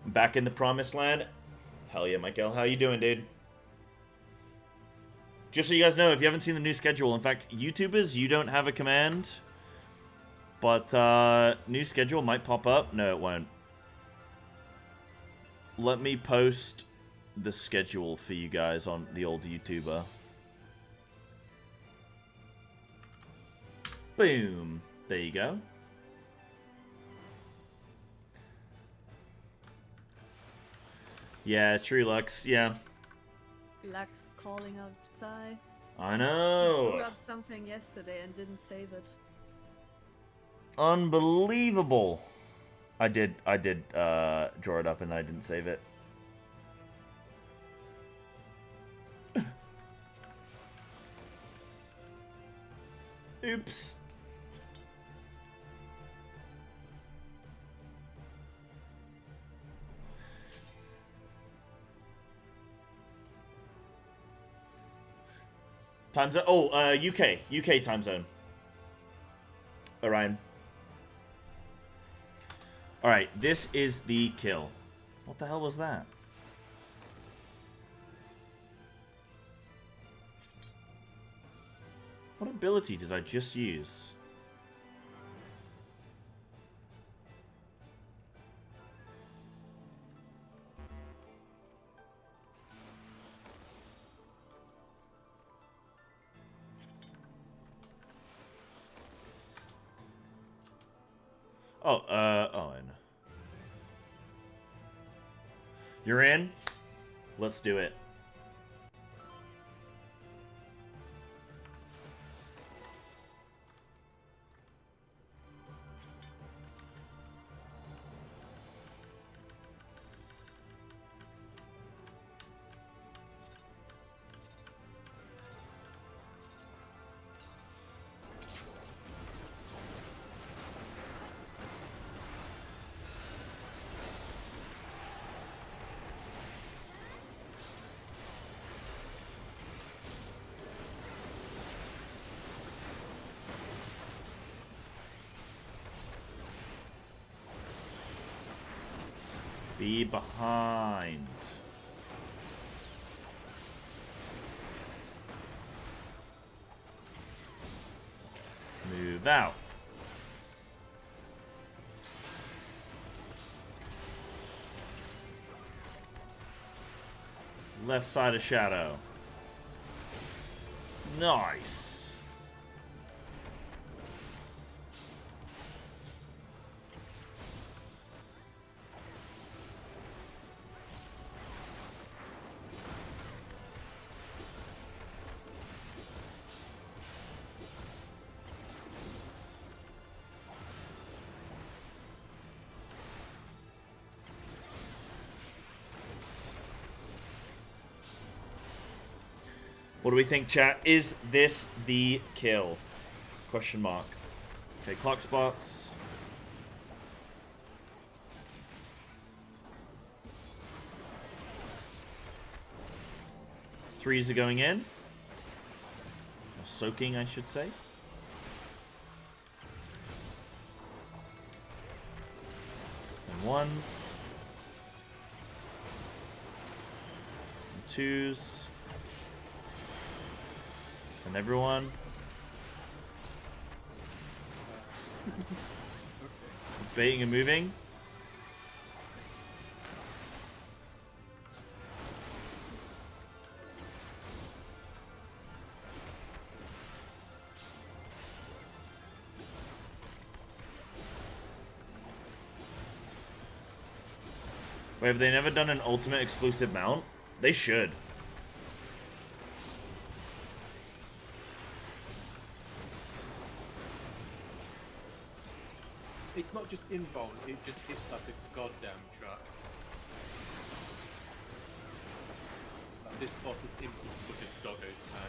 Back in the promised land. Hell yeah, Michael. How you doing, dude? Just so you guys know, if you haven't seen the new schedule, in fact, YouTubers, you don't have a command. But, new schedule might pop up. No, it won't. Let me post the schedule for you guys on the old YouTuber. Boom. There you go. Yeah, true, Lux. Yeah. Lux calling out Psy. I know. I got something yesterday and didn't save it. Unbelievable. I did draw it up and I didn't save it. Oops. Time zone. Oh, UK time zone. Orion. All right, this is the kill. What the hell was that? What ability did I just use? Oh, Owen. You're in? Let's do it. Be behind. Move out. Left side of shadow. Nice. What do we think, chat? Is this the kill? Question mark. Okay, clock spots. Threes are going in. Or soaking, I should say. And ones. And twos. And everyone. Baiting and moving. Wait, have they never done an ultimate exclusive mount? They should. It's not just invuln, it just hits like a goddamn truck. Like this boss is impulse with his doggo smash.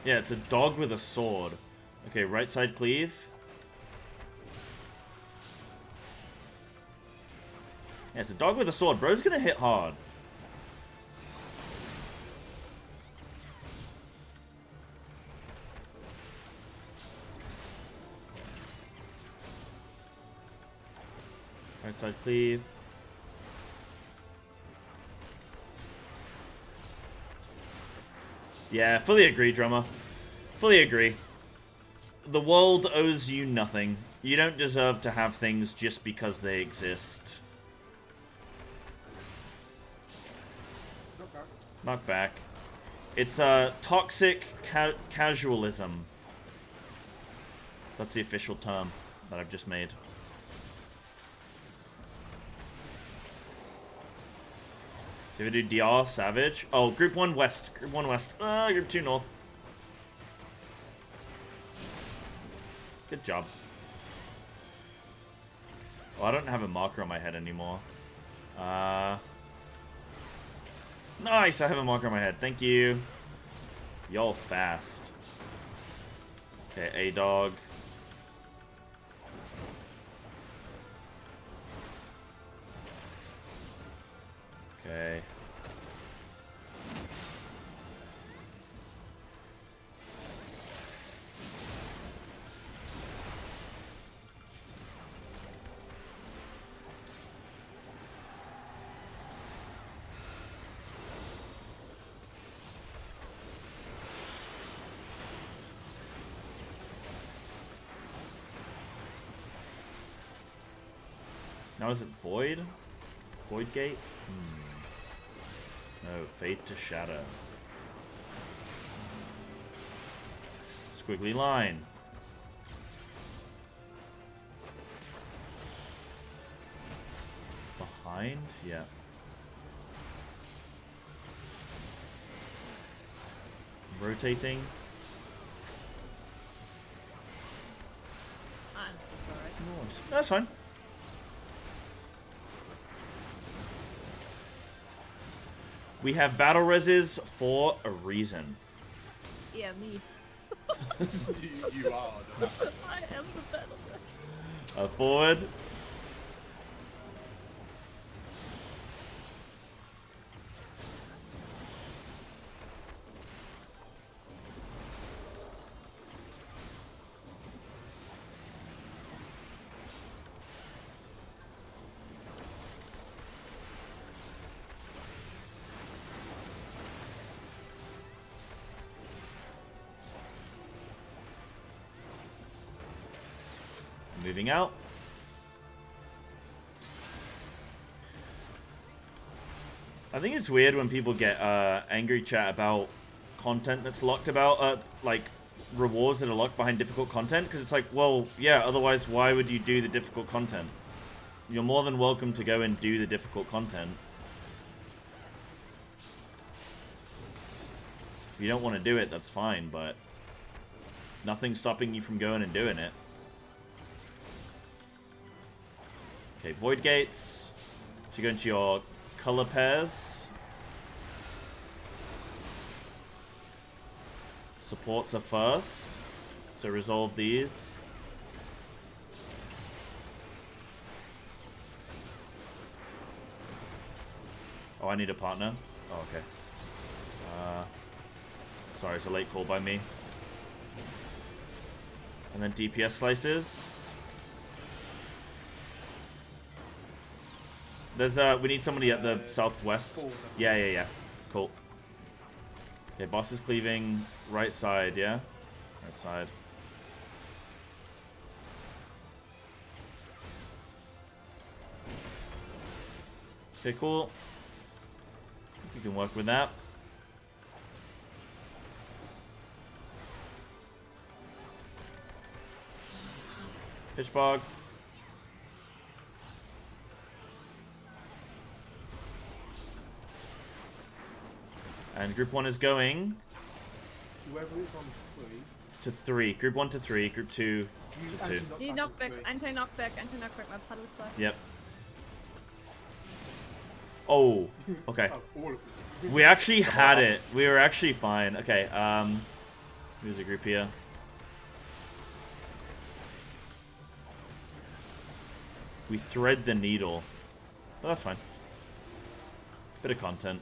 Yeah, it's a dog with a sword. Okay, right side cleave. Yeah, it's a dog with a sword. Bro's gonna hit hard. Right side cleave. Yeah, fully agree, drummer. Fully agree. The world owes you nothing. You don't deserve to have things just because they exist. Knock back. It's toxic casualism. That's the official term that I've just made. Do we do DR Savage? Oh, Group 1 West. Group 1 West. Group 2 North. Good job. Oh, I don't have a marker on my head anymore. Nice, I have a marker on my head. Thank you. Y'all fast. Okay, A-Dog. Okay. Now is it Void? Void Gate? No, Fade to Shadow. Squiggly line. Behind? Yeah. Rotating. I'm so sorry. Nice. That's fine. We have battle reses for a reason. Yeah, me. you are. I am the battle res. Forward. Moving out. I think it's weird when people get angry chat about content that's locked about, like, rewards that are locked behind difficult content, because it's like, well, yeah, otherwise why would you do the difficult content? You're more than welcome to go and do the difficult content. If you don't want to do it, that's fine, but nothing's stopping you from going and doing it. Okay, void gates. So you go into your color pairs. Supports are first, so resolve these. Oh, I need a partner. Oh, okay. Sorry, it's a late call by me. And then DPS slices. There's we need somebody at the southwest. Yeah. Cool. Okay, boss is cleaving right side, yeah? Right side. Okay, cool. You can work with that. Pitchbog. And group 1 is going Whoever is on 3. to 3. Group 1 to 3. Group 2 to 2. Die Knockback, Anti-Knockback, Anti-Knockback, my paddle sucks. Yep. Oh, okay. All of them. We actually had it. We were actually fine. Okay, here's a group here. We thread the needle. Well, that's fine. Bit of content.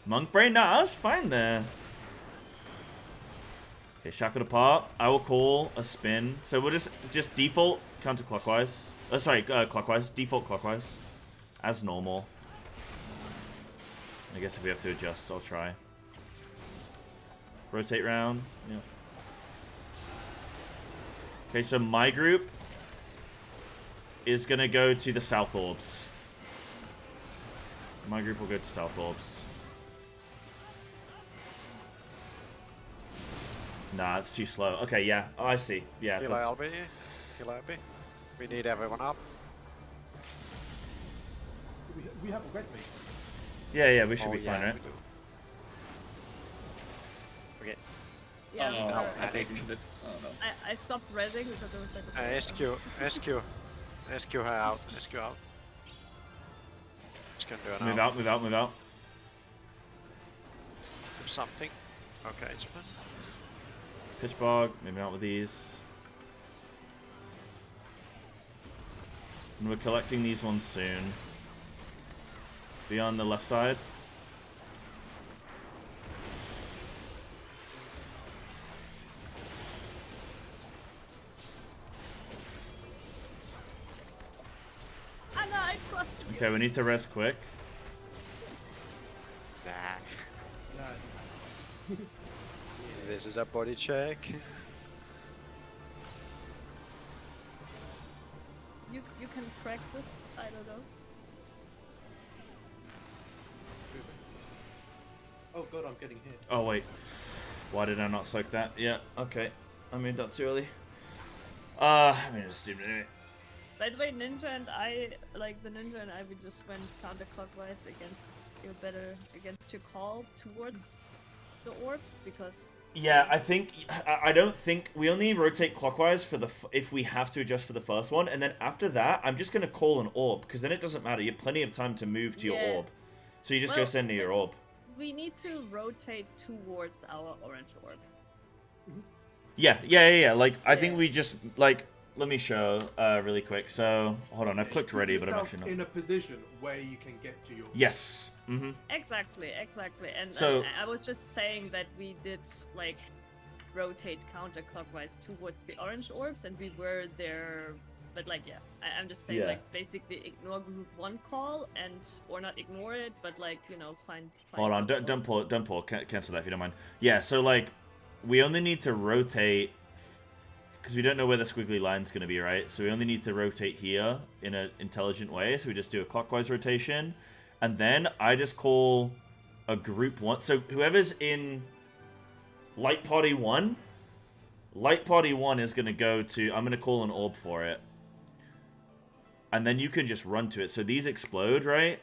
Monk brain? Nah, I was fine there. Okay, shackled apart. I will call a spin. So we'll just default counterclockwise. Sorry, clockwise. Default clockwise. As normal. I guess if we have to adjust, I'll try. Rotate round. Yep. Okay, so my group is gonna go to the south orbs. So my group will go to south orbs. Nah, it's too slow. Okay, yeah. Oh, I see. Yeah. Heal LB. Heal LB. We need everyone up. We have a red base. Yeah, we should be yeah, fine, right? we do. Okay. Yeah, Oh, sure. I think that. Oh no. I stopped rezzing because it was like SQ her out. SQ out. Just gonna do it Move out, move out, move out. Do something. Okay, it's fine. Pitchbog, moving out with these. And we're collecting these ones soon. Be on the left side. Anna, I trust you. Okay, we need to rest quick. Nah. Nah. This is a body check. You can crack this. I don't know. Oh god, I'm getting hit. Oh, wait. Why did I not soak that? Yeah, okay. I moved that too early. I mean, it's stupid anyway. By the way, Ninja and I, like the Ninja and I, we just went counterclockwise against your call towards the orbs because. Yeah, I don't think we only rotate clockwise for if we have to adjust for the first one, and then after that, I'm just gonna call an orb because then it doesn't matter. You have plenty of time to move to your orb, so you just go send to your orb. We need to rotate towards our orange orb. Yeah. Like I think we just like. Let me show really quick. So hold on, I've clicked ready, but I'm actually not in a position where you can get to your. Yes. Mm-hmm. Exactly. And So I was just saying that we did like rotate counterclockwise towards the orange orbs, and we were there But like, yeah, I'm just saying, Yeah. like, basically ignore group 1 call or not ignore it, but like, you know, find Hold on, something don't else. pull. Cancel that if you don't mind. Yeah, so like, we only need to rotate because we don't know where the squiggly line's going to be, right? So we only need to rotate here in an intelligent way. So we just do a clockwise rotation, and then I just call a group 1. So whoever's in light party 1, light party 1 is going to go to. I'm going to call an orb for it, and then you can just run to it. So these explode, right?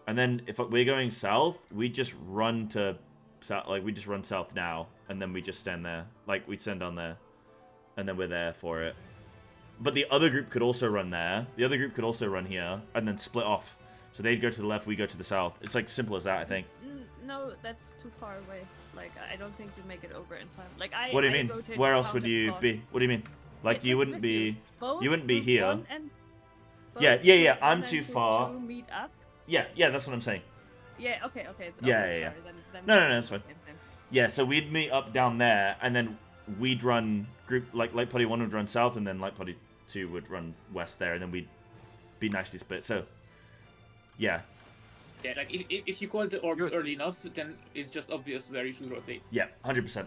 And then if we're going south, we just run to south, like we just run south now, and then we just stand there, like we'd send on there, and then we're there for it. But the other group could also run there. The other group could also run here, and then split off. So they'd go to the left, we go to the south. It's like simple as that, I think. No, that's too far away. Like, I don't think you make it over in time. Like, What do you mean? rotate Where else would counter you clock. be? What do you mean? Like Yeah, you just wouldn't with be. Both You wouldn't be group here. 1 and Yeah, both yeah, group yeah. 1 I'm and too group far. 2 meet up. Yeah, that's what I'm saying. Yeah, okay. Yeah, okay, yeah, yeah. sorry, then No, that's fine. same thing. Yeah, so we'd meet up down there, and then we'd run group, like light party 1 would run south, and then light party 2 would run west there, and then we'd be nicely split. So, yeah. Yeah, like if you call the orbs early enough, then it's just obvious where you should rotate. Yeah, 100%.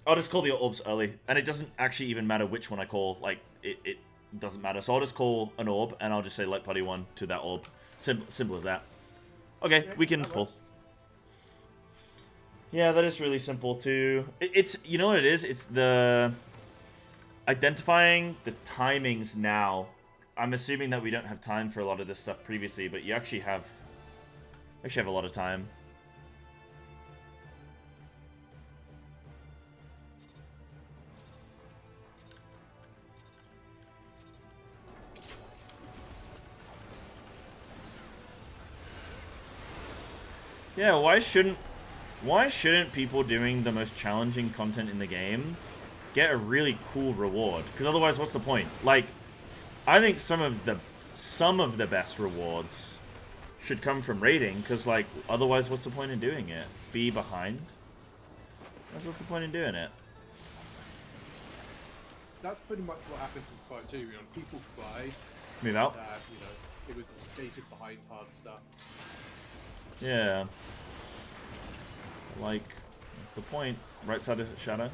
I'll just call the orbs early, and it doesn't actually even matter which one I call. Like, it doesn't matter. So I'll just call an orb, and I'll just say light party 1 to that orb. Simple as that. Okay, we can pull. Yeah, that is really simple too. It's, you know what it is? It's the identifying the timings now. I'm assuming that we don't have time for a lot of this stuff previously, but you actually have a lot of time. Yeah, why shouldn't people doing the most challenging content in the game get a really cool reward? Because otherwise, what's the point? Like, I think some of the best rewards should come from raiding, because like otherwise, what's the point in doing it? Be behind? What's the point in doing it? That's pretty much what happened in part 2. You know, people cried Move out. that, you know, it was gated behind hard stuff. Yeah. Like, what's the point? Right side of shadow.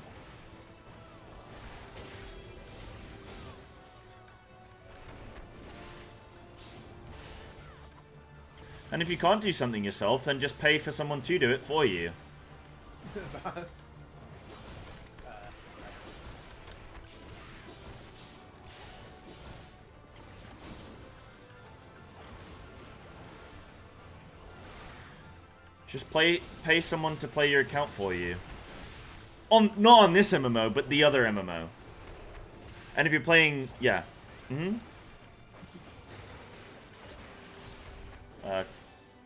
And if you can't do something yourself, then just pay for someone to do it for you. Just pay someone to play your account for you. Not on this MMO, but the other MMO. And if you're playing, yeah.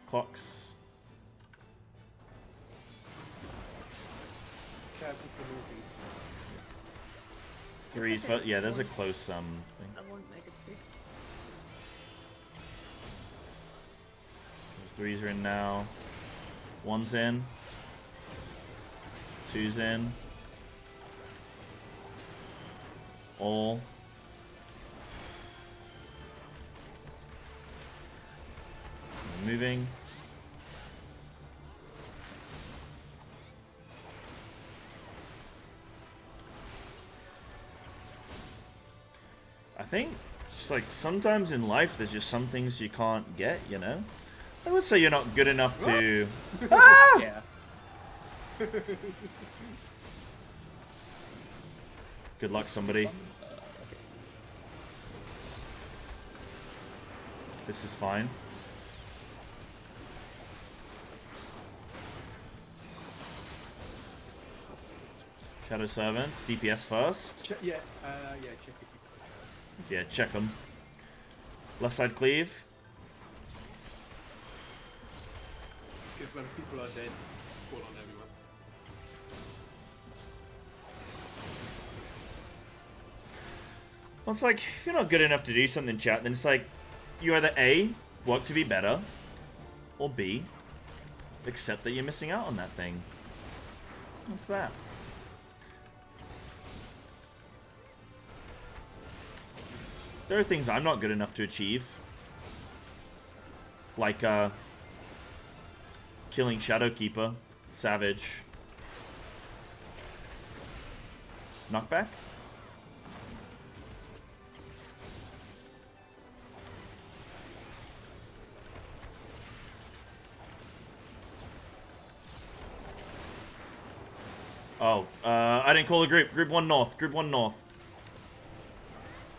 Clocks. Careful for movies. Threes, but yeah, there's a close thing. I won't make it big. Threes are in now. One's in. Two's in. All. Moving. I think just like sometimes in life there's just some things you can't get, you know? Like, let's say you're not good enough to Yeah. Good luck, somebody. This is fine. Shadow Servants, DPS first. Check, yeah, check it. Yeah, check them. Left side cleave. Because when people are dead, call on everyone. Well, it's like, if you're not good enough to do something, chat, then it's like, you either A, work to be better, or B, accept that you're missing out on that thing. What's that? There are things I'm not good enough to achieve. Like, killing Shadowkeeper. Savage. Knockback? Oh, I didn't call the group. Group 1 north. Group 1 north.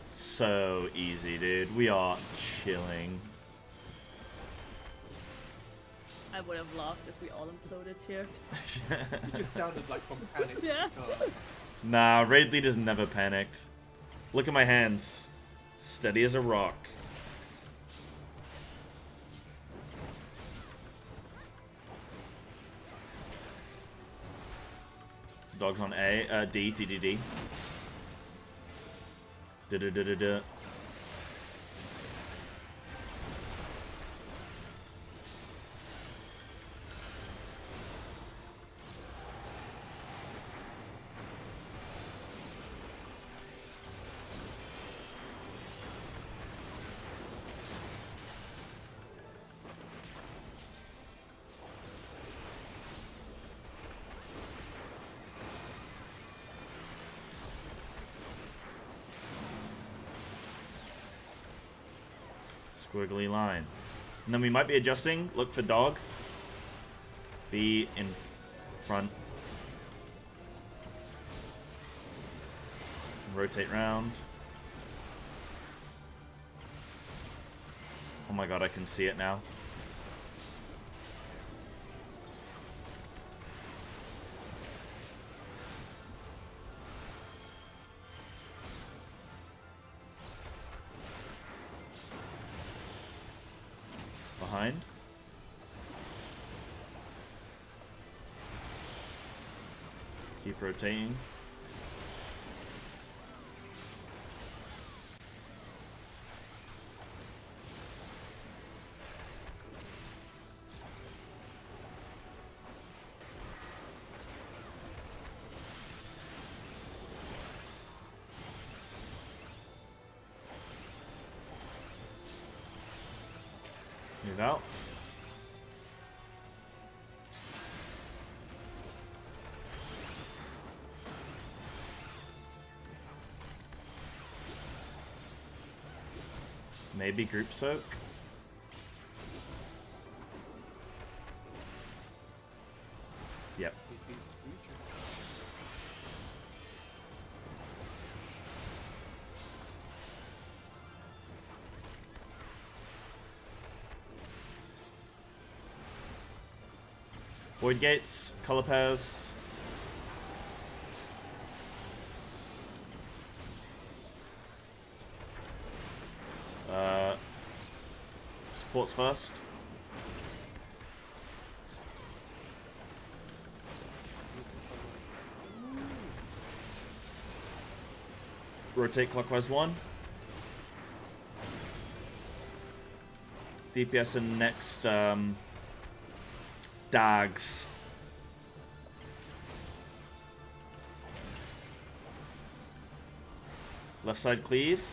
So easy, dude. We are chilling. I would have laughed if we all imploded here. It just sounded like from panic. Yeah. Nah, raid leaders never panicked. Look at my hands. Steady as a rock. Dogs on A, D, D, D, D. Da, da, da, da, da. Squiggly line. And then we might be adjusting. Look for dog. Be in front. Rotate round. Oh my god, I can see it now. Behind. Keep rotating. Move out. Maybe group soak. Yep. Void gates, color pairs. Supports first. Rotate clockwise 1. DPS in next Dags. Left side cleave.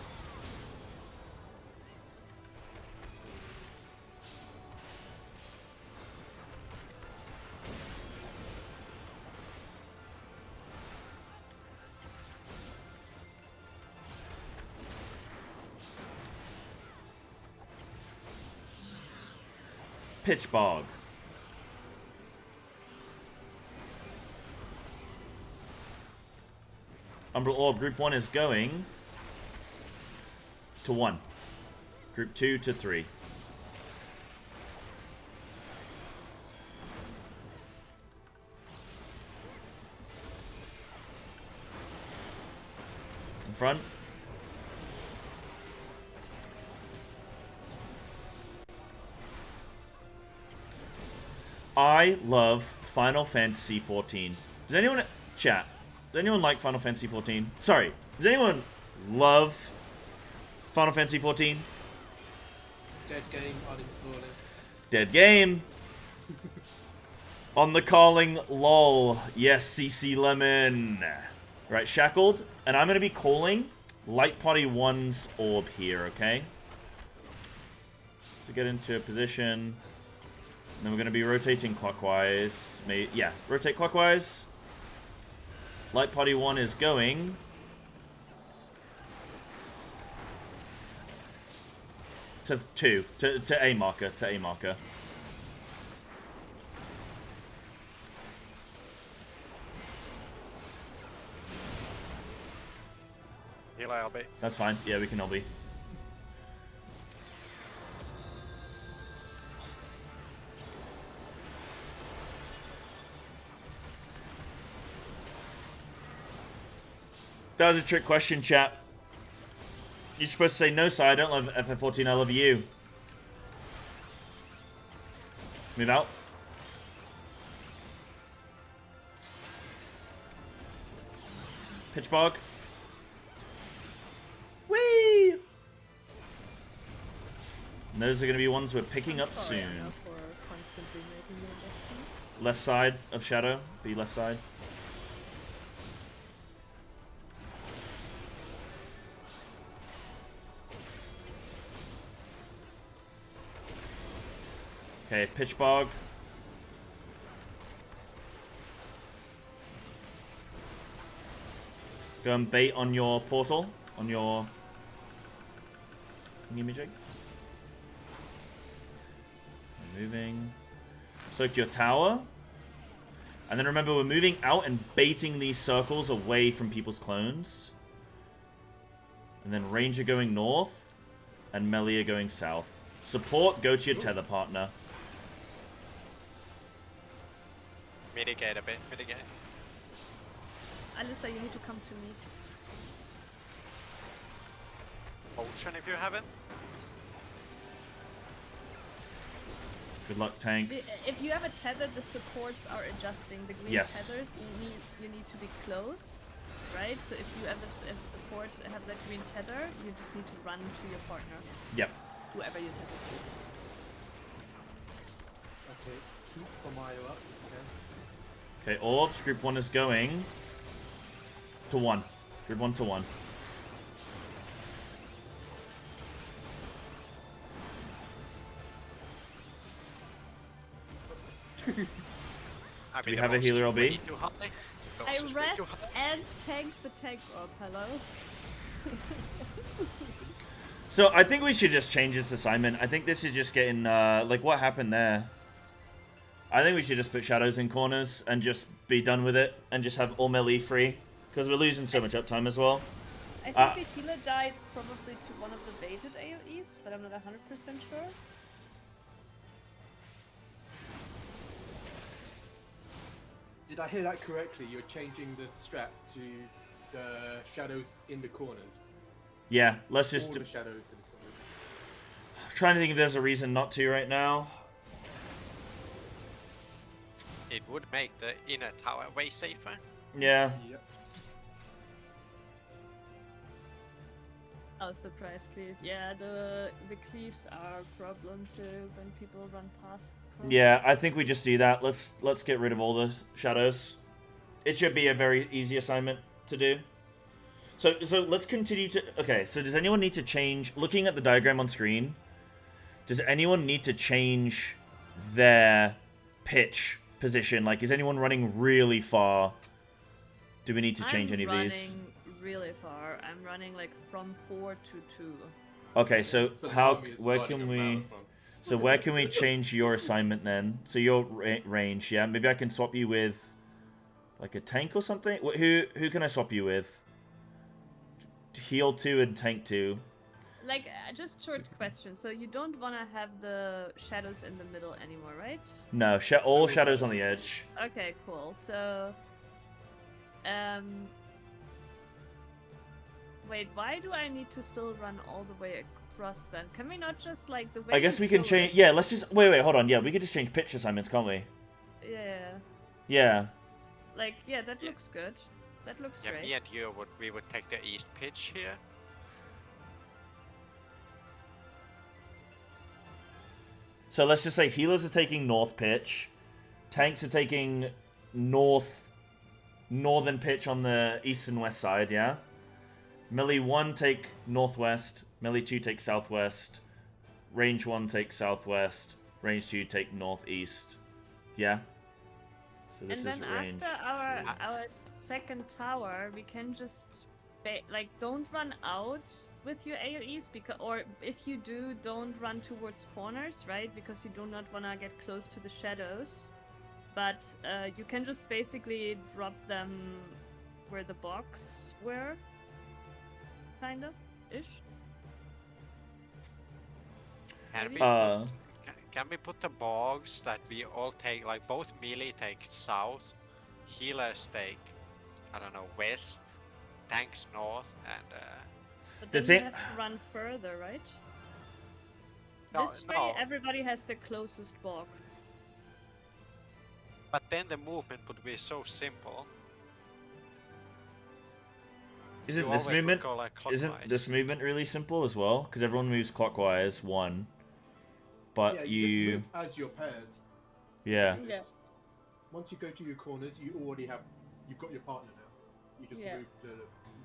Pitch bog. Umbral Orb, Group 1 is going to 1. Group 2 to 3. In front. I love Final Fantasy 14. Does anyone chat? Does anyone like Final Fantasy 14? Sorry. Does anyone love Final Fantasy 14? Dead game, uninstall it. Dead game. On the calling, lol. Yes, CC Lemon. Right, Shackled. And I'm going to be calling Light Party 1's orb here, okay? So get into a position. And then we're going to be rotating clockwise. Yeah, rotate clockwise. Light Party 1 is going... to 2. To A marker. To A marker. Heal LB. That's fine. Yeah, we can LB. That was a trick question, chat. You're supposed to say, no, sir, I don't love FF14, I love you. Move out. Pitch bog. Whee! And those are going to be ones we're picking up soon. Left side of Shadow. Be left side. Okay, pitch bog. Go and bait on your portal. On your... Can you give me Jake? Moving. Soak your tower. And then remember, we're moving out and baiting these circles away from people's clones. And then Ranger going north. And Melee going south. Support, go to your tether partner. Mitigate a bit, mitigate. Alyssa, you need to come to me. Potion if you have it. Good luck, tanks. If you have a tether, the supports are adjusting. The green tethers, you need to be close, right? So if you have a support have that green tether, you just need to run to your partner. Yep. Whoever you tether to. Okay, keep Pomayo up. Okay, orbs. Group 1 is going to 1. Group 1 to 1. Do we have a healer LB? I rest and tank the tank orb, hello? So I think we should just change this assignment. I think this is just getting, like, what happened there? I think we should just put shadows in corners and just be done with it and just have all melee free. Because we're losing so much uptime as well. I think the healer died probably to one of the baited AoEs, but I'm not 100% sure. Did I hear that correctly? You're changing the strat to the shadows in the corners. Yeah, let's just... All the shadows in the corners. I'm trying to think if there's a reason not to right now. It would make the inner tower way safer. Yeah. Yep. Oh, surprise cleave. Yeah, the cleaves are a problem too when people run past. Yeah, I think we just do that. Let's get rid of all the shadows. It should be a very easy assignment to do. So let's continue to... Okay, so does anyone need to change... Looking at the diagram on screen, does anyone need to change their pitch position? Like, is anyone running really far? Do we need to change any of these? I'm running really far. I'm running like from 4 to 2. Okay, so where can we... So where can we change your assignment then? So your range, yeah? Maybe I can swap you with like a tank or something? Who can I swap you with? Heal 2 and tank 2. Like, just short question. So you don't want to have the shadows in the middle anymore, right? No, all shadows on the edge. Okay, cool. So, wait, why do I need to still run all the way across then? Can we not just, like, the way I guess we can change... Yeah, let's just... Wait, hold on. Yeah, we could just change pitch assignments, can't we? Yeah. Yeah. Like, yeah, that looks good. That looks great. Me and you we would take the east pitch here. So let's just say healers are taking north pitch. Tanks are taking northern pitch on the east and west side, yeah? Melee 1 take northwest, melee 2 take southwest, range 1 take southwest, range 2 take northeast. Yeah. So this and is then range. after our second tower, we can just like don't run out with your AoEs, because, or if you do, don't run towards corners, right? Because you do not want to get close to the shadows. But you can just basically drop them where the box were, kind of ish. Can we put the bogs that we all take, like both melee take south, healers take, I don't know, west, tanks north, and But The then thing- you have to run further, right? No, This way, no. everybody has the closest bog. but then the movement would be so simple. Isn't You this always would movement? go, like, Isn't clockwise. this movement really simple as well? Because everyone moves clockwise, one. But Yeah, just you, move as your pairs. yeah. Yeah. Once you go to your corners, you've got your partner now. You just Yeah. move to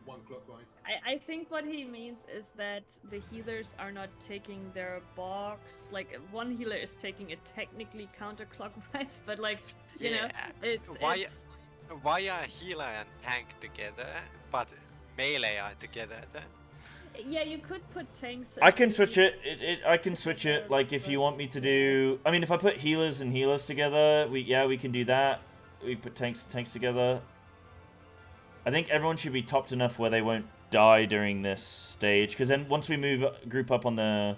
one clockwise. I think what he means is that the healers are not taking their box. Like one healer is taking it technically counterclockwise, but like you know, it's Why are healer and tank together, but melee are together then? yeah, you could put tanks. I and can switch AoEs it. I can switch it. Like if you want me to do, I mean, if I put healers and healers together, we can do that. We put tanks together. I think everyone should be topped enough where they won't die during this stage. Because then once we group up on the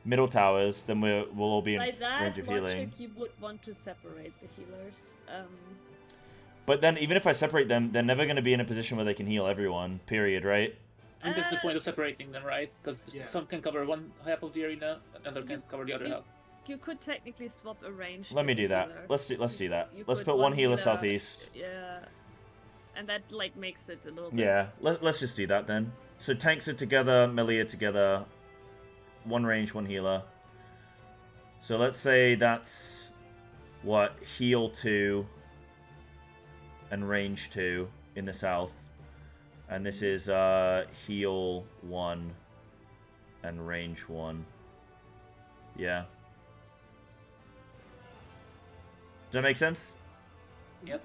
middle towers, then we'll all be in By that range of logic, healing. you would want to separate the healers. But then even if I separate them, they're never going to be in a position where they can heal everyone. Period. Right? I think that's the point of separating them, right? Because Yeah. some can cover one half of the arena, and other can cover the other half. You could technically swap a range. Let me with do a that. healer. Let's do that. You Let's put one healer southeast. Yeah, and that like makes it a little bit. Yeah, let's just do that then. So tanks are together, melee are together, one range, one healer. So let's say that's what, heal 2 and range 2 in the south. And this is heal 1 and range 1. Yeah. Does that make sense? Yep.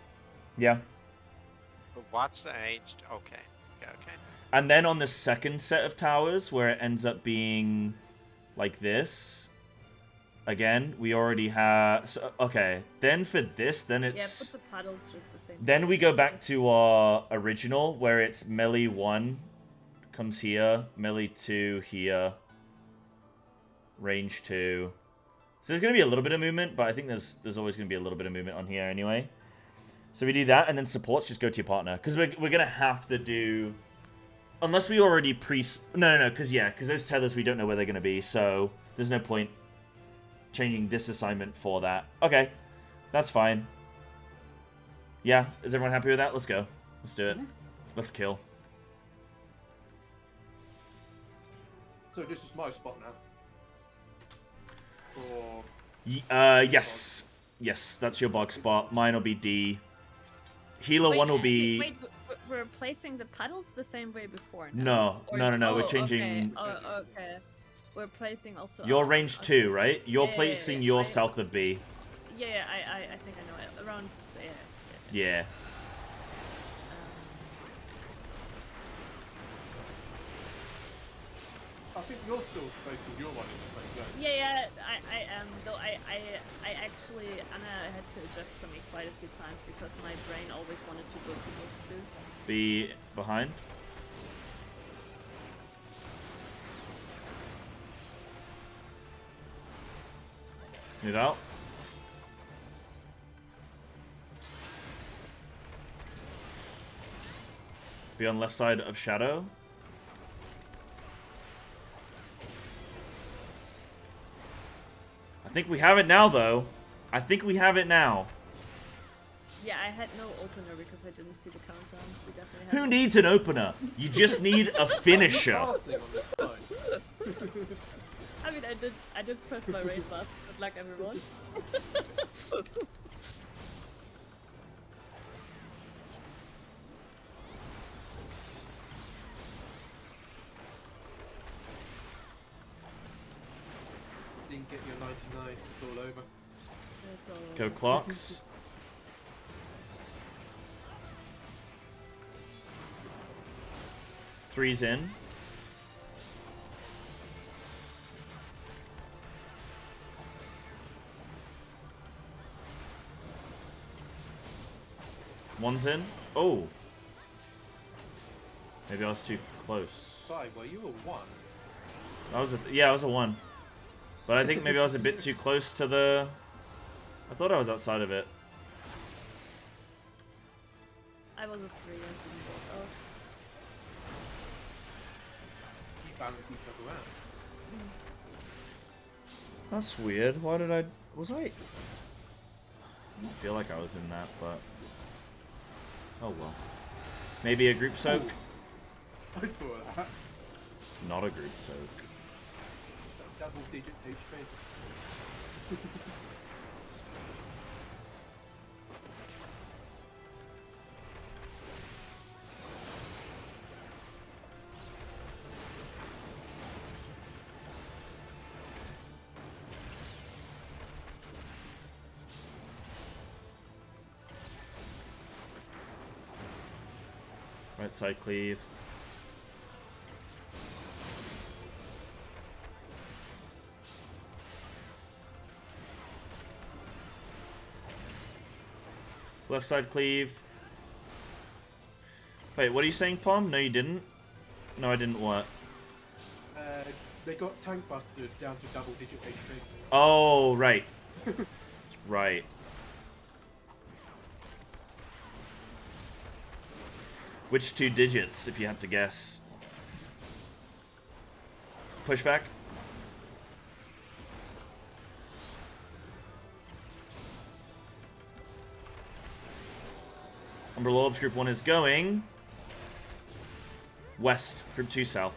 Yeah. What's the range? Okay. And then on the second set of towers, where it ends up being like this, again, we already have... So, okay, then for this, then Yeah, it's... put the puddles just the same. Then we go back to our original, where it's melee 1 comes here, melee 2 here, range 2. So there's going to be a little bit of movement, but I think there's always going to be a little bit of movement on here anyway. So we do that, and then supports just go to your partner. Because we're going to have to do... Unless we already No, because those tethers, we don't know where they're going to be, so there's no point changing this assignment for that. Okay, that's fine. Yeah, is everyone happy with that? Let's go. Let's do it. Let's kill. So this is my spot now. Or Yes. Yes, that's your bug spot. Mine will be D. Healer 1 will be... Wait, we're placing the puddles the same way before now? No, Or- no, we're oh, changing... Okay. Oh, okay. We're placing also... Your range 2, right? You're Yeah, placing yeah, your I- south of B. Yeah, I think I know it. Around... Yeah. I think you're still facing your one in the same zone. Yeah, I am. Though I actually... Anna had to adjust for me quite a few times because my brain always wanted to go to those two. Be behind. Move out. Be on left side of Shadow. I think we have it now, though. I think we have it now. Yeah, I had no opener because I didn't see the countdown. So we definitely Who had... needs an opener? You just need a finisher. Passing on this side. I mean, I did press my raid button. Good luck, everyone. Get your 99. It's all over. It's all Go clocks. Three's in. One's in. Oh. Maybe I was too close. Sorry, were you a 1? I was yeah, I was a 1. But I think maybe I was a bit too close to the... I thought I was outside of it. I was a 3. I didn't walk out. You balance each other out. That's weird. Why did I... Was I... I don't feel like I was in that, but... Oh well. Maybe a group soak? I saw that. Not a group soak. Double digit HP. Right side cleave. Left side cleave. Wait, what are you saying, Palm? No, you didn't. No, I didn't. What? They got tank busted down to double digit HP. Oh, right. Right. Which 2 digits, if you had to guess? Pushback? Umbrella Orbs Group 1 is going... west. Group 2 south.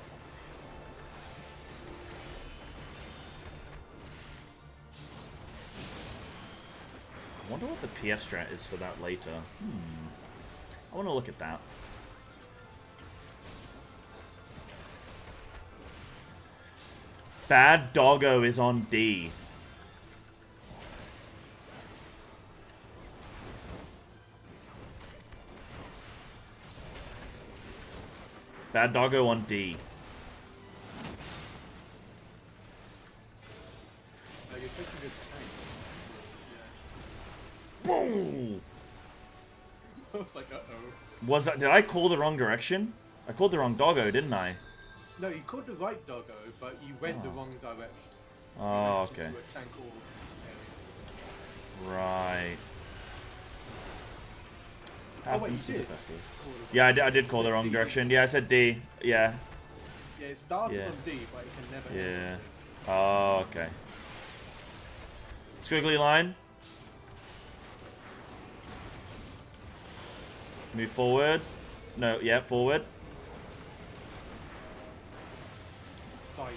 I wonder what the PF strat is for that later. I want to look at that. Bad Doggo is on D. Bad Doggo on D. You're taking good tank. Boom! I was like, uh-oh. Was that... Did I call the wrong direction? I called the wrong Doggo, didn't I? No, you called the right Doggo, but you went the wrong direction. Oh, okay. Into a tank orb area. Right. Oh, wait, you Happens to the did? best of us. Yeah, I did call the wrong direction. Yeah, I said D. Yeah. Yeah, it started Yeah. on D, but it can never Yeah. end. Oh, okay. Squiggly line. Move forward. No, yeah, forward. Fine.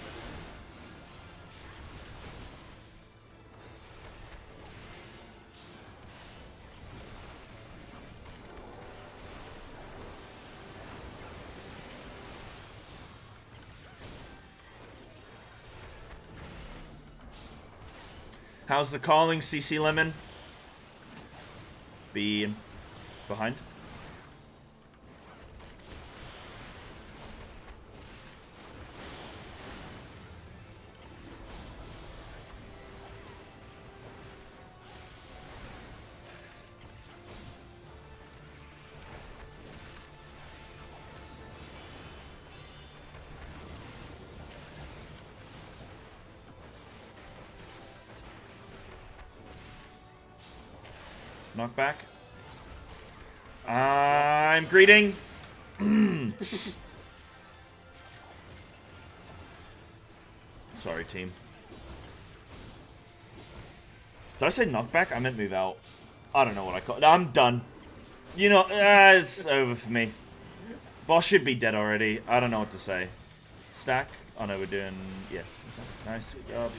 How's the calling, CC Lemon? Be behind. Knockback. I'm greeting. Sorry, team. Did I say knockback? I meant move out. I don't know what I call it. I'm done. You know, it's over for me. Boss should be dead already. I don't know what to say. Stack? Oh no, we're doing... Yeah. Nice. Good job.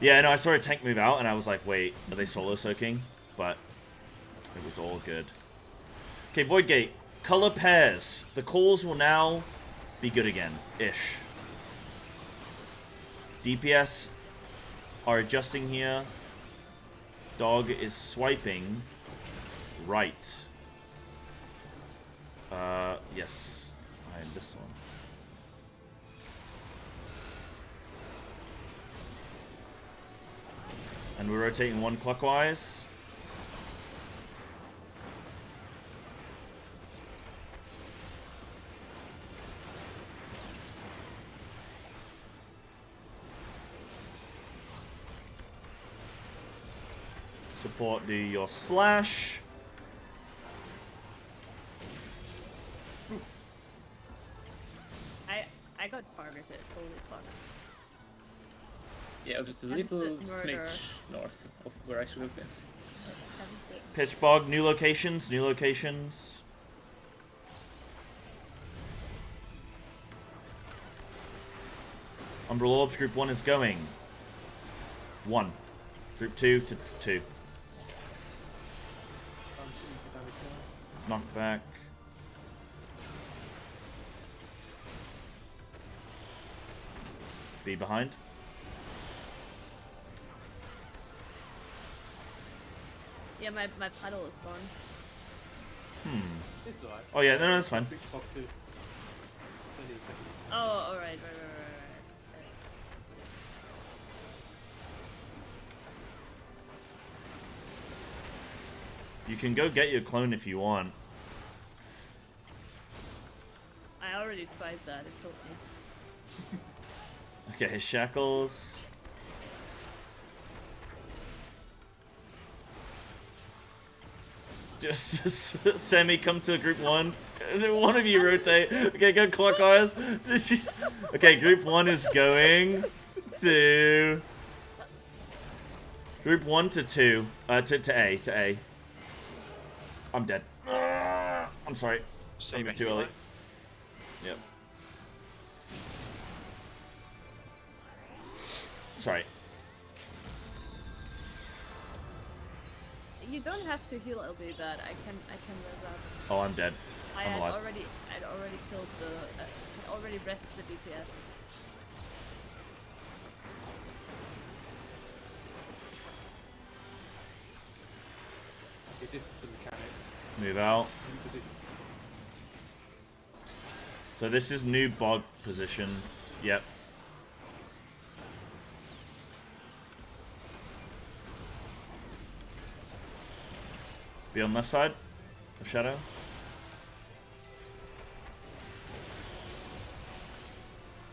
Yeah, no, I saw a tank move out and I was like, wait, are they solo soaking? But it was all good. Okay, Void Gate. Color pairs. The calls will now be good again. Ish. DPS are adjusting here. Dog is swiping right. Yes. Behind this one. And we're rotating one clockwise. Support, do your slash. I got targeted. Holy fuck. Yeah, it was just a And little the inverter. smidge north of where I should have been. Pitch bog, new locations, new locations. Umbrella Orbs, group 1 is going. 1. Group 2 to 2. Knockback. Be behind. Yeah, my puddle is gone. It's alright. Oh yeah, no, that's fine. Big pop too. It's only a second. Oh, alright, right. You can go get your clone if you want. I already tried that, it killed me. Okay, shackles. Just Sammy, come to group 1. One of you rotate. Okay, go clockwise. Okay, group 1 is going to group 1 to 2. To A. I'm dead. I'm sorry. Save I'm too early. Yep. Sorry. You don't have to heal LB that. I can res up. Oh, I'm dead. I'd I'm alive. already killed the had already rested the DPS. Okay, this is the mechanic. Move out. New position. So this is new bog positions. Yep. Be on left side of shadow.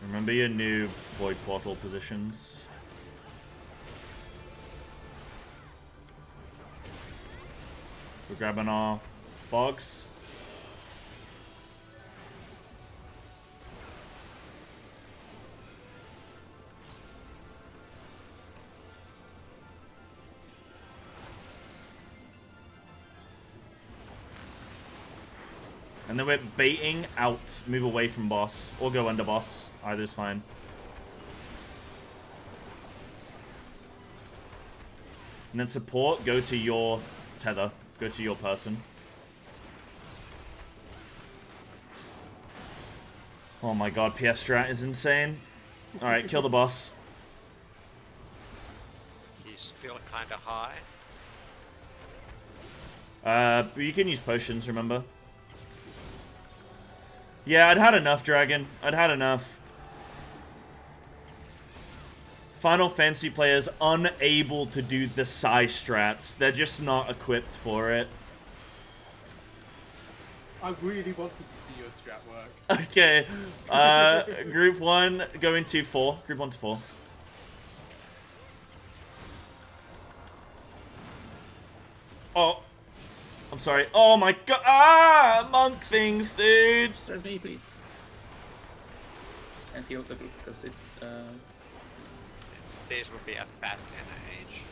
Remember your new void portal positions. We're grabbing our bogs. And then we're baiting out, move away from boss, or go under boss. Either's fine. And then support, go to your tether, go to your person. Oh my god, PF strat is insane. Alright, kill the boss. He's still kinda high. But you can use potions, remember? Yeah, I'd had enough, Dragon. I'd had enough. Final Fantasy players unable to do the Psy strats. They're just not equipped for it. I really wanted to see your strat work. Okay. Group 1 going to 4. Group 1 to 4. Oh. I'm sorry. Oh my god. Ah! Monk things, dude. Serve me, please. And heal the group because it's This would be a fat in an age.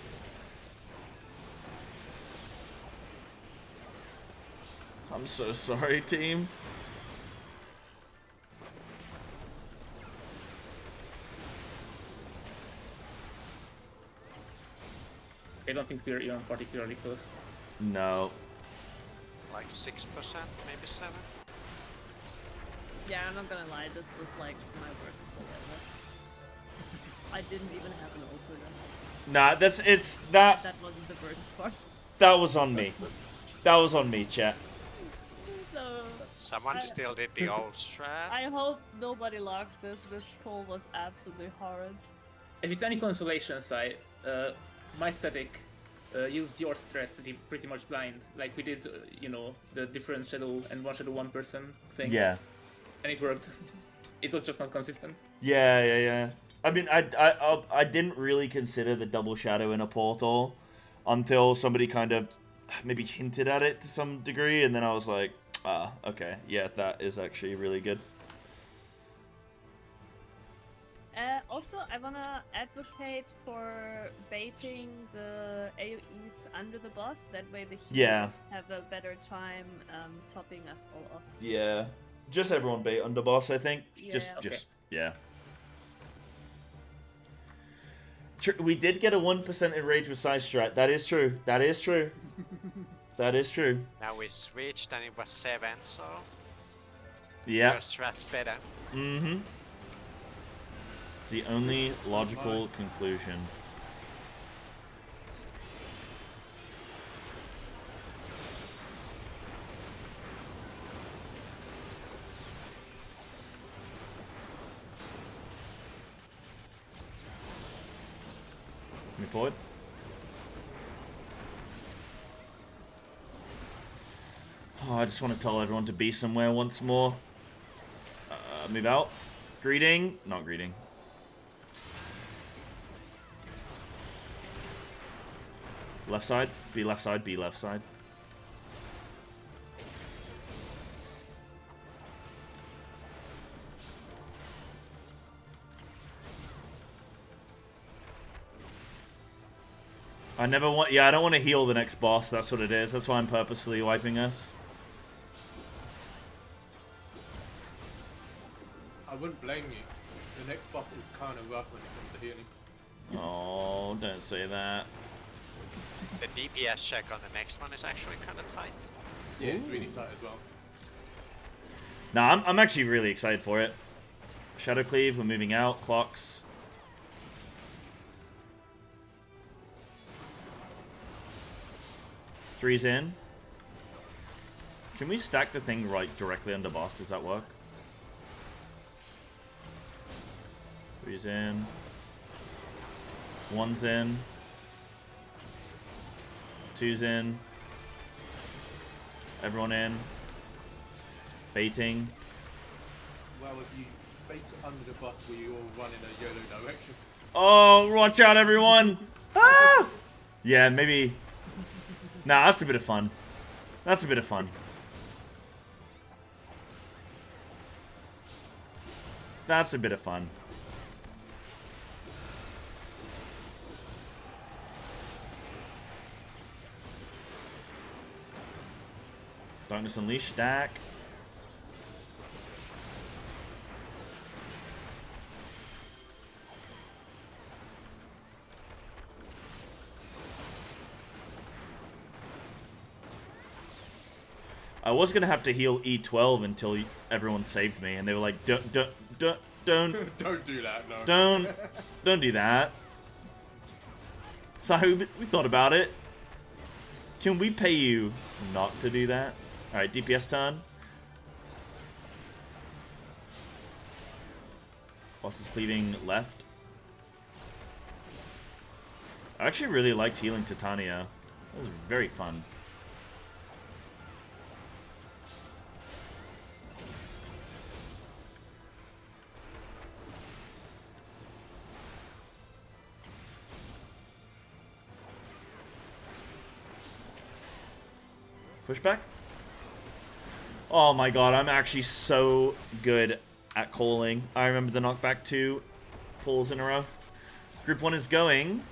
I'm so sorry, team. I don't think we're even particularly close. No. Like 6%, maybe 7. Yeah, I'm not gonna lie, this was like my worst pull ever. I didn't even have an ult for them. Nah, that That wasn't the worst part. that was on me. That was on me, chat. So, Someone still did the old strat. I hope nobody logged this. This poll was absolutely horrid. If it's any consolation, Sai, my static used your strat pretty much blind. Like we did, you know, the different shadow and one shadow 1% thing. Yeah. And it worked. It was just not consistent. Yeah. I mean, I didn't really consider the double shadow in a portal until somebody kind of maybe hinted at it to some degree, and then I was like, okay, yeah, that is actually really good. Also, I wanna advocate for baiting the AoEs under the boss. That way the healers have a better time topping us all off. Yeah. Just everyone bait underboss, I think. Yeah. Just, yeah. We did get a 1% enrage with side strat. That is true. That is true. That is true. Now we switched and it was 7, so Yeah. your strat's better. Mm-hmm. It's the only logical conclusion. Move forward. Oh, I just want to tell everyone to be somewhere once more. Move out. Greeting. Not greeting. Left side. Be left side. Be left side. I never want... Yeah, I don't want to heal the next boss. That's what it is. That's why I'm purposely wiping us. I wouldn't blame you. The next boss is kind of rough when it comes to healing. Oh, don't say that. The DPS check on the next one is actually kind of tight. Yeah, it's really tight as well. Nah, I'm actually really excited for it. Shadow Cleave, we're moving out. Clocks. Three's in. Can we stack the thing right directly under boss? Does that work? Three's in. One's in. Two's in. Everyone in. Baiting. Well, if you space it under the bus, will you all run in a YOLO direction? Oh, watch out, everyone! Ah! Yeah, maybe... Nah, that's a bit of fun. That's a bit of fun. That's a bit of fun. Darkness Unleashed, stack. I was gonna have to heal E12 until everyone saved me, and they were like, don't Don't do that, no. don't do that. So we thought about it. Can we pay you not to do that? All right, DPS turn. Boss is cleaving left. I actually really liked healing Titania. That was very fun. Pushback? Oh my god, I'm actually so good at calling. I remember the knockback 2 pulls in a row. Group 1 is going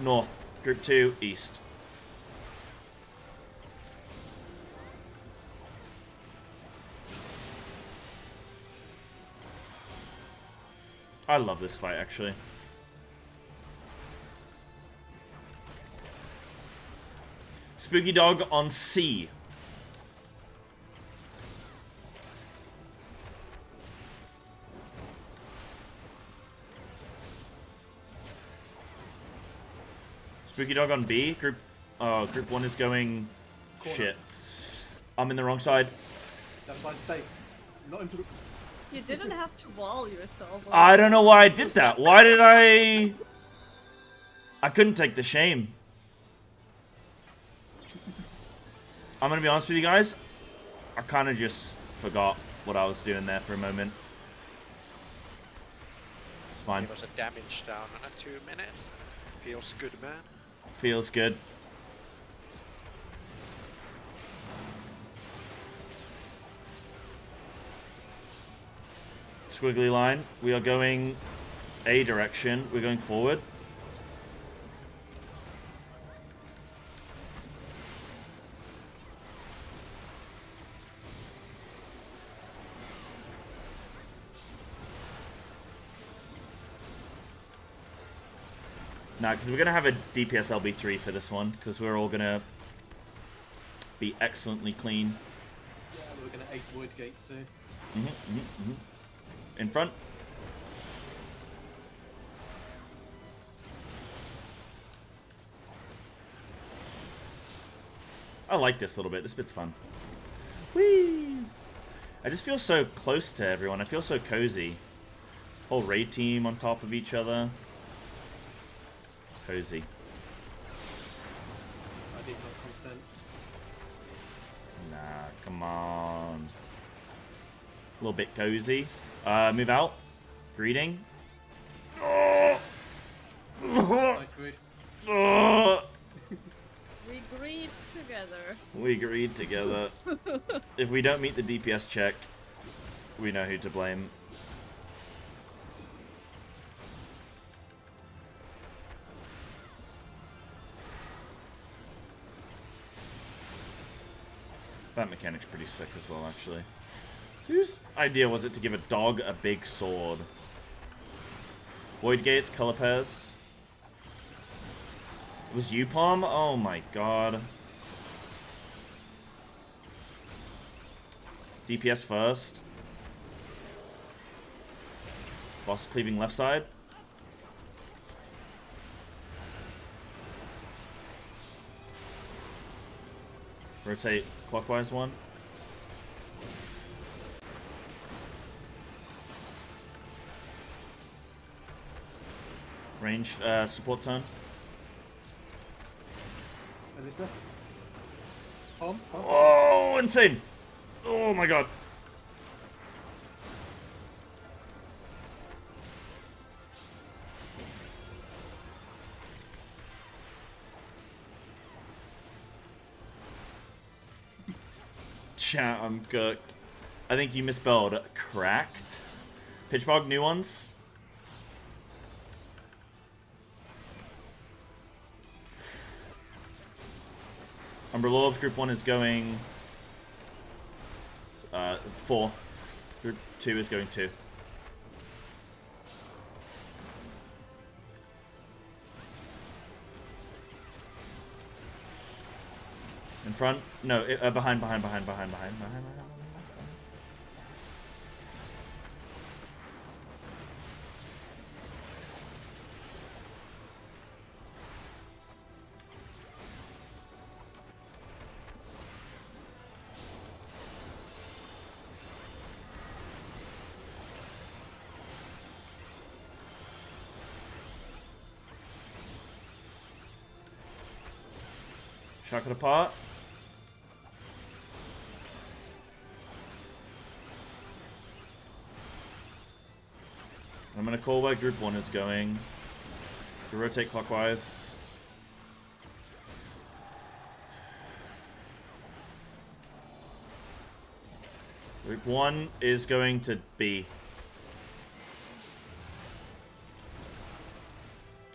north. Group 2, east. I love this fight, actually. Spooky Dog on C. Spooky Dog on B. Group 1 is going... Corner. Shit. I'm in the wrong side. That's my mistake. Not into the... You didn't have to wall yourself. I don't know why I did that. Why did I... I couldn't take the shame. I'm gonna be honest with you guys. I kind of just forgot what I was doing there for a moment. It's fine. It was a damage down on a 2 minute. Feels good, man. Feels good. Squiggly line. We are going A direction. We're going forward. Nah, because we're going to have a DPS LB3 for this one, because we're all going to be excellently clean. Yeah, we're going to 8 void gates too. In front. I like this a little bit. This bit's fun. Whee! I just feel so close to everyone. I feel so cozy. Whole raid team on top of each other. Cozy. I did not consent. Nah, come on. A little bit cozy. Move out. Greeting. Oh. Nice good. Oh. We agreed together. We agreed together. If we don't meet the DPS check, we know who to blame. That mechanic's pretty sick as well, actually. Whose idea was it to give a dog a big sword? Void Gates, color pairs. It was you, Palm? Oh my god. DPS first. Boss cleaving left side. Rotate clockwise one. Ranged support turn. Alyssa? Tom? Oh, insane! Oh my god. Chat, I'm cooked. I think you misspelled cracked. Pitchbog, new ones. Umbrella Lords, group 1 is going 4. Group 2 is going 2. In front? No, behind. Shock it apart. I'm gonna call where group 1 is going. To rotate clockwise. Group 1 is going to B.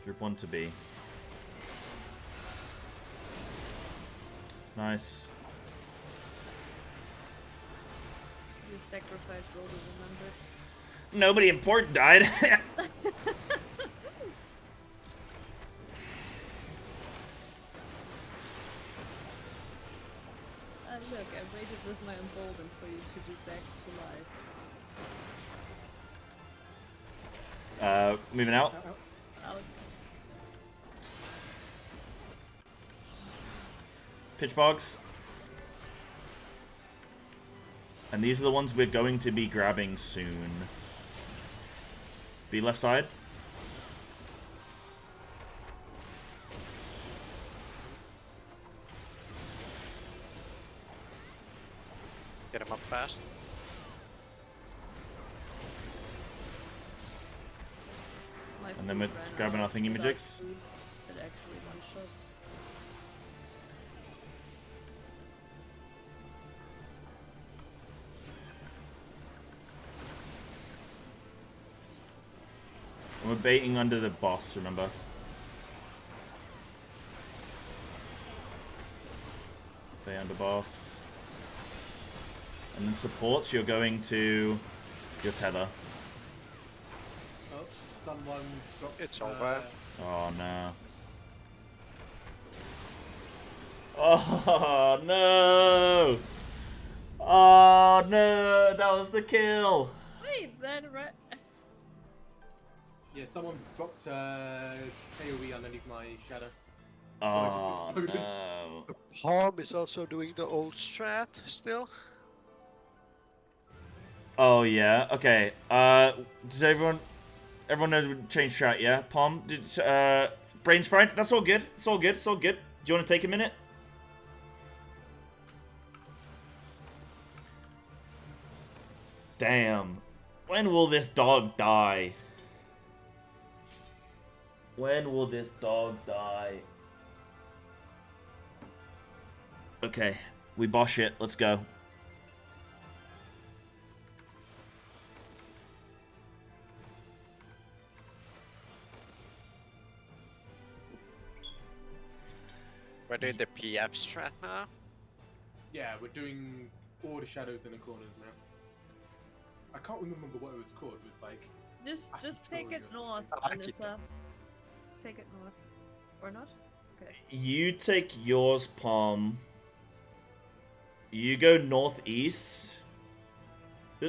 Group 1 to B. Nice. You sacrificed all the numbers. Nobody important died. Look, I waited with my emboldened for you to be back to life. Moving out. Out. Pitch bogs. And these are the ones we're going to be grabbing soon. Be left side. Get him up fast. My And then we're food ran grabbing out our thingy without majigs. food. It actually one-shots. And we're baiting under the boss, remember? Bait under boss. And then supports, you're going to your tether. Oh, someone dropped. It's over. Oh no. Oh no! Oh no! That was the kill! Wait, that right? Yeah, someone dropped AoE underneath my shadow. Oh exploded. no. Palm is also doing the old strat still. Oh yeah, okay. Does everyone knows we change strat, yeah? Palm, brains fried? That's all good. It's all good, it's all good. Do you want to take a minute? Damn. When will this dog die? When will this dog die? Okay, we bosh it. Let's go. We're doing the PF strat now. Yeah, we're doing all the shadows in the corners now. I can't remember what it was called. It was like Just take it north, Akita. Alyssa. Take it north. Or not? Okay. You take yours, Palm. You go northeast.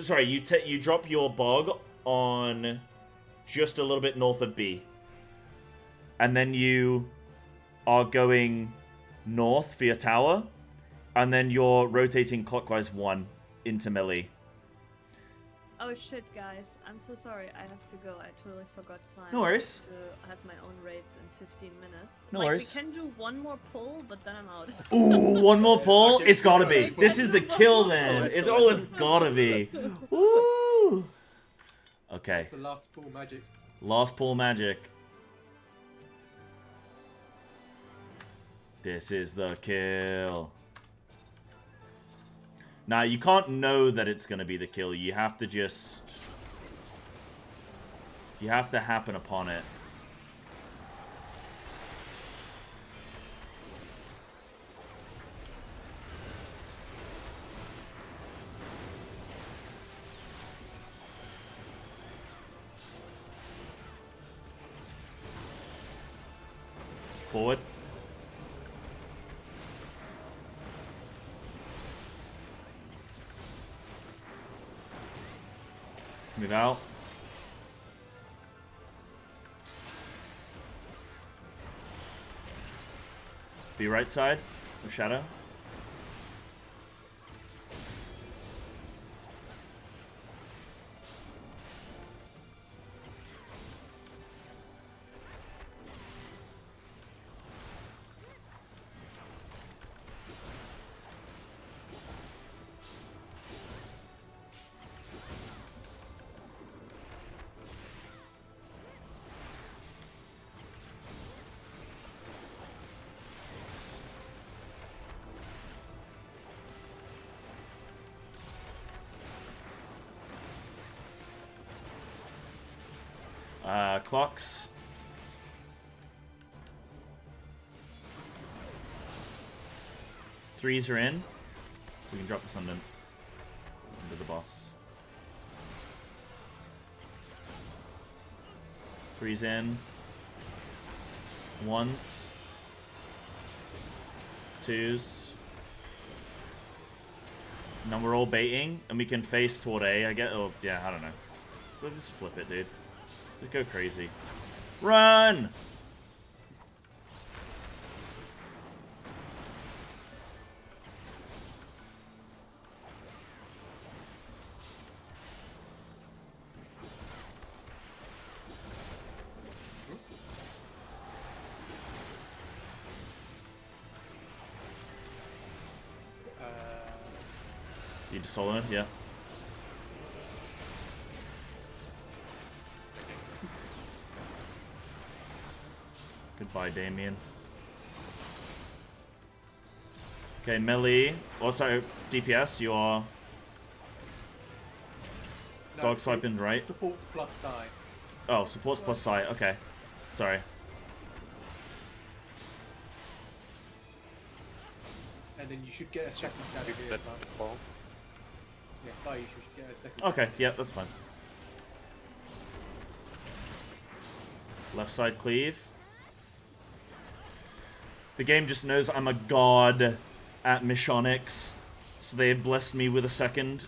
Sorry, you drop your bog on just a little bit north of B. And then you are going north for your tower. And then you're rotating clockwise 1 into melee. Oh shit, guys. I'm so sorry. I have to go. I totally forgot time. No worries. To have my own raids in 15 minutes. No like, worries. We can do one more pull, but then I'm out. Ooh, one more pull? It's gotta be. This is the kill then. It's always gotta be. Woo! Okay. it's the last full magic. Last pull magic. This is the kill. Now, you can't know that it's going to be the kill. You have to just... You have to happen upon it. Forward. Move out. Be right side of shadow. Clocks. Threes are in. We can drop this under the boss. Threes in. Ones. Twos. Now we're all baiting, and we can face toward A, I guess. Oh, yeah, I don't know. Let's just flip it, dude. Just go crazy. Run! you just soloed, yeah. Goodbye, Damien. Okay, melee. Also, DPS, you are No, dog swiping, it's right? Support plus die. Oh, supports plus sight. Okay. Sorry. And then you should get a second shadow here as well. Yeah, Sai, you should get a second. Okay, yeah, that's fine. Left side cleave. The game just knows I'm a god at Missionics, so they have blessed me with a second.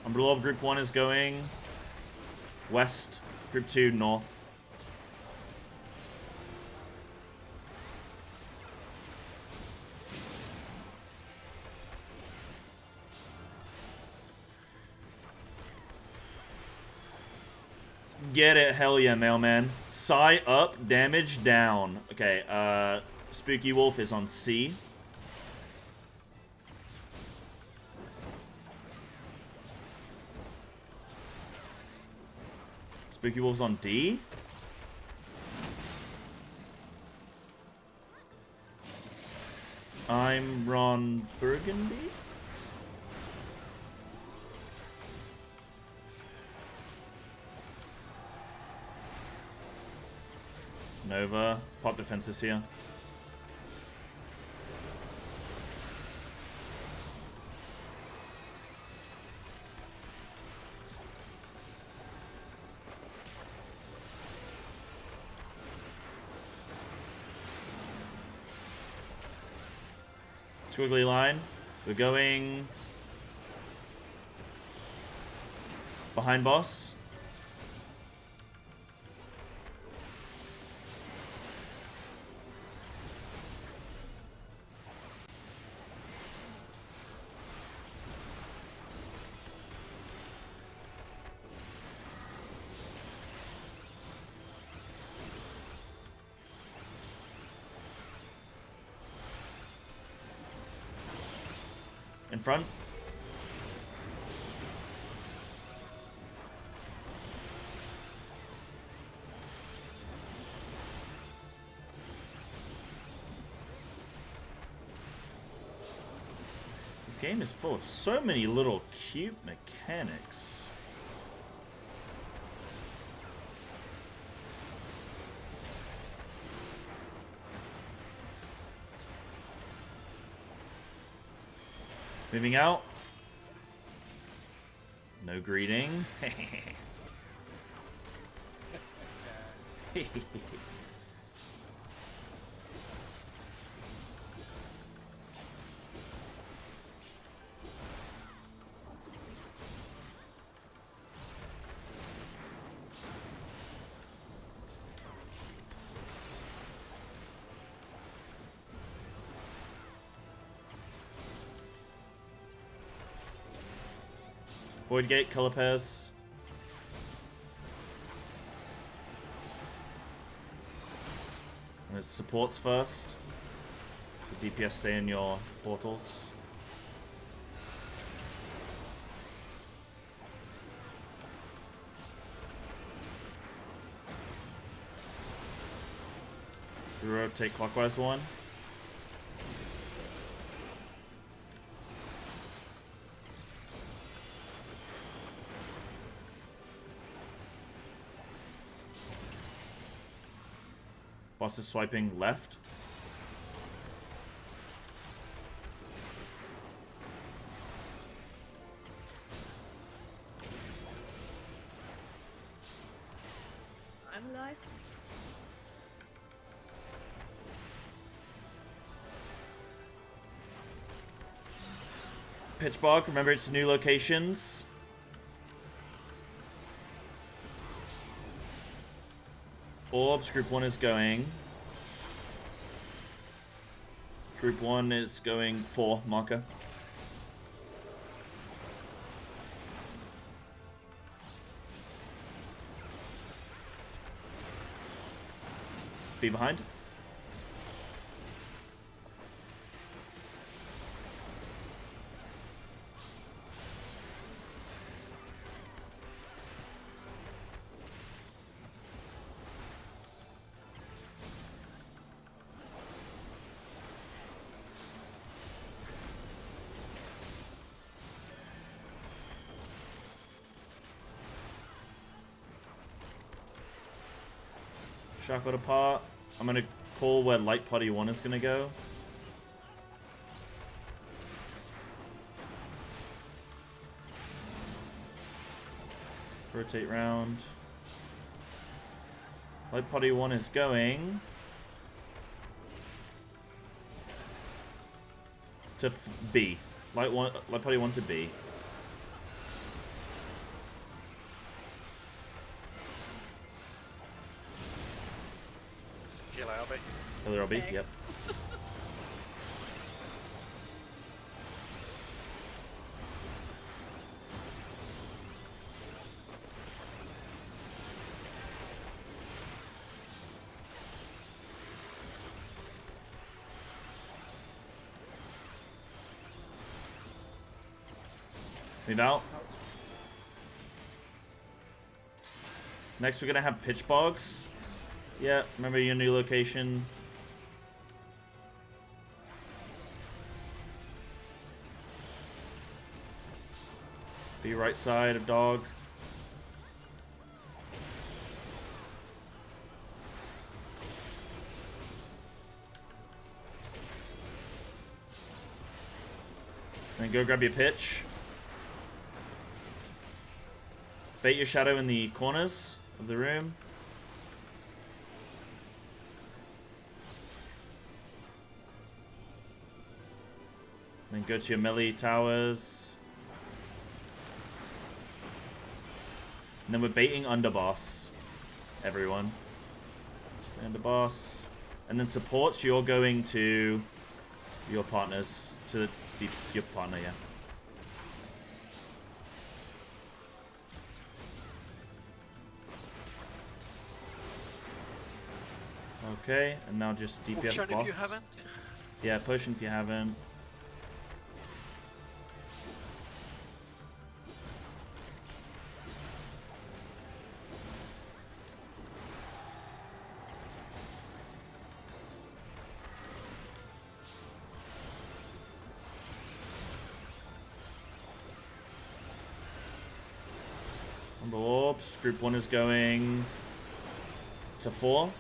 Umbrella Group 1 is going west, Group 2 north. Get it, hell yeah, mailman. Psy up, damage down. Okay, Spooky Wolf is on C. Spooky Wolf's on D. I'm Ron Burgundy. Nova. Pop defenses here. Squiggly line. We're going behind boss. In front. This game is full of so many little cute mechanics. Moving out. No greeting. Void Gate, color pairs. And it's supports first. So DPS stay in your portals. Rotate clockwise one. Boss is swiping left. I'm alive. Pitch Bog, remember it's new locations. Orbs, group 1 is going Group 1 is going 4 marker. Be behind. Shackled apart. I'm gonna call where light party 1 is gonna go. Rotate round. Light party 1 is going to B. Light party 1 to B. Kill LB. Killer LB, yep. Move out. Next, we're gonna have pitch bogs. Yeah, remember your new location. Be right side of dog. Then go grab your pitch. Bait your shadow in the corners of the room. Then go to your melee towers. And then we're baiting underboss. Everyone. Underboss. And then supports, you're going to your partners. To your partner, yeah. Okay, and now just DPS Potion boss. if you haven't. Yeah, potion if you haven't. Number orbs. Group 1 is going to 4.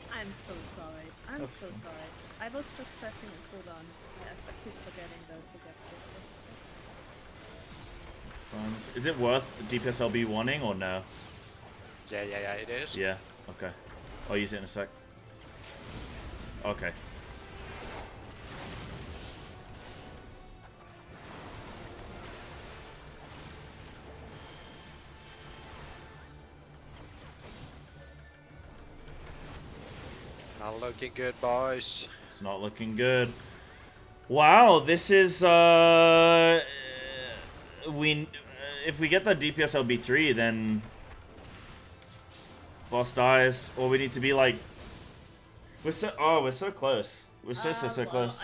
I'm so sorry. I'm That's so fine. sorry. I was just pressing a cooldown. I keep forgetting though to get this. Is it worth the DPSLB warning or no? Yeah, it is. Yeah, okay. I'll use it in a sec. Okay. Not looking good, boys. It's not looking good. Wow, this is if we get the DPSLB3, then boss dies, or we need to be like we're so close. We're so Well, close.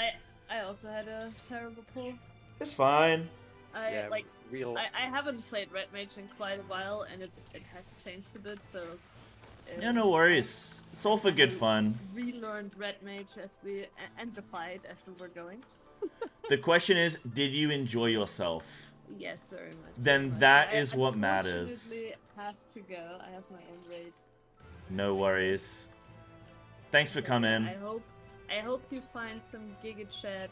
I also had a terrible pull. It's fine. Yeah, I haven't played Red Mage in quite a while, and it has changed a bit, so. Yeah, no worries. It's all for good fun. Relearned Red Mage as we and the fight as we were going. The question is, did you enjoy yourself? Yes, very much. Then that is what matters. Unfortunately, have to go. I have my own raids. No worries. Thanks for coming. I hope you find some Giga Chat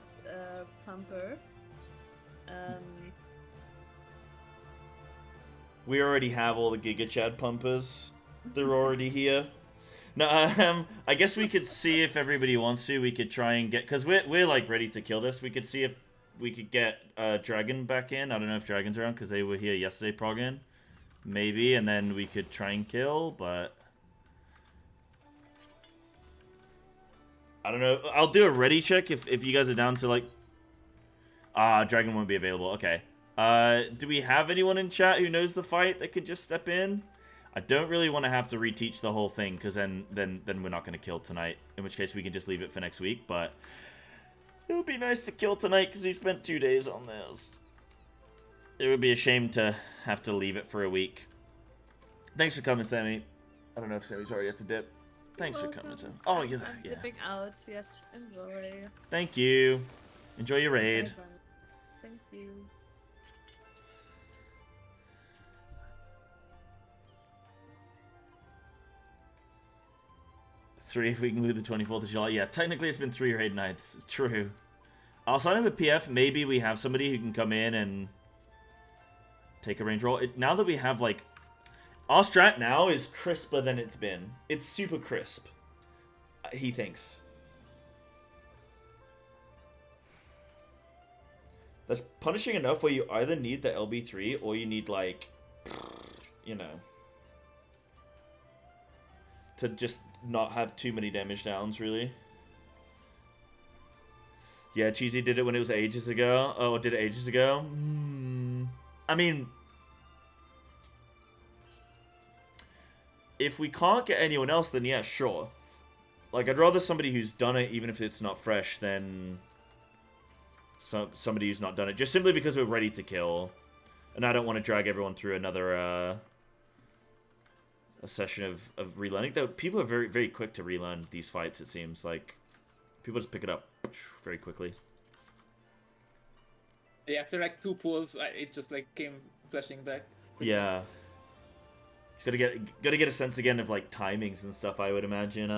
pumper. We already have all the Giga Chad pumpers. They're already here. No, I guess we could see if everybody wants to. We could try and get, because we're like ready to kill this. We could see if we could get Dragon back in. I don't know if Dragon's around because they were here yesterday progging. Maybe, and then we could try and kill, but... I don't know. I'll do a ready check if you guys are down to, like... Dragon won't be available. Okay. Do we have anyone in chat who knows the fight that could just step in? I don't really want to have to reteach the whole thing, because then we're not going to kill tonight. In which case we can just leave it for next week, but... It would be nice to kill tonight, because we spent 2 days on this. It would be a shame to have to leave it for a week. Thanks for coming, Sammy. I don't know if Sammy's already at the dip. Thanks for coming, Sammy. Oh, you're there, I'm yeah. dipping out. Yes, enjoy. Thank you. Enjoy your raid. Bye-bye. Thank you. Three if we can include the 24th of July. Yeah, technically it's been 3 raid nights. True. I'll sign up with PF. Maybe we have somebody who can come in and take a range roll. Now that we have, like... Our strat now is crisper than it's been. It's super crisp. He thinks. That's punishing enough where you either need the LB3 or you need, like... You know... To just not have too many damage downs, really. Yeah, Cheesy did it when it was ages ago. Oh, did it ages ago? I mean... If we can't get anyone else, then yeah, sure. Like, I'd rather somebody who's done it, even if it's not fresh, than... somebody who's not done it. Just simply because we're ready to kill. And I don't want to drag everyone through another, a session of relearning. Though people are very, very quick to relearn these fights, it seems. Like, people just pick it up very quickly. Yeah, after like 2 pulls, it just like came flashing back. Yeah. Just gotta get a sense again of like timings and stuff, I would imagine.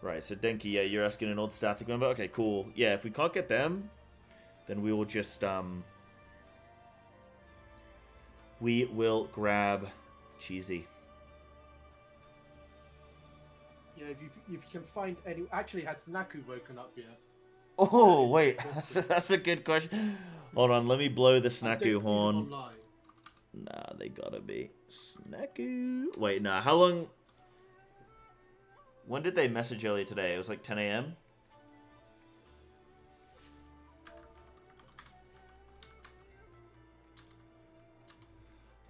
Right, so Denki, yeah, you're asking an old static member? Okay, cool. Yeah, if we can't get them, then we will just, we will grab Cheesy. Yeah, if you can find any... Actually, has Snaku woken up yet? Oh, wait. That's a good question. Hold on, let me blow the Snaku horn. Online. Nah, they gotta be. Snaku. Wait, nah, how long... When did they message earlier today? It was like 10 a.m.?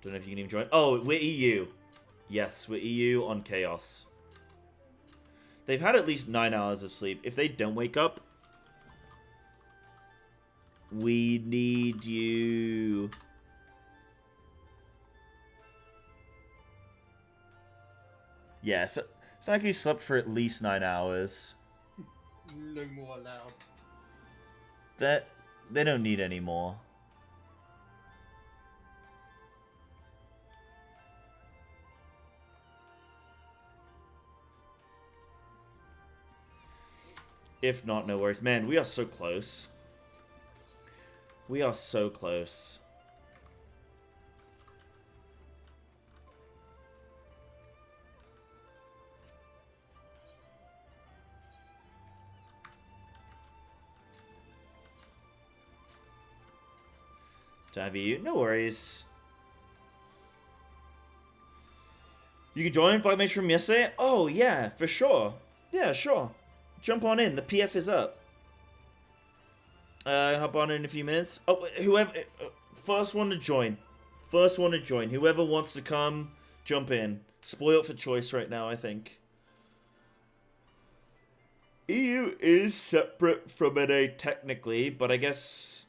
Don't know if you can even join. Oh, we're EU. Yes, we're EU on Chaos. They've had at least 9 hours of sleep. If they don't wake up, we need you. Yeah, so Snaku slept for at least 9 hours. No more allowed. They don't need any more. If not, no worries. Man, we are so close. We are so close. To have you. No worries. You can join Black Mage from yesterday? Oh, yeah, for sure. Yeah, sure. Jump on in. The PF is up. Hop on in a few minutes. Oh, whoever... first one to join. First one to join. Whoever wants to come, jump in. Spoiled for choice right now, I think. EU is separate from NA technically, but I guess...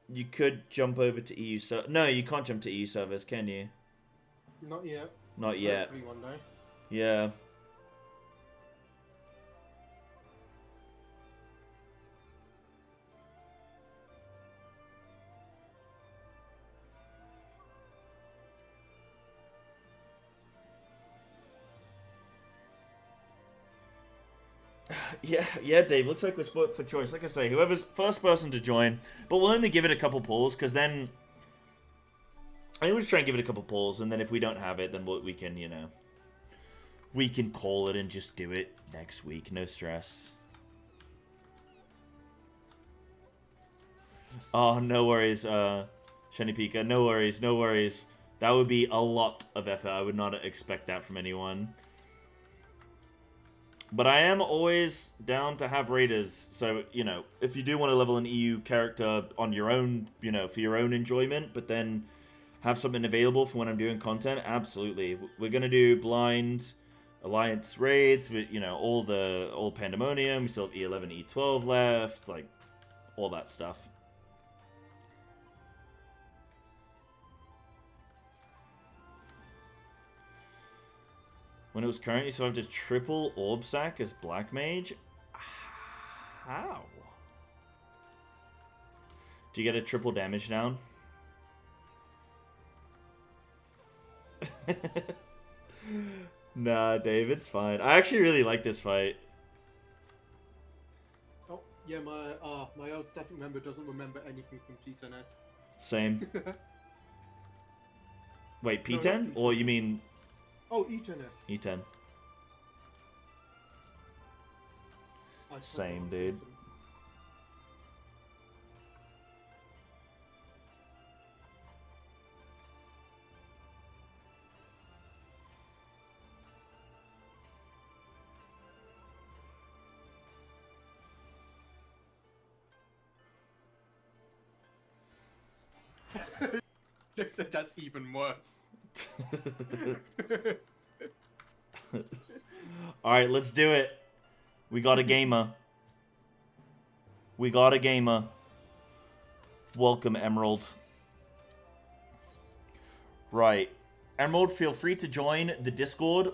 You could jump over to EU servers. No, you can't jump to EU servers, can you? Not yet. Not yet. Hopefully one day. Yeah. Yeah, Dave. Looks like we're split for choice. Like I say, whoever's first person to join, but we'll only give it a couple pulls because then I always try and give it a couple pulls, and then if we don't have it, then we can, you know, We can call it and just do it next week. No stress. Oh, no worries, Shiny Pika. No worries, no worries. That would be a lot of effort. I would not expect that from anyone. But I am always down to have raiders. So, you know, if you do want to level an EU character on your own, you know, for your own enjoyment, but then have something available for when I'm doing content, absolutely. We're going to do blind alliance raids with, you know, all pandemonium. We still have E11, E12 left, like all that stuff. When it was current, you survived a triple orb sack as Black Mage? How? Do you get a triple damage down? Nah, Dave, it's fine. I actually really like this fight. Oh, yeah, my old static member doesn't remember anything from E10S. Same. Wait, P10? No, not P10. Or you mean... Oh, E10S. E10. Same, dude. They said that's even worse. Alright, let's do it. We got a gamer. We got a gamer. Welcome, Emerald. Right. Emerald, feel free to join the Discord.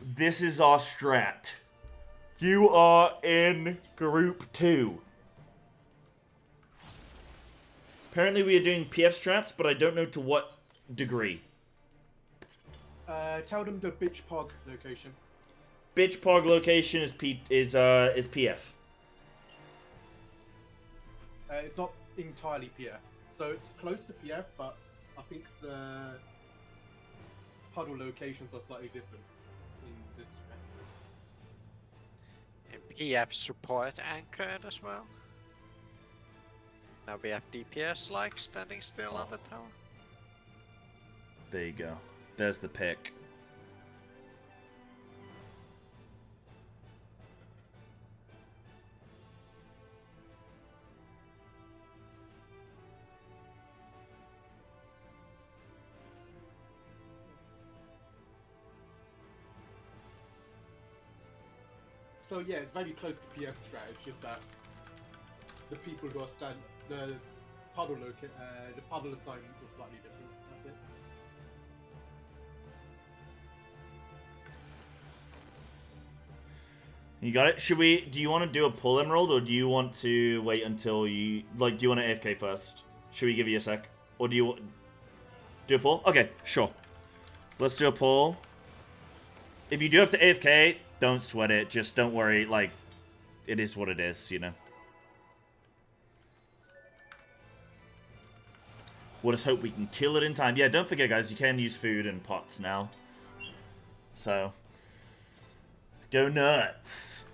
This is our strat. You are in Group 2. Apparently we are doing PF strats, but I don't know to what degree. Tell them the bitch pog location. Bitch pog location is PF. It's not entirely PF, so it's close to PF, but I think the puddle locations are slightly different in this rank. And PF support anchored as well. Now we have DPS like standing still on the tower. There you go. There's the pick. So yeah, it's very close to PF strat. It's just that the people who are the puddle assignments are slightly different. That's it. You got it? Should we... Do you want to do a pull emerald, or do you want to wait until you... Like, do you want to AFK first? Should we give you a sec? Or do you... Do a pull? Okay, sure. Let's do a pull. If you do have to AFK, don't sweat it. Just don't worry. Like, it is what it is, you know. We'll just hope we can kill it in time. Yeah, don't forget, guys, you can use food and pots now. So... Go nuts.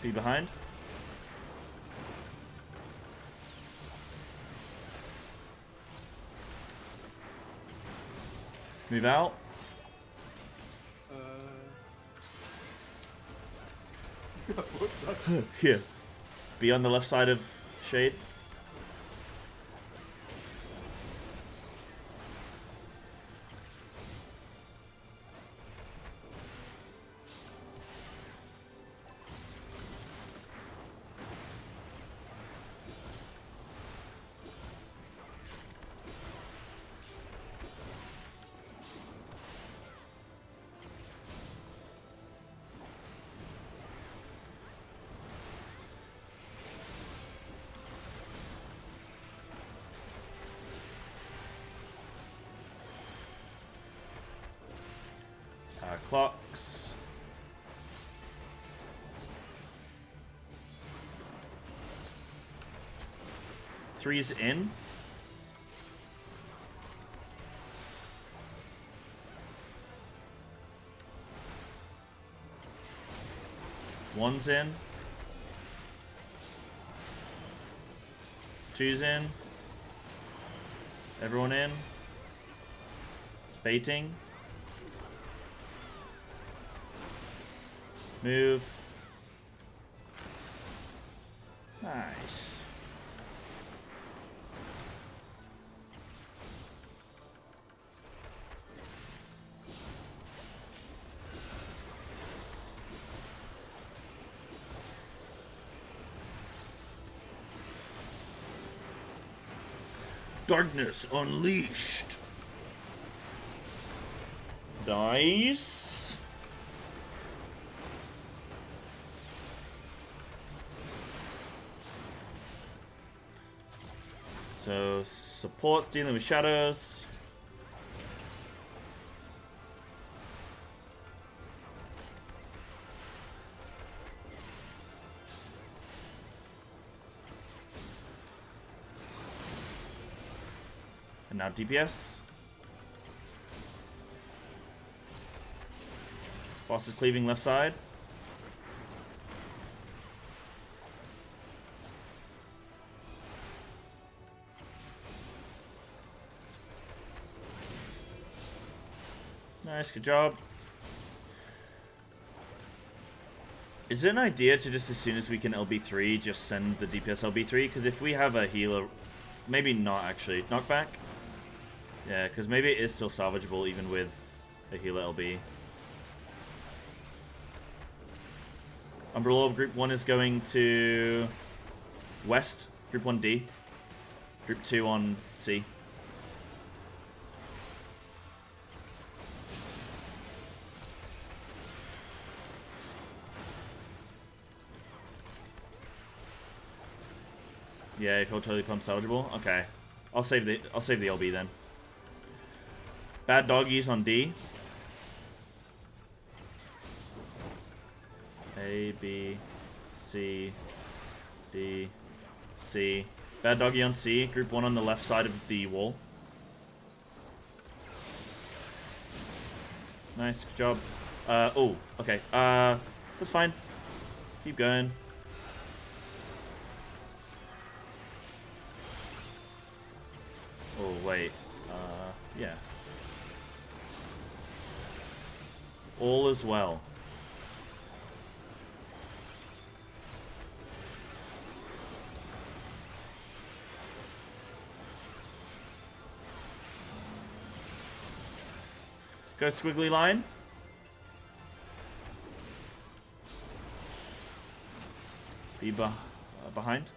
Be behind. Move out. Here. Be on the left side of Shade. clocks. Three's in. One's in. Two's in. Everyone in. Baiting. Move. Nice. Darkness unleashed. Nice. So support's dealing with shadows. And now DPS. Boss is cleaving left side. Nice, good job. Is it an idea to just, as soon as we can LB3, just send the DPS LB3? Because if we have a healer, maybe not actually. Knockback? Yeah, because maybe it is still salvageable even with a healer LB. Umbrella Orb Group 1 is going to West, Group 1D. Group 2 on C. Yeah, if he'll totally pump salvageable. Okay. I'll save the LB then. Bad doggies on D. A, B, C, D, C. Bad doggy on C. Group 1 on the left side of the wall. Nice, good job. Oh, okay. That's fine. Keep going. Oh, wait. Yeah. All is well. Go squiggly line. Be behind.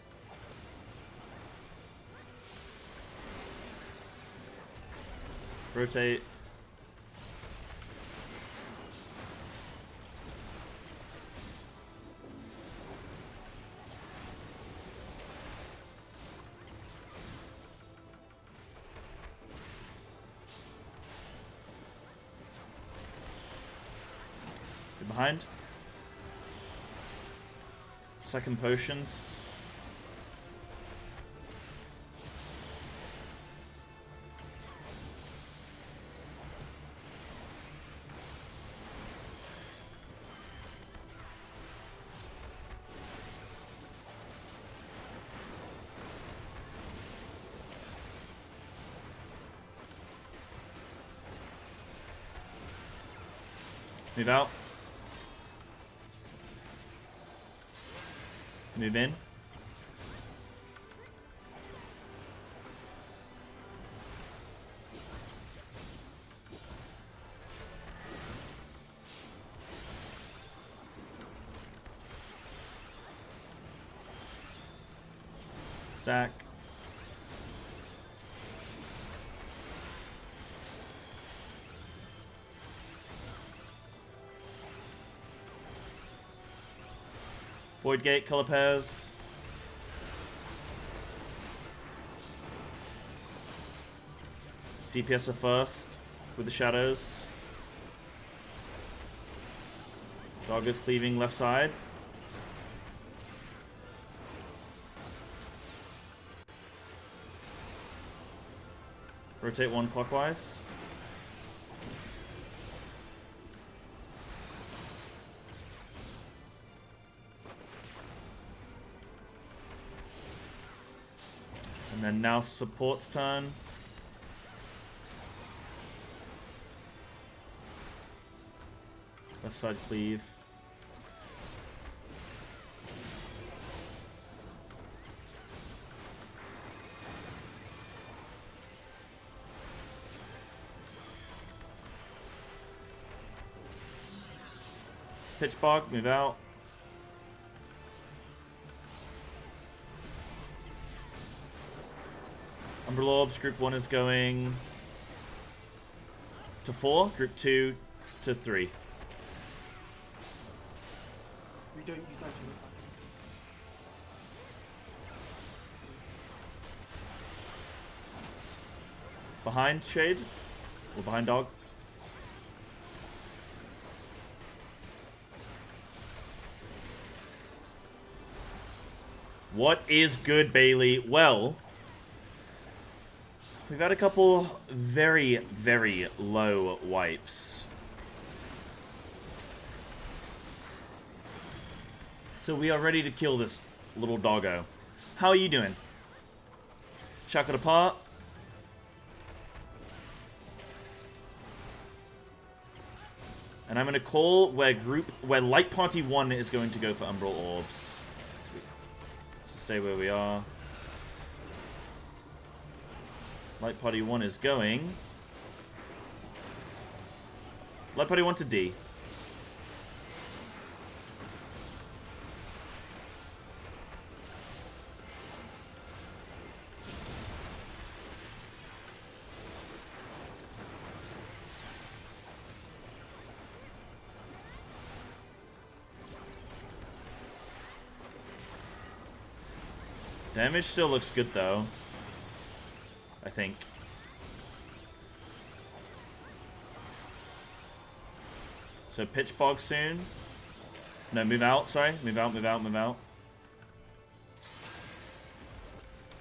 Rotate. Get behind. Second potions. Move out. Move in. Stack. Void Gate, color pairs. DPS are first with the shadows. Dogger's cleaving left side. Rotate one clockwise. And then now support's turn. Left side cleave. Pitch bog, move out. Umbrella Orbs, group 1 is going to 4, group 2 to 3. We don't use that. Behind Shade? Or behind Dog? What is good, Bailey? Well, we've had a couple very, very low wipes. So we are ready to kill this little doggo. How are you doing? Shack it apart. And I'm going to call where Light Party 1 is going to go for Umbral Orbs. So stay where we are. Light Party 1 is going. Light Party 1 to D. Damage still looks good though. I think. So pitch bog soon. No, move out, sorry. Move out, move out, move out.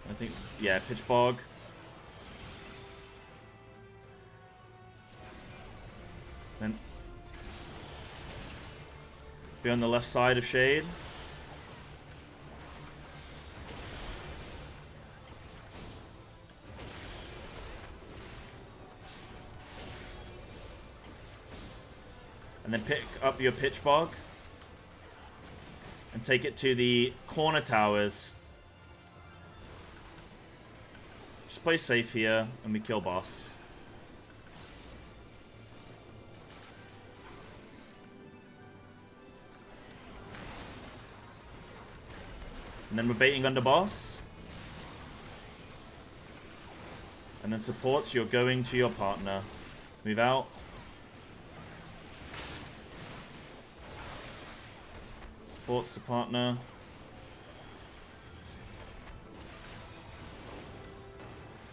I think, yeah, pitch bog. Then be on the left side of Shade. And then pick up your pitch bog and take it to the corner towers. Just play safe here and we kill boss. And then we're baiting under boss. And then supports, you're going to your partner. Move out. Supports the partner.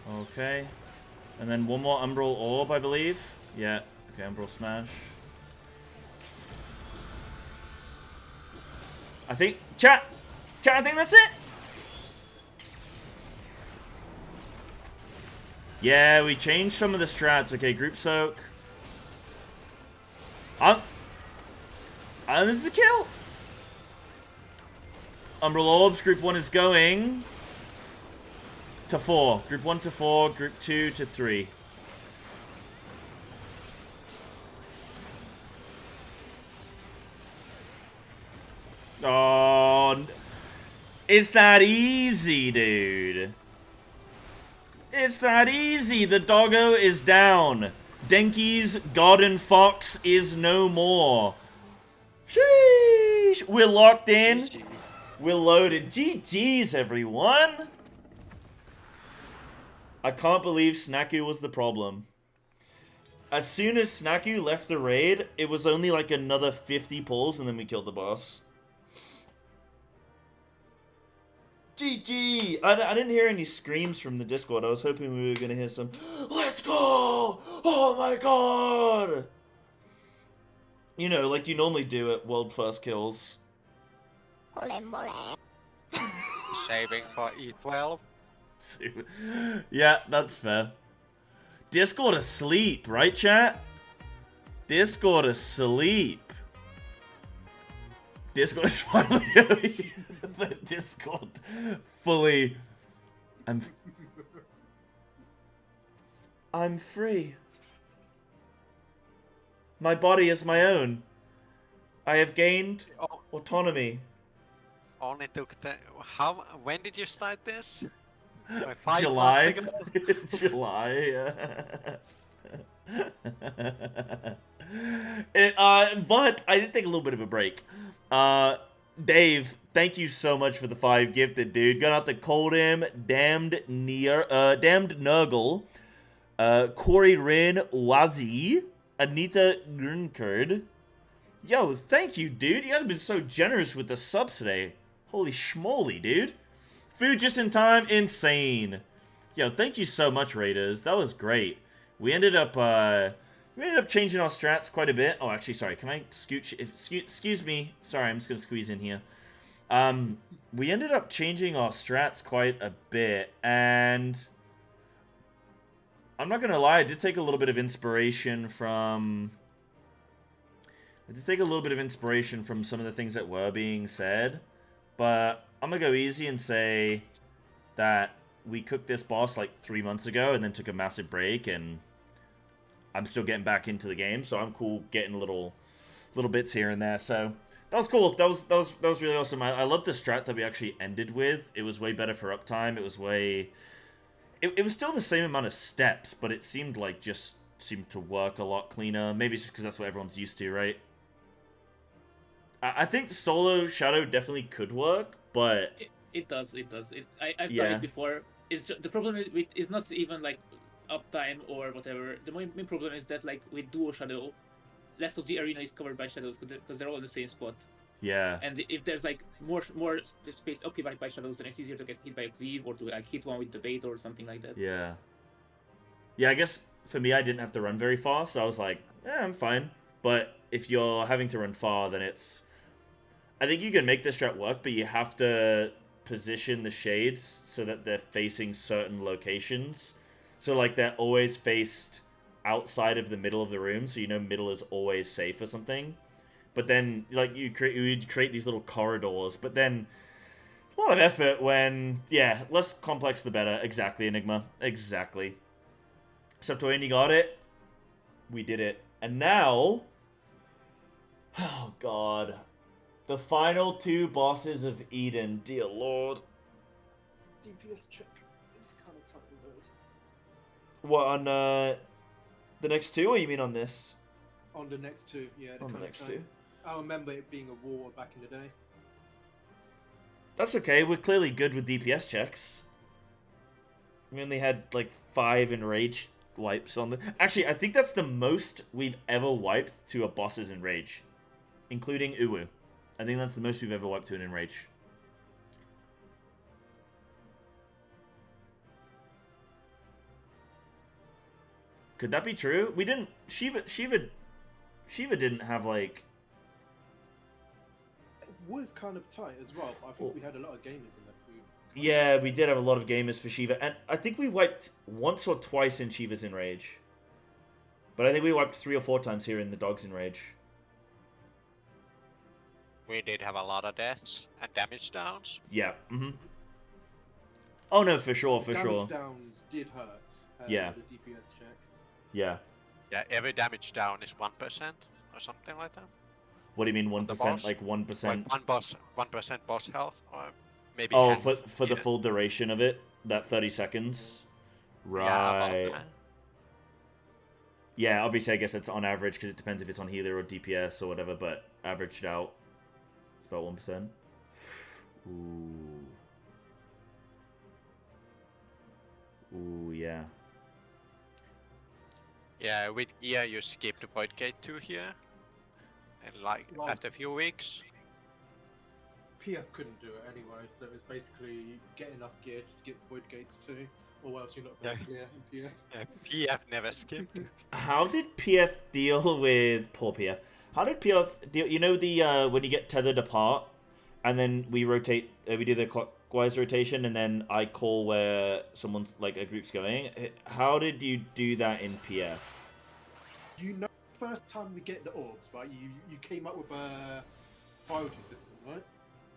Okay. And then one more Umbral Orb, I believe. Yeah. Okay, Umbral Smash. I think... Chat, I think that's it! Yeah, we changed some of the strats. Okay, Group Soak. And this is a kill! Umbral Orbs, Group 1 is going to 4. Group 1 to 4, Group 2 to 3. Oh, it's that easy, dude. It's that easy. The doggo is down. Denki's Garden Fox is no more. Sheesh. We're locked in. GG. We're loaded. GG's, everyone. I can't believe Snaku was the problem. As soon as Snaku left the raid, it was only like another 50 pulls and then we killed the boss. GG! I didn't hear any screams from the Discord. I was hoping we were going to hear some, let's go! Oh my god! You know, like you normally do at World First Kills. Saving for E12. Yeah, that's fair. Discord asleep, right, chat? Discord asleep. Discord is finally the Discord fully. I'm free. My body is my own. I have gained autonomy. Only took when did you start this? Like 5 months July. ago? July. But I did take a little bit of a break. Dave, thank you so much for the 5 gifted, dude. Gonna have to Coldham, Damned Nurgle, Corey Rin Wazi, Anita Grinkard. Yo, thank you, dude. You guys have been so generous with the subs today. Holy schmoly, dude. Food just in time, insane. Yo, thank you so much, Raiders. That was great. We ended up changing our strats quite a bit. Oh, actually, sorry. Can I scooch? Excuse me. Sorry, I'm just gonna squeeze in here. We ended up changing our strats quite a bit, and I'm not gonna lie, I did take a little bit of inspiration from. Some of the things that were being said, but I'm gonna go easy and say that we cooked this boss like 3 months ago and then took a massive break, and I'm still getting back into the game, so I'm cool getting little bits here and there. So that was cool. That was really awesome. I love the strat that we actually ended with. It was way better for uptime. It was it was still the same amount of steps, but it seemed to work a lot cleaner. Maybe it's just because that's what everyone's used to, right? I think solo Shadow definitely could work, but it does. I've done it before. The problem is not even like uptime or whatever. The main problem is that like with duo Shadow, less of the arena is covered by shadows because they're all in the same spot. Yeah. And if there's like more space occupied by shadows, then it's easier to get hit by a cleave or to like hit one with the bait or something like that. Yeah. Yeah, I guess for me I didn't have to run very far, so I was like, I'm fine. But if you're having to run far, then I think you can make the strat work, but you have to position the shades so that they're facing certain locations. So like they're always faced outside of the middle of the room, so you know middle is always safe or something. But then like you'd create these little corridors, but then a lot of effort when less complex the better. Exactly, Enigma. Exactly. Except when you got it, we did it. And now, oh god. The final 2 bosses of Eden, dear lord. DPS check. It's kind of tough with those. What, on the next 2, or you mean on this? On the next 2, yeah. On the next 2. I remember it being a war back in the day. That's okay, we're clearly good with DPS checks. We only had like 5 enrage wipes on the... Actually, I think that's the most we've ever wiped to a boss's enrage. Including Uwu. I think that's the most we've ever wiped to an enrage. Could that be true? We didn't... Shiva didn't have, like... It was kind of tight as well, but I think we had a lot of gamers in that group. Yeah, we did have a lot of gamers for Shiva. And I think we wiped once or twice in Shiva's enrage. But I think we wiped 3 or 4 times here in the dog's enrage. We did have a lot of deaths and damage downs. Yeah. Oh no, for sure. Damage downs did hurt. Yeah. The DPS check. Yeah. Yeah, every damage down is 1% or something like that. What do you mean 1%? Like 1%? Like 1% boss health, or maybe. Oh, for the full duration of it, that 30 seconds. Right. Yeah, yeah, obviously I guess it's on average because it depends if it's on healer or DPS or whatever, but averaged out, it's about 1%. Ooh, yeah. Yeah, with EA you skipped Void Gate 2 here. And like, after a few weeks. PF couldn't do it anyway, so it was basically get enough gear to skip Void Gates 2. or else you're not very clear in PF. Yeah, PF never skipped. How did PF deal with poor PF? How did PF deal? You know the when you get tethered apart, and then we rotate. We do the clockwise rotation, and then I call where someone's like a group's going. How did you do that in PF? You know, first time we get the orbs, right? You came up with a priority system, right?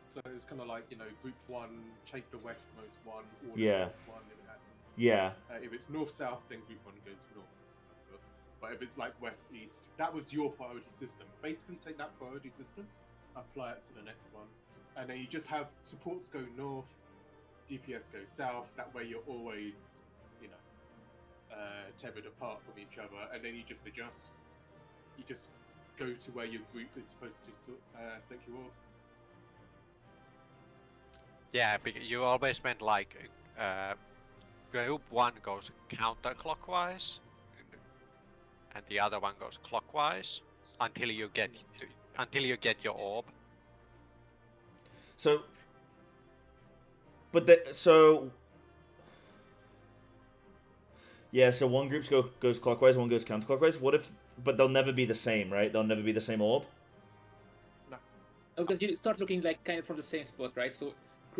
So it was kind of like, you know, group 1, take the westmost one, or the north one if it happens. Yeah. If it's north-south, then group 1 goes north. Of course. But if it's like west-east, that was your priority system. Basically take that priority system, apply it to the next one. And then you just have supports go north, DPS go south. That way you're always, you know, tethered apart from each other. And then you just adjust. You just go to where your group is supposed to set you orb. Yeah, you always meant like group 1 goes counterclockwise, and the other one goes clockwise until you get your orb. So, but so yeah, so one group goes clockwise, one goes counterclockwise. What if? But they'll never be the same, right? They'll never be the same orb. No, because you start looking like kind of from the same spot, right? So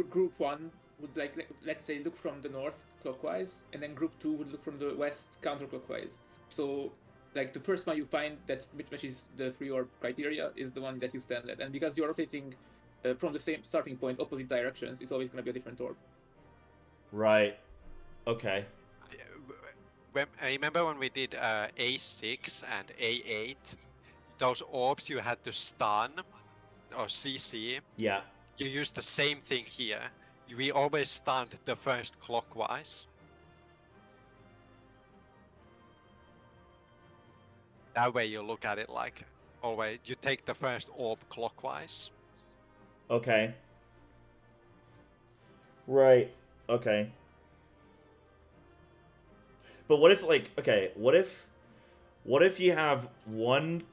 group 1 would like let's say look from the north clockwise, and then group 2 would look from the west counterclockwise. So like the first one you find that matches the 3 orb criteria is the one that you stand at, and because you're rotating from the same starting point, opposite directions, it's always going to be a different orb. Right. Okay. I remember when we did A6 and A8, those orbs you had to stun or CC. Yeah. You use the same thing here. We always stunned the first clockwise. That way you look at it like, always, you take the first orb clockwise. Okay. Right. Okay. But what if, like, okay, what if you have one...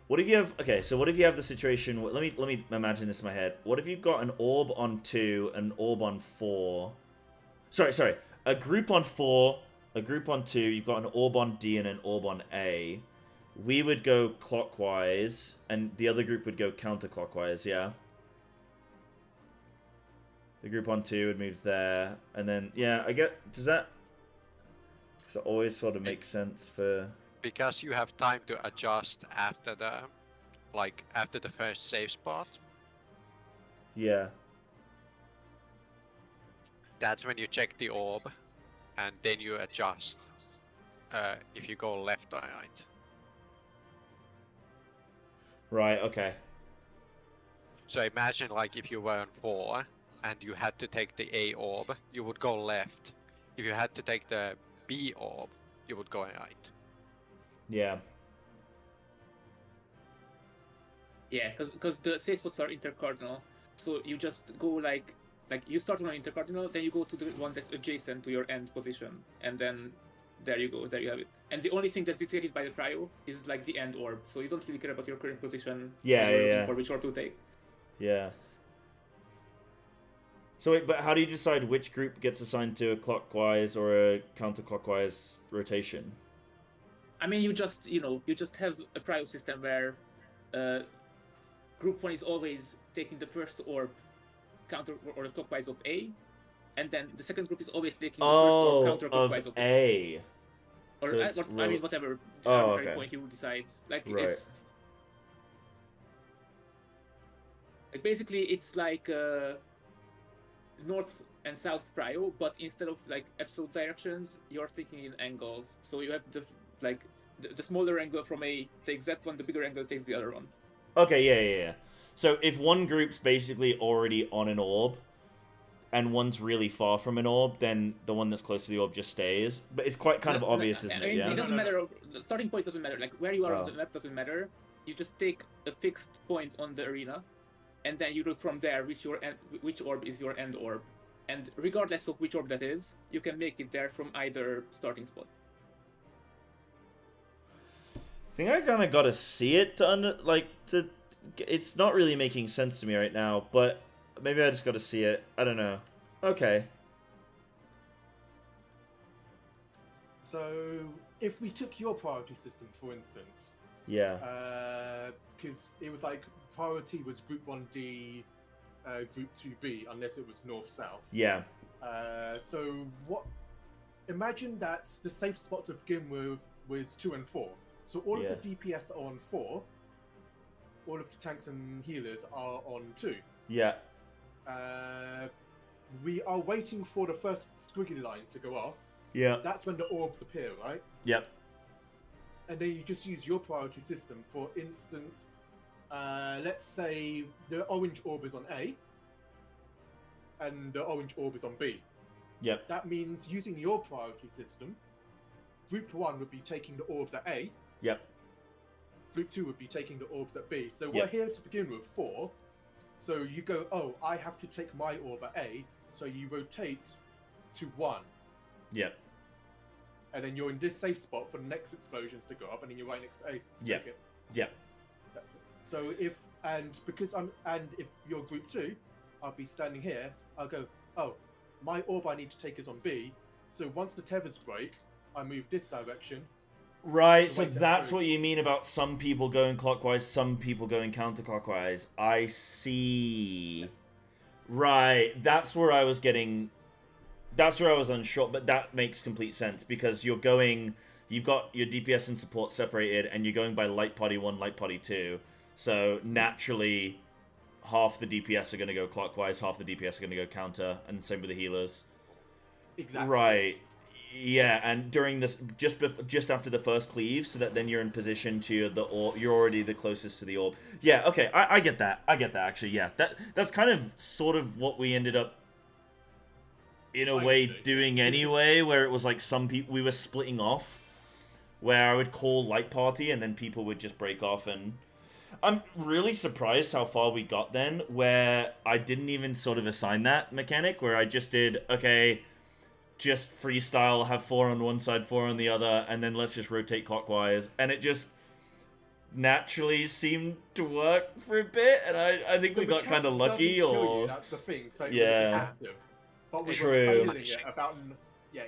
What if you have... Okay, so what if you have the situation... Let me imagine this in my head. What if you've got an orb on 2, an orb on 4... Sorry. A group on 4, a group on 2, you've got an orb on D and an orb on A. We would go clockwise, and the other group would go counterclockwise, yeah? The group on 2 would move there, and then... Yeah, I get... Does that... So it always sort of makes sense for... Because you have time to adjust after the first save spot. Yeah. That's when you check the orb, and then you adjust if you go left or right. Right, okay. So imagine like if you were on 4 and you had to take the A orb, you would go left. If you had to take the B orb, you would go right. Yeah. Yeah, because the save spots are intercardinal, so you just go like you start on an intercardinal, then you go to the one that's adjacent to your end position, and then there you go, there you have it. And the only thing that's dictated by the prio is like the end orb, so you don't really care about your current position. Yeah. Or which orb to take. Yeah. So wait, but how do you decide which group gets assigned to a clockwise or a counterclockwise rotation? I mean, you just have a prio system where group 1 is always taking the first orb counter or clockwise of A, and then the second group is always taking the first orb counterclockwise of A. Or So I mean, whatever okay. point you decide. Like Right. it's like basically it's like north and south prio, but instead of like absolute directions, you're thinking in angles. So you have the smaller angle from A takes that one, the bigger angle takes the other one. Okay, yeah. So if one group's basically already on an orb, and one's really far from an orb, then the one that's close to the orb just stays. But it's quite kind of obvious, isn't it? Yeah. It doesn't matter. The starting point doesn't matter. Like where you are on the map doesn't matter. You just take a fixed point on the arena, and then you look from there which orb is your end orb, and regardless of which orb that is, you can make it there from either starting spot. I think I kind of gotta see it to it's not really making sense to me right now, but maybe I just gotta see it. I don't know. Okay. So if we took your priority system, for instance, Yeah. because it was like priority was Group 1D, Group 2B, unless it was North-South. Yeah. So what? Imagine that the safe spot to begin with was 2 and 4. So all of the DPS are on 4. All of the tanks and healers are on 2. Yeah. We are waiting for the first squiggly lines to go off. Yeah. That's when the orbs appear, right? Yep. And then you just use your priority system. For instance, let's say the orange orb is on A, and the orange orb is on B. Yep. That means using your priority system, Group 1 would be taking the orbs at A. Yep. Group 2 would be taking the orbs at B. So we're here to begin with 4. So you go, oh, I have to take my orb at A. So you rotate to 1. Yep. And then you're in this safe spot for the next explosions to go up, and then you're right next to A. Yeah. Yeah. That's it. So if if you're Group 2, I'll be standing here. I'll go, oh, my orb I need to take is on B. So once the tethers break, I move this direction. Right, so that's what you mean about some people going clockwise, some people going counterclockwise. I see. Right, that's where I was unsure, but that makes complete sense because you've got your DPS and support separated and you're going by light party 1, light party 2. So naturally, half the DPS are going to go clockwise, half the DPS are going to go counter, and same with the healers. Exactly. Right. Yeah, and during this, just after the first cleave, so that then you're in position to you're already the closest to the orb. Yeah, okay, I get that. I get that, actually, yeah. That's kind of sort of what we ended up, in a way, doing anyway, where it was like some people, we were splitting off, where I would call light party, and then people would just break off, and I'm really surprised how far we got then, where I didn't even sort of assign that mechanic, where I just did, okay, just freestyle, have 4 on one side, 4 on the other, and then let's just rotate clockwise. And it just naturally seemed to work for a bit, and I think we got kind of lucky, or... That's the thing, so yeah. But we True. were failing it about... Yeah,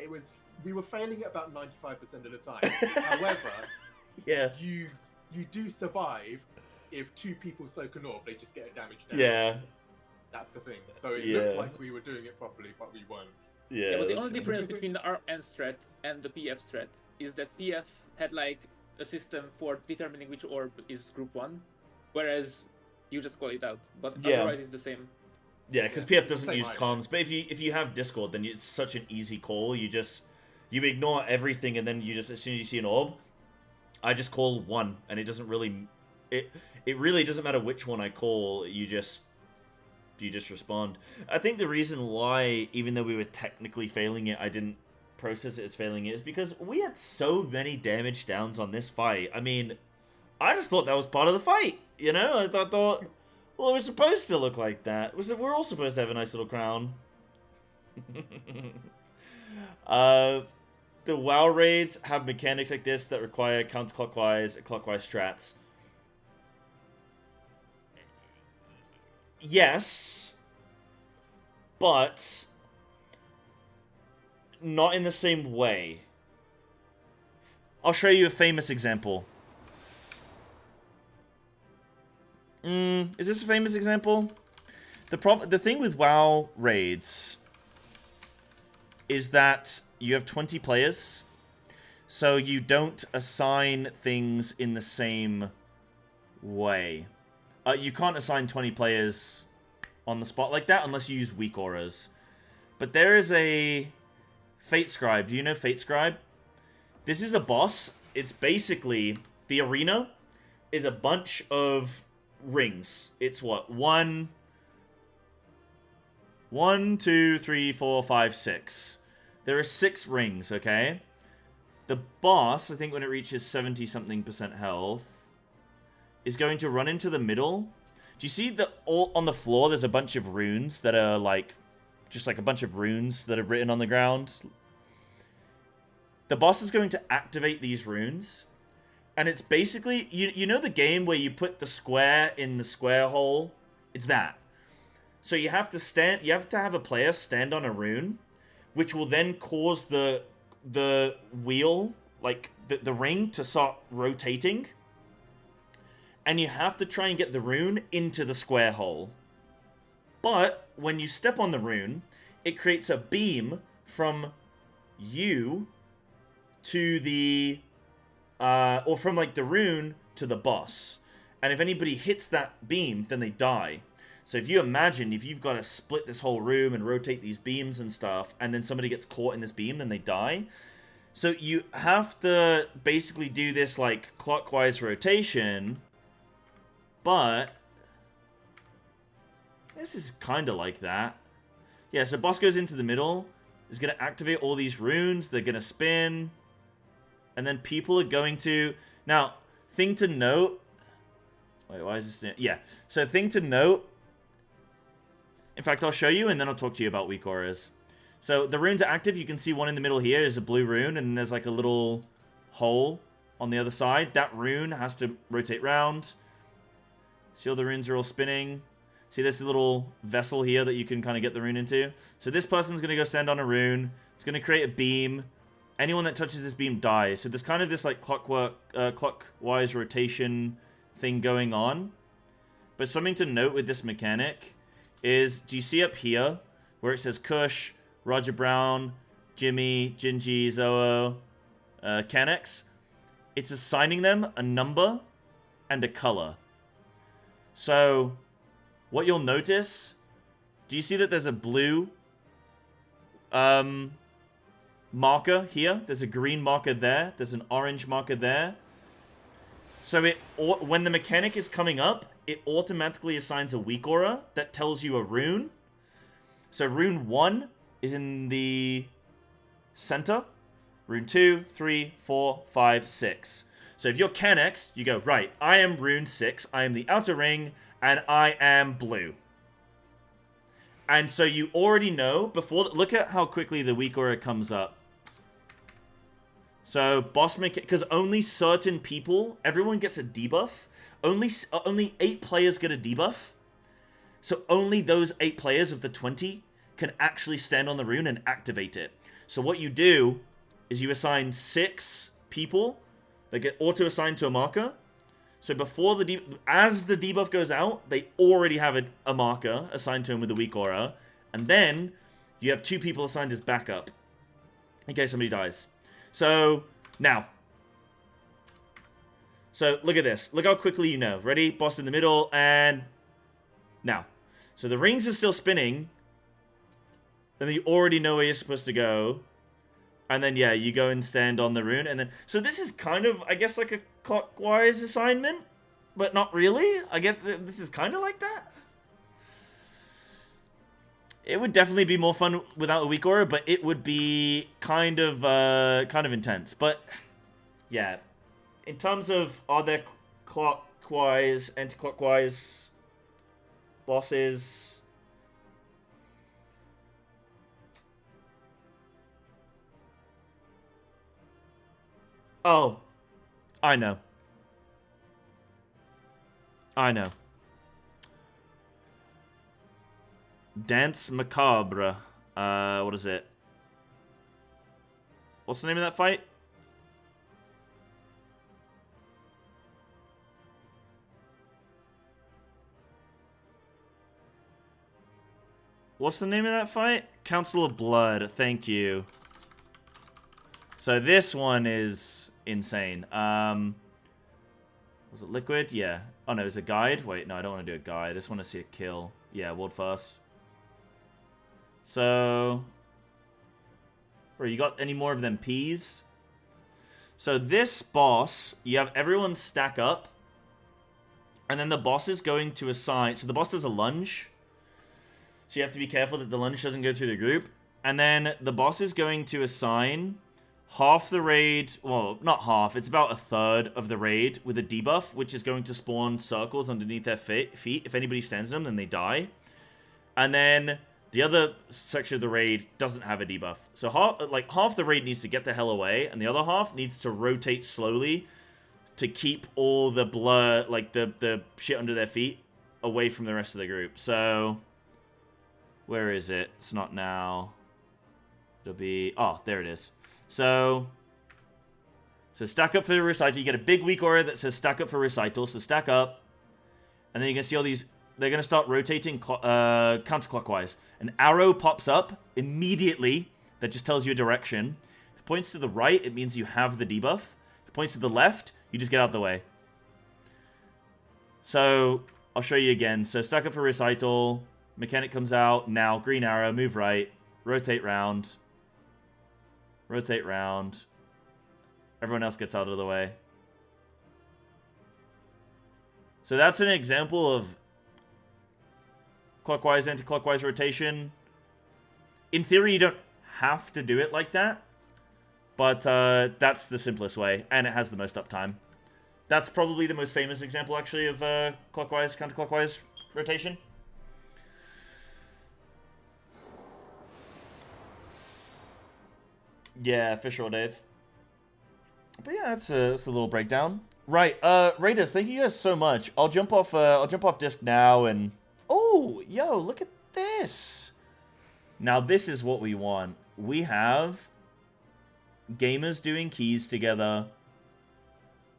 we were failing it about 95% of the time. However, yeah, you do survive if 2 people soak an orb, they just get a damage down. Yeah. That's the thing. So it looked like we were doing it properly, but we weren't. Yeah, but the only difference between the RN strat and the PF strat is that PF had like a system for determining which orb is Group 1, whereas you just call it out. But otherwise it's the same. Yeah, because PF doesn't use comms, but if you have Discord, then it's such an easy call. You ignore everything, and then you just, as soon as you see an orb, I just call 1, and it doesn't really, it really doesn't matter which one I call. You just respond. I think the reason why, even though we were technically failing it, I didn't process it as failing it, is because we had so many damage downs on this fight. I mean, I just thought that was part of the fight, you know? I thought, well, it was supposed to look like that. We're all supposed to have a nice little crown. The WoW raids have mechanics like this that require counterclockwise, clockwise strats. Yes, but not in the same way. I'll show you a famous example. Is this a famous example? The thing with WoW raids is that you have 20 players, so you don't assign things in the same way. You can't assign 20 players on the spot like that unless you use weak auras. But there is a Fate Scribe. Do you know Fate Scribe? This is a boss. It's basically, the arena is a bunch of rings. It's what? 1, 2, 3, 4, 5, 6. There are 6 rings, okay? The boss, I think when it reaches 70-something% health, is going to run into the middle. Do you see on the floor there's a bunch of runes that are like, just like a bunch of runes that are written on the ground? The boss is going to activate these runes, and it's basically, you know the game where you put the square in the square hole? It's that. So you have to have a player stand on a rune, which will then cause the the wheel, like the ring, to start rotating. And you have to try and get the rune into the square hole. But when you step on the rune, it creates a beam from you to the... or from, like, the rune to the boss. And if anybody hits that beam, then they die. So if you imagine, if you've got to split this whole room and rotate these beams and stuff, and then somebody gets caught in this beam, then they die. So you have to basically do this, like, clockwise rotation. But this is kind of like that. Yeah, so boss goes into the middle. Is going to activate all these runes. They're going to spin. And then people are going to... Now, thing to note... Wait, why is this... Yeah, so thing to note... In fact, I'll show you, and then I'll talk to you about weak auras. So, the runes are active. You can see one in the middle here is a blue rune, and there's like a little hole on the other side. That rune has to rotate round. See all the runes are all spinning. See this little vessel here that you can kind of get the rune into. So this person's going to go stand on a rune. It's going to create a beam. Anyone that touches this beam dies. So there's kind of this like clockwise rotation thing going on. But something to note with this mechanic is, do you see up here where it says Kush, Roger Brown, Jimmy, Gingy, Zoe, Canex? It's assigning them a number and a color. So, what you'll notice, do you see that there's a blue marker here? There's a green marker there. There's an orange marker there. So, when the mechanic is coming up, it automatically assigns a weak aura that tells you a rune. So, rune 1 is in the center. Rune 2, 3, 4, 5, 6. So if you're Canex, you go, right, I am rune 6, I am the outer ring, and I am blue. And so you already know, look at how quickly the weak aura comes up. So boss because only certain people, everyone gets a debuff. Only 8 players get a debuff. So only those 8 players of the 20 can actually stand on the rune and activate it. So what you do is you assign 6 people that get auto-assigned to a marker. So before as the debuff goes out, they already have a marker assigned to them with the weak aura. And then you have 2 people assigned as backup in case somebody dies. So, now. So, look at this. Look how quickly you know. Ready? Boss in the middle, and... Now. So the rings are still spinning. And you already know where you're supposed to go. And then, yeah, you go and stand on the rune. And then, so this is kind of, I guess, like a clockwise assignment. But not really. I guess this is kind of like that. It would definitely be more fun without a weak aura, but it would be kind of intense. But, yeah. In terms of, are there clockwise, anti-clockwise bosses? Oh, I know. I know. Dance Macabre. What is it? What's the name of that fight? What's the name of that fight? Council of Blood. Thank you. So this one is insane. Was it Liquid? Yeah. Oh no, is it Guide? Wait, no, I don't want to do a Guide. I just want to see a kill. Yeah, World First. So... Bro, you got any more of them peas? So this boss, you have everyone stack up. And then the boss is going to assign... So the boss does a lunge. So you have to be careful that the lunge doesn't go through the group. And then the boss is going to assign half the raid... Well, not half. It's about a third of the raid with a debuff, which is going to spawn circles underneath their feet. If anybody stands in them, then they die. And then the other section of the raid doesn't have a debuff. So half the raid needs to get the hell away, and the other half needs to rotate slowly to keep all the blur, like the shit under their feet, away from the rest of the group. So... Where is it? It's not now. It'll be... Oh, there it is. So stack up for the recital. You get a big weak aura that says stack up for recital. So stack up. And then you can see all these. They're going to start rotating counterclockwise. An arrow pops up immediately that just tells you a direction. If it points to the right, it means you have the debuff. If it points to the left, you just get out of the way. So I'll show you again. So stack up for recital. Mechanic comes out. Now green arrow. Move right. Rotate round. Rotate round. Everyone else gets out of the way. So that's an example of clockwise, anti-clockwise rotation. In theory, you don't have to do it like that. But that's the simplest way, and it has the most uptime. That's probably the most famous example, actually, of clockwise, counterclockwise rotation. Yeah, for sure, Dave. But yeah, that's a little breakdown. Right, Raiders, thank you guys so much. I'll jump off disc now and... Oh, yo, look at this. Now, this is what we want. We have gamers doing keys together,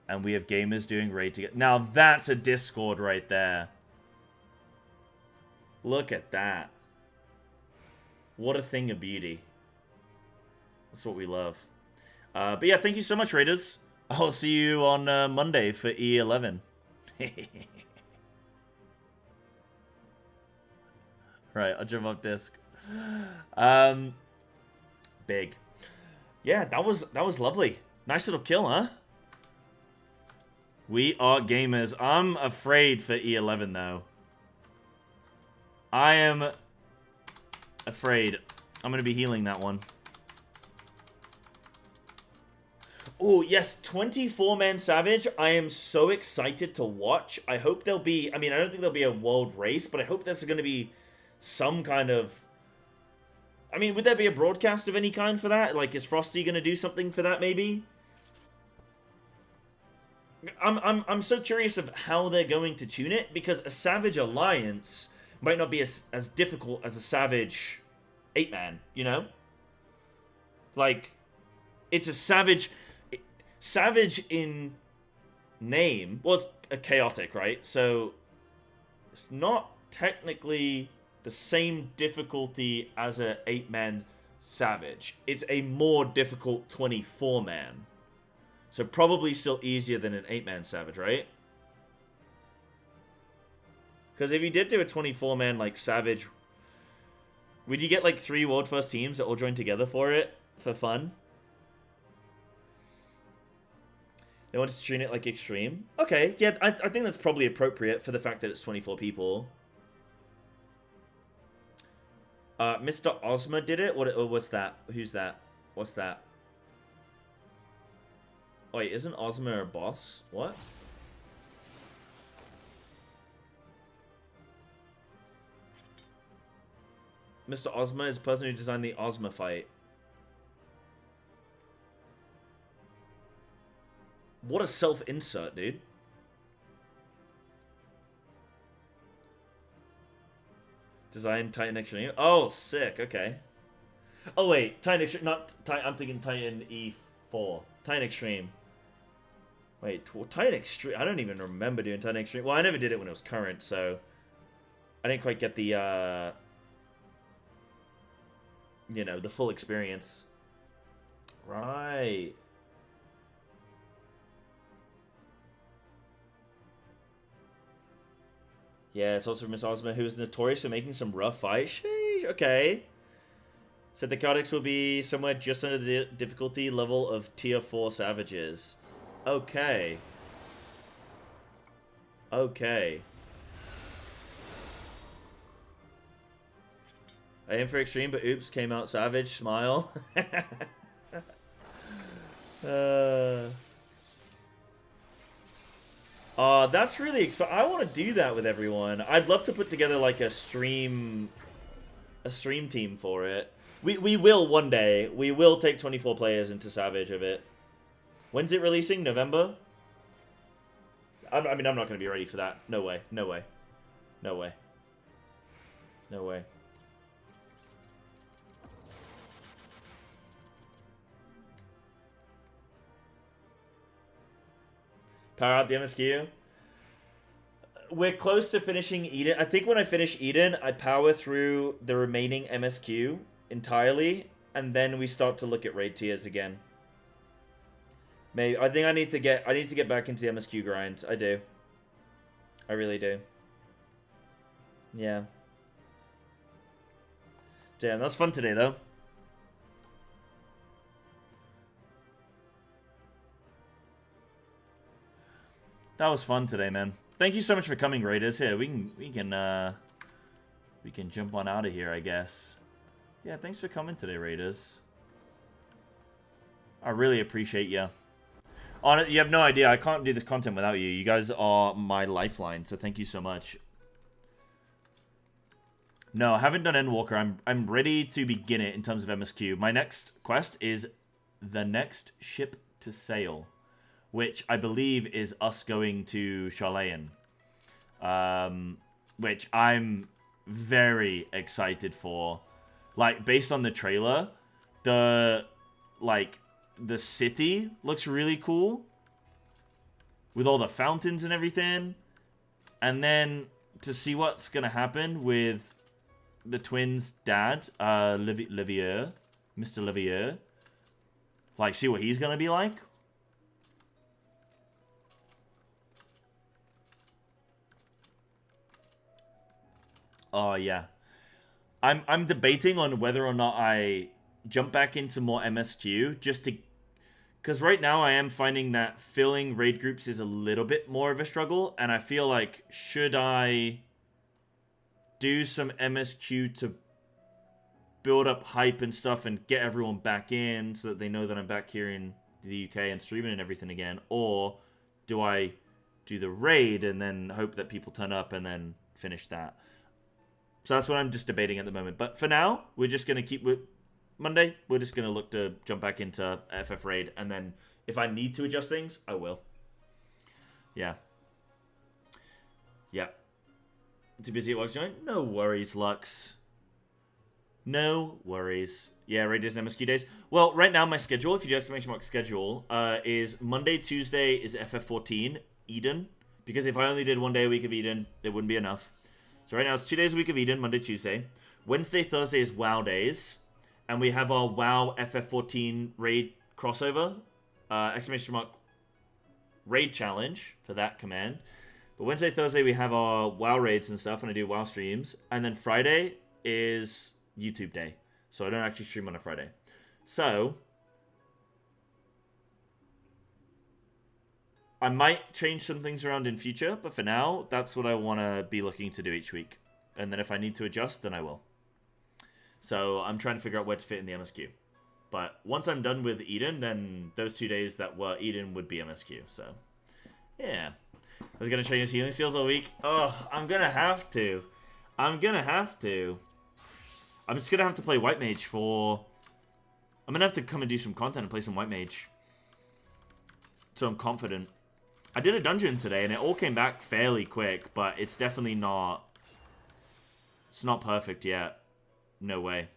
and we have gamers doing raid together. Now, that's a Discord right there. Look at that. What a thing of beauty. That's what we love. But yeah, thank you so much, Raiders. I'll see you on Monday for E11. Right, I'll jump off disc. Big. Yeah, that was lovely. Nice little kill, huh? We are gamers. I'm afraid for E11 though. I am afraid. I'm gonna be healing that one. Oh, yes, 24-man Savage. I am so excited to watch. I hope there'll be... I mean, I don't think there'll be a world race, but I hope there's going to be some kind of... I mean, would there be a broadcast of any kind for that? Like, is Frosty going to do something for that, maybe? I'm so curious of how they're going to tune it, because a Savage Alliance might not be as difficult as a Savage 8-man, you know? Like, it's a Savage... Savage in name, well, it's a chaotic, right? So it's not technically the same difficulty as a 8-man Savage. It's a more difficult 24-man. So probably still easier than an 8-man Savage, right? Because if you did do a 24-man like Savage, would you get like 3 world first teams that all join together for it for fun? They wanted to tune it like extreme. Okay, yeah, I think that's probably appropriate for the fact that it's 24 people. Mr. Ozma did it? What's that? Who's that? What's that? Oh, wait, isn't Ozma a boss? What? Mr. Ozma is the person who designed the Ozma fight. What a self-insert, dude. Design Titan Extreme. Oh, sick. Okay. Oh, wait. Titan Extreme. Not Titan. I'm thinking Titan E4. Titan Extreme. Wait. Titan Extreme. I don't even remember doing Titan Extreme. Well, I never did it when it was current, so I didn't quite get the, you know, the full experience. Right. Yeah, it's also Miss Ozma, who is notorious for making some rough fights. Sheesh, okay. Said the Codex will be somewhere just under the difficulty level of tier 4 Savages. Okay. Okay. I aim for extreme, but oops, came out Savage. Smile. That's really exciting. I want to do that with everyone. I'd love to put together like a stream team for it. We will one day. We will take 24 players into Savage of it. When's it releasing? November? I mean, I'm not going to be ready for that. No way. No way. No way. No way. Power out the MSQ. We're close to finishing Eden. I think when I finish Eden, I power through the remaining MSQ entirely, and then we start to look at raid tiers again. Maybe I think I need to get back into the MSQ grind. I do. I really do. Yeah. Damn, that's fun today though. That was fun today, man. Thank you so much for coming, Raiders. Here, we can jump on out of here, I guess. Yeah, thanks for coming today, Raiders. I really appreciate you. You have no idea. I can't do this content without you. You guys are my lifeline, so thank you so much. No, I haven't done Endwalker. I'm ready to begin it in terms of MSQ. My next quest is the next ship to sail, which I believe is us going to Charlayan. Which I'm very excited for. Like, based on the trailer, the city looks really cool. With all the fountains and everything. And then to see what's gonna happen with the twins' dad, Livier, Mr. Livier. Like, see what he's gonna be like. Oh, yeah. I'm debating on whether or not I jump back into more MSQ, just to... Because right now I am finding that filling raid groups is a little bit more of a struggle, and I feel like, should I do some MSQ to build up hype and stuff and get everyone back in so that they know that I'm back here in the UK and streaming and everything again, or do I do the raid and then hope that people turn up and then finish that? So that's what I'm just debating at the moment. But for now, we're just going to keep with Monday. We're just going to look to jump back into FF Raid. And then if I need to adjust things, I will. Yeah. Yeah. Too busy at work tonight? No worries, Lux. No worries. Yeah, Raid days and MSQ days. Well, right now my schedule, if you do exclamation mark schedule, is Monday, Tuesday is FF14, Eden. Because if I only did 1 day a week of Eden, it wouldn't be enough. So right now it's 2 days a week of Eden, Monday, Tuesday. Wednesday, Thursday is WoW days. And we have our WoW FF14 raid crossover. Exclamation mark raid challenge for that command. But Wednesday, Thursday we have our WoW raids and stuff, and I do WoW streams. And then Friday is YouTube day. So I don't actually stream on a Friday. So I might change some things around in future, but for now, that's what I want to be looking to do each week. And then if I need to adjust, then I will. So I'm trying to figure out where to fit in the MSQ. But once I'm done with Eden, then those 2 days that were Eden would be MSQ. So, yeah. I was going to train his healing skills all week. Oh, I'm going to have to. I'm just going to have to play White Mage for... I'm going to have to come and do some content and play some White Mage. So I'm confident. I did a dungeon today, and it all came back fairly quick, but it's definitely not... It's not perfect yet. No way.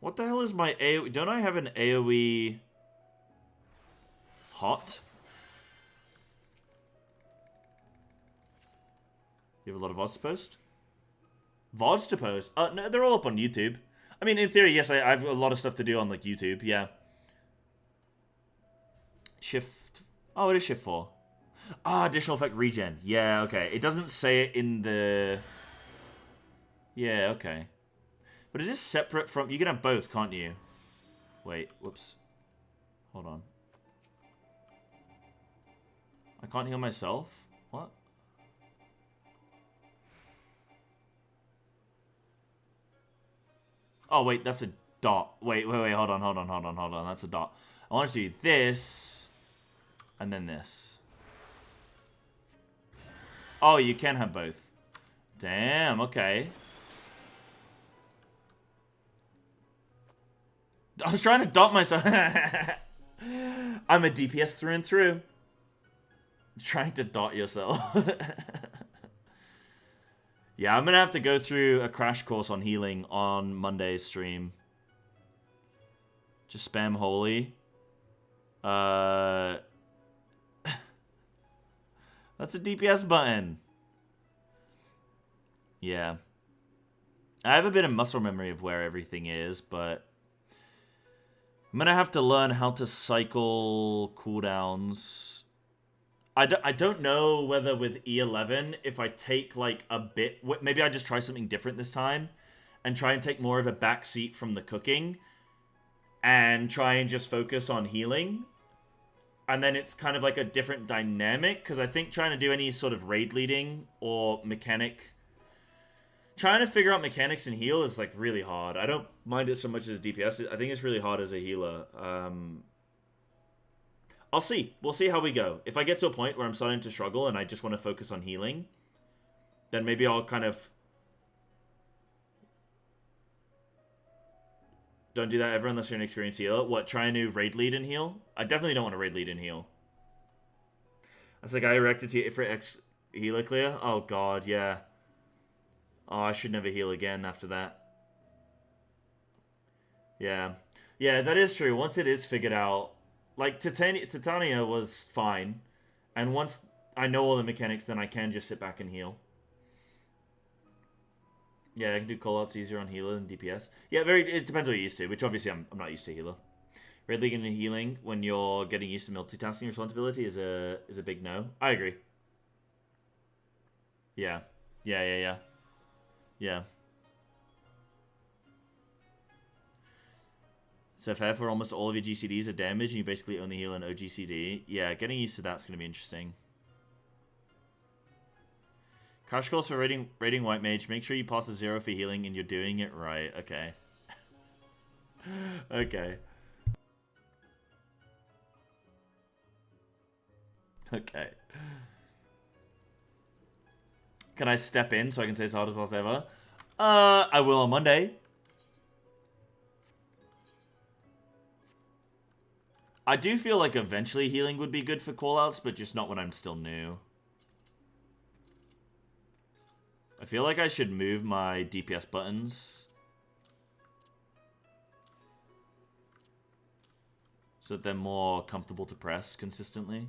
What the hell is my AoE? Don't I have an AoE... hot? You have a lot of VODs to post? VODs to post? No, they're all up on YouTube. I mean, in theory, yes, I have a lot of stuff to do on, like, YouTube, yeah. Shift... Oh, it is Shift 4. Ah, additional effect regen. Yeah, okay. It doesn't say it in the... Yeah, okay. But is this separate from... You can have both, can't you? Wait, whoops. Hold on. I can't heal myself? What? Oh, wait, that's a dot. Wait, hold on. That's a dot. I want to do this, and then this. Oh, you can have both. Damn, okay. I was trying to dot myself. I'm a DPS through and through. Trying to dot yourself. Yeah, I'm going to have to go through a crash course on healing on Monday's stream. Just spam Holy. That's a DPS button. Yeah. I have a bit of muscle memory of where everything is, but I'm gonna have to learn how to cycle cooldowns. I don't know whether with E11, if I take like a bit, maybe I just try something different this time and try and take more of a back seat from the cooking and try and just focus on healing. And then it's kind of like a different dynamic, because I think trying to do any sort of raid leading or mechanic, trying to figure out mechanics and heal is like really hard. I don't mind it so much as DPS. I think it's really hard as a healer. I'll see. We'll see how we go. If I get to a point where I'm starting to struggle and I just want to focus on healing, then maybe I'll kind of... Don't do that ever unless you're an experienced healer. What, try a new raid lead and heal? I definitely don't want to raid lead and heal. That's the guy who reacted to for X healer clear? Oh god, yeah. Oh, I should never heal again after that. Yeah. Yeah, that is true. Once it is figured out, like Titania was fine. And once I know all the mechanics, then I can just sit back and heal. Yeah, I can do callouts easier on healer than DPS. Yeah, it depends what you're used to, which obviously I'm not used to healer. Red League and healing when you're getting used to multitasking responsibility is a big no. I agree. Yeah. Yeah. So fair for almost all of your GCDs are damage and you basically only heal an OGCD. Yeah, getting used to that's going to be interesting. Crash course for raiding White Mage. Make sure you pass a 0 for healing and you're doing it right. Okay. Okay. Okay. Can I step in so I can say it's hardest boss ever? I will on Monday. I do feel like eventually healing would be good for callouts, but just not when I'm still new. I feel like I should move my DPS buttons so that they're more comfortable to press consistently.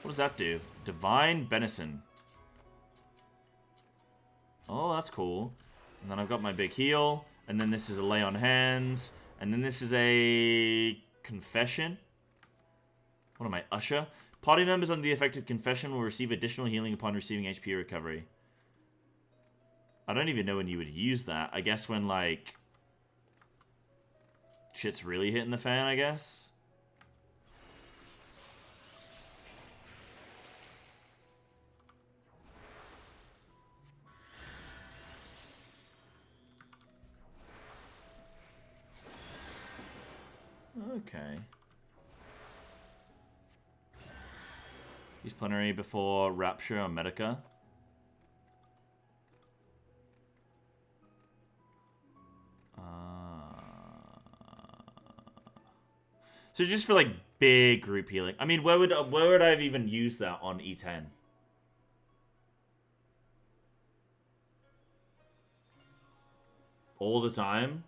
What does that do? Divine Benison. Oh, that's cool. And then I've got my big heal. And then this is a lay on hands. And then this is a confession. What am I, Usher? Party members under the effect of confession will receive additional healing upon receiving HP recovery. I don't even know when you would use that. I guess when, like, shit's really hitting the fan, I guess. Okay. Use plenary before Rapture on Medica. So just for like big group healing. I mean, where would I have even used that on E10? All the time?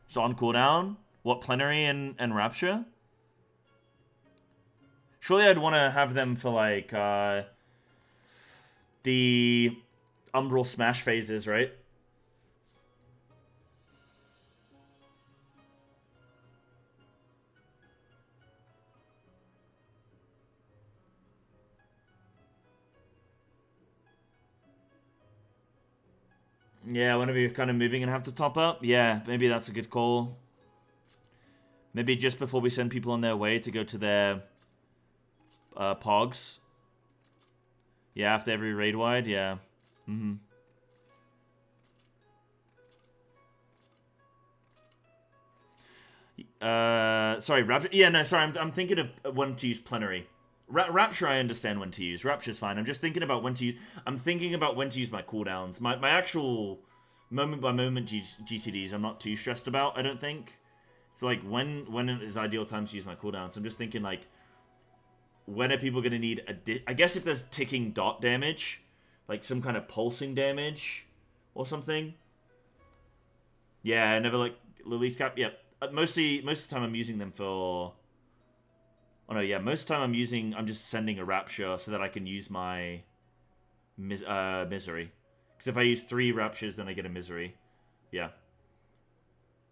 So on cooldown? What, plenary and Rapture? Surely I'd want to have them for, like, the Umbral Smash phases, right? Yeah, whenever you're kind of moving and have to top up. Yeah, maybe that's a good call. Maybe just before we send people on their way to go to their pogs. Yeah, after every raid wide, yeah. Sorry, Rapture. Yeah, no, sorry, I'm thinking of when to use plenary. Rapture, I understand when to use. Rapture's fine. I'm just thinking about when to use... I'm thinking about when to use my cooldowns. My actual moment-by-moment GCDs I'm not too stressed about, I don't think. So, like, when is ideal time to use my cooldowns? I'm just thinking, like... when are people going to need I guess if there's ticking dot damage, like some kind of pulsing damage or something. Yeah, I never like Lily's Cap. Yep. Most of the time I'm using them for... Oh no, yeah, most of the time I'm just sending a Rapture so that I can use my Misery. Because if I use 3 Raptures, then I get a Misery. Yeah.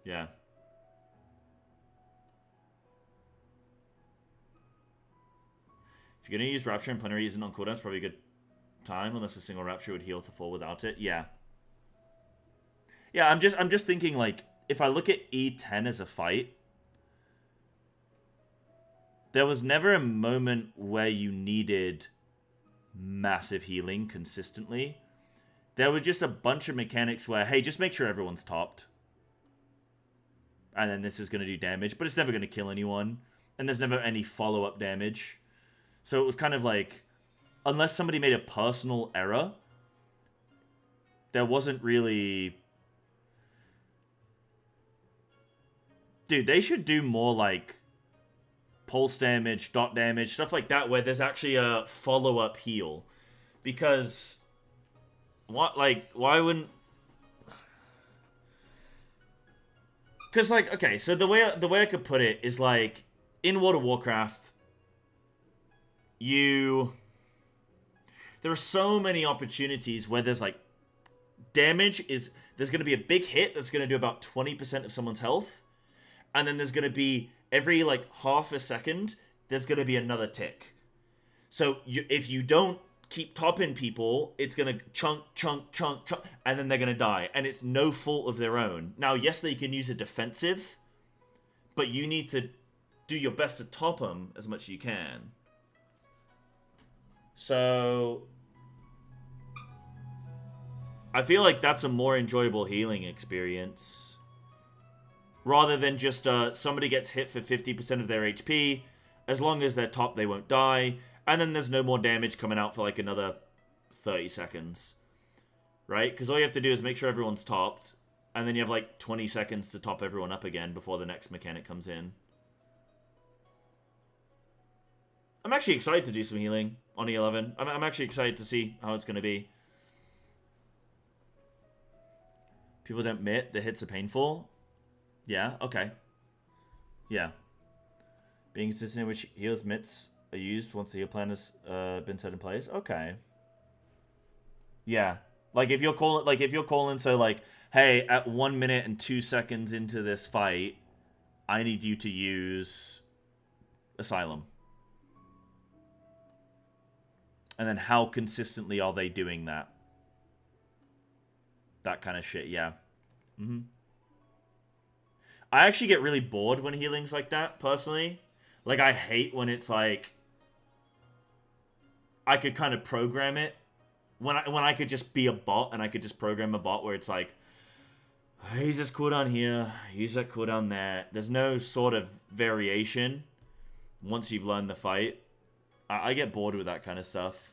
Yeah. If you're going to use Rapture and Plenary isn't on cooldown, it's probably a good time, unless a single Rapture would heal to full without it. Yeah. Yeah, I'm just thinking, like, if I look at E10 as a fight, there was never a moment where you needed massive healing consistently. There were just a bunch of mechanics where, hey, just make sure everyone's topped. And then this is going to do damage, but it's never going to kill anyone. And there's never any follow-up damage. So it was kind of like, unless somebody made a personal error, there wasn't really... Dude, they should do more like pulse damage, dot damage, stuff like that, where there's actually a follow-up heal. Because why wouldn't... Because, like, okay, so the way I could put it is, like, in World of Warcraft, there are so many opportunities where there's, like, there's going to be a big hit that's going to do about 20% of someone's health, and then there's going to be, every, like, half a second, there's going to be another tick. So, if you don't keep topping people, it's going to chunk, and then they're going to die. And it's no fault of their own. Now, yes, they can use a defensive, but you need to do your best to top them as much as you can. So, I feel like that's a more enjoyable healing experience. Rather than just somebody gets hit for 50% of their HP, as long as they're top, they won't die. And then there's no more damage coming out for like another 30 seconds. Right? Because all you have to do is make sure everyone's topped. And then you have like 20 seconds to top everyone up again before the next mechanic comes in. I'm actually excited to do some healing on E11. I'm actually excited to see how it's going to be. People don't admit the hits are painful. Yeah, okay. Yeah. Being consistent in which heals mitts are used once the heal plan has been set in place. Okay. Yeah. Like if you're calling so like, hey, at 1 minute and 2 seconds into this fight, I need you to use Asylum. And then how consistently are they doing that? That kind of shit, yeah. Mm-hmm. I actually get really bored when healing's like that, personally. Like, I hate when it's like... I could kind of program it. When I could just be a bot, and I could just program a bot where it's like... Use this cooldown here, use that cooldown there. There's no sort of variation once you've learned the fight. I get bored with that kind of stuff.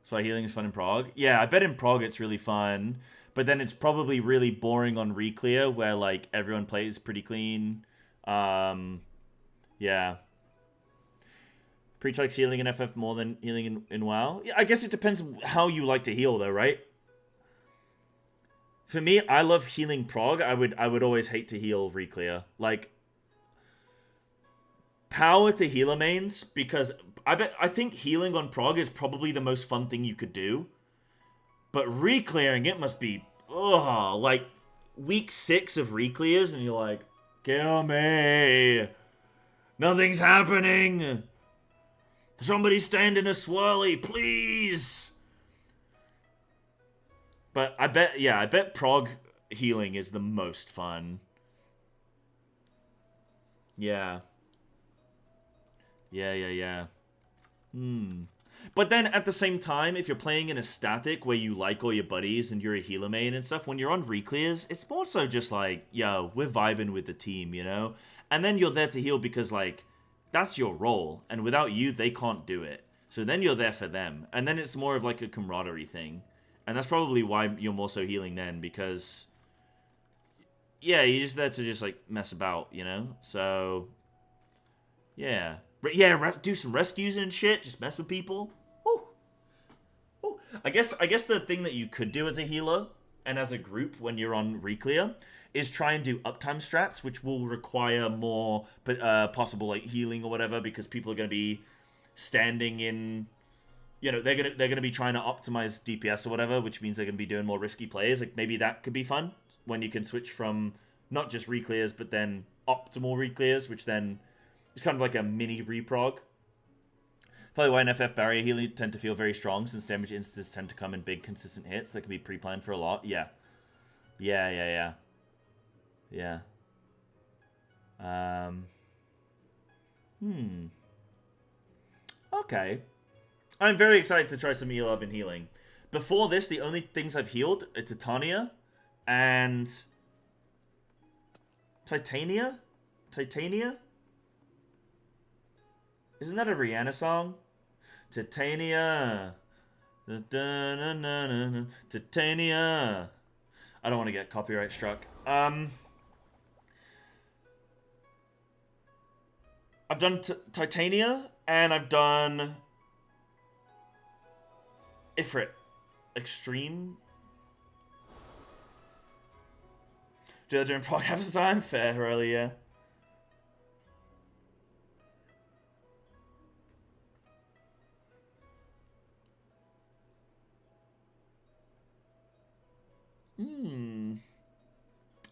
So healing is fun in Prague. Yeah, I bet in Prague it's really fun. But then it's probably really boring on Reclear, where like everyone plays pretty clean. Yeah. Preach likes healing in FF more than healing in WoW. Yeah, I guess it depends how you like to heal, though, right? For me, I love healing Prague. I would always hate to heal Reclear. Like, power to healer mains, because I think healing on Prague is probably the most fun thing you could do. But reclearing, it must be, like week 6 of reclears, and you're like, kill me. Nothing's happening. Somebody stand in a swirly, please. But I bet Prague healing is the most fun. Yeah. Yeah. But then, at the same time, if you're playing in a static where you like all your buddies and you're a healer main and stuff, when you're on reclears, it's more so just like, yo, we're vibing with the team, you know? And then you're there to heal because, like, that's your role. And without you, they can't do it. So then you're there for them. And then it's more of like a camaraderie thing. And that's probably why you're more so healing then, because... Yeah, you're just there to just, like, mess about, you know? So... Yeah. Yeah, do some rescues and shit. Just mess with people. Woo. Woo. I guess the thing that you could do as a healer and as a group when you're on Reclear is try and do uptime strats, which will require more possible like healing or whatever, because people are going to be standing in, you know, they're gonna be trying to optimize DPS or whatever, which means they're gonna be doing more risky plays. Like maybe that could be fun when you can switch from not just reclears but then optimal reclears, which then is kind of like a mini reprog. Probably why NFF barrier healing tend to feel very strong, since damage instances tend to come in big consistent hits that can be pre-planned for a lot. Yeah. Okay. I'm very excited to try some E11 healing. Before this, the only things I've healed are Titania and Titania? Isn't that a Rihanna song? Titania. Titania. I don't want to get copyright struck. I've done Titania, and I've done Ifrit. Extreme. Did I do prog half the time? Fair, earlier.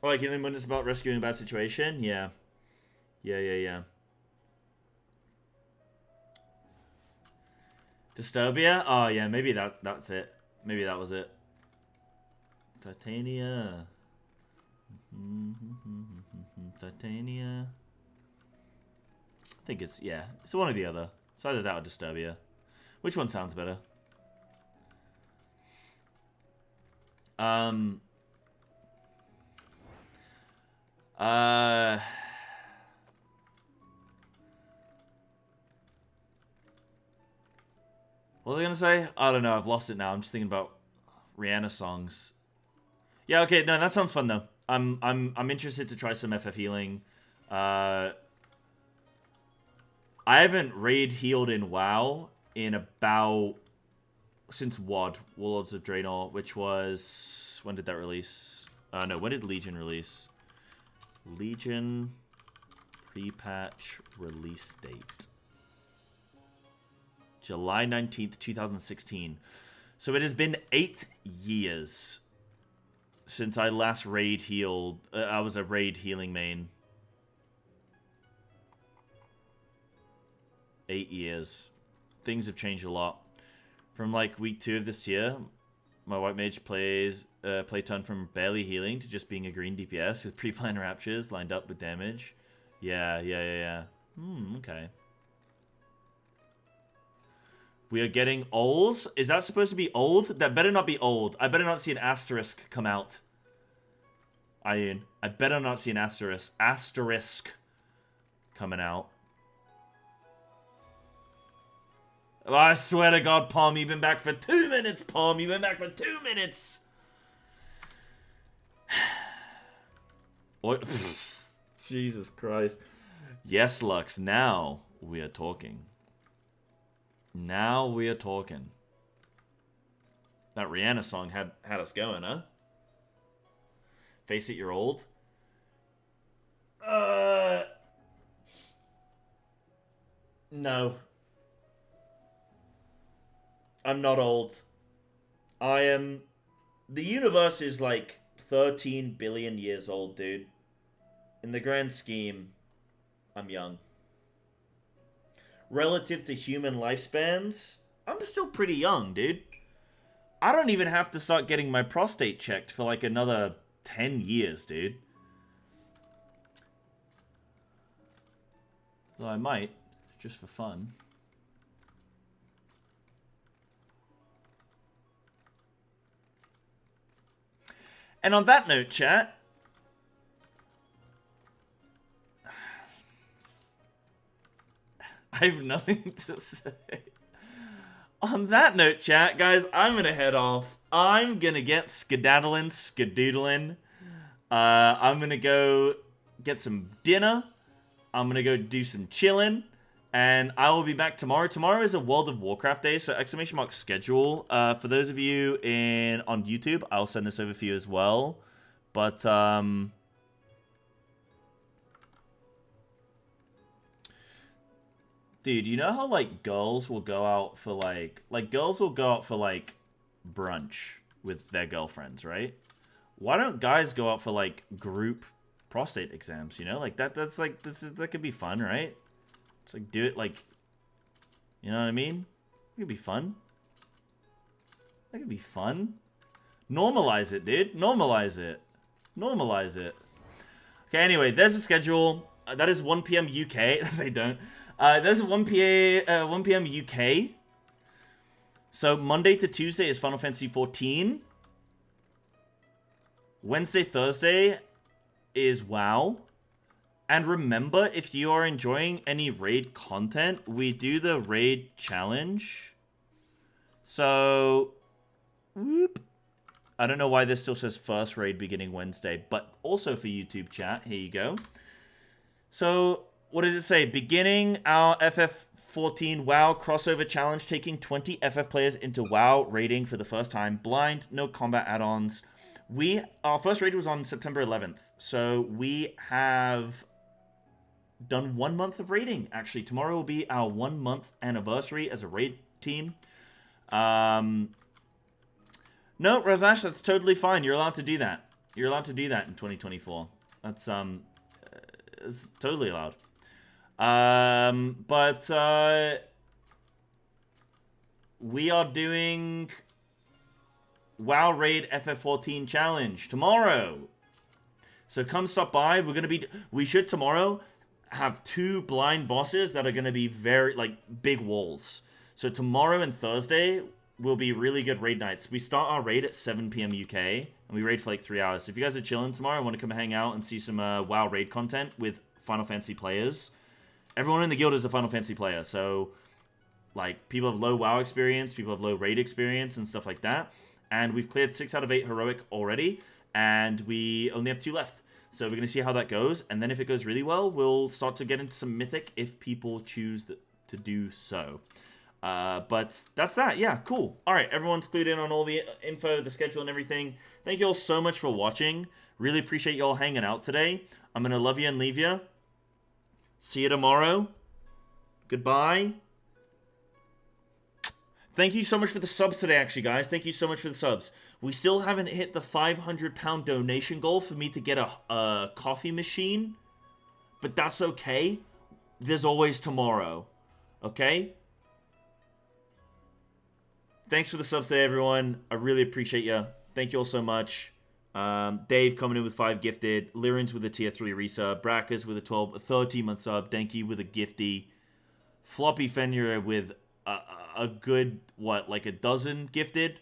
Oh, like healing when it's about rescuing a bad situation? Yeah. Disturbia? Oh, yeah, maybe that's it. Maybe that was it. Titania. Titania. I think it's, yeah. It's one or the other. It's either that or Disturbia. Which one sounds better? What was I gonna say? I don't know. I've lost it now. I'm just thinking about Rihanna songs. Yeah. Okay. No, that sounds fun though. I'm interested to try some FF healing. I haven't raid healed in WoW in about since WoD, Warlords of Draenor, which was, when did that release? No, when did Legion release? Legion pre-patch release date. July 19th, 2016. So it has been 8 years since I last raid healed. I was a raid healing main. 8 years. Things have changed a lot. From like week 2 of this year, my white mage play ton from barely healing to just being a green DPS with pre-planned raptures lined up with damage. Yeah. Okay. We are getting Ols. Is that supposed to be old? That better not be old. I better not see an asterisk come out. I better not see an asterisk coming out. Oh, I swear to God, Palm, you've been back for 2 minutes, Palm. You've been back for 2 minutes. What? Jesus Christ. Yes, Lux. Now we are talking. Now we are talking. That Rihanna song had us going, huh? Face it, you're old. No. I'm not old. I am... The universe is like 13 billion years old, dude. In the grand scheme, I'm young. Relative to human lifespans, I'm still pretty young, dude. I don't even have to start getting my prostate checked for like another 10 years, dude. Though I might, just for fun. And on that note, chat, I have nothing to say. On that note, chat, guys, I'm gonna head off. I'm gonna get skadoodling. I'm gonna go get some dinner. I'm gonna go do some chilling. And I will be back tomorrow. Tomorrow is a World of Warcraft day, so ! schedule. For those of you on YouTube, I'll send this over for you as well. But, dude, you know how, like, girls will go out for, like, brunch with their girlfriends, right? Why don't guys go out for, like, group prostate exams, you know? Like, that could be fun, right? It's like, do it, like, you know what I mean? It could be fun. That could be fun. Normalize it, dude. Normalize it. Normalize it. Okay, anyway, there's a schedule. That is 1 p.m. UK. They don't. There's 1 p.m. UK. So Monday to Tuesday is Final Fantasy 14. Wednesday, Thursday is WoW. And remember, if you are enjoying any raid content, we do the raid challenge. So, whoop. I don't know why this still says first raid beginning Wednesday, but also for YouTube chat. Here you go. So, what does it say? Beginning our FF14 WoW crossover challenge, taking 20 FF players into WoW raiding for the first time. Blind, no combat add-ons. Our first raid was on September 11th, so we have done 1 month of raiding. Actually, tomorrow will be our 1 month anniversary as a raid team. No, Razash, that's totally fine. You're allowed to do that. You're allowed to do that in 2024. That's it's totally allowed. We are doing WoW Raid FF14 challenge tomorrow. So come stop by. We should tomorrow have 2 blind bosses that are going to be very, like, big walls. So tomorrow and Thursday will be really good raid nights. We start our raid at 7 p.m. UK, and we raid for like 3 hours. So if you guys are chilling tomorrow and want to come hang out and see some WoW raid content with Final Fantasy players, everyone in the guild is a Final Fantasy player. So, like, people have low WoW experience, people have low raid experience, and stuff like that. And we've cleared 6 out of 8 heroic already, and we only have 2 left. So we're going to see how that goes, and then if it goes really well, we'll start to get into some Mythic if people choose to do so. But that's that. Yeah, cool. All right, everyone's clued in on all the info, the schedule, and everything. Thank you all so much for watching. Really appreciate you all hanging out today. I'm going to love you and leave you. See you tomorrow. Goodbye. Thank you so much for the subs today, actually, guys. Thank you so much for the subs. We still haven't hit the £500 donation goal for me to get a coffee machine. But that's okay. There's always tomorrow. Okay? Thanks for the subs today, everyone. I really appreciate you. Thank you all so much. Dave coming in with 5 gifted. Lyrin's with a tier 3 resub. Brackers with a 13-month sub. Denki with a gifty. Floppy Fenrir with a good, like a dozen gifted.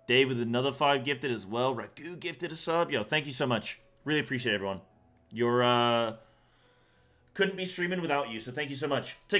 Dave with another 5 gifted as well. Ragu gifted a sub. Yo, thank you so much. Really appreciate it, everyone. You're, couldn't be streaming without you, so thank you so much. Take